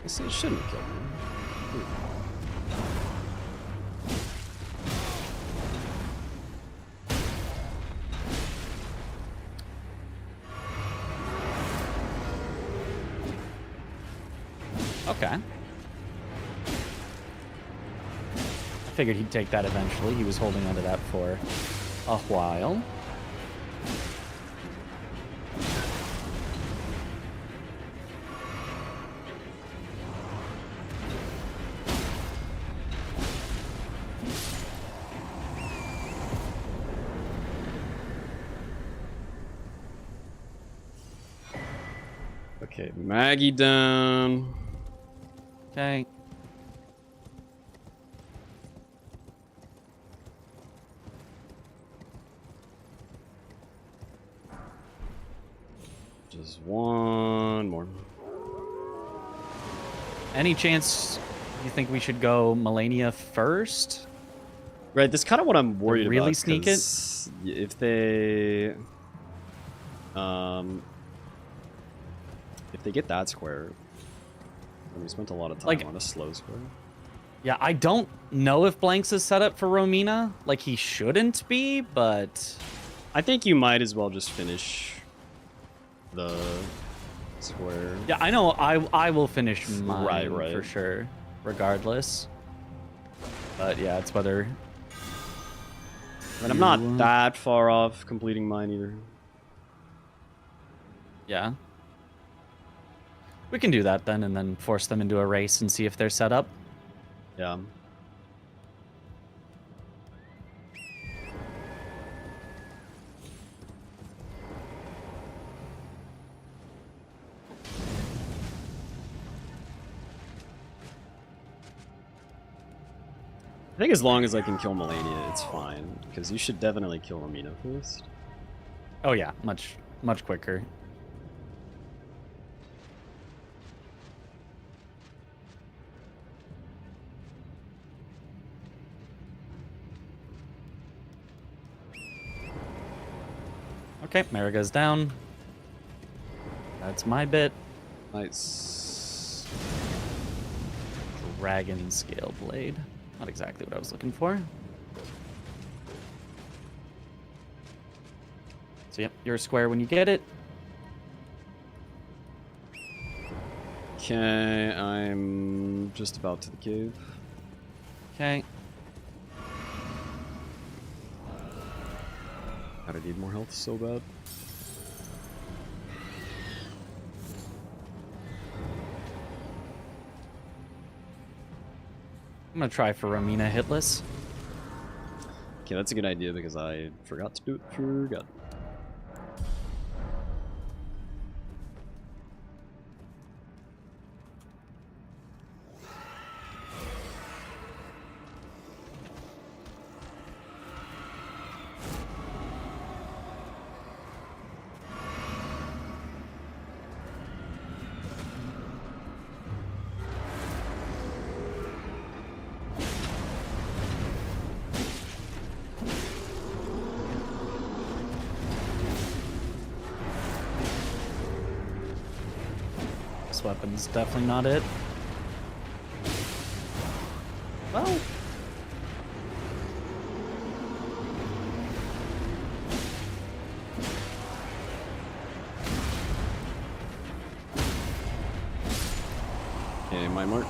Guess it shouldn't kill me. Okay. I figured he'd take that eventually. He was holding onto that for a while. Okay, Maggie down. Okay. Just one more. Any chance you think we should go Melania first? Right, that's kind of what I'm worried about. Really sneak it? 'cause if they get that square, then we spent a lot of time Like- on a slow square. Yeah, I don't know if Blanks is set up for Romina. Like, he shouldn't be, but... I think you might as well just finish the square. Yeah, I know I will finish mine right. for sure, regardless. But yeah, it's whether... And I'm not that far off completing mine either. Yeah. We can do that then, and then force them into a race and see if they're set up. Yeah. I think as long as I can kill Melania, it's fine. Because you should definitely kill Romina first. Oh yeah, much quicker. Okay, Mariga's down. That's my bit. Nice. Dragon Scale Blade. Not exactly what I was looking for. So yep, you're square when you get it. Okay, I'm just about to the cave. Okay. God, I need more health so bad. I'm gonna try for Romina hitless. Okay, that's a good idea because I forgot to do it. Forgot. This weapon's definitely not it. Well. Okay, my mark.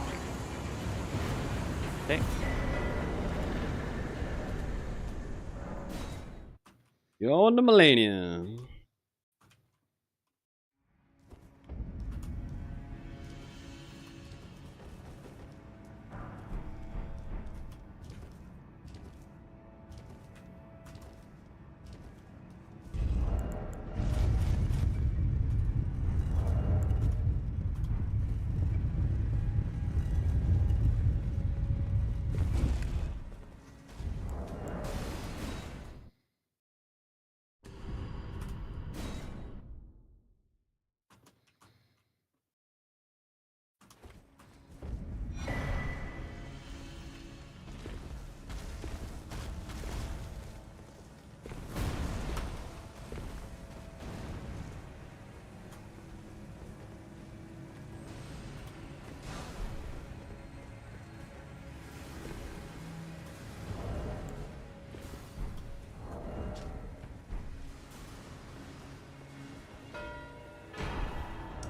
Okay. You're on the Melania.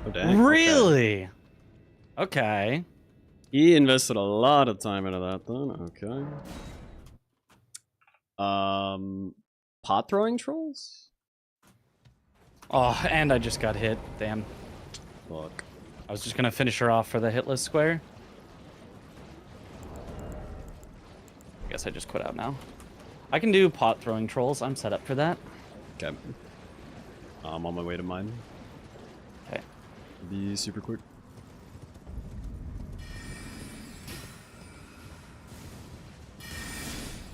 Oh, dang. Really? Okay. He invested a lot of time into that then. Okay. Pot throwing trolls? Oh, and I just got hit. Damn. Fuck. I was just gonna finish her off for the hitless square. I guess I just quit out now. I can do pot throwing trolls. I'm set up for that. Okay. I'm on my way to mine. Okay. Be super quick.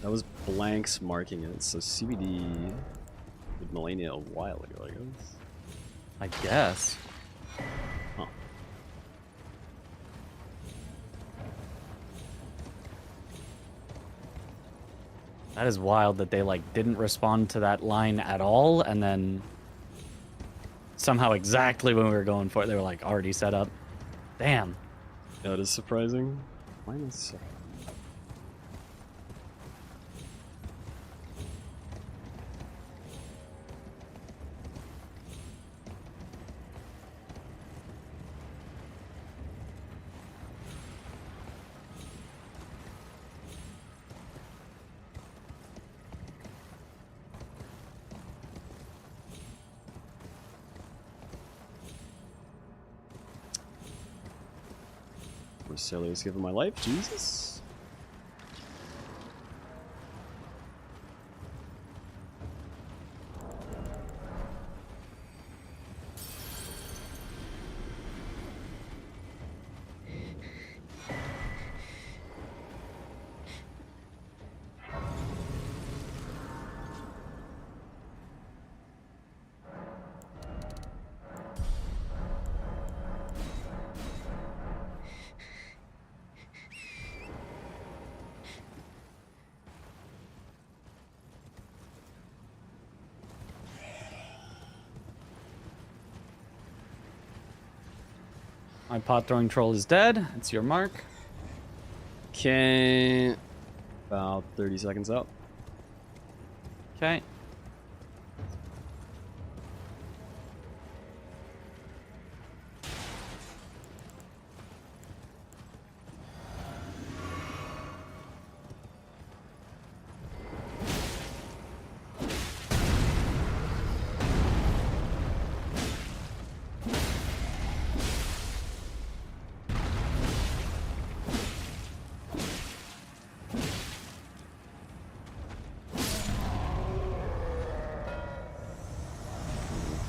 That was Blanks marking it, so CBD with Melania a while ago, I guess. I guess. Huh. That is wild that they like didn't respond to that line at all, and then somehow exactly when we were going for it, they were like already set up. Damn. That is surprising. Mine is silliest gift of my life. Jesus. My pot throwing troll is dead. It's your mark. Okay. About 30 seconds out. Okay.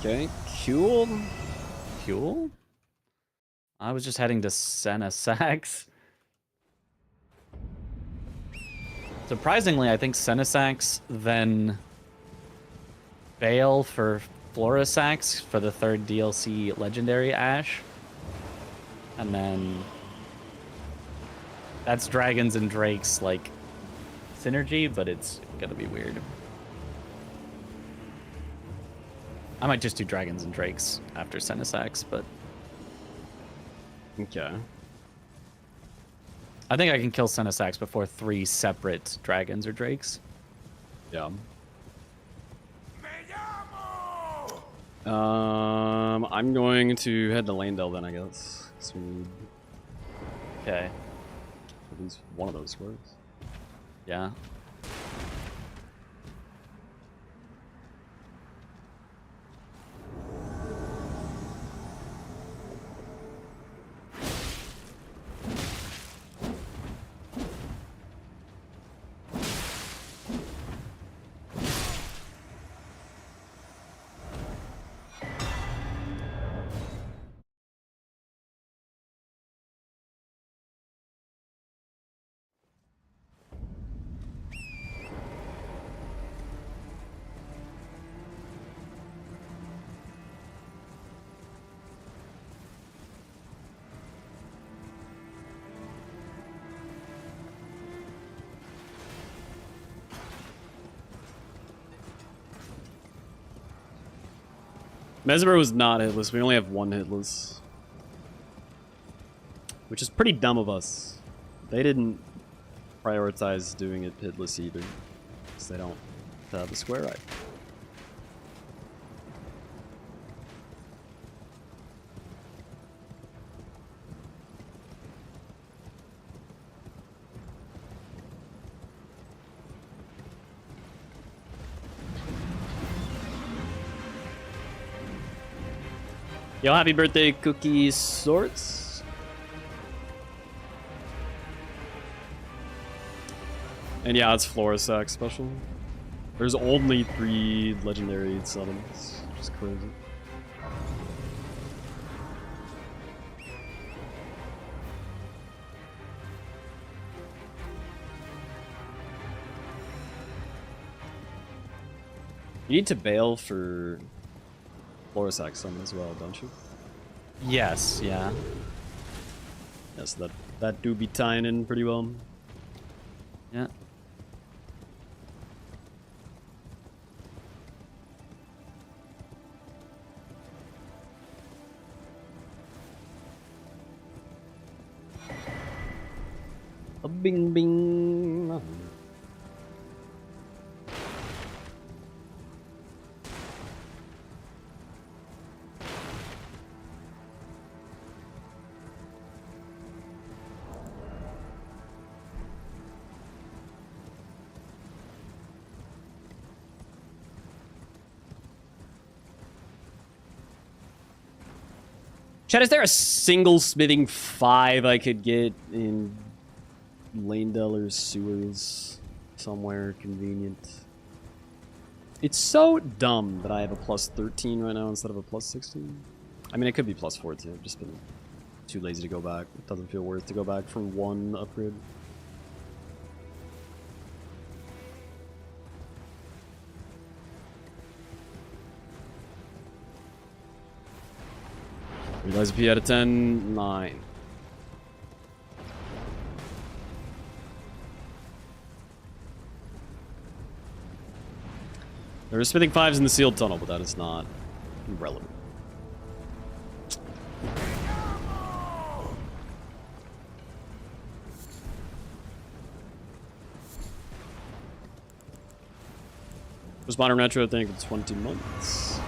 Okay, cool. Cool? I was just heading to Senna Sax. Surprisingly, I think Senesax, then Veil for Florisax for the 3rd DLC Legendary Ash. And then that's Dragons and Drakes, like, synergy, but it's gonna be weird. I might just do Dragons and Drakes after Senesax, but... Okay. I think I can kill Senesax before 3 separate Dragons or Drakes. Yeah. I'm going to head to Landell then, I guess. So we need Okay. at least one of those squares. Yeah. Mesmer was not hitless. We only have 1 hitless. Which is pretty dumb of us. They didn't prioritize doing it hitless either. Because they don't have the square right. Yo, happy birthday, Cookie Sorts. And yeah, it's Florisax special. There's only 3 legendary summons, which is crazy. You need to bail for Florisax summon as well, don't you? Yes, yeah. Yes, that do be tying in pretty well. Yeah. A bing bing. Chad, is there a single smithing 5 I could get in Lanedale or sewers somewhere convenient? It's so dumb that I have a plus 13 right now instead of a plus 16. I mean, it could be plus 14. I've just been too lazy to go back. It doesn't feel worth to go back for one upgrade. Realize P out of 10, 9. There are smithing 5s in the sealed tunnel, but that is not relevant. Was Modern Retro, I think, 20 months.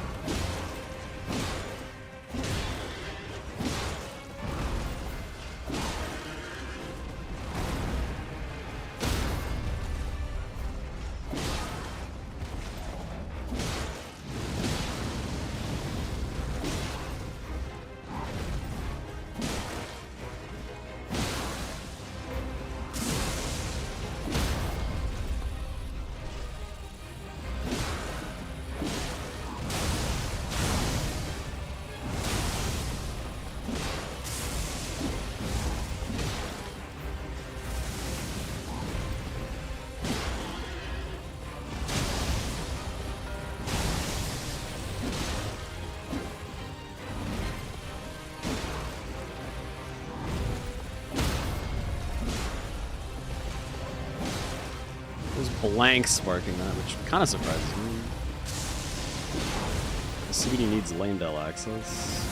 Blank sparking that, which kind of surprises me. The CBD needs Lanedale access.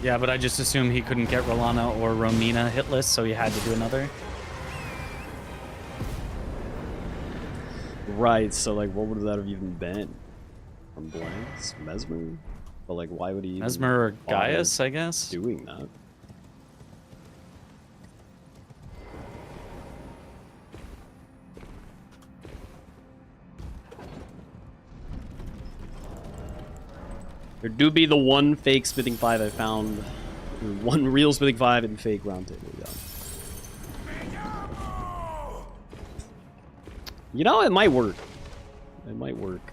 Yeah, but I just assumed he couldn't get Rolana or Romina hitless, so he had to do another. Right, so like what would that have even been? From blanks? Mesmer? But like why would he even Mesmer or Gaius, I guess? Doing that? There do be the one fake smithing 5 I found. One real smithing 5 and fake round table, yeah. You know, it might work. It might work.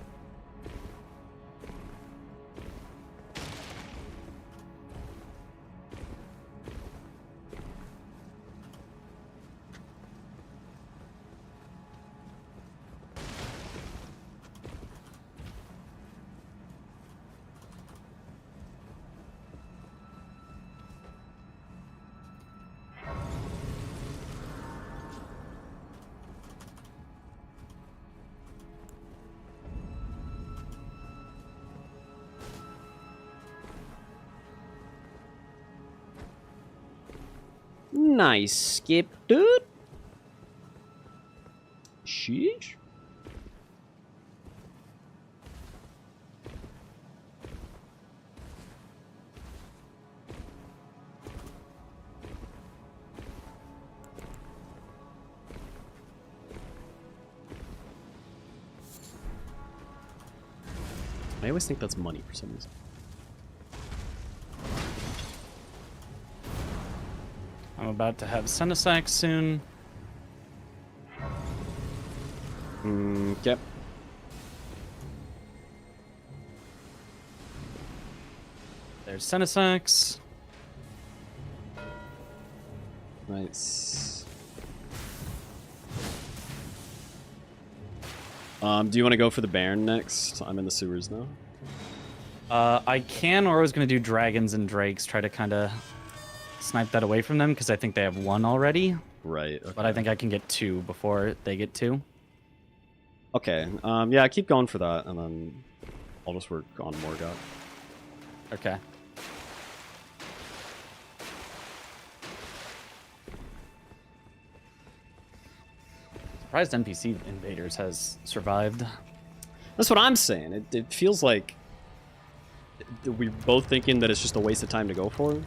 Nice skip, dude. Sheesh. I always think that's money for some reason. I'm about to have Senesac soon. Yep. There's Senesacs. Nice. Do you want to go for the Baron next? I'm in the sewers now. I can, or I was going to do Dragons and Drakes, try to kind of snipe that away from them, because I think they have one already. Right. Okay. But I think I can get two before they get two. Okay. Yeah, keep going for that, and then I'll just work on Morgoth. Okay. Surprised NPC Invaders has survived. That's what I'm saying. It feels like we're both thinking that it's just a waste of time to go for.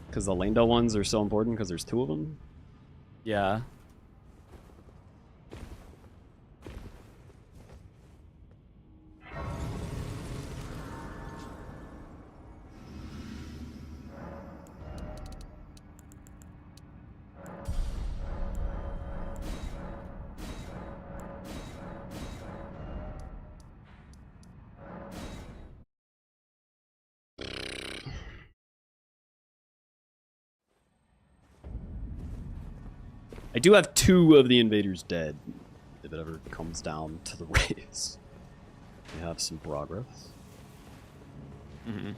Because the Lanedale ones are so important because there's two of them. Yeah. I do have 2 of the invaders dead. If it ever comes down to the race, we have some progress. Mm-hmm.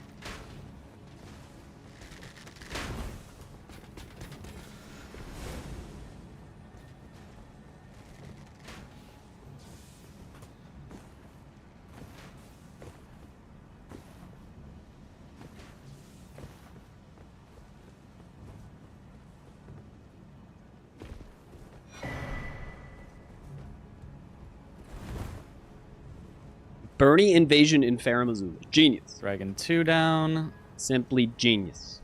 Bernie invasion in Faramazula. Genius. Dragon 2 down. Simply genius.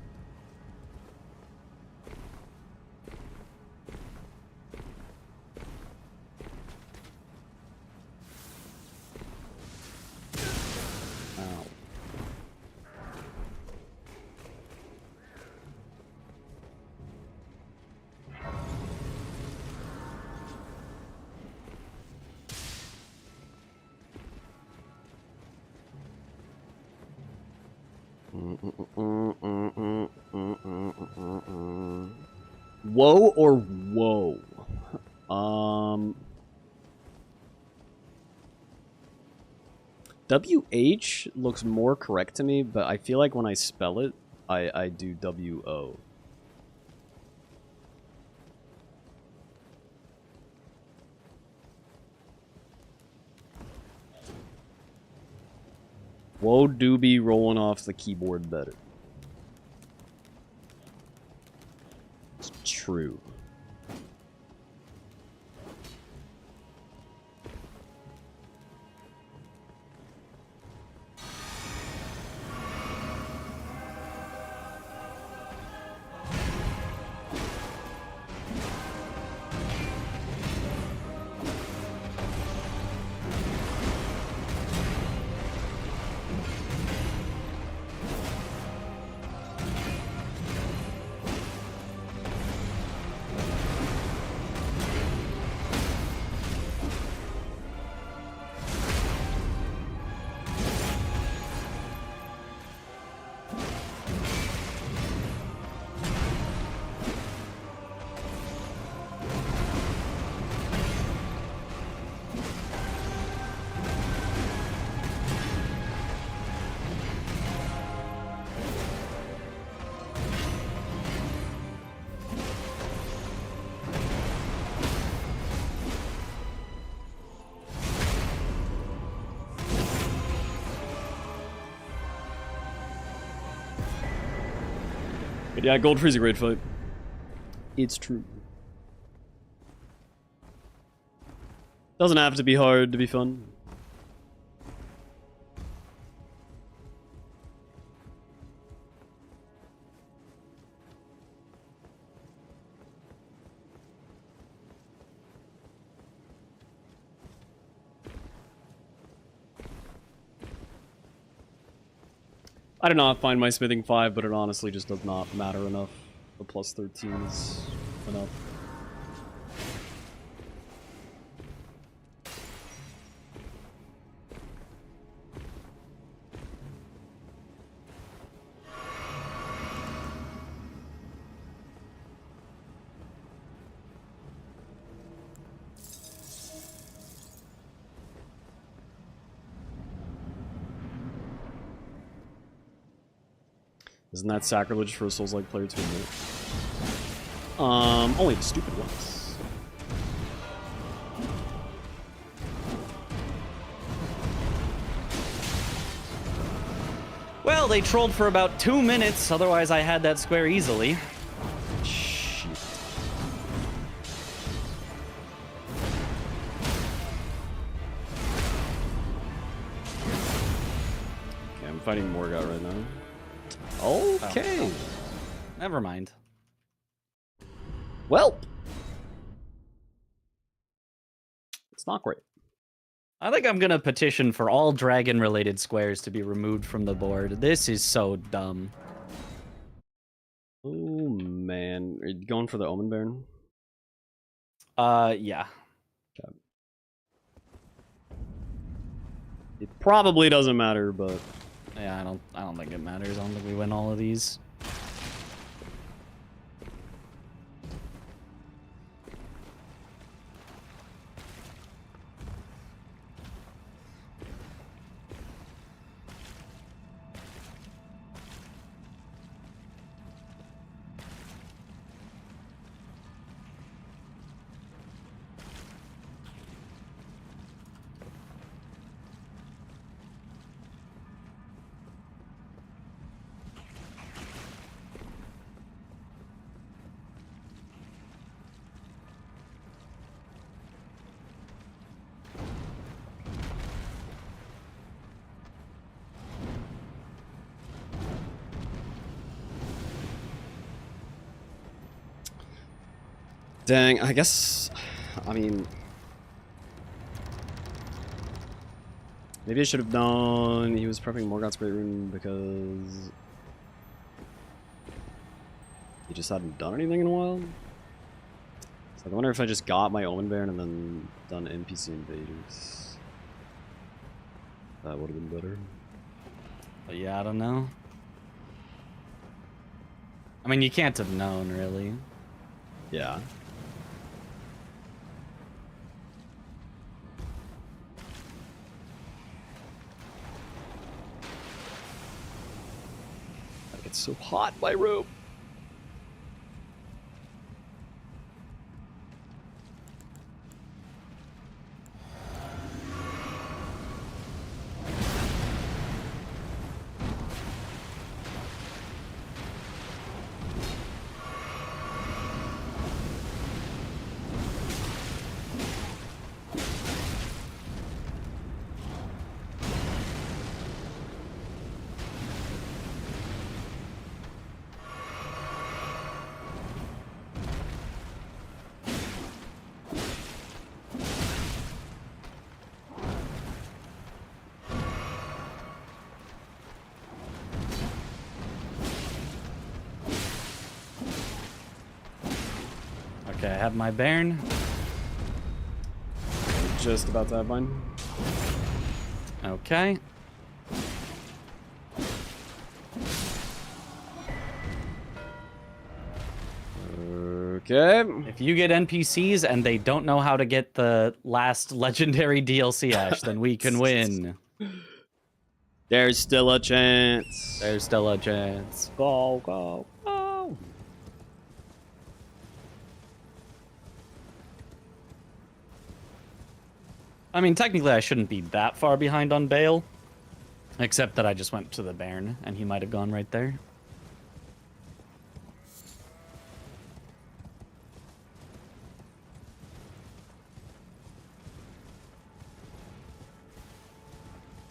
Ow. Whoa or whoa? WH looks more correct to me, but I feel like when I spell it, I do WO. Whoa do be rolling off the keyboard better. It's true. But yeah, Gold Tree's a great fight. It's true. Doesn't have to be hard to be fun. I did not find my smithing 5, but it honestly just does not matter enough. The plus 13 is enough. Isn't that sacrilege for a Souls-like player to admit? Only the stupid ones. Well, they trolled for about 2 minutes, otherwise I had that square easily. Shit. Okay, I'm fighting Morgoth right now. Okay. Oh. Never mind. Well, it's not great. I think I'm gonna petition for all dragon-related squares to be removed from the board. This is so dumb. Oh man, are you going for the Omen Baron? Yeah. Okay. It probably doesn't matter, but yeah, I don't think it matters. I don't think we win all of these. Dang, I guess... I mean... Maybe I should have known he was prepping Morgoth's Great Rune because... he just hadn't done anything in a while? It's like, I wonder if I just got my Omen Baron and then done NPC invaders. That would have been better. But yeah, I don't know. I mean, you can't have known, really. Yeah. It's so hot, my room. Okay, I have my Baron. Just about to have mine. Okay. Okay. If you get NPCs and they don't know how to get the last legendary DLC Ash, then we can win. There's still a chance. There's still a chance. Go, go, go. I mean, technically I shouldn't be that far behind on Bale. Except that I just went to the Baron, and he might have gone right there.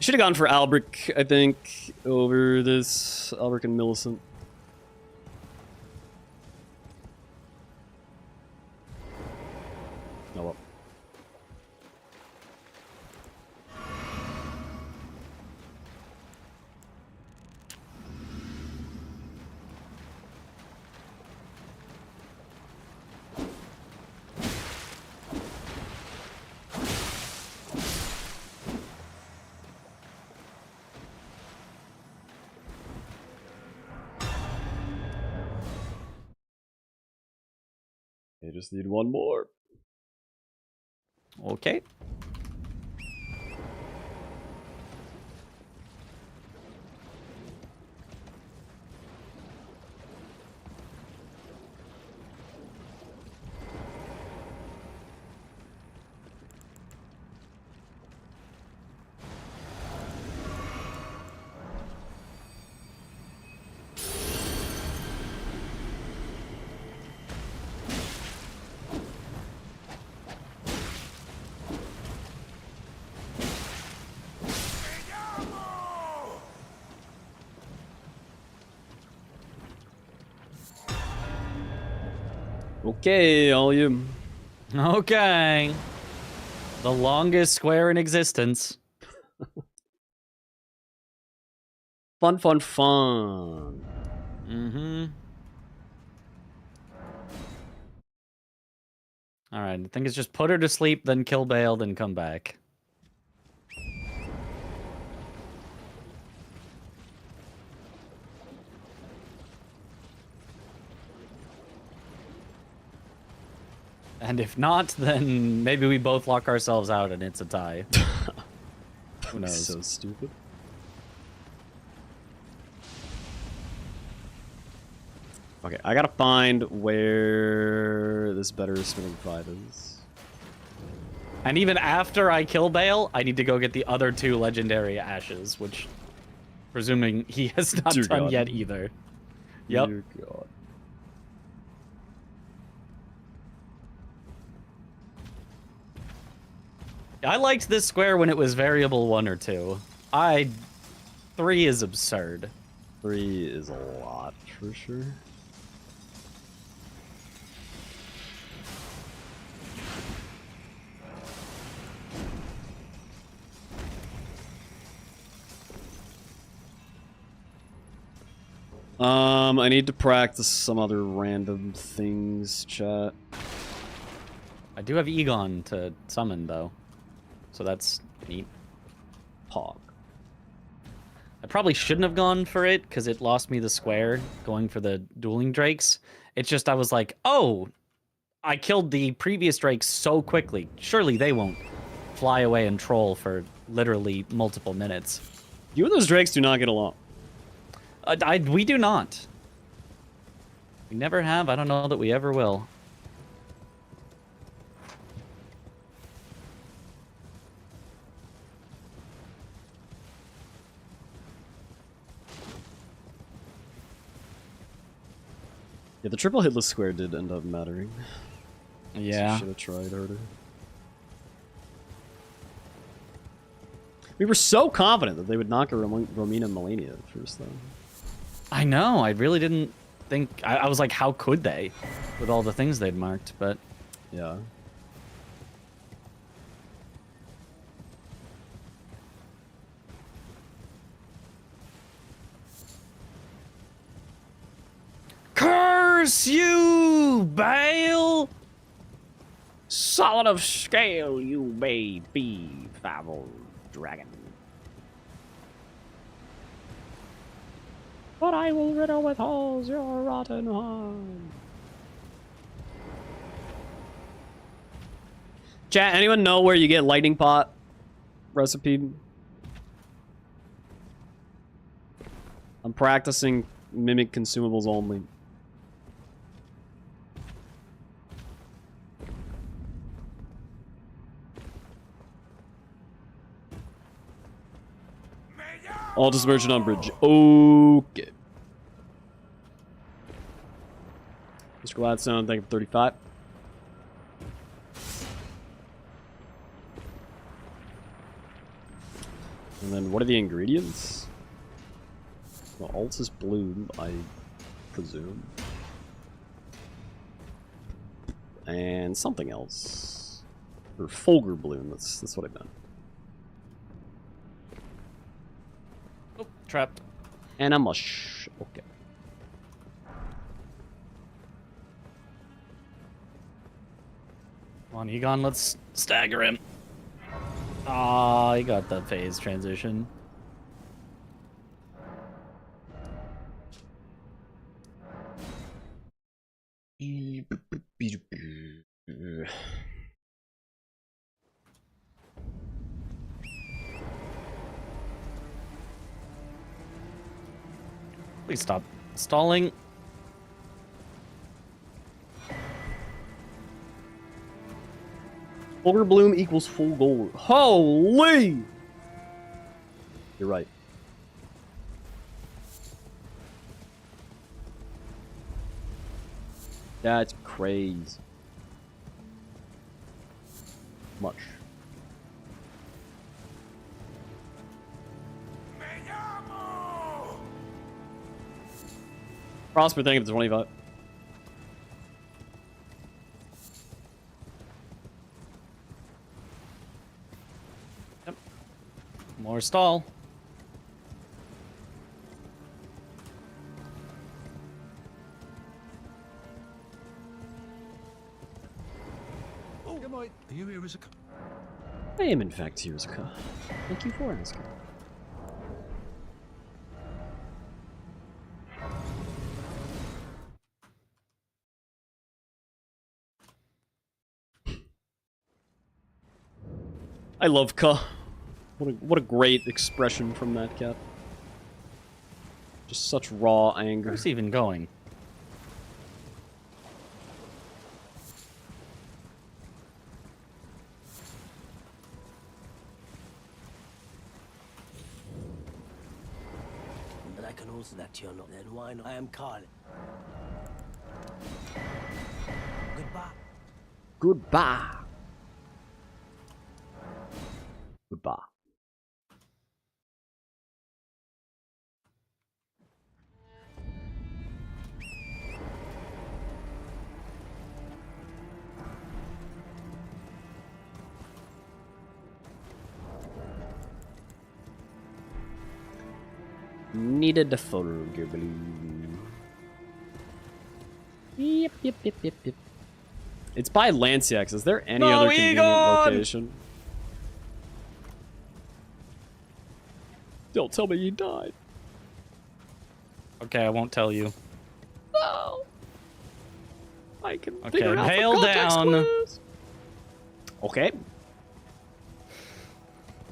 Should have gone for Albric, I think, over this Albric and Millicent. Oh well. I just need one more. Okay. Okay, all you. Okay. The longest square in existence. Fun, fun, fun. Mm-hmm. Alright, I think it's just put her to sleep, then kill Bale, then come back. And if not, then maybe we both lock ourselves out and it's a tie. Who knows? So stupid. Okay, I gotta find where this better spinning 5 is. And even after I kill Bale, I need to go get the other 2 legendary ashes, which, presuming he has not Dear done God. yet either. Yep. Dear God. I liked this square when it was variable 1 or 2. 3 is absurd. 3 is a lot, for sure. I need to practice some other random things, chat. I do have Egon to summon, though. So that's neat. Pog. I probably shouldn't have gone for it, because it lost me the square going for the dueling drakes. It's just I was like, oh, I killed the previous drakes so quickly. Surely they won't fly away and troll for literally multiple minutes. You and those drakes do not get along. We do not. We never have. I don't know that we ever will. Yeah, the triple hitless square did end up mattering. Yeah. Should have tried harder. We were so confident that they would knock a Romina Melania at first, though. I know. I really didn't think... I was like, how could they? With all the things they'd marked, but... Yeah. Curse you, Bale! Solid of scale, you may be, foul dragon. But I will riddle with holes your rotten heart. Chat, anyone know where you get lightning pot recipe? I'm practicing mimic consumables only. Altus Merchant on bridge. Okay. Mr. Gladstone, thank you for 35. And then what are the ingredients? Well, Altus Bloom, I presume. And something else. Or Fulgur Bloom, that's what I meant. Oh, trapped. And a mush. Okay. Come on, Egon, let's stagger him. Ah, he got the phase transition. Please stop stalling. Fulgur Bloom equals full gold. Holy! You're right. That's crazy. Much. Prosper, thank you for 25. Yep. More stall. Are you here as a... I am in fact here as a co. Thank you for asking. I love Ka. What a great expression from that cat. Just such raw anger. Where's he even going? But I can also that you're not. Then why not? I am Carl. Goodbye. Goodbye. Goodbye. Needed the photo blue. Yep. It's by Lanciax. Is there any other convenient location? Don't tell me you died. Okay, I won't tell you. No. I can Okay, figure out bail the context down. clues. Okay.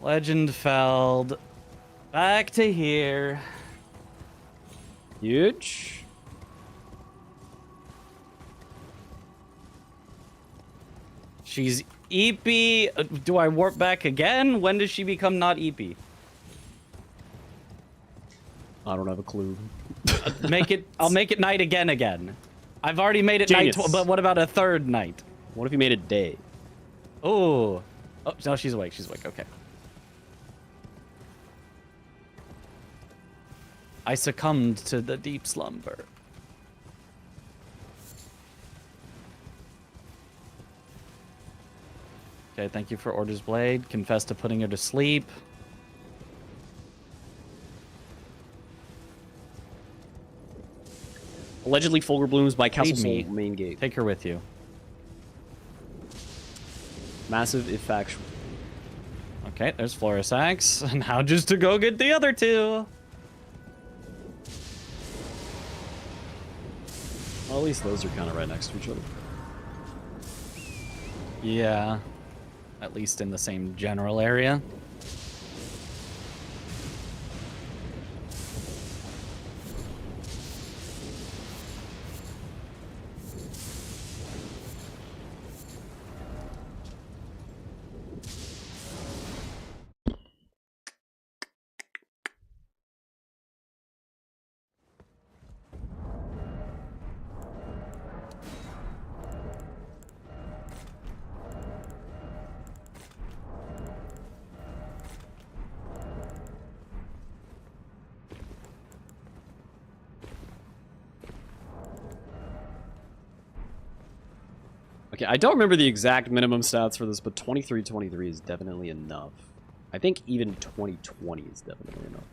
Legendfeld. Back to here. Huge. She's EP. Do I warp back again? When does she become not EP? I don't have a clue. I'll make it night again. I've already made it Genius. night, but what about a third night? What if you made it day? Oh, no, she's awake. She's awake. Okay. I succumbed to the deep slumber. Okay, thank you for Order's Blade. Confess to putting her to sleep. Allegedly Fulgur Blooms by Castle Lead me. Soul main gate. Take her with you. Massive if factual. Okay, there's Florisax. And now just to go get the other two. Well, at least those are kind of right next to each other. Yeah. At least in the same general area. Okay, I don't remember the exact minimum stats for this, but 23-23 is definitely enough. I think even 2020 is definitely enough.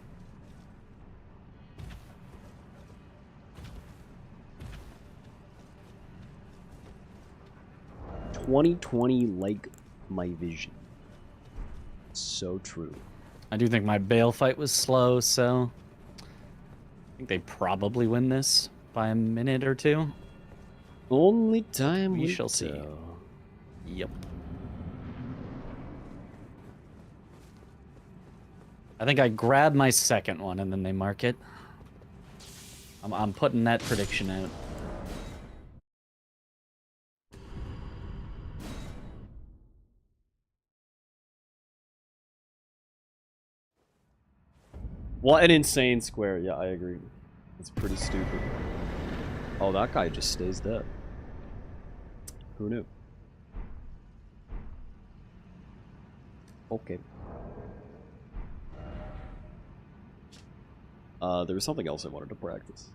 $2020 like my vision. So true. I do think my Bale fight was slow, so I think they probably win this by a minute or two. Only time We will shall see. tell. Yep. I think I grab my second one and then they mark it. I'm putting that prediction out. What an insane square. Yeah, I agree. It's pretty stupid. Oh, that guy just stays dead. Who knew? Okay. There was something else I wanted to practice.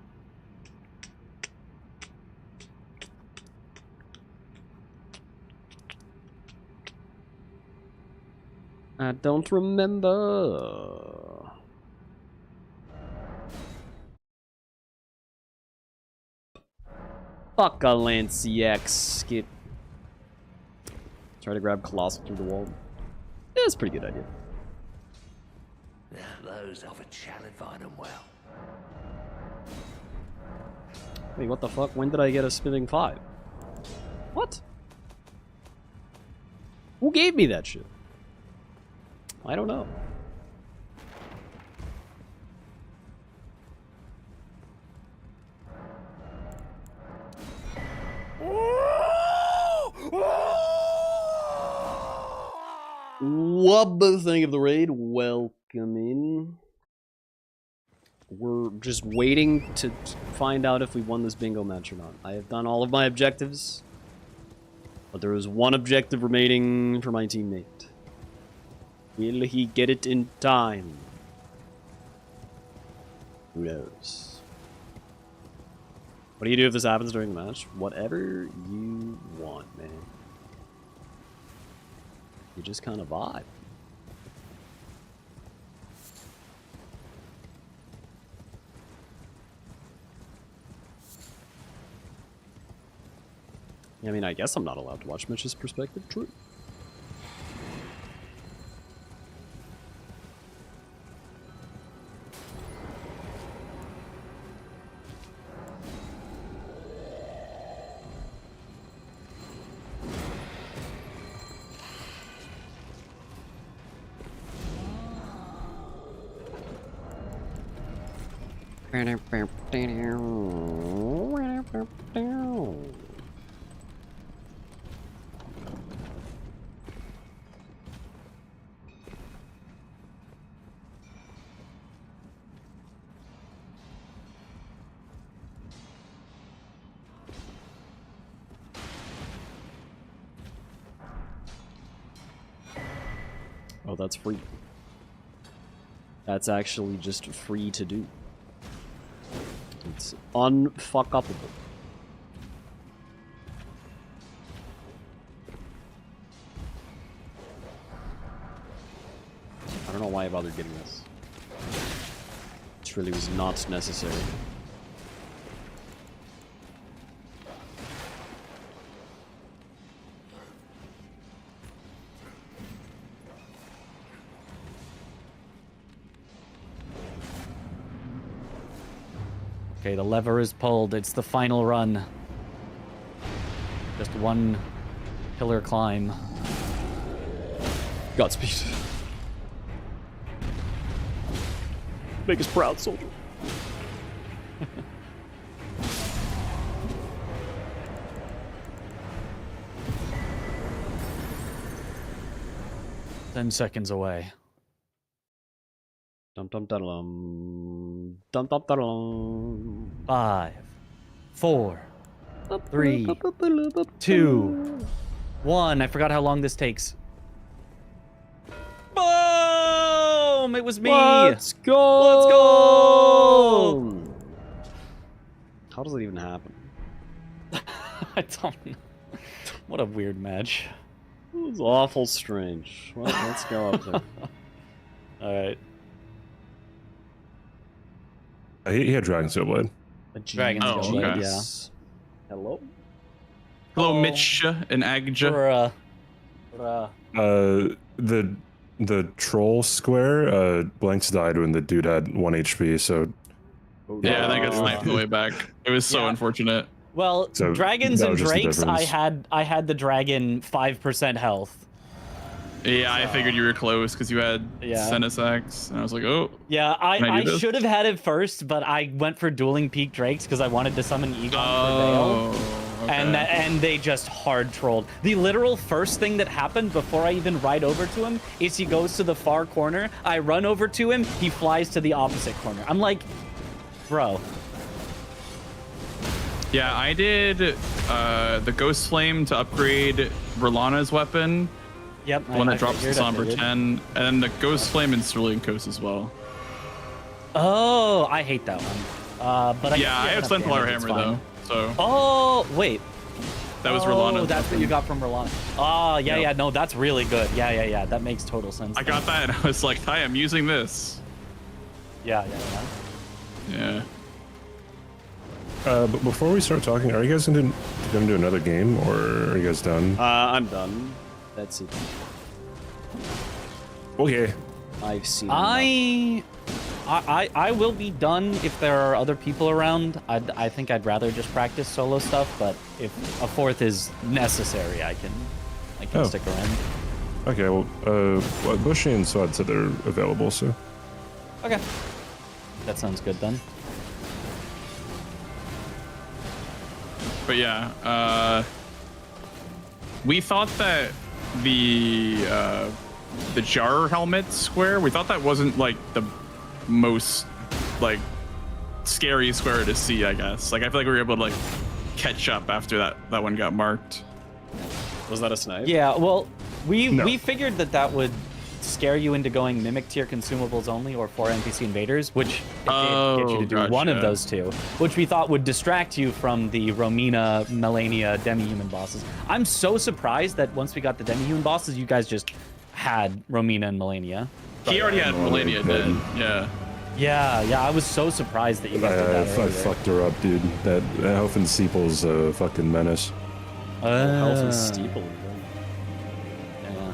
I don't remember. Fuck a Lanciax skip. Try to grab Colossal through the wall. Yeah, that's a pretty good idea. Those of a challenge find them well. Wait, what the fuck? When did I get a spinning 5? What? Who gave me that shit? I don't know. Wubba thing of the raid, welcome in. We're just waiting to find out if we won this bingo match or not. I have done all of my objectives, but there is one objective remaining for my teammate. Will he get it in time? Who knows? What do you do if this happens during the match? Whatever you want, man. You just kind of vibe. I mean, I guess I'm not allowed to watch Mitch's perspective. True. Oh, that's free. That's actually just free to do. It's unfuckupable. I don't know why I bothered getting this. This really was not necessary. Okay, the lever is pulled. It's the final run. Just one pillar climb. Godspeed. Make us proud, soldier. Ten seconds away. Dum dum dum dum dum dum dum. 5, 4, 3, 2, 1. I forgot how long this takes. Boom! It was me. Let's go. Let's go. How does it even happen? I don't know. What a weird match. It was awful strange. Well, let's go up there. All right. He had Dragon Steel Blade. Dragon's Oh, Blade, okay. yeah. Hello? Hello, Mitch and Agja. The troll square, Blanks died when the dude had 1 HP, so... Yeah, I think it's sniped the way back. It was so unfortunate. Well, So dragons that and was just the drakes, difference. I had the dragon 5% health. Yeah, I figured you were close because you had Yeah. Senesax, and I was like, oh. Yeah, Can I I do this? should have had it first, but I went for dueling peak drakes because I wanted to summon Egon for Oh, Vale. okay. And they just hard trolled. The literal first thing that happened before I even ride over to him is he goes to the far corner. I run over to him. He flies to the opposite corner. I'm like, bro. Yeah, I did the Ghost Flame to upgrade Verlana's weapon. Yep. The one that drops figured, to I Somber figured. 10. And then the Ghost Flame in Cerulean Coast as well. Oh, I hate that one. But Yeah, I have Sunflower damage, it's Hammer fine. though. So Oh, wait. that was Oh, Verlana's that's what weapon. you got from Rolana. Oh, yeah, Yep. yeah. No, that's really good. Yeah. That makes total sense. I got that and I was like, hi, I'm using this. Yeah. Yeah. But before we start talking, are you guys gonna do another game, or are you guys done? I'm done. That's it. Okay. I've seen I will be done if there are other people around. I think I'd rather just practice solo stuff, but if a fourth is necessary, I can Oh. stick around. Okay, well, Bushy and Swad said they're available, so... Okay. That sounds good then. But yeah, we thought that the jar helmet square, we thought that wasn't like the most like scary square to see, I guess. Like I feel like we were able to like catch up after that one got marked. Was that a snipe? Yeah, well, we No. figured that would scare you into going mimic tier consumables only or 4 NPC invaders, which it did get you to do one of gotcha. those two, which we thought would distract you from the Romina, Melania, demi-human bosses. I'm so surprised that once we got the demi-human bosses, you guys just had Romina and Melania. He already had Melania dead. Yeah. Yeah, I was so surprised that you guys did that I earlier. fucked her up, dude. That Hofen Siepel's a fucking menace. health and steeple. Yeah.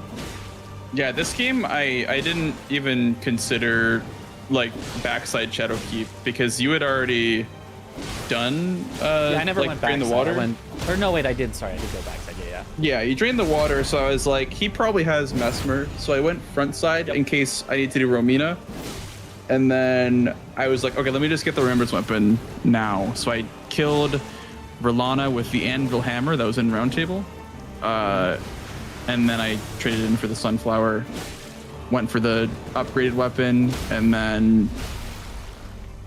Yeah, this game I didn't even consider like backside shadow keep because you had already done Yeah, I never like, went drain backside. the water. I went, or no, wait, I did. Sorry, I did go backside. Yeah. Yeah, you drained the water, so I was like, he probably has Mesmer, so I went front side in case I need to do Romina. And then I was like, okay, let me just get the Remembrance Weapon now. So I killed Verlana with the Anvil Hammer that was in Round Table. And then I traded in for the Sunflower, went for the upgraded weapon, and then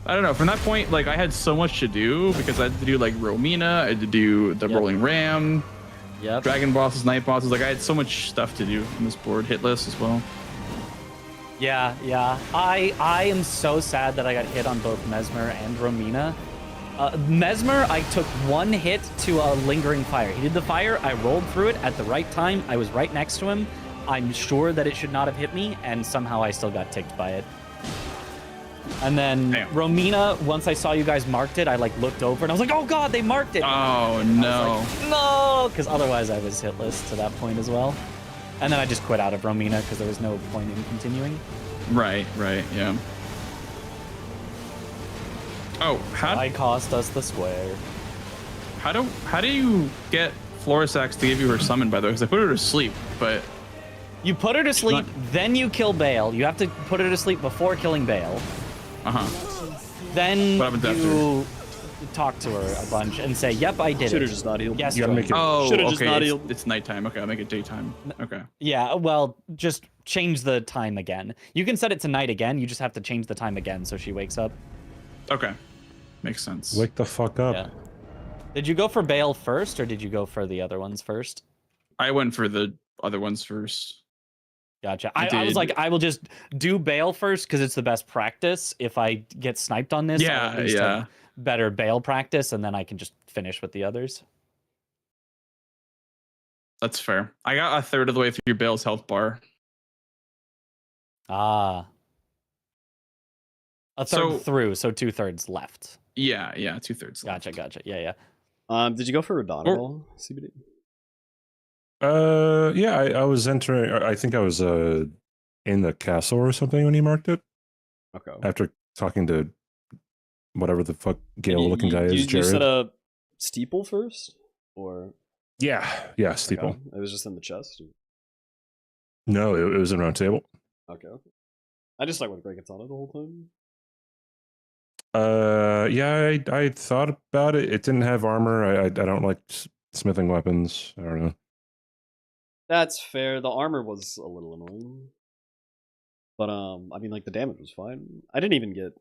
I don't know. From that point, like I had so much to do because I had to do like Romina, I had to do the Rolling Ram, Dragon bosses, Night bosses. Like I had so much stuff to do on this board, hit list as well. Yeah. I am so sad that I got hit on both Mesmer and Romina. Mesmer, I took one hit to a lingering fire. He did the fire, I rolled through it at the right time. I was right next to him. I'm sure that it should not have hit me, and somehow I still got ticked by it. And then Romina, once I saw you guys marked it, I like looked over and I was like, oh god, they marked it. Oh no. Like, no, because otherwise I was hitless to that point as well. And then I just quit out of Romina because there was no point in continuing. Right, yeah. Oh, I cost us the square. How do you get Florisax to give you her summon, by the way? Because I put her to sleep, but you put her to sleep, then you kill Bale. You have to put her to sleep before killing Bale. Then you talk to her a bunch and say, "Yep, I did it." Should've just not healed. Yes, you gotta make it. Oh, Should've okay. just not healed. It's nighttime. Okay, I'll make it daytime. Okay. Yeah, well, just change the time again. You can set it to night again. You just have to change the time again so she wakes up. Okay, makes sense. Wake the fuck up. Yeah. Did you go for Bale first, or did you go for the other ones first? I went for the other ones first. Gotcha. I was like, I will just do Bale first because it's the best practice. If I get sniped on this, I'll at least have better Bale practice, and then I can just finish with the others. That's fair. I got a third of the way through Bale's health bar. Ah. A third through, so 2/3 left. Yeah, 2/3 left. Gotcha. Yeah. Did you go for Radonable, CBD? Yeah, I was entering. I think I was in the castle or something when he marked it. Okay. After talking to whatever the fuck Gale-looking guy is, Jared. You set a steeple first, or? Yeah, steeple. Okay. It was just in the chest. Or? No, it was in Round Table. Okay. I just like with Grey Katana the whole time. Yeah, I thought about it. It didn't have armor. I don't like smithing weapons. I don't know. That's fair. The armor was a little annoying. But, I mean, like, the damage was fine. I didn't even get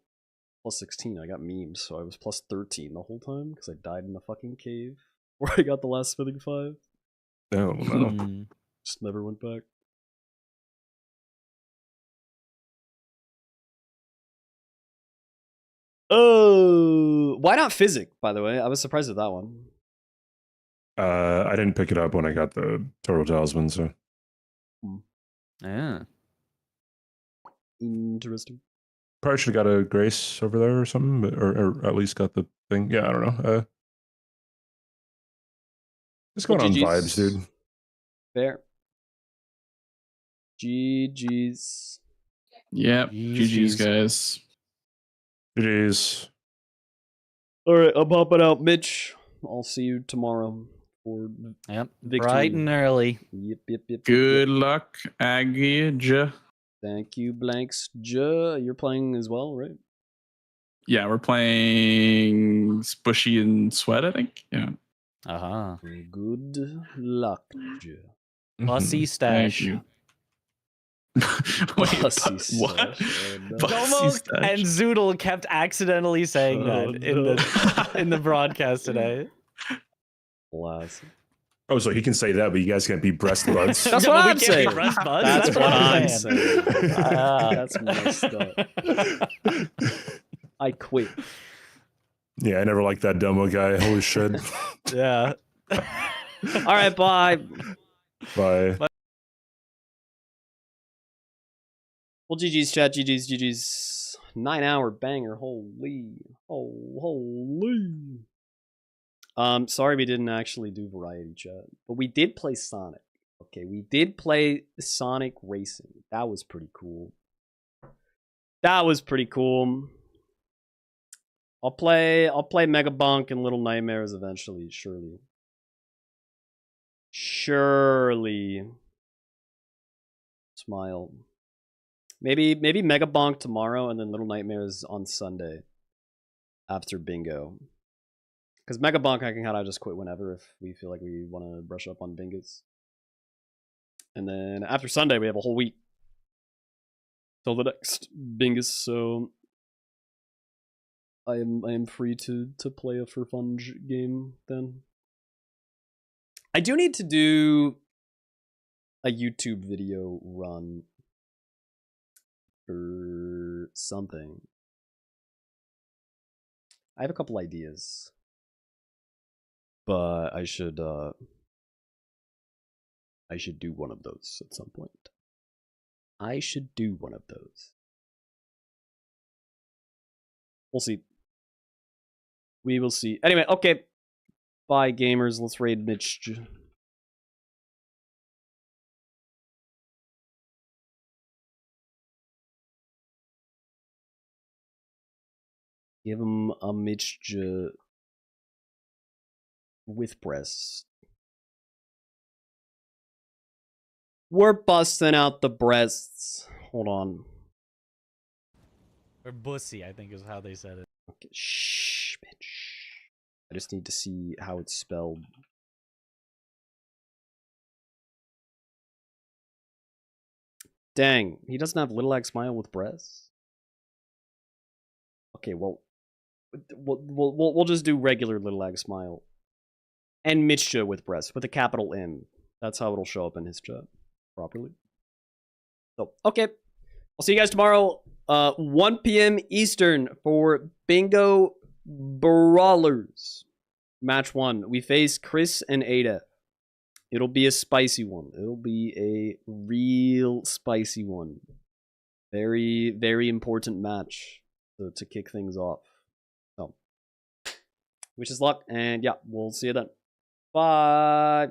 plus 16. I got memes, so I was plus 13 the whole time, because I died in the fucking cave where I got the last smithing 5. Oh, no. Just never went back. Oh, why not Physic, by the way? I was surprised at that one. I didn't pick it up when I got the Total Talisman, so. Yeah. Interesting. Probably should have got a Grace over there or something, but or at least got the thing. Yeah, I don't know. Just going on vibes, dude. Fair. GG's. Yep. GG's, guys. GG's. Alright, I'm hopping out, Mitch. I'll see you tomorrow for victory. Bright and early. Yep. Good luck, Aggie. Thank you, Blanks. You're playing as well, right? Yeah, we're playing Bushy and Sweat, I think. Yeah. Good luck, Pussy stash. Thank you. Pussy what? Domo and Zoodle kept accidentally saying that in the broadcast today. Classic. Oh, so he can say that, but you guys can't be breast buds. That's what I'm saying. Breast buds? That's what I'm saying. That's messed up. I quit. Yeah, I never liked that Domo guy. Holy shit. Yeah. All right, bye. Bye. Well, GG's chat, GG's. 9-hour banger. Holy. Sorry we didn't actually do variety chat, but we did play Sonic. Okay, we did play Sonic Racing. That was pretty cool. That was pretty cool. I'll play Mega Bunk and Little Nightmares eventually, surely. Surely. Smile. Maybe Mega Bonk tomorrow and then Little Nightmares on Sunday after bingo. Because Mega Bonk I can kind of just quit whenever if we feel like we want to brush up on bingos. And then after Sunday we have a whole week till the next bingus, so I am free to play a for fun game then. I do need to do a YouTube video run for something. I have a couple ideas, but I should do one of those at some point. I should do one of those. We'll see. We will see. Anyway, okay. Bye, gamers. Let's raid Mitch. Give him a mixture with breasts. We're busting out the breasts. Hold on. Or bussy, I think is how they said it. Okay, shh, bitch. I just need to see how it's spelled. Dang, he doesn't have LilAggy smile with breasts? Okay, well, we'll just do regular LilAggy smile. And Mitcha with breasts, with a capital M. That's how it'll show up in his chat properly. So, okay. I'll see you guys tomorrow, 1 p.m. Eastern for Bingo Brawlers. Match 1. We face Chris and Ada. It'll be a spicy one. It'll be a real spicy one. Very, very important match to kick things off. So, wish us luck, and yeah, we'll see you then. Bye.